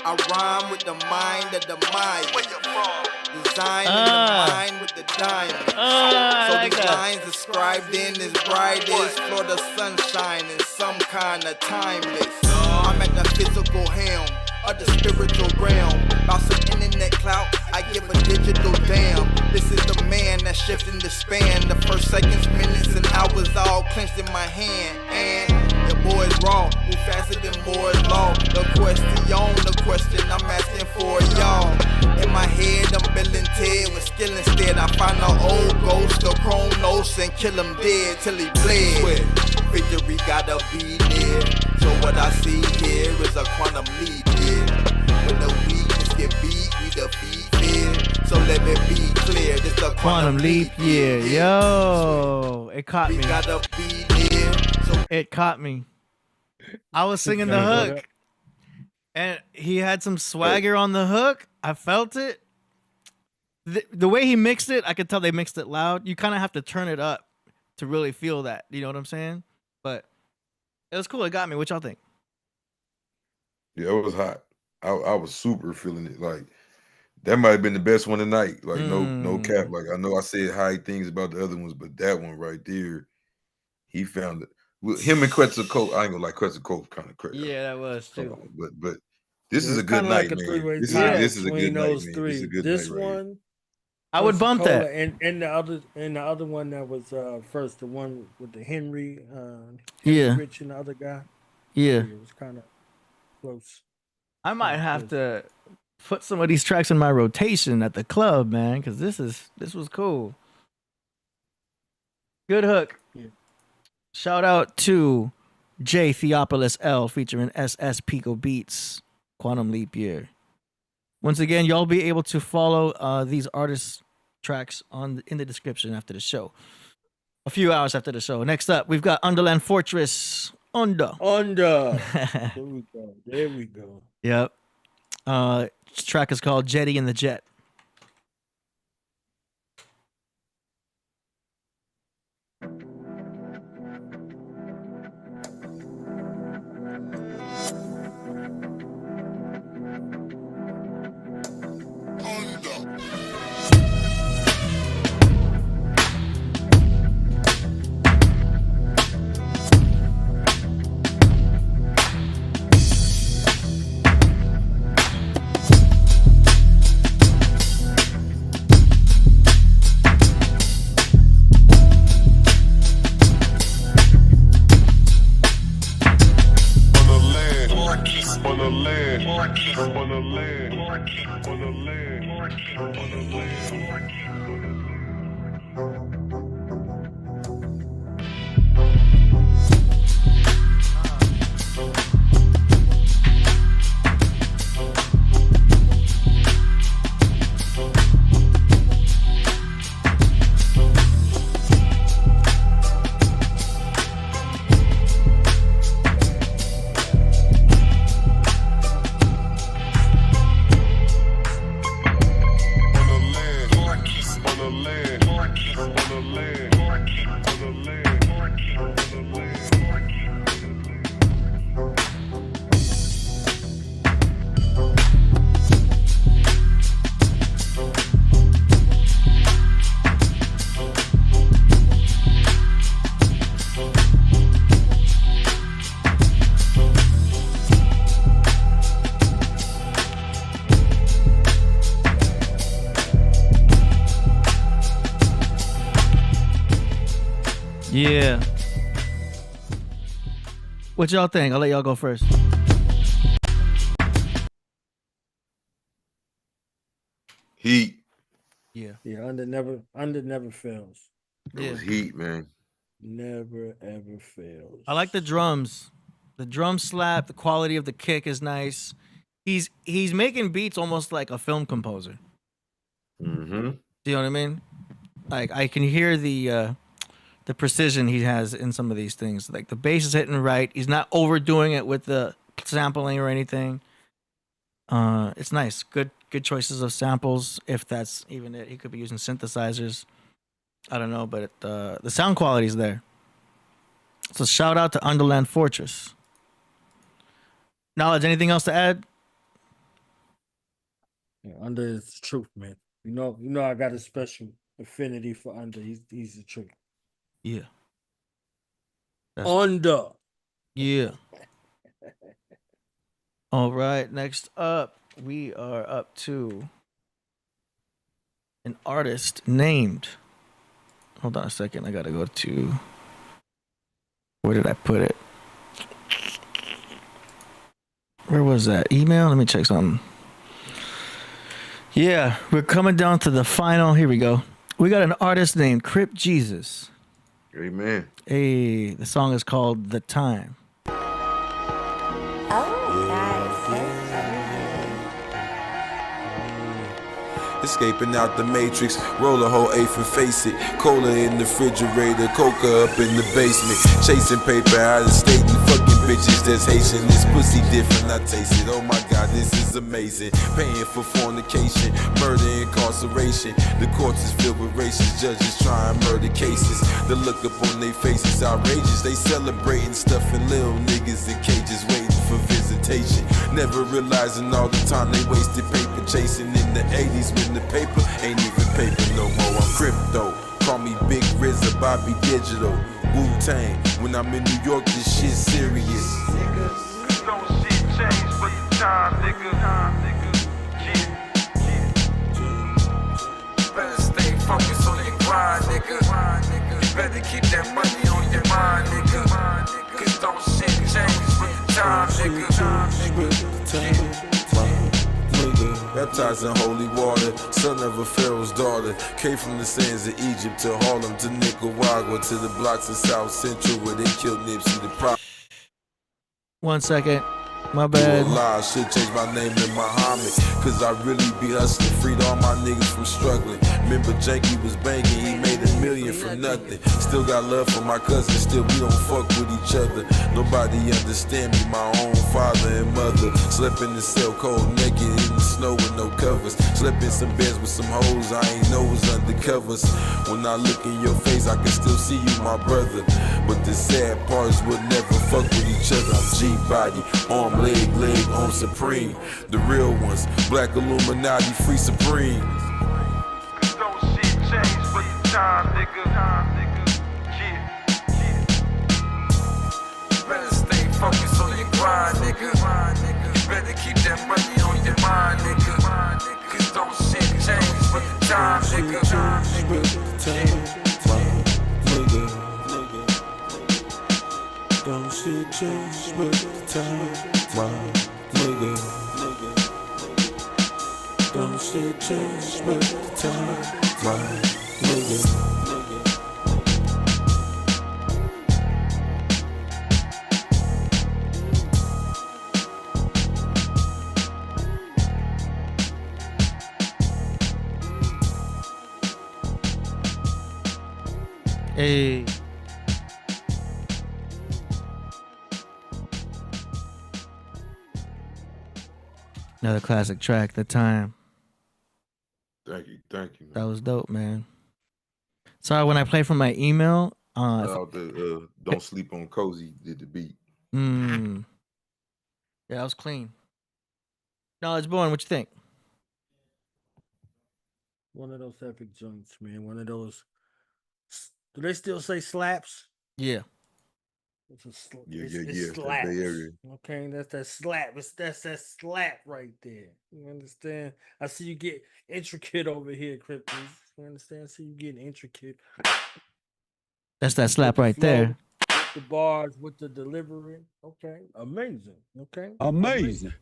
I rhyme with the mind of the mind. Where you from? Design in the mind with the diamond. So like these lines described in is brightest. Florida sunshine in some kind of timeless. I'm at the physical helm of the spiritual realm. About some internet clout, I give a digital damn. This is the man that's shifting the span. The first seconds, minutes, and hours all clenched in my hand. And your boy's raw, move faster than Moore's law. The question I'm asking for y'all. In my head, I'm building Ted with skill instead. I find an old ghost of Chronos and kill him dead till he bled. Swear, victory gotta be near. So what I see here is a quantum leap here. When the weakness get beat, we defeat fear. So let me be clear, this a Quantum Leap Year. Yo, it caught me. Gotta be near. So it caught me. I was singing the hook, and he had some swagger on the hook. I felt it. The way he mixed it, I could tell they mixed it loud. You kind of have to turn it up to really feel that. You know what I'm saying? But it was cool. It got me. What y'all think? Yeah, it was hot. I was super feeling it. Like that might have been the best one tonight. Like no cap. Like I know I said high things about the other ones, but that one right there, he found it. Him and Quetzalcoatl, I ain't gonna like Quetzalcoatl kind of crazy. Yeah, that was too. But This is a good night, man. This is a good night, man. This is a good night. This one, I would bump that. And the other one that was first, the one with the Henry Rich and the other guy. Yeah, it was kind of close. I might have to put some of these tracks in my rotation at the club, man, because this was cool. Good hook. Yeah. Shout out to J Theopolis L featuring SS Pico Beats, Quantum Leap Year. Once again, y'all be able to follow these artists' tracks in the description after the show. A few hours after the show. Next up, we've got Underland Fortress. Under. There we go. Yep. Track is called Jetty in the Jet. Yeah. What y'all think? I'll let y'all go first. Heat. Yeah. Under never fails. It was heat, man. Never ever fails. I like the drums. The drum slap, the quality of the kick is nice. He's making beats almost like a film composer. Mm-hmm. Do you know what I mean? Like I can hear the precision he has in some of these things. Like the bass is hitting right. He's not overdoing it with the sampling or anything. It's nice. Good choices of samples, if that's even it. He could be using synthesizers. I don't know, but the sound quality is there. So shout out to Underland Fortress. Knowledge, anything else to add? Yeah, Under is the truth, man. You know I got a special affinity for Under. He's the truth. Yeah. Under. Yeah. All right. Next up, we are up to an artist named. Hold on a second. I gotta go to. Where did I put it? Where was that? Email? Let me check something. Yeah, we're coming down to the final. Here we go. We got an artist named Crip Jesus. Amen. Hey, the song is called The Time. Escaping out the matrix, roll a whole eighth and face it. Cola in the refrigerator, coca up in the basement. Chasing paper out of state and fucking bitches that's Haitian. This pussy different, I taste it. Oh my god, this is amazing. Paying for fornication, murder, incarceration. The courts is filled with racist judges trying murder cases. The look up on their faces outrageous. They celebrating, stuffing little niggas in cages, waiting for visitation. Never realizing all the time they wasted paper chasing in the 80s when the paper ain't even paper no more. I'm crypto. Call me Big RZA, Bobby Digital, Wu-Tang. When I'm in New York, this shit serious. No shit changed, but time, nigga. Better stay focused on your grind, nigga. You better keep that money on your mind, nigga. Cause don't shit change with the time, nigga. Baptized in holy water, son of a Pharaoh's daughter. Came from the sands of Egypt to Harlem to Nicaragua to the blocks of South Central where they killed Nipsey the Prophet. 1 second. My bad. Lie, should change my name to Muhammad. Cause I really be hustling, freed all my niggas from struggling. Remember Janky was banging, he made $1 million from nothing. Still got love for my cousin, still we don't fuck with each other. Nobody understand me, my own father and mother. Slept in the cell cold naked in the snow with no covers. Slept in some beds with some hoes I ain't know was undercovers. When I look in your face, I can still see you, my brother. But the sad part is we'll never fuck with each other. I'm G-body, arm, leg, arm supreme. The real ones, black Illuminati, free supreme. Cause don't shit change for the time, nigga. You better stay focused on your grind, nigga. You better keep that money on your mind, nigga. Cause don't shit change for the time, nigga. Don't shit change with the time, my nigga. Don't shit change with the time, my nigga. Hey. Another classic track, The Time. Thank you, man. That was dope, man. Sorry, when I play from my email, Don't Sleep on Cozy did the beat. Yeah, that was clean. Knowledge Born, what you think? One of those epic joints, man. One of those. Do they still say slaps? Yeah. It's a Yeah. slaps. Bay Area. Okay, that's that slap. That's that slap right there. You understand? I see you get intricate over here, Cryptos. You understand? I see you getting intricate. That's that slap right there. With the bars, with the delivery. Okay, amazing. Okay, Amazing.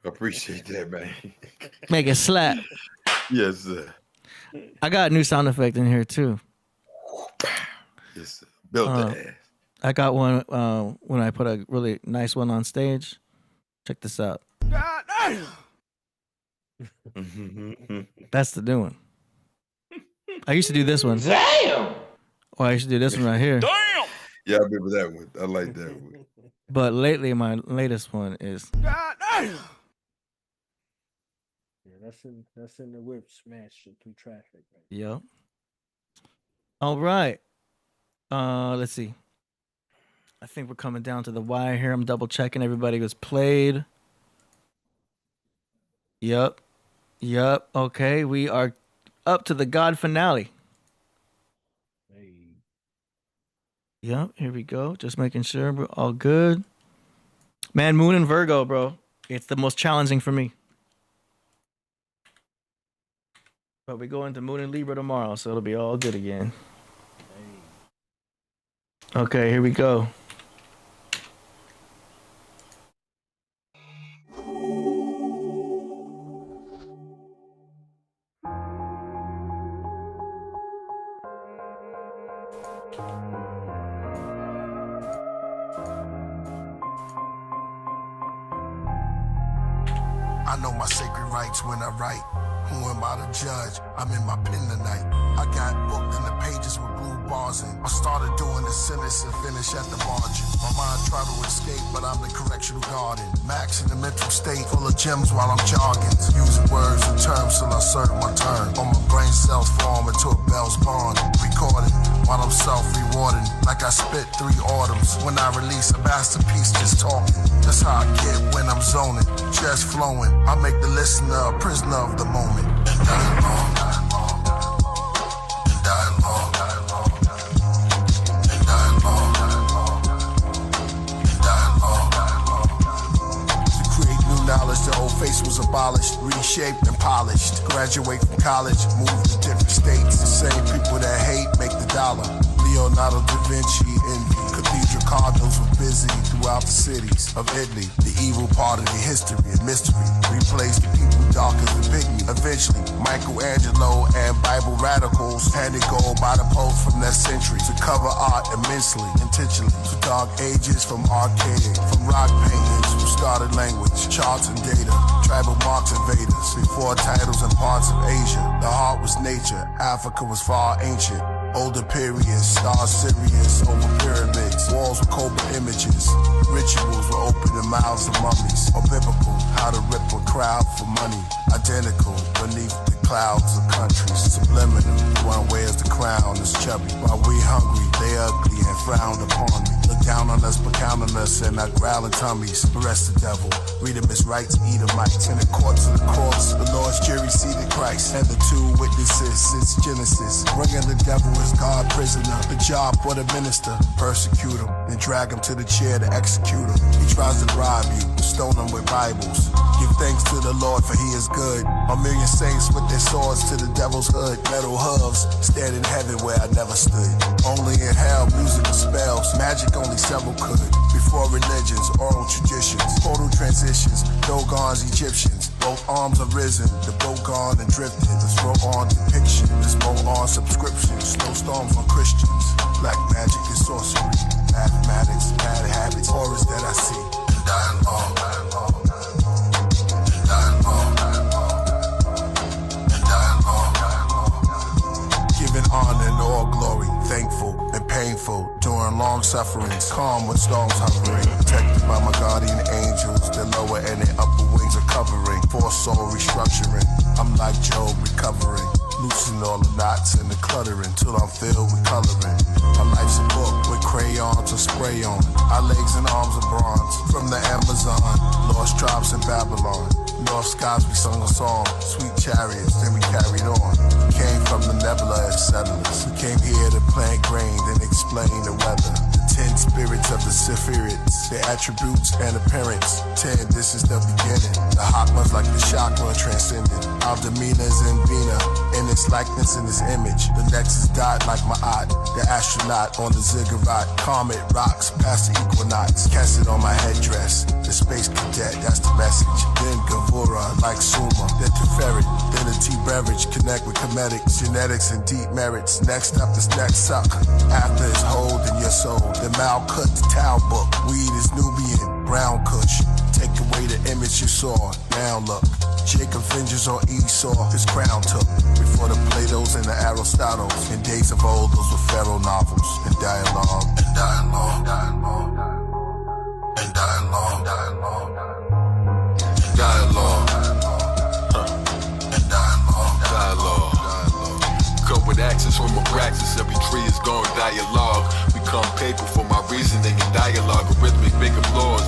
Appreciate that, man. Make it slap. Yes, sir. I got a new sound effect in here too. Yes, sir. Built that ass. I got one when I put a really nice one on stage. Check this out. God damn. That's the new one. I used to do this one. Damn. Or I used to do this one right here. Damn. Yeah, I remember that one. I like that one. But lately, my latest one is. God damn. Yeah, that's in the whip smash through traffic. Man. Yep. All right. Let's see. I think we're coming down to the wire here. I'm double checking everybody was played. Yep. Okay, we are up to the God finale. Yep, here we go. Just making sure we're all good. Man, Moon and Virgo, bro. It's the most challenging for me. But we go into Moon and Libra tomorrow, so it'll be all good again. Okay, here we go. I know my sacred rights when I write. Who am I to judge? I'm in my pen tonight. I got booked in the pages with blue bars in. I started doing the sentence and finished at the margin. My mind tried to escape, but I'm the correctional garden. Max in the mental state, full of gems while I'm jogging. Using words and terms till I serve my turn. On my brain cells form into a bell's bond. Recording while I'm self-rewarding. Like I spit 3 autumns. When I release a masterpiece, just talking. That's how I get when I'm zoning. Just flowing. I make the listener a prisoner of the moment. And dialogue. And dialogue. And dialogue. And dialogue. whole face was abolished, reshaped and polished. Graduate from college, move to different states. The same people that hate make the dollar. Leonardo da Vinci envy. Cathedral cardinals were busy throughout the cities of Italy. The evil part of the history and mystery replaced the people darker than pygmy. Eventually, Michelangelo and Bible radicals handed gold by the Pope from that century to cover art immensely, intentionally. To dark ages from archaic, from rock paintings who started language, charts and data, tribal marks and Vedas. Before titles and parts of Asia, the heart was nature. Africa was far ancient. Older periods, stars Sirius over pyramids, walls with cobra images. Rituals were open in mouths of mummies, or biblical, how to rip a crowd for money. Identical, beneath the clouds of countries. Subliminal, one wears the crown is chubby. While we hungry, they ugly and frowned upon me. Look down on us, but count on us and our growling tummies. Arrest the devil, read him his rights, Edomites. In the courts of the courts, the Lord's jury seated Christ. And the two witnesses since Genesis, bringing the devil as God prisoner. The job for the minister, persecute him, then drag him to the chair to execute him. He tries to bribe you, stone him with Bibles. Give thanks to the Lord for he is good. A million saints with their swords to the devil's hood. Metal hooves, stand in heaven where I never stood. Only in hell, musical spells, magic only several could. Before religions, oral traditions, portal transitions, Dogons, Egyptians. Both arms are risen, the boat gone and drifted. Let's roll on depiction, let's roll on subscriptions. Snowstorms on Christians, black magic and sorcery. Mathematics, bad habits, horrors that I see. Dialogue, dialogue. Giving honor and all glory, thankful and painful during long sufferings, calm when storms hovering, protected by my guardian angels. Their lower and their upper wings are covering, for soul restructuring. I'm like Job recovering, loosen all the knots and the cluttering till I'm filled with coloring. My life's a book with crayons or spray on. Our legs and arms are bronze from the Amazon, lost tribes in Babylon. North skies we sung a song, sweet chariots, then we carried on. We came from the nebula as settlers. We came here to plant grain, then explain the weather. The 10 spirits of the Sephiroths, their attributes and appearance. 10, this is the beginning. The hot ones like the chakra transcendent. Our demeanors in Bina, in its likeness in its image. The nexus dot like my eye, the astronaut on the ziggurat. Comet rocks past the equinox. Cast it on my headdress. The space cadet, that's the message. Then Gavura like Suma, then Teferi, then a tea beverage. Connect with comedics, genetics and deep merits. Next up is next suck. After is hold in your soul. The Mal cut the towel book. Weed is Nubian, brown kush. Take away the image you saw. Now look. Jacob vengeance on Esau, his crown took. Before the Platos and the Aristotles. In days of old, those were pharaoh novels. And dialogue, and dialogue, dialogue, and dialogue, dialogue, and dialogue, and dialogue, dialogue. Come with axes from a praxis, every tree is going dialogue. Become paper for my reasoning and dialogue. Rhythmic, big applause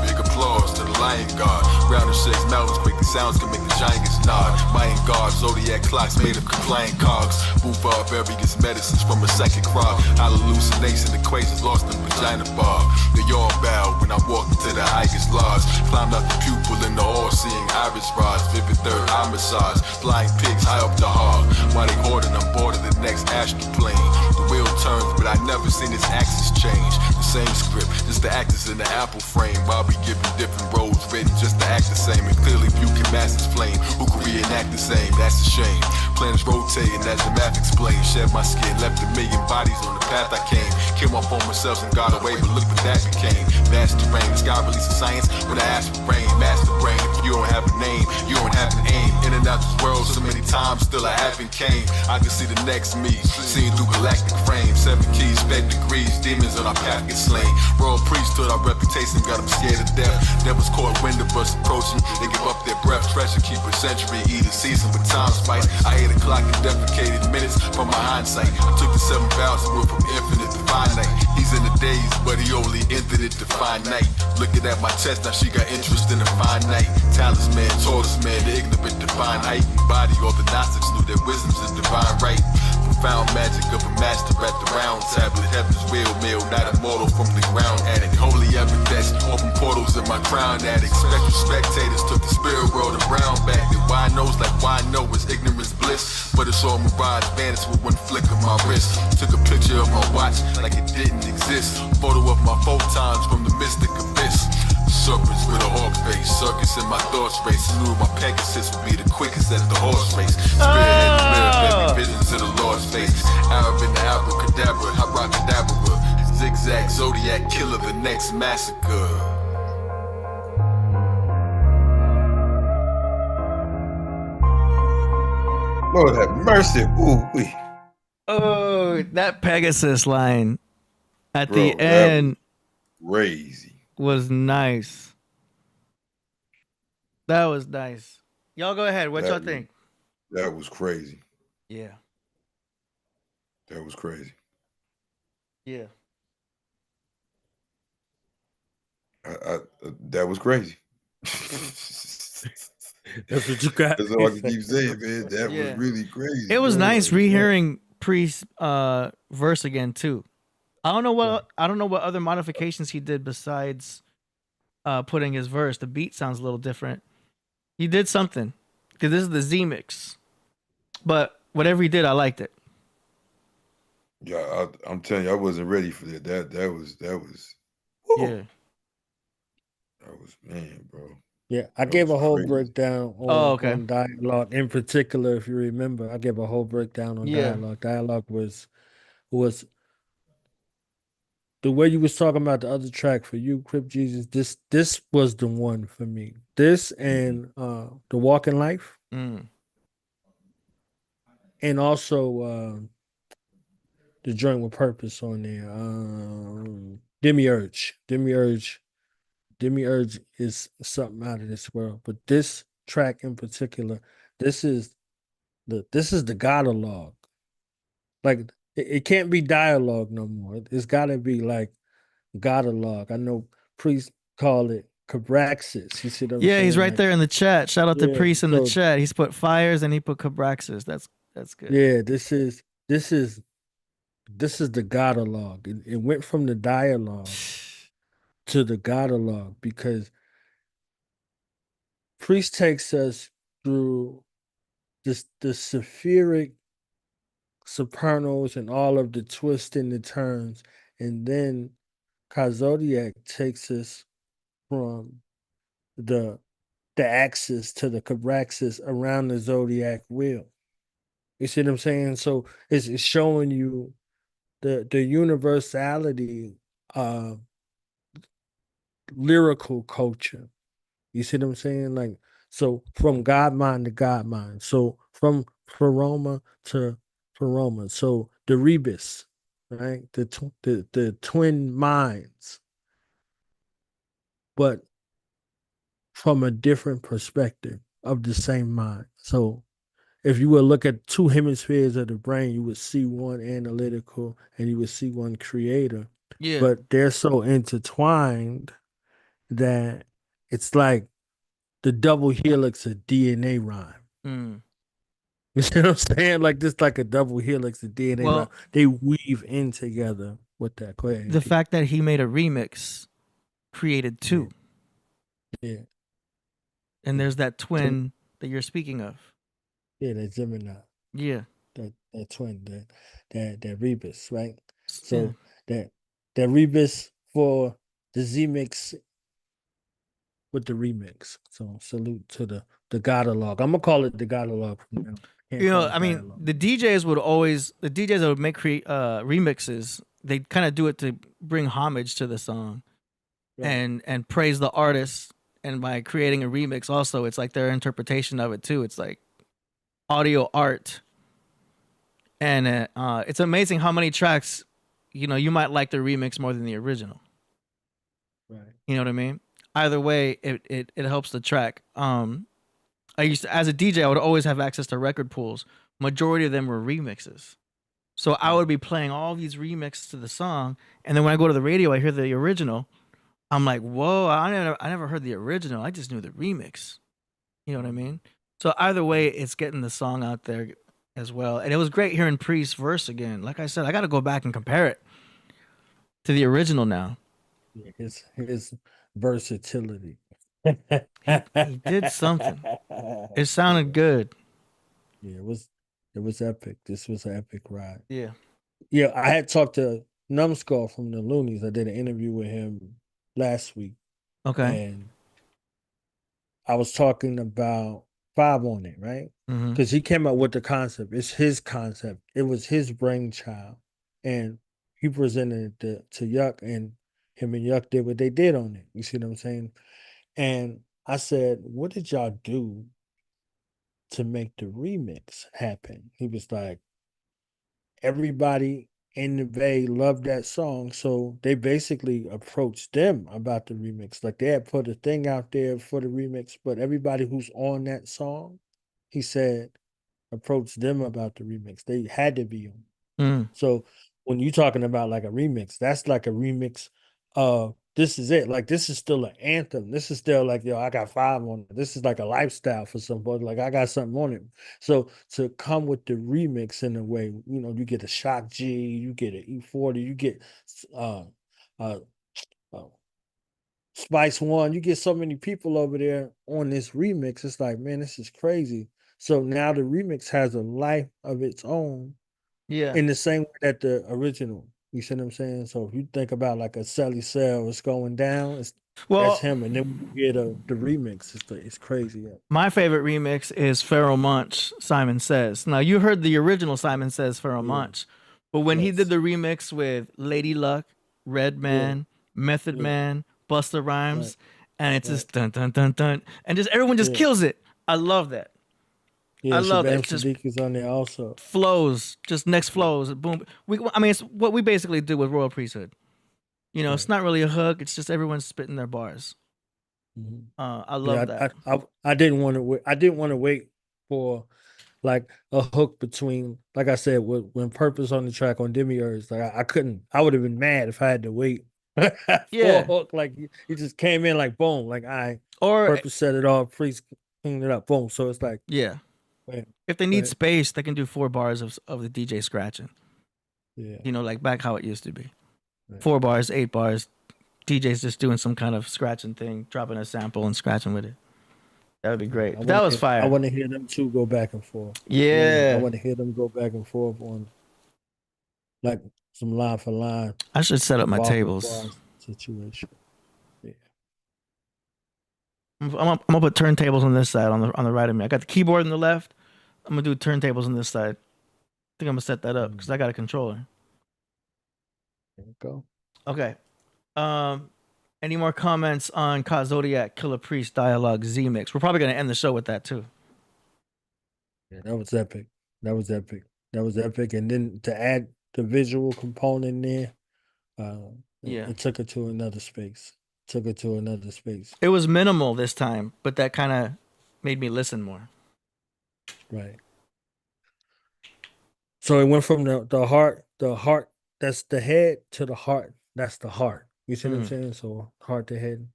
to the lion god. Round and shakes mountains, quick the sounds can make the giants nod. Mayan guard, zodiac clocks made of compliant cogs. Move barbarians, medicines from a psychic crowd. Hallucination equations lost in vagina bar. They all bow when I walk into the highest lodge. Climbed out the pupil in the all-seeing iris rods. Vivid third eye massage. Flying pigs high up the hog. While they hoarding, I'm bored of the next astral plane. The wheel turns, but I never seen its axis change. The same script, just the actors in the apple frame. While we giving different roles written just to act the same. And clearly few can master this flame. Who can reenact the same? That's a shame. Planets rotating as the math explains. Shed my skin, left a million bodies on the path I came. Came up on myself and got away, but look what that became. Master brain, the sky releases science when I ask for rain. Master brain, if you don't have a name, you don't have an aim. In and out this world so many times, still I haven't came. I can see the next me, seen through galactic frames. 7 keys, 5 degrees, demons on our path get slain. Royal priesthood, our reputation got them scared to death. Devils caught wind of us approaching, they give up their breath. Treasure keep a century, eat a season with time spice. I hit a clock and defecated minutes from my hindsight. I took the 7 vows and went from infinite to finite. He's in the days, but he only entered it to finite. Looking at my chest, now she got interest in the finite. Talisman, tallest man, the ignorant divine height. Body, all the Gnostics knew their wisdom's a divine right. Profound magic of a master at the round tablet. Heaven's wheel meal, not immortal from the ground addict. Holy evidence, open portals in my crown addict. Spectral spectators took the spirit world and saw me ride advance with one flick of my wrist. Took a picture of my watch like it didn't exist. Photo of my photons from the mystic abyss. Serpents with a hawk face, circus in my thoughts race. Knew my Pegasus would be the quickest at the horse race. Spearhead the mirror, fed me visions of the Lord's face. Arab in the abracadabra, abracadabra. Zigzag, Zodiac, killer, the next massacre. Lord have mercy. Ooh, wee. Oh, that Pegasus line at Bro, the end crazy. was nice. That was nice. Y'all go ahead. What y'all think? That was crazy. Yeah. That was crazy. Yeah. That was crazy. That's what you got. That's all I can keep saying, man. That was really crazy. It was bro. nice rehearing Priest's verse again too. I don't know what other modifications he did besides putting his verse. The beat sounds a little different. He did something because this is the Z mix, but whatever he did, I liked it. Yeah, I'm telling you, I wasn't ready for that. That was. Yeah. That was, man, bro. Yeah, I gave a whole breakdown on dialogue in particular. If you remember, I gave a whole breakdown on dialogue. Dialogue was the way you was talking about the other track for you, Crip Jesus. This was the one for me. This and the Walking Life, and also the joint with Purpose on there. Demiurge. Demiurge is something out of this world. But this track in particular, this is the dialogue. Like it can't be dialogue no more. It's gotta be like dialogue. I know Priest call it Cabraxis. You see what I'm saying? He's right like, there in the chat. Shout out to Priest in the so- chat. He's put fires and he put Cabraxis. That's good. Yeah, this is the dialogue. It went from the dialogue to the dialogue because Priest takes us through the Saphiric sopranos and all of the twists and the turns, and then Zodiac takes us from the axis to the Cabraxis around the Zodiac wheel. You see what I'm saying? So it's showing you the universality of lyrical culture. You see what I'm saying? Like, so from God mind to God mind. So from Pleroma to Pleroma. So the rebus, right? The twin minds, but from a different perspective of the same mind. So if you would look at two hemispheres of the brain, you would see one analytical and you would see one creator. Yeah. But they're so intertwined that it's like the double helix of DNA rhyme. You see what I'm saying? Like this, like a double helix of DNA rhyme. They weave in together with that. Go ahead. The fact that he made a remix created two. Yeah. And there's that twin that you're speaking of. Yeah, that Gemini. Yeah. That twin, that rebus, right? So that rebus for the Z mix with the remix. So salute to the dialogue. I'm gonna call it the dialogue from now. You know, I mean, the DJs that would make remixes, they kind of do it to bring homage to the song, and praise the artist. And by creating a remix, also, it's like their interpretation of it too. It's like audio art, and it's amazing how many tracks, you might like the remix more than the original. Right. You know what I mean? Either way, it helps the track. I used to, as a DJ, I would always have access to record pools. Majority of them were remixes. So I would be playing all these remixes to the song, and then when I go to the radio, I hear the original. I'm like, whoa, I never heard the original. I just knew the remix. You know what I mean? So either way, it's getting the song out there as well. And it was great hearing Priest's verse again. Like I said, I got to go back and compare it to the original now. Yeah, his versatility. He did something. It sounded good. Yeah, it was It was epic. This was an epic ride. Yeah. Yeah, I had talked to Numbskull from the Loonies. I did an interview with him last week. Okay. And I was talking about 5 on it, right? Mhm. Because he came up with the concept. It's his concept. It was his brainchild. And he presented it to Yuck, and him and Yuck did what they did on it. You see what I'm saying? And I said, what did y'all do to make the remix happen? He was like, everybody in the Bay loved that song, so they basically approached them about the remix. Like they had put a thing out there for the remix, but everybody who's on that song, he said, approached them about the remix. They had to be on. Mm. So when you're talking about like a remix, that's like a remix of this is it. Like this is still an anthem. This is still like, yo, I got 5 on it. This is like a lifestyle for somebody. Like I got something on it. So to come with the remix in a way, you know, you get a Shock G, you get an E40, you get uh uh Spice One, you get so many people over there on this remix. It's like, man, this is crazy. So now the remix has a life of its own. Yeah. In the same way that the original. You see what I'm saying? So if you think about like a Sally Cell, it's going down. That's him, and then when you get the remix, it's crazy. Yeah. My favorite remix is Pharoah Monch, Simon Says. Now, you heard the original Simon Says, Pharoah Monch. But when he did the remix with Lady Luck, Redman, Method Man, Busta Rhymes, and it's just dun dun dun dun, and just everyone just kills it. I love that. Yeah, I love it. Shabam It's just Sadiq is on there also. flows, just next flows, boom. I mean, it's what we basically do with Royal Priesthood. You know, it's not really a hook. It's just everyone spitting their bars. I love that. I didn't want to wait. I didn't want to wait for like a hook between, like I said, when Purpose on the track on Demiurge. Like I couldn't. I would have been mad if I had to wait. For a hook. Like he just came in like boom. Like Purpose set it off. Priest cleaned it up. Boom. So it's like If they need space, they can do 4 bars of the DJ scratching. Yeah. You know, like back how it used to be. 4 bars, 8 bars. DJ's just doing some kind of scratching thing, dropping a sample and scratching with it. That would be great. That was fire. I want to hear them two go back and forth. Yeah. I want to hear them go back and forth on like some line for line. I should set up my bar for tables. bar situation. I'm gonna put turntables on this side, on the right of me. I got the keyboard on the left. I'm gonna do turntables on this side. I think I'm gonna set that up because I got a controller. There we go. Okay. Any more comments on Ka Zodiac, Killah Priest, Dialogue, Z Mix? We're probably gonna end the show with that too. Yeah, that was epic. That was epic. That was epic. And then to add the visual component there, it took it to another space. It was minimal this time, but that kind of made me listen more. Right. So it went from the heart, that's the head, to the heart, that's the heart. You see what I'm saying? So heart to head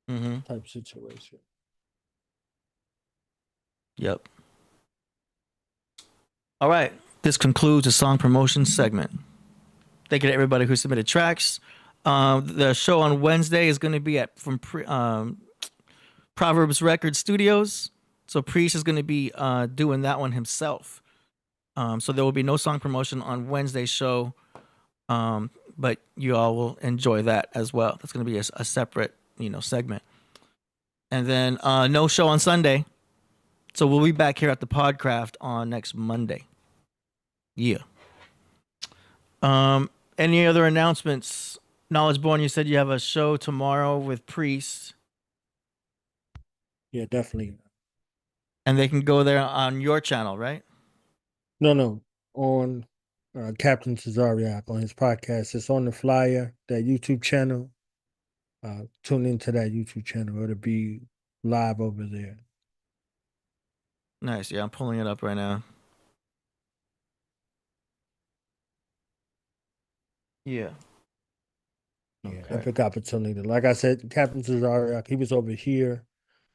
type situation. Yep. All right. This concludes the song promotion segment. Thank you to everybody who submitted tracks. The show on Wednesday is going to be from Proverbs Record Studios. So Priest is going to be doing that one himself. So there will be no song promotion on Wednesday's show, but you all will enjoy that as well. That's going to be a separate, segment. And then no show on Sunday. So we'll be back here at the Podcraft on next Monday. Yeah. Any other announcements? Knowledge Born, you said you have a show tomorrow with Priest. Yeah, definitely. And they can go there on your channel, right? No. On Captain Cesariak on his podcast. It's on the flyer, that YouTube channel. Tune into that YouTube channel. It'll be live over there. Nice. Yeah, I'm pulling it up right now. Yeah. Yeah, epic opportunity. Like I said, Captain Cesariak, he was over here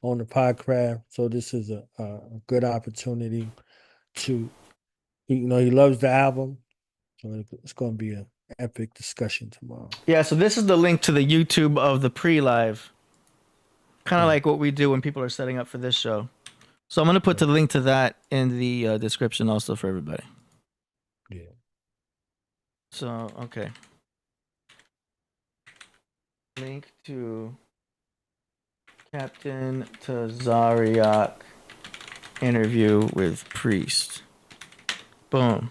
on the Podcraft. So this is a good opportunity to, he loves the album. So it's going to be an epic discussion tomorrow. Yeah, so this is the link to the YouTube of the pre-live. Kind of like what we do when people are setting up for this show. So I'm going to put the link to that in the description also for everybody. Yeah. So, okay. Link to Captain Tazariak interview with Priest. Boom.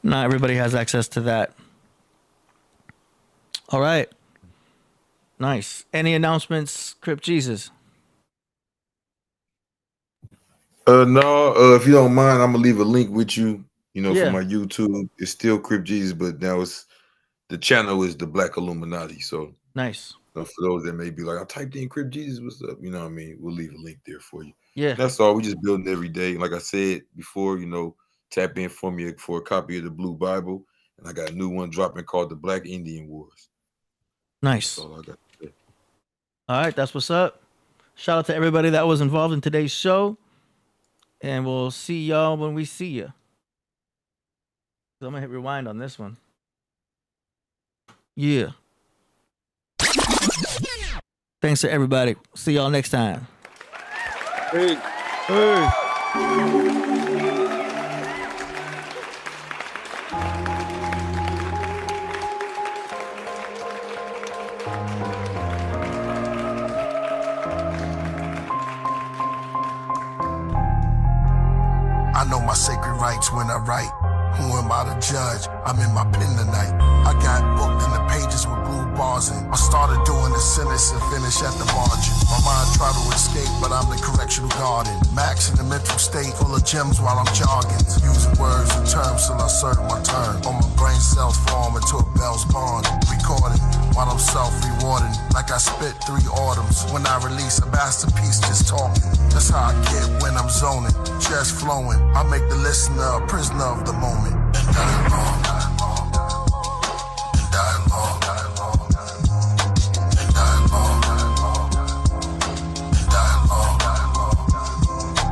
Not everybody has access to that. All right. Nice. Any announcements, Crip Jesus? No, if you don't mind, I'm gonna leave a link with you, Yeah. for my YouTube. It's still Crip Jesus, but now the channel is the Black Illuminati. So nice. For those that may be like, I typed in Crip Jesus, what's up? You know what I mean? We'll leave a link there for you. Yeah. That's all. We just building every day. Like I said before, tap in for me for a copy of the Blue Bible. And I got a new one dropping called The Black Indian Wars. Nice. That's all I got to say. All right, that's what's up. Shout out to everybody that was involved in today's show. And we'll see y'all when we see you. I'm going to hit rewind on this one. Yeah. Thanks to everybody. See y'all next time. Hey. Hey. I know my sacred rights when I write. Who am I to judge? I'm in my pen tonight. I got booked in the pages with blue bars in. I started doing the sentence and finished at the margin. My mind tried to escape, but I'm the correctional garden. Max in the mental state, full of gems while I'm jogging. Using words and terms till I serve my turn. On my brain cells form into a bell's bond. Recording while I'm self-rewarding. Like I spit 3 autumns. When I release a masterpiece, just talking. That's how I get when I'm zoning. Just flowing. I make the listener a prisoner of the moment. And dialogue. And dialogue. And dialogue. And dialogue.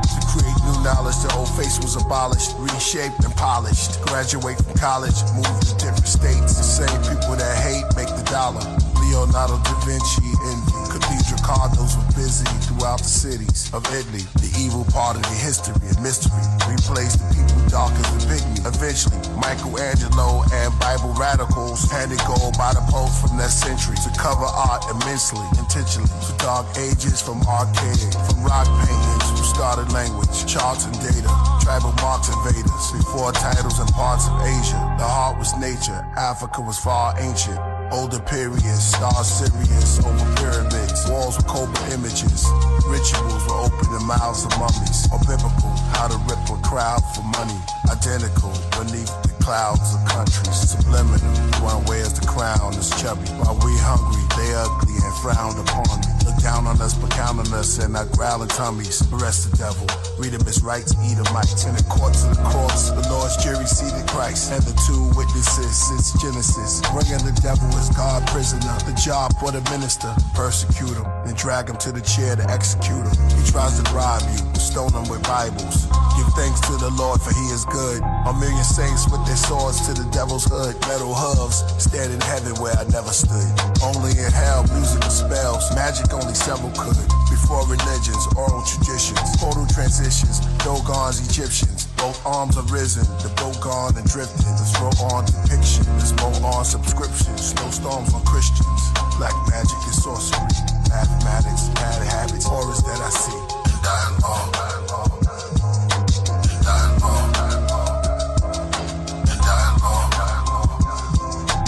To create new knowledge, the old face was abolished, reshaped and polished. Graduate from college, move to different states. The same people that hate make the dollar. Leonardo da Vinci envy. Cathedral cardinals were busy throughout the cities of Italy. The evil part of the history and mystery. Replaced the people dark as the pygmy. Eventually, Michelangelo and Bible radicals handed gold by the Pope from that century to cover art immensely, intentionally. To dark ages from archaic, from rock paintings who started language, charts and data, tribal marks and Vedas. Before titles and parts of Asia, the heart was nature. Africa was far ancient. Older periods, stars Sirius over pyramids, walls with cobra images, rituals were open the mouths of mummies, or biblical, how to rip a crowd for money, identical beneath the clouds of countries, subliminal, one wears the crown is chubby, while we hungry, they ugly and frowned upon me, look down on us but count on us and our growling tummies, arrest the devil, read him his rights, Edomites, in the courts of the cross, the Lord's jury seated Christ, and the 2 witnesses since Genesis, bringing the devil as God prisoner, the job for the minister, persecute him, and drag him to the chair to execute him. He tries to bribe you, stone him with Bibles. Give thanks to the Lord for he is good. A million saints with their swords to the devil's hood. Metal hooves, stand in heaven where I never stood. Only in hell, musical spells, magic only several could. Before religions, oral traditions, total transitions, Dogons, Egyptians, both arms are risen, the boat gone and drifted. Let's roll on depiction, let's roll on subscriptions, snowstorms on Christians, black magic and sorcery, mathematics, bad habits, horrors that I see. And dialogue.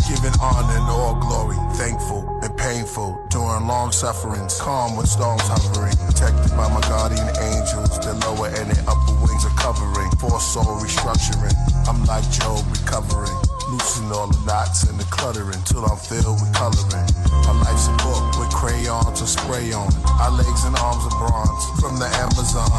Giving honor and all glory, thankful and painful during long sufferings, calm when storms hovering, protected by my guardian angels, their lower and their upper wings are covering, for soul restructuring, I'm like Job recovering, loosen all the knots and the cluttering, till I'm filled with coloring, my life's a book with crayons or spray on, our legs and arms are bronze, from the Amazon,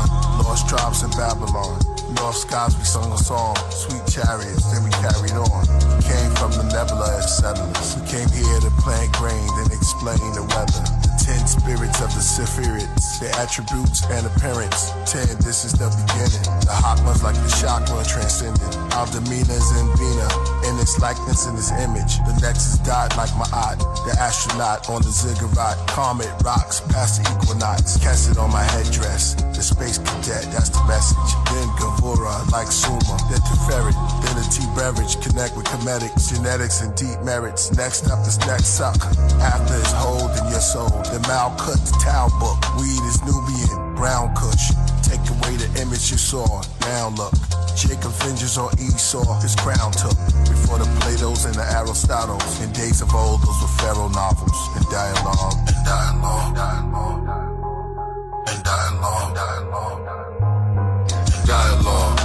lost tribes in Babylon, north skies we sung a song, sweet chariots, then we carried on, we came from the nebula as settlers, we came here to plant grain, then explain the weather, the 10 spirits of the Sephiroths, their attributes and appearance, 10, this is the beginning, the hot ones like the chakra transcendent, our demeanors in Bina, in its likeness in its image, the nexus dot like Ma'at, the astronaut on the ziggurat, comet rocks past the equinox, cast it on my headdress, the space cadet, that's the message. Then Gavura, like Suma, then Teferi, then a tea beverage, connect with comedics, genetics and deep merits. Next up is next suck, after is hold in your soul. The Mal cut the towel book, weed is Nubian, brown kush. Take away the image you saw, now look. Jacob vengeance on Esau, his crown took. Before the Platos and the Aristotles. In days of old, those were pharaoh novels. And dialogue, and dialogue, dialogue, and dialogue, dialogue, and dialogue,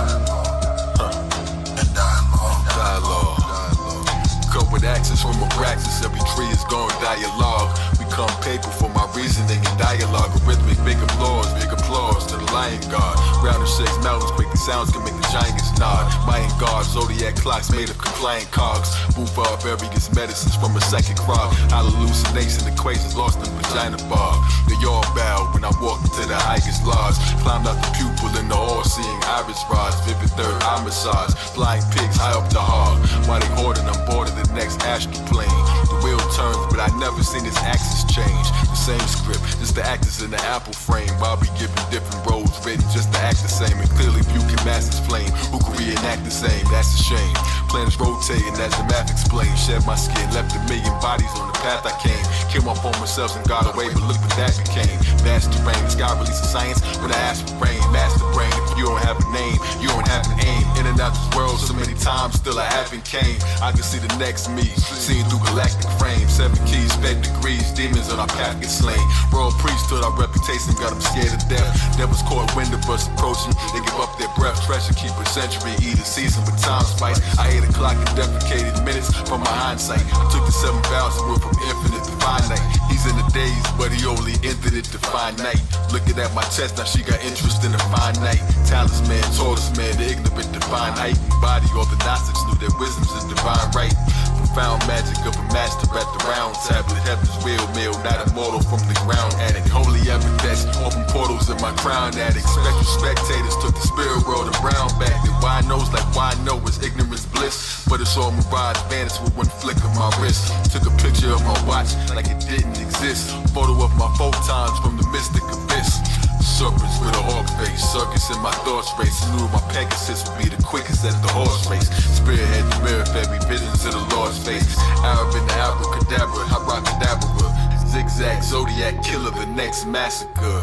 and dialogue, dialogue. Come with access from a praxis, every tree is going dialogue. Become paper for my reasoning and dialogue. Rhythmic, big applause to the lion god. Round and shakes mountains, quick the sounds can make the giants nod. Mayan guard, zodiac clocks made of compliant cogs. Move barbarians, medicines from a second crop. Hallucination equations lost in vagina bar. They all bow when I walk into the hiker's lodge. Climbed out the pupil in the all-seeing iris rods. Vivid third eye massage. Flying pigs high up the hog. While they hoarding, I'm boarding the next astral plane. The wheel turns, but I never seen its axis change. The same script, just the actors in the apple frame. While we giving different roles, ready just to act the same. And clearly Bukin Masters flame. Who could reenact the same? That's a shame. Planets rotating as the math explains. Shed my skin, left a million bodies on the path I came. Killed my former selves and got away, but look what that became. Master brain, the sky releases science when I ask for rain. Master brain, if you don't have a name, you don't have an aim. In and out this world so many times, still I haven't came. I can see the next me, seen through galactic frames. 7 keys, 5 degrees, demons on our path get slain. Royal priesthood, our reputation got them scared to death. Devils caught wind of us approaching, they give up their breath. Treasure keep a century, eat a season with time spice. I ate a clock and defecated minutes from my hindsight. I took the 7 vows and went from infinite to finite. He's in the days, but he only entered it to finite. Looking at my chest, now she got interest in the finite. Talisman, tallest man, the ignorant divine height. Body, all the Gnostics knew that wisdom's a divine right. Profound magic of a master at the round tablet. Heaven's real meal, not immortal from the ground addict. Holy evidence, open portals in my crown addict. Spectral spectators took the spirit world around back. The why knows like why know is ignorance bliss. But it's all mirage, vanished with one flick of my wrist. Took a picture of my watch like it didn't exist. Photo of my photons from the mystic abyss. Serpents with a hawk face, circus in my thoughts race. Knew my Pegasus would be the quickest at the horse race. Spearhead the mirror, fed me visions of the Lord's face. Arab in the abracadabra, abracadabra. Zigzag, zodiac killer, the next massacre.